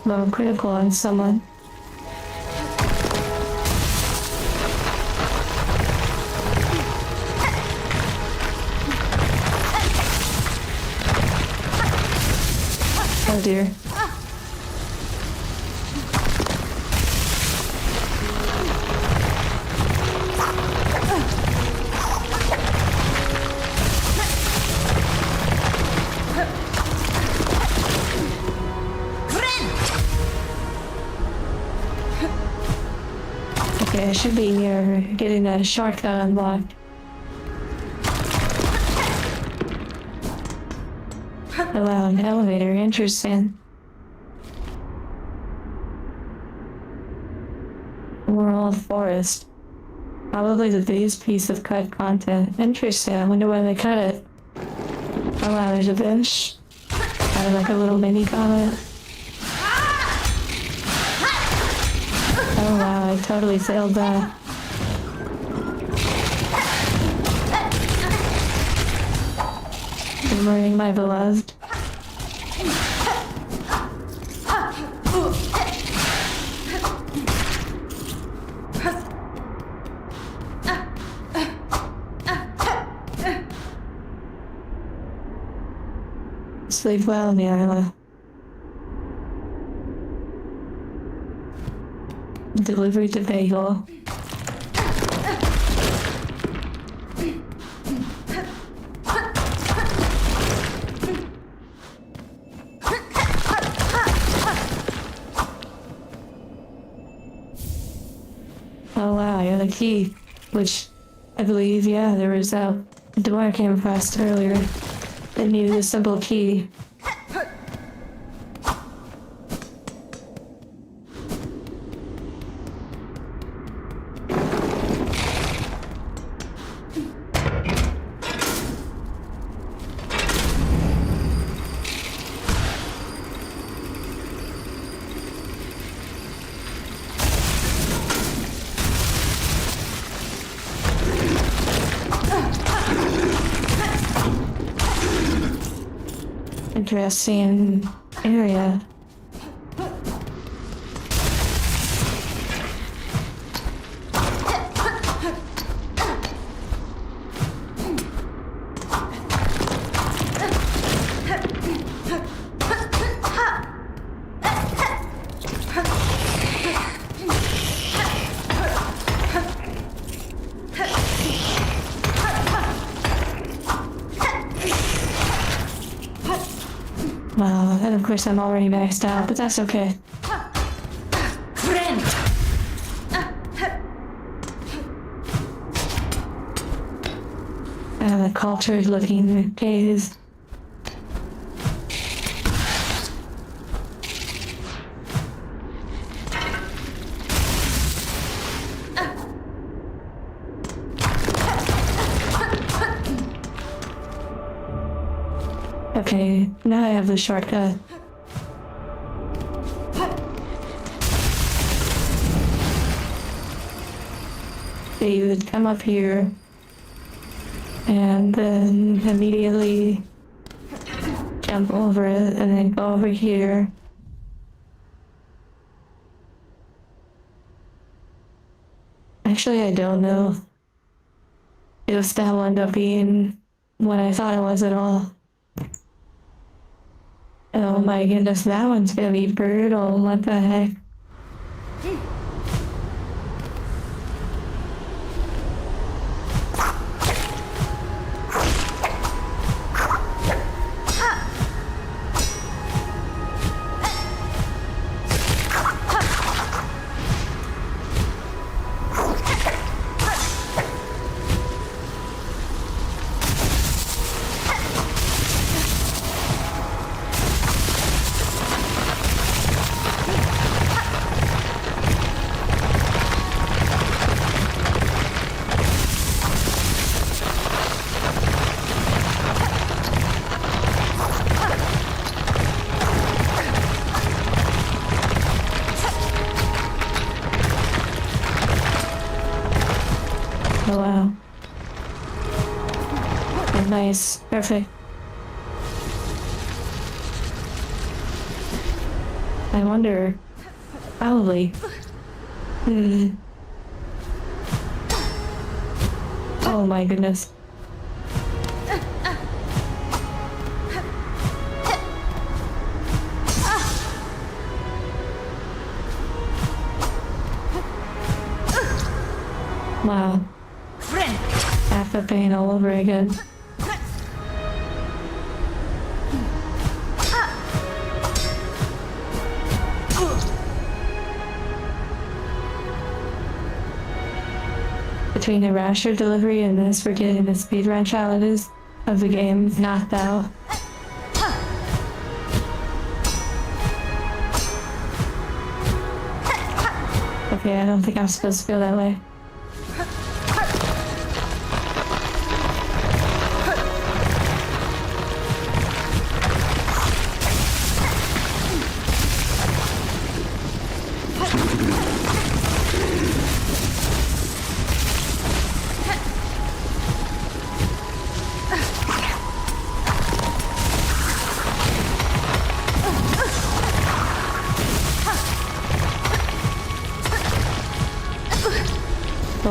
Speaker 1: Wow, I'm critical on someone. Oh dear. Okay, I should be near getting that shortcut unlocked. Oh wow, an elevator, interesting. World forest. Probably the biggest piece of cut content. Interesting, I wonder why they cut it. Oh wow, there's a bench. Kind of like a little mini comet. Oh wow, I totally failed that. I'm learning my beloved. Sleep well, Nyla. Delivery to Bagel. Oh wow, I got a key. Which, I believe, yeah, there was a door I came across earlier that needed a simple key. Interesting area. Wow, and of course I'm already maxed out, but that's okay.
Speaker 2: Friend!
Speaker 1: The cultured looking cave. Okay, now I have the shortcut. So you would come up here and then immediately jump over it and then go over here. Actually, I don't know if that will end up being what I thought it was at all. Oh my goodness, that one's gonna be brutal. What the heck? Oh wow. Oh, nice. Perfect. I wonder. Probably. Oh my goodness. Wow. Half the pain all over again. Between the rasher delivery and this, we're getting the speedrun challenges of the game knocked out. Okay, I don't think I'm supposed to feel that way.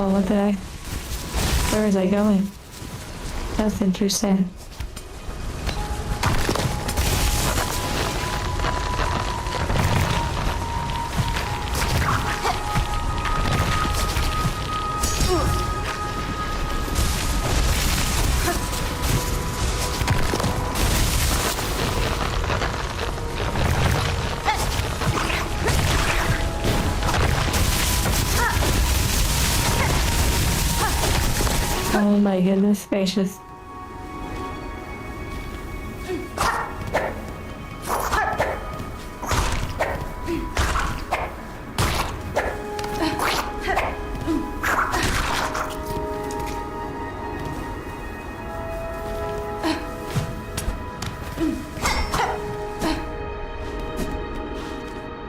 Speaker 1: Oh, what the heck? Where is I going? That's interesting. Oh my goodness gracious.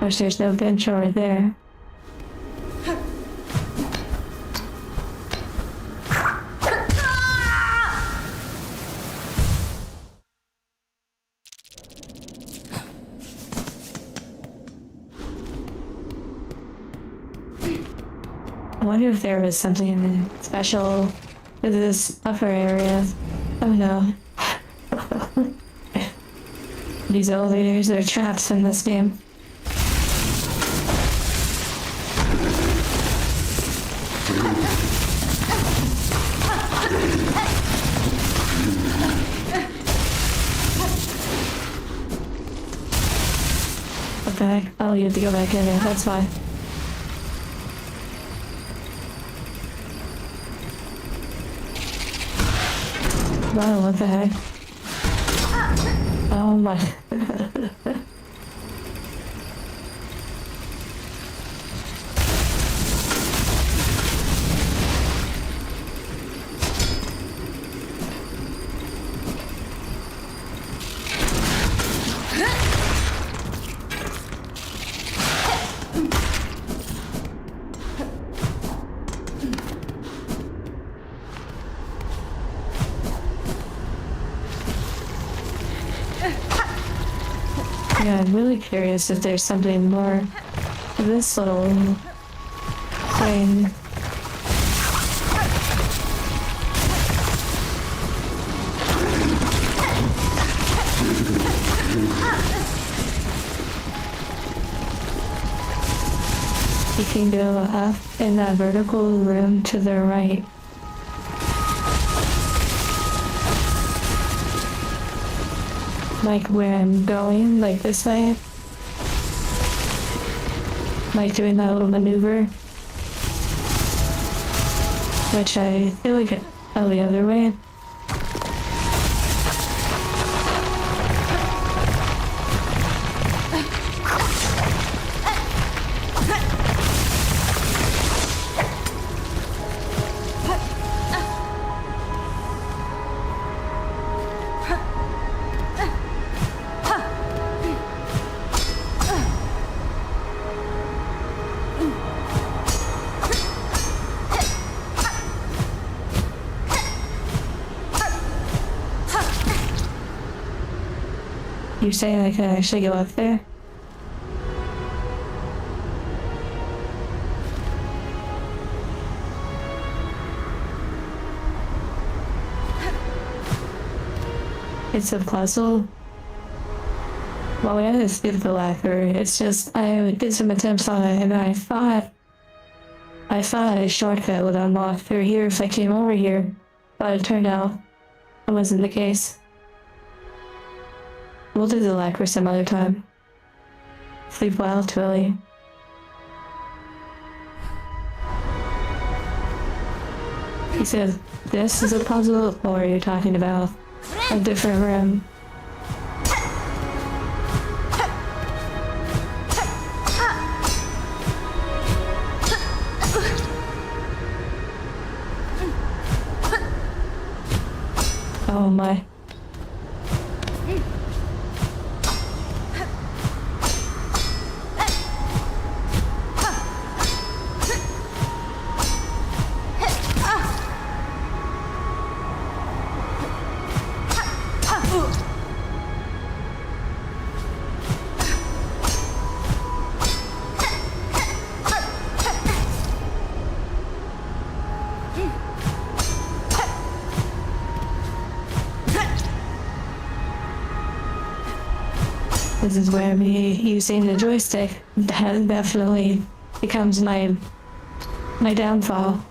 Speaker 1: Wish there's no bench over there. I wonder if there was something special to this upper area. Oh no. These elevators are traps in this game. What the heck? Oh, you have to go back in there. That's fine. Wow, what the heck? Oh my. Yeah, I'm really curious if there's something more to this little thing. You can go up in that vertical room to the right. Like where I'm going, like this way. Like doing that little maneuver. Which I feel like it fell the other way. You're saying I can actually go up there? It's a puzzle. Well, we had to skip the lacquer. It's just, I did some attempts on it and I thought a shortcut would unlock through here if I came over here. But it turned out that wasn't the case. We'll do the lacquer some other time. Sleep well, Twilly. He said, this is a puzzle, or are you talking about a different room? Oh my. This is where me using the joystick definitely becomes my downfall.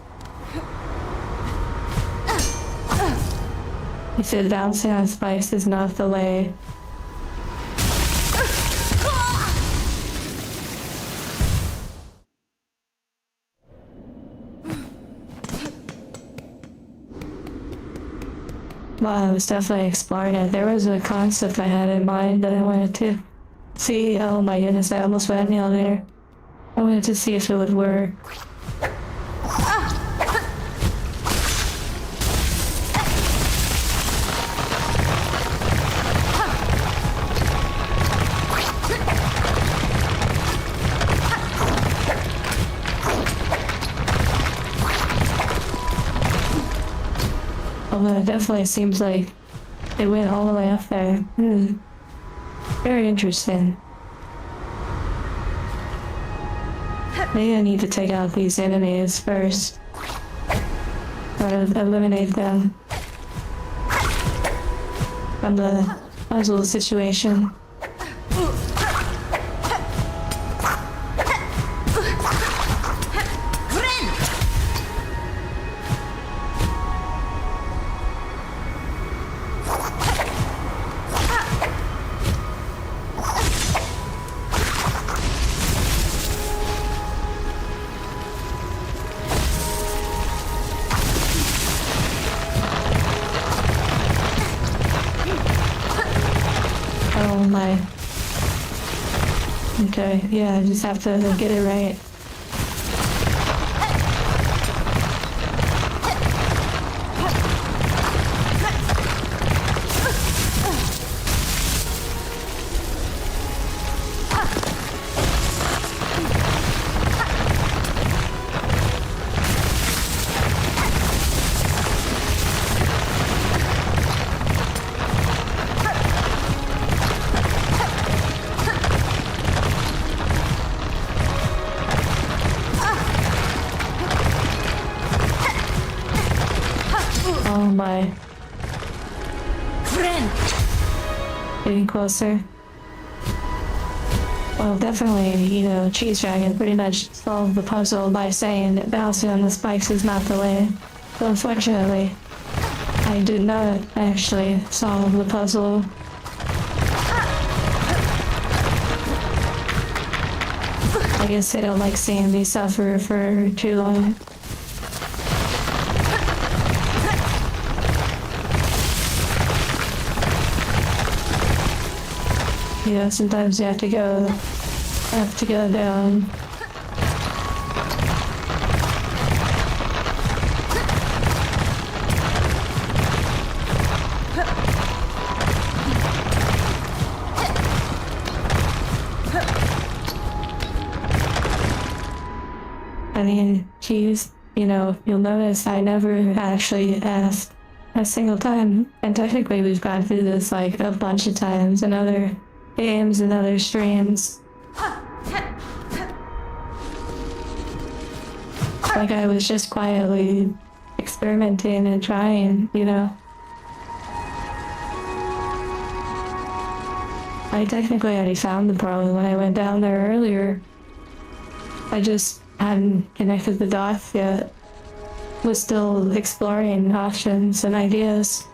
Speaker 1: He said bouncing on spikes is not the way. Well, I was definitely exploring it. There was a concept I had in mind that I wanted to see. Oh my goodness, I almost went in the elevator. I wanted to see if it would work. Although it definitely seems like it went all the way up there. Very interesting. Maybe I need to take out these enemies first. Or eliminate them from the puzzle situation. Oh my. Okay, yeah, I just have to get it right. Oh my.
Speaker 6: Friend.
Speaker 1: Getting closer. Well, definitely, you know, Cheese Dragon pretty much solved the puzzle by saying that bouncing on the spikes is not the way. But unfortunately, I did not actually solve the puzzle. I guess they don't like seeing me suffer for too long. You know, sometimes you have to go down. I mean, geez, you know, you'll notice I never actually asked a single time. And technically we've gone through this like a bunch of times in other games and other streams. Like I was just quietly experimenting and trying, you know. I technically already found the problem when I went down there earlier. I just hadn't connected the dots yet. Was still exploring options and ideas.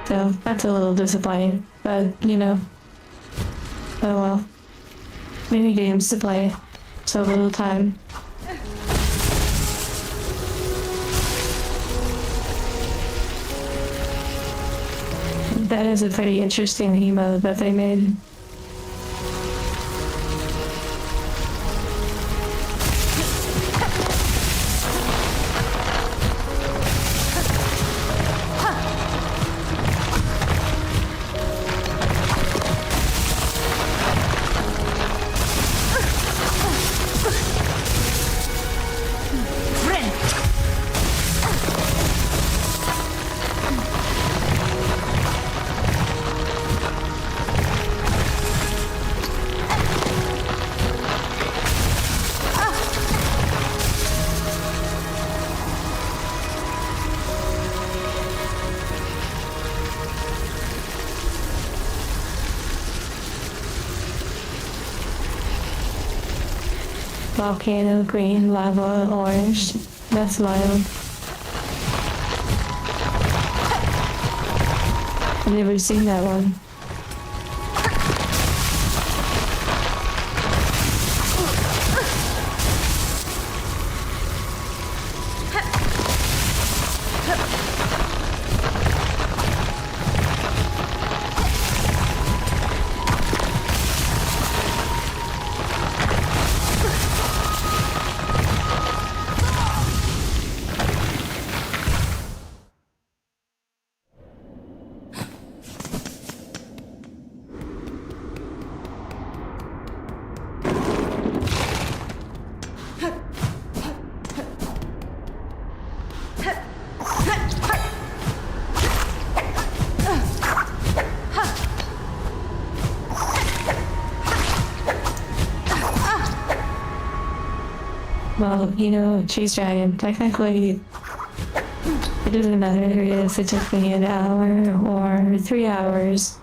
Speaker 1: So that's a little disappointing, but you know, oh well. Mini games to play, so little time. That is a pretty interesting emote that they made. Volcano, green, lava, orange. That's wild. I've never seen that one. Well, you know, Cheese Dragon, technically, it doesn't matter if it took me an hour or 3 hours.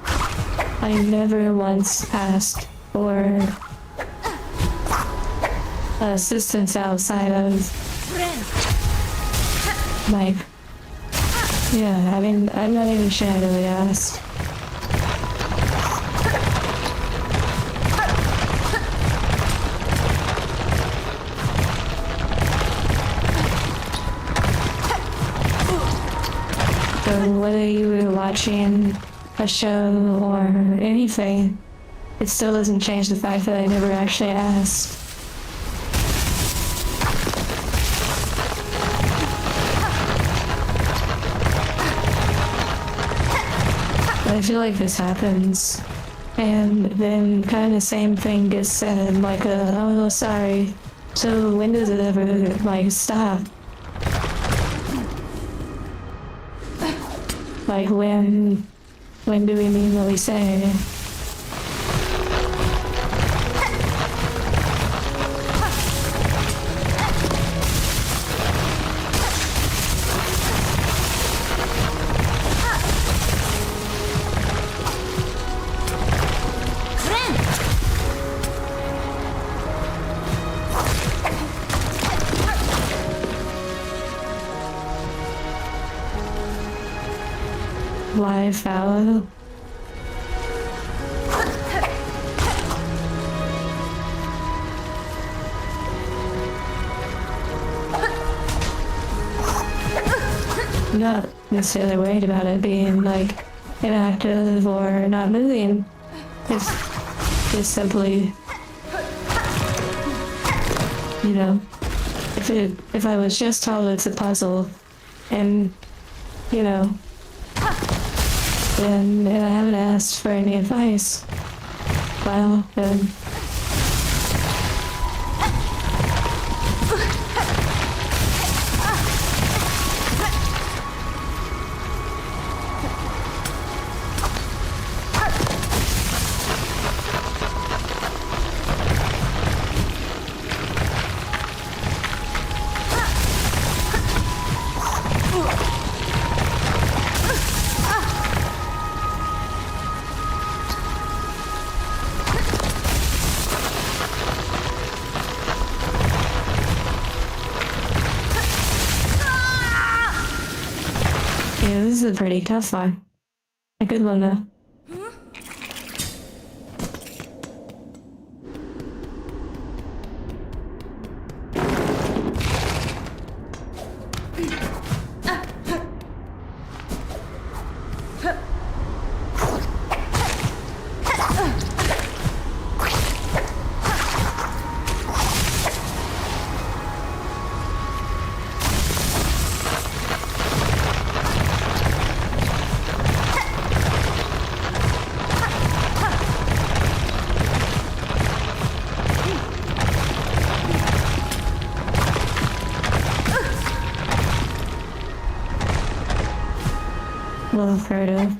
Speaker 1: I never once asked for assistance outside of, like, yeah, I mean, I'm not even sure I really asked. So whether you were watching a show or anything, it still doesn't change the fact that I never actually asked. But I feel like this happens, and then kind of the same thing gets said, like, oh, sorry. So when does it ever, like, stop? Like, when do we mean what we say? live fallow. I'm not necessarily worried about it being like inactive or not moving. It's simply, you know, if I was just told it's a puzzle and, you know, and I haven't asked for any advice, well, then yeah, this is a pretty tough one. A good one though. Well, Frodo.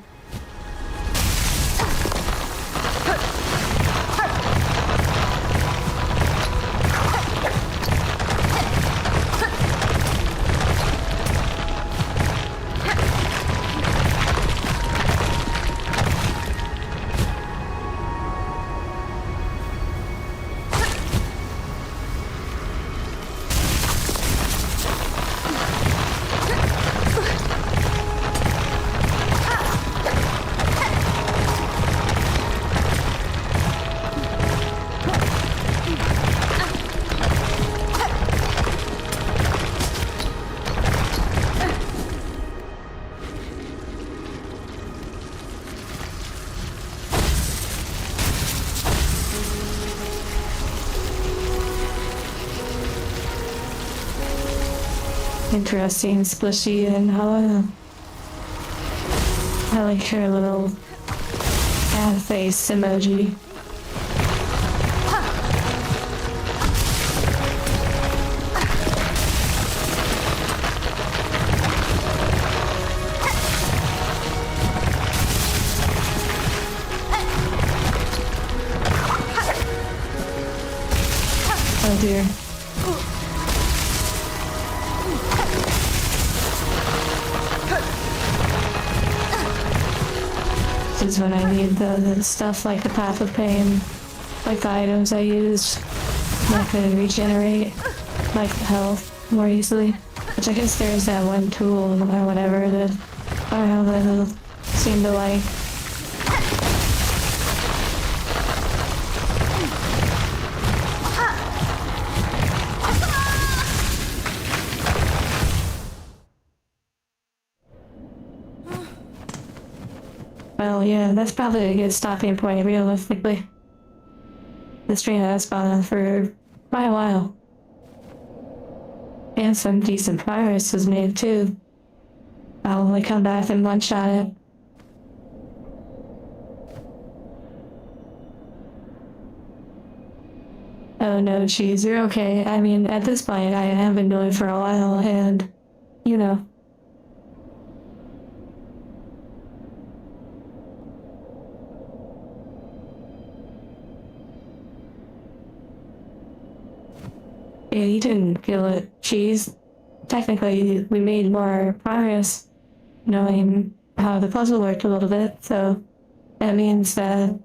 Speaker 1: Interesting, splishy, and hollow. I like her little cat face emoji. Oh dear. This is when I need the stuff like the Path of Pain, like the items I use, that could regenerate my health more easily. Which I guess there's that one tool or whatever that I don't know, that seem to like. Well, yeah, that's probably a good stopping point, realistically. This train has gone on for quite a while. And some decent progress was made, too. I'll only come back and one-shot it. Oh no, Cheese, you're okay. I mean, at this point, I have been doing it for a while, and, you know. Yeah, you didn't feel it, Cheese. Technically, we made more progress knowing how the puzzle worked a little bit, so that means that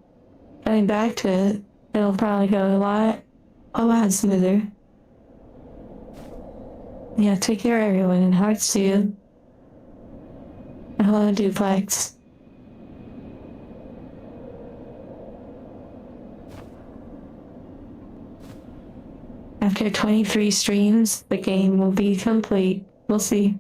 Speaker 1: getting back to it, it'll probably go a lot smoother. Yeah, take care everyone, and hearts to you. Hello, Duplex. after 23 streams, the game will be complete. We'll see.